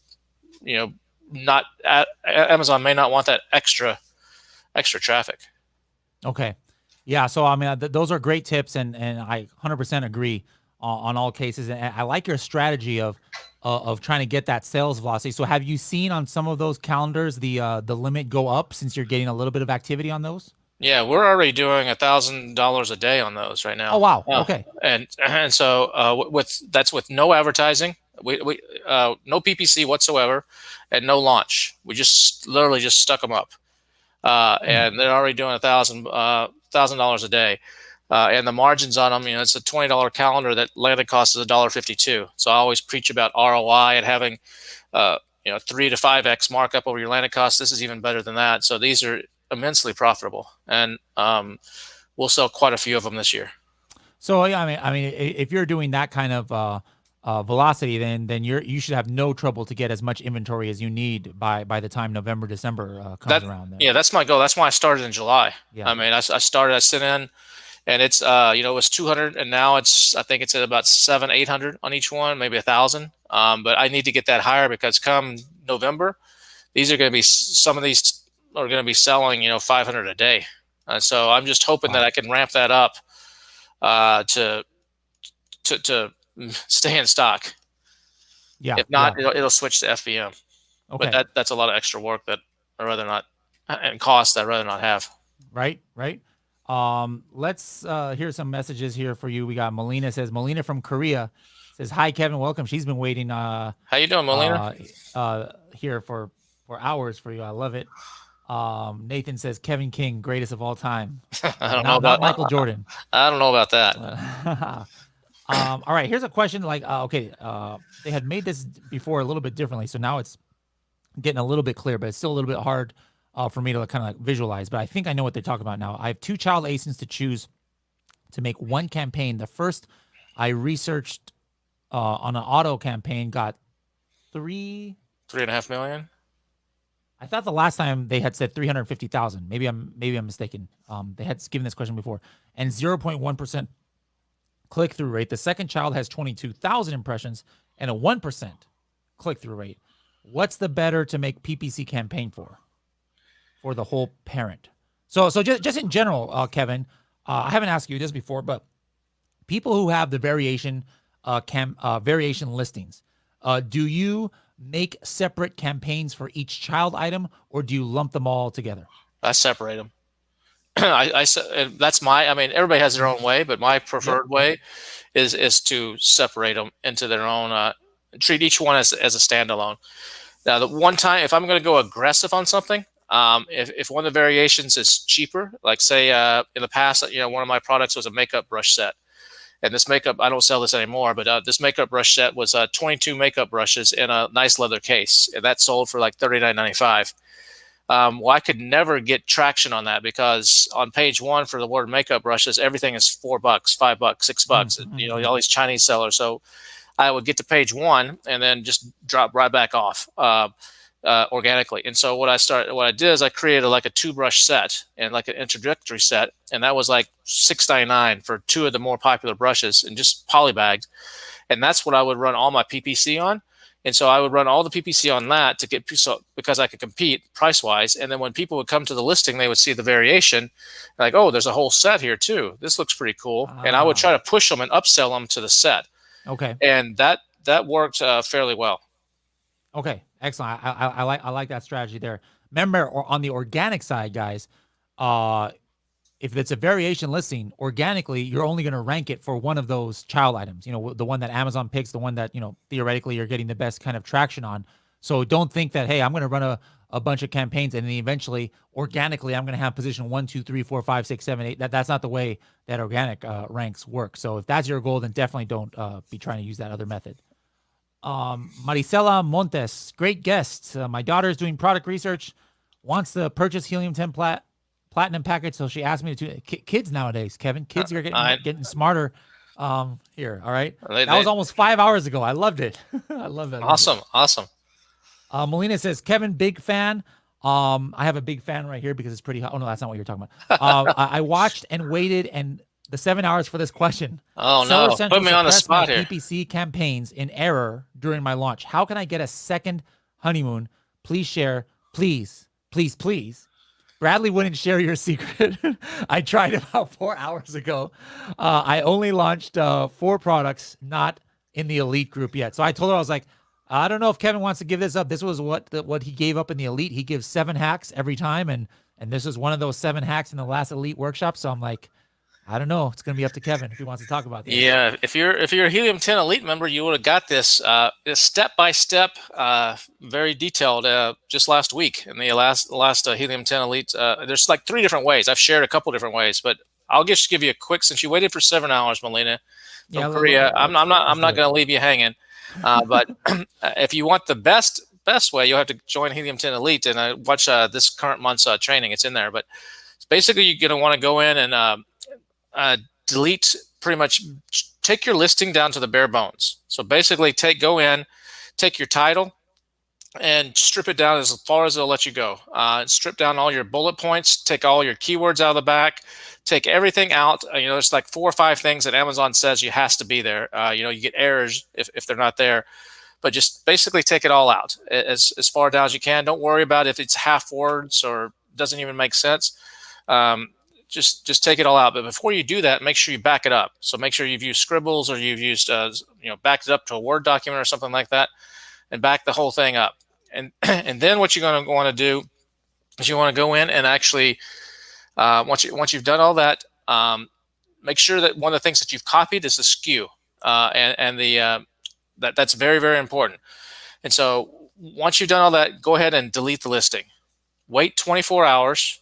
not Amazon may not want that extra traffic. Okay. Yeah. So, I mean, those are great tips, and I 100% agree on all cases. And I like your strategy of trying to get that sales velocity. So have you seen on some of those calendars, the limit go up since you're getting a little bit of activity on those? Yeah, we're already doing $1,000 a day on those right now. Oh, wow. Okay. And so that's with no advertising, we no PPC whatsoever, and no launch. We just literally just stuck them up, and they're already doing $1,000 a day, and the margins on them. It's a $20 calendar that landed cost is $1.52. So I always preach about ROI and having 3 to 5x markup over your landed cost. This is even better than that. So these are immensely profitable, and we'll sell quite a few of them this year. So yeah, I mean, if you're doing that kind of velocity, then you should have no trouble to get as much inventory as you need by the time November, December comes around. Then. Yeah, that's my goal. That's why I started in July. Yeah. I mean, I sent in, and it's it was 200, and now I think it's at about 700-800 on each one, maybe 1,000. But I need to get that higher because come November, these are going to be some of these are going to be selling 500 a day. So I'm just hoping that I can ramp that up to stay in stock. Yeah. If not, it'll switch to FBM. Okay. But that's a lot of extra work that I'd rather not, and cost that I'd rather not have. Right. Let's hear some messages here for you. We got Melina Melina from Korea says, hi, Kevin, welcome. She's been waiting. How you doing, Melina? Here for hours for you. I love it. Nathan says, Kevin King, greatest of all time. I don't know about Michael Jordan. I don't know about that. All right, here's a question. Like, they had made this before a little bit differently, so now it's getting a little bit clear, but it's still a little bit hard for me to kind of like visualize. But I think I know what they're talking about now. I have 2 child ASINs to choose to make one campaign. The first I researched on an auto campaign got 3.5 million. I thought the last time they had said 350,000. Maybe I'm mistaken. They had given this question before, and 0.1% click-through rate. The second child has 22,000 impressions and a 1% click-through rate. what's the better to make PPC campaign for the whole parent? So just in general, Kevin, I haven't asked you this before, but people who have the variation variation listings, do you make separate campaigns for each child item, or do you lump them all together? I separate them. That's I mean, everybody has their own way, but my preferred way is to separate them into their own, treat each one as a standalone. Now, the one time, if I'm going to go aggressive on something, if one of the variations is cheaper, like say in the past, one of my products was a makeup brush set. And this makeup, I don't sell this anymore, but this makeup brush set was 22 makeup brushes in a nice leather case. And that sold for like $39.95. Well, I could never get traction on that because on page one for the word makeup brushes, everything is $4, $5, $6, all these Chinese sellers. So I would get to page one and then just drop right back off organically. And so what I did is I created like a 2-brush set and like an introductory set. And that was like $6.99 for 2 of the more popular brushes and just polybagged. And that's what I would run all my PPC on. And so I would run all the PPC on that because I could compete price-wise. And then when people would come to the listing, they would see the variation, like, oh, there's a whole set here too. This looks pretty cool. And I would try to push them and upsell them to the set. Okay. And that worked fairly well. Okay, excellent. I like that strategy there. Remember, on the organic side, guys, if it's a variation listing, organically, you're only going to rank it for one of those child items, the one that Amazon picks, the one that, theoretically you're getting the best kind of traction on. So don't think that, hey, I'm going to run a bunch of campaigns and then eventually organically I'm going to have position 1, 2, 3, 4, 5, 6, 7, 8. That's not the way that organic ranks work. So if that's your goal, then definitely don't be trying to use that other method. Maricela Montes, great guest. My daughter is doing product research, wants to purchase Helium 10 Platinum package, so she asked me to do kids nowadays, Kevin. Kids are getting smarter. Here, all right. That was almost 5 hours ago. I loved it. I love it. Awesome. Melina says, Kevin, big fan. I have a big fan right here because it's pretty hot. Oh no, that's not what you're talking about. I watched and waited and the 7 hours for this question. Oh Seller no, Central put me on the spot here. PPC campaigns in error during my launch. How can I get a second honeymoon? Please share. Please. Bradley wouldn't share your secret. I tried about 4 hours ago. I only launched 4 products, not in the elite group yet. So I told her, I was like, I don't know if Kevin wants to give this up. This was what he gave up in the elite. He gives 7 hacks every time. And this is one of those 7 hacks in the last elite workshop. So I'm like, I don't know. It's going to be up to Kevin if he wants to talk about this. Yeah, if you're a Helium 10 Elite member, you would have got this step by step, very detailed just last week in the last Helium 10 Elite. There's like 3 different ways. I've shared a couple different ways, but I'll just give you a quick. Since you waited for 7 hours, Melina, from Korea, I'm not going to leave you hanging. But if you want the best way, you'll have to join Helium 10 Elite and watch this current month's training. It's in there. But basically, you're going to want to go in and delete, pretty much take your listing down to the bare bones. So basically go in, take your title and strip it down as far as it'll let you go. Strip down all your bullet points, take all your keywords out of the back, take everything out. There's like 4 or 5 things that Amazon says you has to be there. You get errors if they're not there, but just basically take it all out as far down as you can. Don't worry about if it's half words or doesn't even make sense. Just take it all out. But before you do that, make sure you back it up. So make sure you've used Scribbles or you've used, backed it up to a Word document or something like that, and back the whole thing up. And then what you're going to want to do is you want to go in and actually, once you've done all that, make sure that one of the things that you've copied is the SKU, and that's very, very important. And so once you've done all that, go ahead and delete the listing. Wait 24 hours.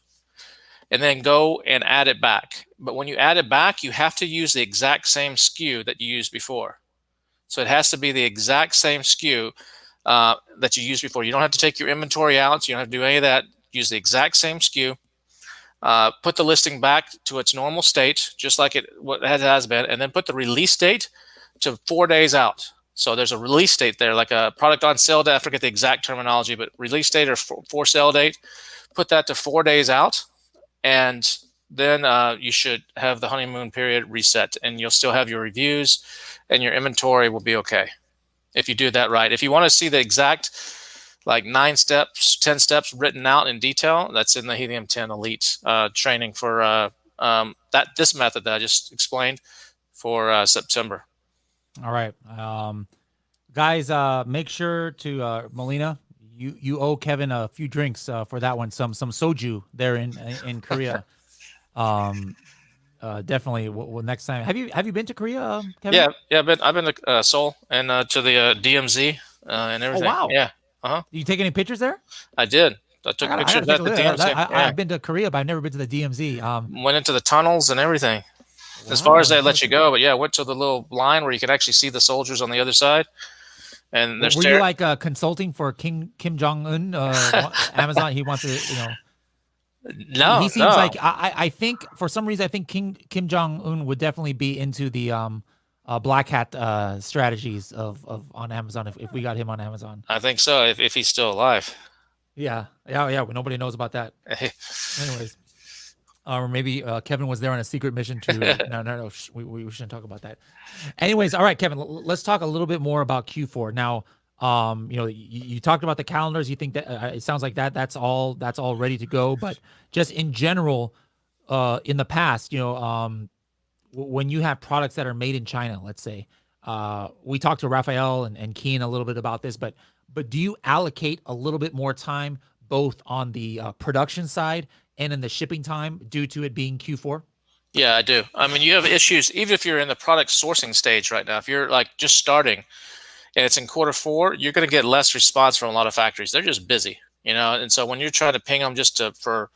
And then go and add it back. But when you add it back, you have to use the exact same SKU that you used before. So it has to be the exact same SKU that you used before. You don't have to take your inventory out. You don't have to do any of that. Use the exact same SKU. Put the listing back to its normal state, just like it has been, and then put the release date to 4 days out. So there's a release date there, like a product on sale date. I forget the exact terminology, but release date or for sale date. Put that to 4 days out. And then you should have the honeymoon period reset, and you'll still have your reviews, and your inventory will be okay if you do that right. If you want to see the exact like 9 steps, 10 steps written out in detail. That's in the Helium 10 Elite training for this method that I just explained for September. All right. Guys, make sure to Melina, you owe Kevin a few drinks for that one. Some soju there in Korea. Definitely. Well, next time. Have you been to Korea, Kevin? Yeah. I've been to Seoul and to the DMZ and everything. Oh, wow. Yeah. Did you take any pictures there? I did. I took pictures at the DMZ. I've been to Korea, but I've never been to the DMZ. Went into the tunnels and everything. As far as they let you go, but yeah, went to the little line where you could actually see the soldiers on the other side. And were you like consulting for Kim Jong Un? Amazon, he wants to, No, he seems like I think for some reason I think Kim Jong Un would definitely be into the black hat strategies of on Amazon if we got him on Amazon. I think so if he's still alive. Yeah. Nobody knows about that. Anyways. Or maybe Kevin was there on a secret mission to. No. We shouldn't talk about that. Anyways, all right, Kevin. Let's talk a little bit more about Q4 now. You talked about the calendars. You think that it sounds like that's all ready to go. But just in general, in the past, when you have products that are made in China, let's say, we talked to Raphael and Keen a little bit about this, but do you allocate a little bit more time both on the production side and in the shipping time due to it being Q4? Yeah, I do. I mean, you have issues, even if you're in the product sourcing stage right now, if you're like just starting and it's in Q4, you're going to get less response from a lot of factories. They're just busy, and so when you're trying to ping them just for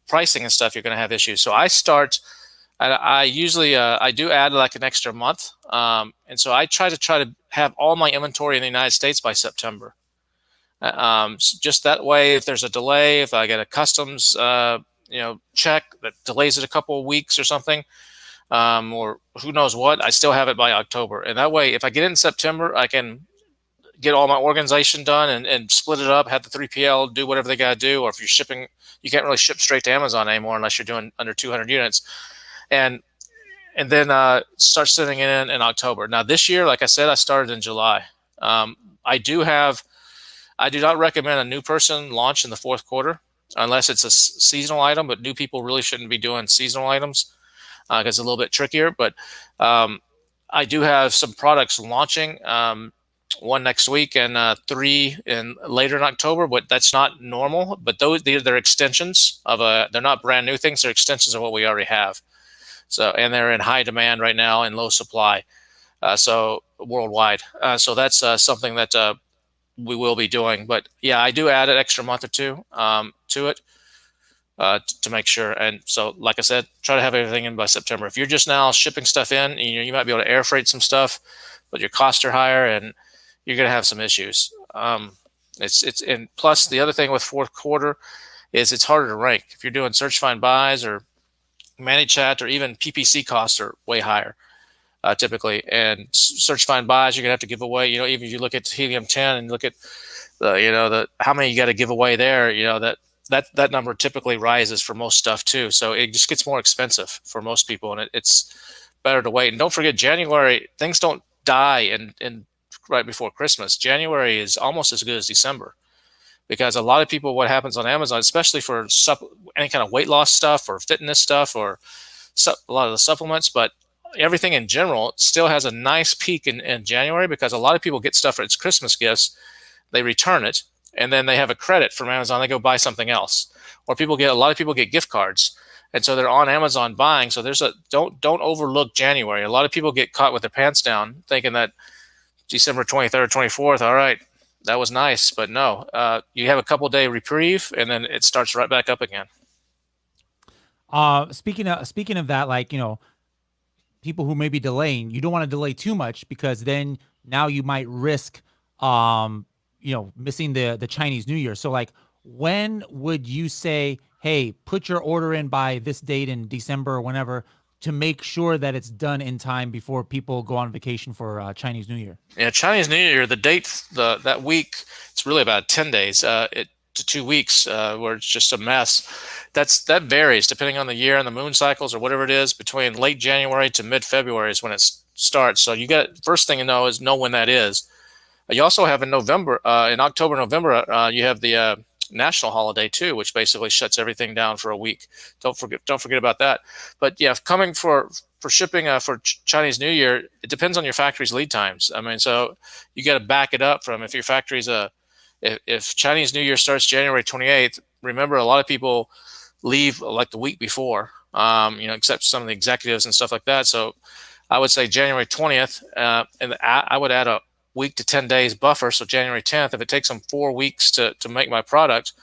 pricing and stuff, you're going to have issues. So I usually I do add like an extra month. And so I try to have all my inventory in the United States by September. Just that way, if there's a delay, if I get a customs, check that delays it a couple of weeks or something, or who knows what, I still have it by October. And that way, if I get it in September, I can get all my organization done and split it up, have the 3PL do whatever they got to do. Or if you're shipping, you can't really ship straight to Amazon anymore unless you're doing under 200 units. And then start sending it in October. Now, this year, like I said, I started in July. I do not recommend a new person launch in the fourth quarter unless it's a seasonal item, but new people really shouldn't be doing seasonal items because it's a little bit trickier. But I do have some products launching, one next week and 3 later in October, but that's not normal. But they're extensions of they're not brand new things. They're extensions of what we already have. So, and they're in high demand right now and low supply. So worldwide. So that's something that we will be doing. But yeah, I do add an extra month or two to it to make sure. And so, like I said, try to have everything in by September. If you're just now shipping stuff in, you might be able to air freight some stuff, but your costs are higher and you're going to have some issues. And plus the other thing with fourth quarter is it's harder to rank. If you're doing search, find, buys or ManyChat or even PPC costs are way higher. Typically, and search, find, buys, you're gonna have to give away. Even if you look at Helium 10 and look at the how many you got to give away there, that number typically rises for most stuff too. So it just gets more expensive for most people, and it's better to wait. And don't forget, January, things don't die in right before Christmas. January is almost as good as December, because a lot of people, what happens on Amazon, especially for any kind of weight loss stuff or fitness stuff or a lot of the supplements, but everything in general still has a nice peak in January, because a lot of people get stuff for its Christmas gifts, they return it, and then they have a credit from Amazon, they go buy something else. Or a lot of people get gift cards, and so they're on Amazon buying. So don't overlook January. A lot of people get caught with their pants down thinking that December 23rd, 24th, all right, that was nice, but no, you have a couple day reprieve and then it starts right back up again. Speaking of that, people who may be delaying, you don't want to delay too much, because then now you might risk, missing the Chinese New Year. So when would you say, hey, put your order in by this date in December or whenever, to make sure that it's done in time before people go on vacation for Chinese New Year? Yeah, Chinese New Year, the date, that week, it's really about 10 days to 2 weeks where it's just a mess. That varies depending on the year and the moon cycles or whatever it is. Between late January to mid-February is when it starts. So first thing to know is when that is. You also have in November, in October, November, you have the national holiday too, which basically shuts everything down for a week. Don't forget about that. But yeah, coming for shipping for Chinese New Year, it depends on your factory's lead times. I mean, so you got to back it up from if your factory's if Chinese New Year starts January 28th. Remember, a lot of people leave like the week before, except some of the executives and stuff like that. So I would say January 20th, and I would add a week to 10 days buffer. So January 10th, if it takes them 4 weeks to make my product,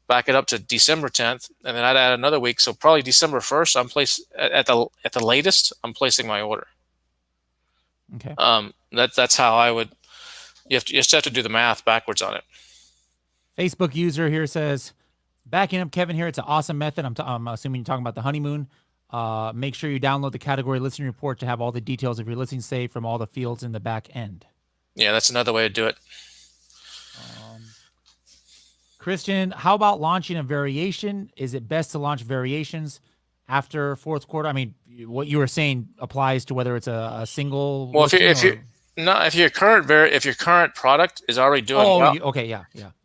back it up to December 10th, and then I'd add another week. So probably December 1st, I'm placed at the latest, I'm placing my order. Okay. That's how I would, you just have to do the math backwards on it. Facebook user here says, backing up Kevin here, it's an awesome method. I'm assuming you're talking about the honeymoon. Make sure you download the category listing report to have all the details of your listing saved from all the fields in the back end. Yeah, that's another way to do it. Christian, how about launching a variation? Is it best to launch variations after fourth quarter? I mean, what you were saying applies to whether it's a single. Well, if your current product is already doing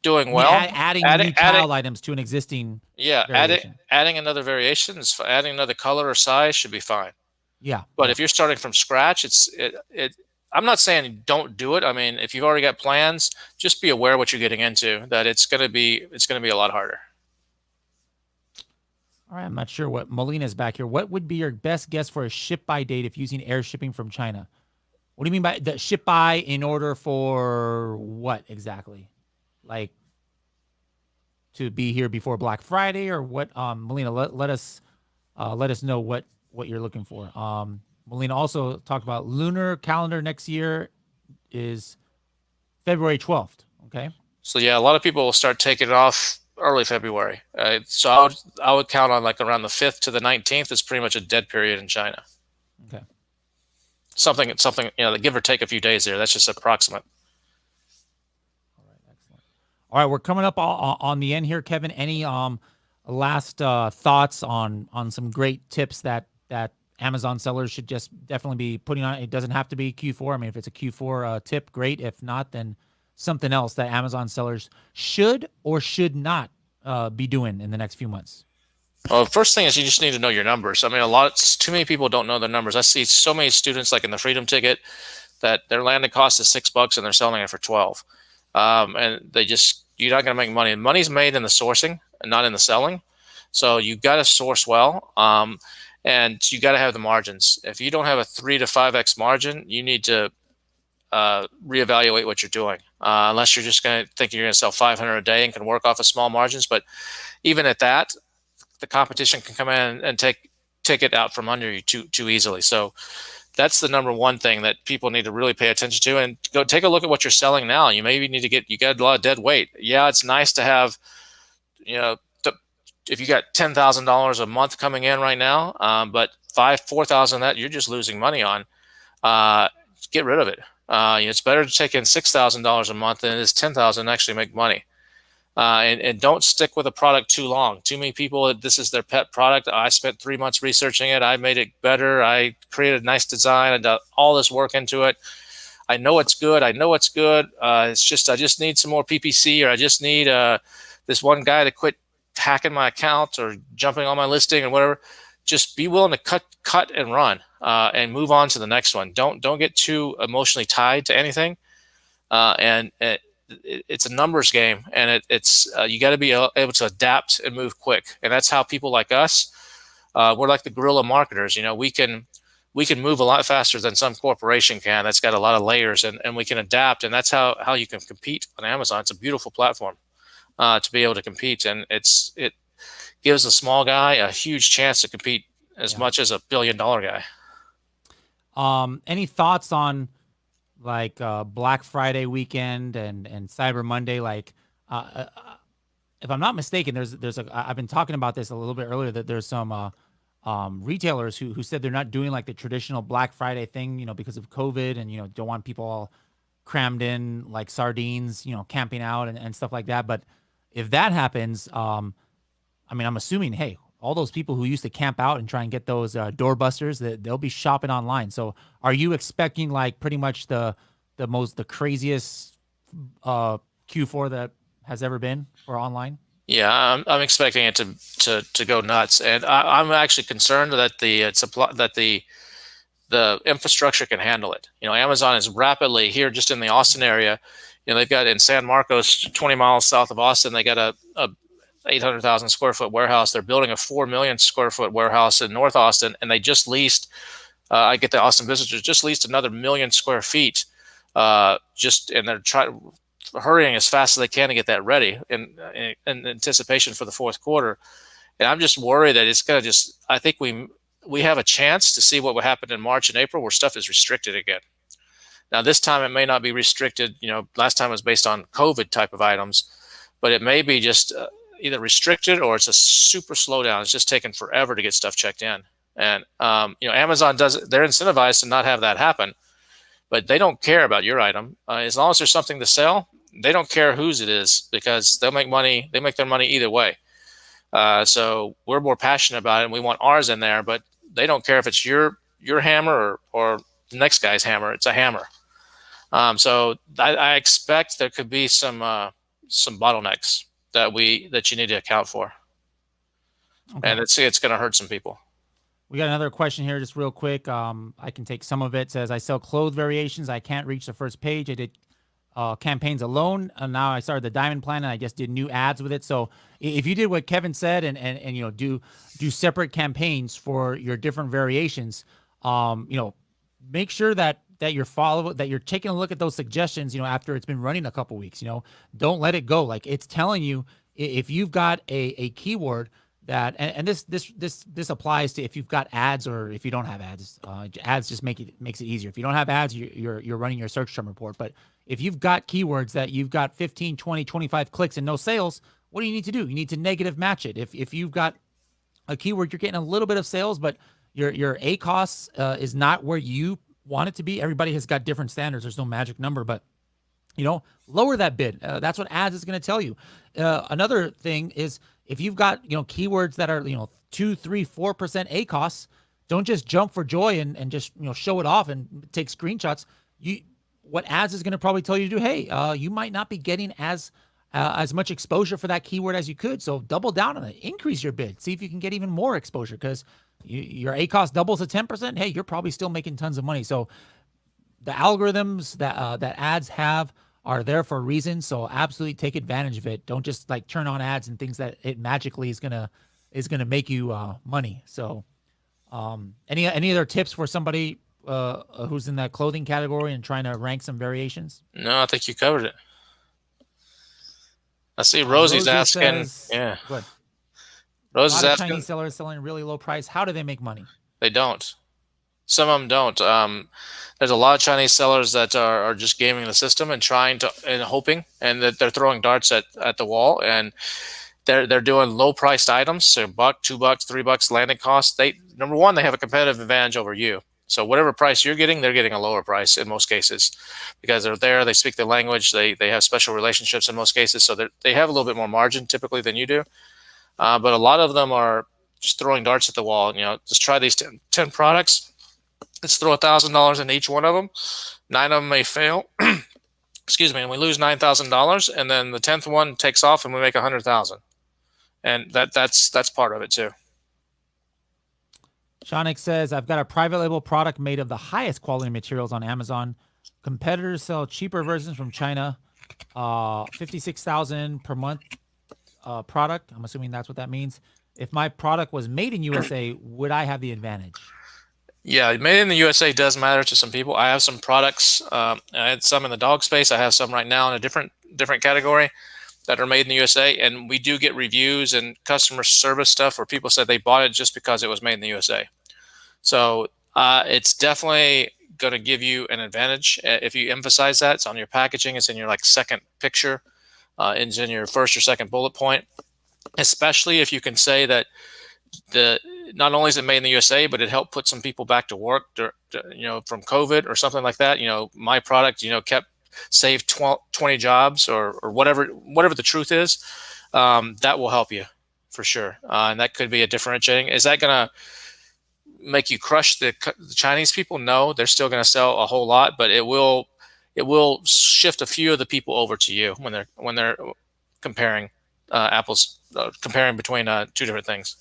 doing well, adding new child items to an existing. Yeah, adding another variation, adding another color or size should be fine. Yeah, but if you're starting from scratch, I'm not saying don't do it. I mean, if you've already got plans, just be aware what you're getting into. That it's going to be a lot harder. All right, I'm not sure what Molina's back here. What would be your best guess for a ship by date if using air shipping from China? What do you mean by the ship by in order for what exactly? Like to be here before Black Friday or what? Molina, let us know what you're looking for. Molina also talked about lunar calendar next year is February 12th. Okay. So yeah, a lot of people will start taking it off early February. So I would count on like around the 5th to the 19th is pretty much a dead period in China. Okay. Something, give or take a few days there. That's just approximate. All right, we're coming up on the end here, Kevin. Any last thoughts on some great tips that Amazon sellers should just definitely be putting on? It doesn't have to be Q4. I mean, if it's a Q4 tip, great. If not, then something else that Amazon sellers should or should not be doing in the next few months. Well, the first thing is you just need to know your numbers. I mean, too many people don't know their numbers. I see so many students like in the Freedom Ticket that their landing cost is $6 and they're selling it for 12. And you're not going to make money. Money's made in the sourcing and not in the selling. So you got to source well. And you got to have the margins. If you don't have a 3 to 5x margin, you need to reevaluate what you're doing. Unless you're just going to think you're going to sell 500 a day and can work off of small margins. But even at that, the competition can come in and take it out from under you too easily. So that's the number one thing that people need to really pay attention to. And go take a look at what you're selling now. You maybe need to you got a lot of dead weight. Yeah, it's nice to have, if you got $10,000 a month coming in right now, but $4,000 that you're just losing money on, get rid of it. It's better to take in $6,000 a month than it is $10,000 and actually make money. And don't stick with a product too long. Too many people, this is their pet product. I spent 3 months researching it. I made it better. I created a nice design. I did all this work into it. I know it's good. It's just, I just need some more PPC, or I just need this one guy to quit hacking my account or jumping on my listing or whatever. Just be willing to cut and run and move on to the next one. Don't get too emotionally tied to anything. It's a numbers game, and it's you got to be able to adapt and move quick. And that's how people like us, we're like the guerrilla marketers. We can move a lot faster than some corporation can. That's got a lot of layers, and we can adapt. And that's how you can compete on Amazon. It's a beautiful platform to be able to compete, and it gives a small guy a huge chance to compete as much as $1 billion guy. Any thoughts on like Black Friday weekend and Cyber Monday? Like, if I'm not mistaken, I've been talking about this a little bit earlier, that there's some retailers who said they're not doing like the traditional Black Friday thing, because of COVID, and don't want people all crammed in like sardines, camping out and stuff like that. But if that happens, I'm assuming, hey, all those people who used to camp out and try and get those doorbusters, that they'll be shopping online. So are you expecting like pretty much the craziest Q4 that has ever been for online. Yeah, I'm expecting it to go nuts, and I'm actually concerned that the infrastructure can handle it. Amazon is rapidly here, just in the Austin area. They've got in San Marcos, 20 miles south of Austin, they got a 800,000 square foot warehouse. They're building a 4 million square foot warehouse in North Austin, and they just leased. I get the Austin visitors just leased another 1 million square feet. And they're hurrying as fast as they can to get that ready in anticipation for the fourth quarter. And I'm just worried that it's going to I think we have a chance to see what will happen in March and April where stuff is restricted again. Now, this time it may not be restricted. Last time it was based on COVID type of items, but it may be just either restricted or it's a super slowdown. It's just taking forever to get stuff checked in. And, Amazon they're incentivized to not have that happen, but they don't care about your item. As long as there's something to sell, they don't care whose it is because they'll make money. They make their money either way. So we're more passionate about it and we want ours in there, but they don't care if it's your hammer or the next guy's hammer. It's a hammer. So I expect there could be some bottlenecks that you need to account for. Okay. And it's going to hurt some people. We got another question here, just real quick. I can take some of it. It says, I sell clothes variations. I can't reach the first page. I did campaigns alone, and now I started the diamond plan, and I just did new ads with it. So if you did what Kevin said, and do separate campaigns for your different variations, make sure that you're taking a look at those suggestions, after it's been running a couple weeks. Don't let it go. Like, it's telling you if you've got a keyword that, and this applies to if you've got ads or if you don't have ads. Ads just makes it easier. If you don't have ads, you're running your search term report. But if you've got keywords that you've got 15, 20, 25 clicks and no sales, what do you need to do? You need to negative match it. If you've got a keyword, you're getting a little bit of sales, but your ACoS is not where you want it to be. Everybody has got different standards. There's no magic number, but lower that bid. That's what ads is going to tell you. Another thing is if you've got keywords that are 2, 3, 4% ACoS, don't just jump for joy and just show it off and take screenshots. What ads is going to probably tell you to do? Hey, you might not be getting as much exposure for that keyword as you could. So double down on it. Increase your bid. See if you can get even more exposure, because your ACoS doubles to 10%. Hey, you're probably still making tons of money. So the algorithms that ads have are there for a reason. So absolutely take advantage of it. Don't just turn on ads and things that it magically is gonna make you money. So any other tips for somebody who's in that clothing category and trying to rank some variations? No, I think you covered it. I see Rosie's asking. Yeah. Good. Rosie's asking. Chinese sellers selling really low price. How do they make money? They don't. Some of them don't. There's a lot of Chinese sellers that are just gaming the system and hoping, and that they're throwing darts at the wall, and they're doing low priced items. So $1, $2, $3 landing costs. Number one, they have a competitive advantage over you. So whatever price you're getting, they're getting a lower price in most cases because they're there. They speak the language. They have special relationships in most cases. So they have a little bit more margin typically than you do. But a lot of them are just throwing darts at the wall. Just try these 10 products. Let's throw $1,000 in each one of them. 9 of them may fail. Excuse me. And we lose $9,000. And then the 10th one takes off and we make $100,000. And that's part of it too. Shanik says, I've got a private label product made of the highest quality materials on Amazon. Competitors sell cheaper versions from China. $56,000 per month product. I'm assuming that's what that means. If my product was made in USA, would I have the advantage? Yeah, made in the USA does matter to some people. I have some products. I had some in the dog space. I have some right now in a different category that are made in the USA, and we do get reviews and customer service stuff where people said they bought it just because it was made in the USA. So it's definitely going to give you an advantage if you emphasize that. It's on your packaging. It's in your second picture. It's in your first or second bullet point. Especially if you can say that not only is it made in the USA, but it helped put some people back to work, from COVID or something like that. My product, saved 20 jobs or whatever the truth is. That will help you for sure. And that could be a differentiating. Is that going to make you crush the Chinese people? No, they're still going to sell a whole lot, but it will it will shift a few of the people over to you when they're comparing apples, comparing between two different things.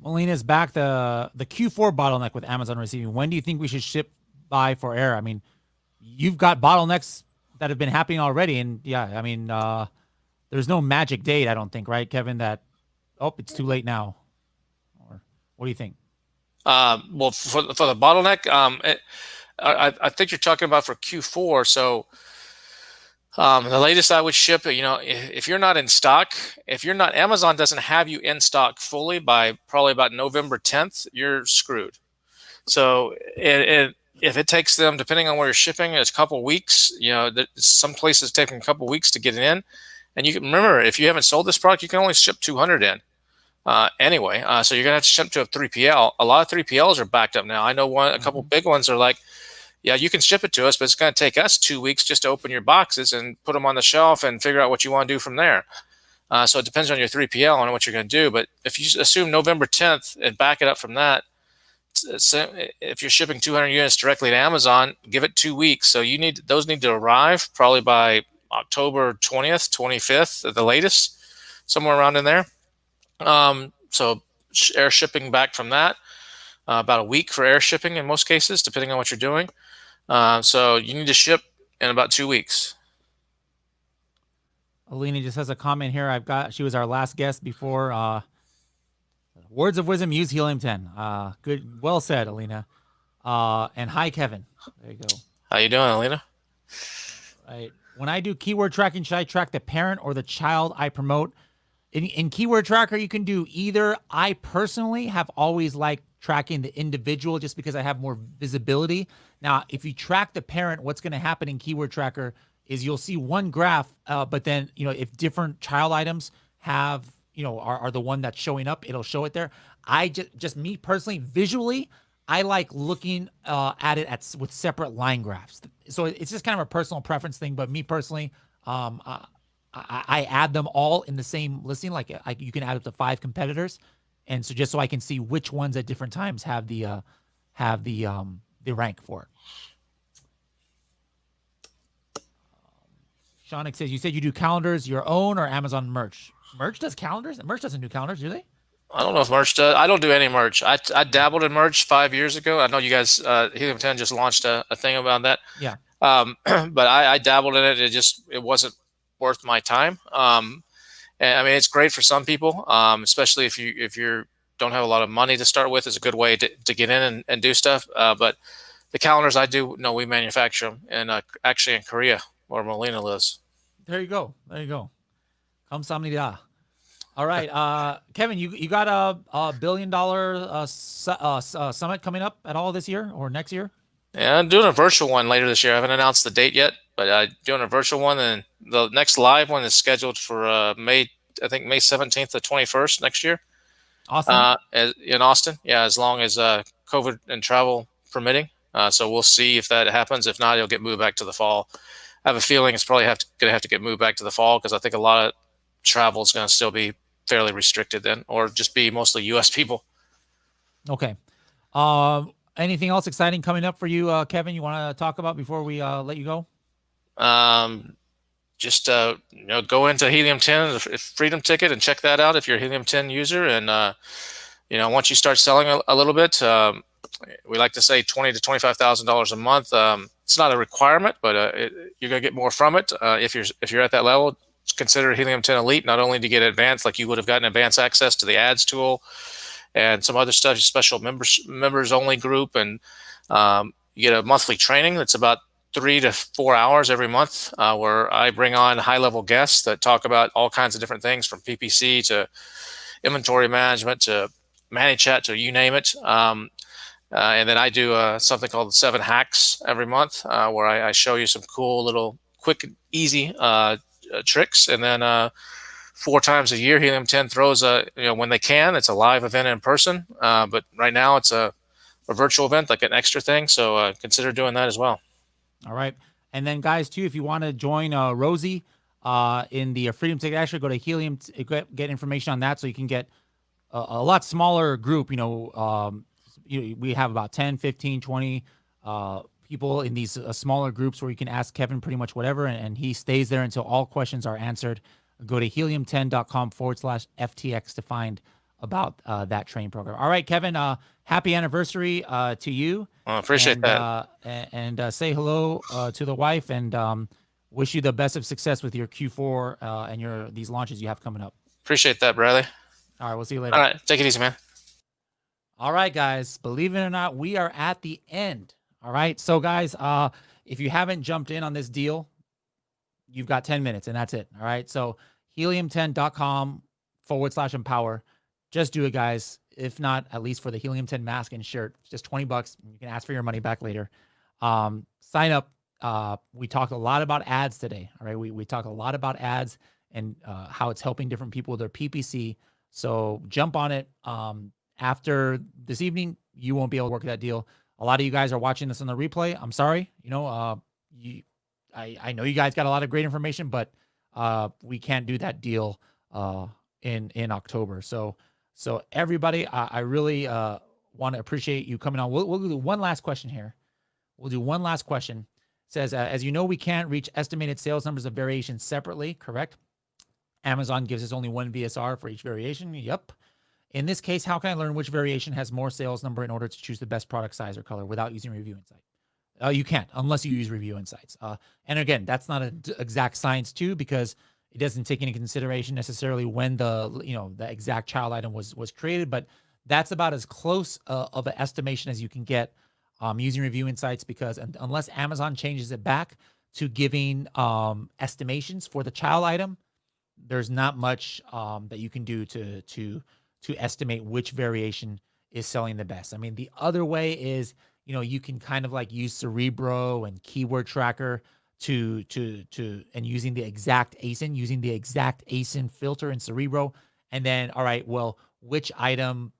Melina's back. The Q4 bottleneck with Amazon receiving. When do you think we should ship by for air? I mean, you've got bottlenecks that have been happening already, and yeah, I mean, there's no magic date, I don't think, right, Kevin? That it's too late now. Or what do you think? Well, for the bottleneck, I think you're talking about for Q4. So the latest I would ship, if you're not in stock, Amazon doesn't have you in stock fully by probably about November 10th, you're screwed. So if it takes them, depending on where you're shipping, it's a couple weeks. Some places take them a couple weeks to get it in. And you can remember, if you haven't sold this product, you can only ship 200 in. Anyway, so you're gonna have to ship to a 3PL. A lot of 3PLs are backed up now. I know a couple big ones are like, yeah, you can ship it to us, but it's going to take us 2 weeks just to open your boxes and put them on the shelf and figure out what you want to do from there. So it depends on your 3PL and what you're going to do. But if you assume November 10th and back it up from that, if you're shipping 200 units directly to Amazon, give it 2 weeks. So those need to arrive probably by October 20th, 25th at the latest, somewhere around in there. So air shipping back from that, about a week for air shipping in most cases, depending on what you're doing. So you need to ship in about 2 weeks. Alina just has a comment here. She was our last guest before. Words of wisdom, use Helium-10. Good, well said, Alina. And hi, Kevin. There you go. How you doing, Alina? Right. When I do keyword tracking, should I track the parent or the child I promote? In Keyword Tracker, you can do either. I personally have always liked tracking the individual just because I have more visibility. Now, if you track the parent, what's going to happen in Keyword Tracker is you'll see one graph, but then, if different child items have, are the one that's showing up, it'll show it there. I just me personally, visually, I like looking at it with separate line graphs. So it's just kind of a personal preference thing, but me personally, I add them all in the same listing. Like you can add up to 5 competitors. And so just so I can see which ones at different times have the rank for it. Shaunik says, you said you do calendars your own or Amazon merch. Merch does calendars? Merch doesn't do calendars, do they? I don't know if merch does. I don't do any merch. I dabbled in merch 5 years ago. I know you guys, Helium-10 just launched a thing about that. Yeah. But I dabbled in it. It wasn't worth my time. And I mean, it's great for some people, especially if you don't have a lot of money to start with. It's a good way to get in and do stuff. But the calendars we manufacture them actually in Korea, where Melina lives. There you go. Kamsahamnida. All right, Kevin, you got a $1 billion summit coming up at all this year or next year? Yeah, I'm doing a virtual one later this year. I haven't announced the date yet, but I'm doing a virtual one, and the next live one is scheduled for May 17th to 21st next year. Austin? In Austin, yeah, as long as COVID and travel permitting. So we'll see if that happens. If not, it'll get moved back to the fall. I have a feeling it's probably going to have to get moved back to the fall because I think a lot of travel is going to still be fairly restricted then, or just be mostly U.S. people. Okay. Anything else exciting coming up for you, Kevin, you want to talk about before we let you go? Just go into Helium-10 Freedom Ticket and check that out if you're a Helium-10 user. And once you start selling a little bit, we like to say $20,000 to $25,000 a month. It's not a requirement, but you're gonna get more from it if you're at that level. Consider Helium-10 Elite, not only to get advanced, like you would have gotten advanced access to the ads tool and some other stuff, special members only group, and you get a monthly training that's about 3 to 4 hours every month, where I bring on high-level guests that talk about all kinds of different things, from PPC to inventory management to ManyChat to you name it. And then I do something called 7 Hacks every month, where I show you some cool little quick and easy tricks. And then 4 times a year, Helium-10 throws when they can. It's a live event in person, but right now it's a virtual event, like an extra thing. So consider doing that as well. All right. And then, guys, too, if you want to join Rosie in the Freedom Ticket, actually go to Helium, get information on that so you can get a lot smaller group. We have about 10, 15, 20 people in these smaller groups where you can ask Kevin pretty much whatever, and he stays there until all questions are answered. Go to helium10.com/FTX to find about that training program. All right, Kevin, happy anniversary to you. Well, appreciate that. And say hello to the wife, and wish you the best of success with your Q4 and these launches you have coming up. Appreciate that, Bradley. All right, we'll see you later. All right, take it easy, man. All right, guys, believe it or not, we are at the end. All right, so guys, if you haven't jumped in on this deal, you've got 10 minutes and that's it. All right, so helium10.com/empower. Just do it, guys. If not, at least for the Helium 10 mask and shirt, it's just $20. You can ask for your money back later. Sign up. We talked a lot about ads today. All right, we talked a lot about ads and how it's helping different people with their PPC. So jump on it. After this evening, you won't be able to work that deal. A lot of you guys are watching this on the replay. I'm sorry. You know, I know you guys got a lot of great information, but we can't do that deal in October. So everybody, I really want to appreciate you coming on. We'll do one last question here. We'll do one last question. It says, as you know, we can't reach estimated sales numbers of variations separately, correct? Amazon gives us only one VSR for each variation. Yep. In this case, how can I learn which variation has more sales number in order to choose the best product size or color without using Review Insight? You can't unless you use Review Insights. And again, that's not an exact science too, because it doesn't take into consideration necessarily when the exact child item was created, but that's about as close of an estimation as you can get using Review Insights, because unless Amazon changes it back to giving estimations for the child item, there's not much that you can do to estimate which variation is selling the best. I mean, the other way is, you can kind of like use Cerebro and Keyword Tracker and using the exact ASIN filter in Cerebro. And then, all right, well, which item,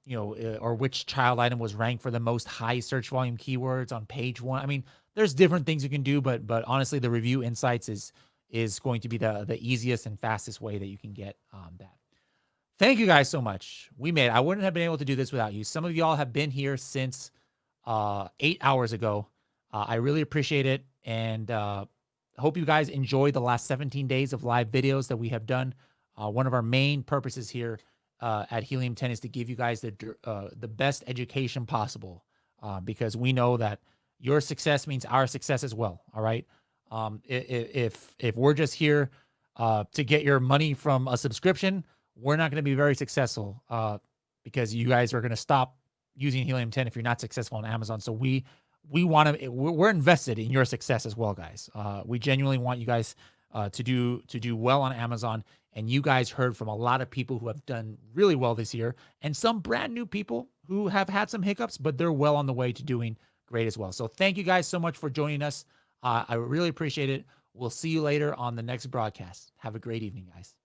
or which child item was ranked for the most high search volume keywords on page 1. I mean, there's different things you can do, but honestly, the Review Insights is going to be the easiest and fastest way that you can get that. Thank you guys so much. I wouldn't have been able to do this without you. Some of y'all have been here since 8 hours ago. I really appreciate it. And hope you guys enjoy the last 17 days of live videos that we have done. One of our main purposes here at Helium 10 is to give you guys the best education possible, because we know that your success means our success as well. All right. If we're just here to get your money from a subscription, we're not going to be very successful because you guys are going to stop using Helium 10 if you're not successful on Amazon. So we're invested in your success as well, guys. We genuinely want you guys to do well on Amazon. And you guys heard from a lot of people who have done really well this year, and some brand new people who have had some hiccups, but they're well on the way to doing great as well. So thank you guys so much for joining us. I really appreciate it. We'll see you later on the next broadcast. Have a great evening, guys.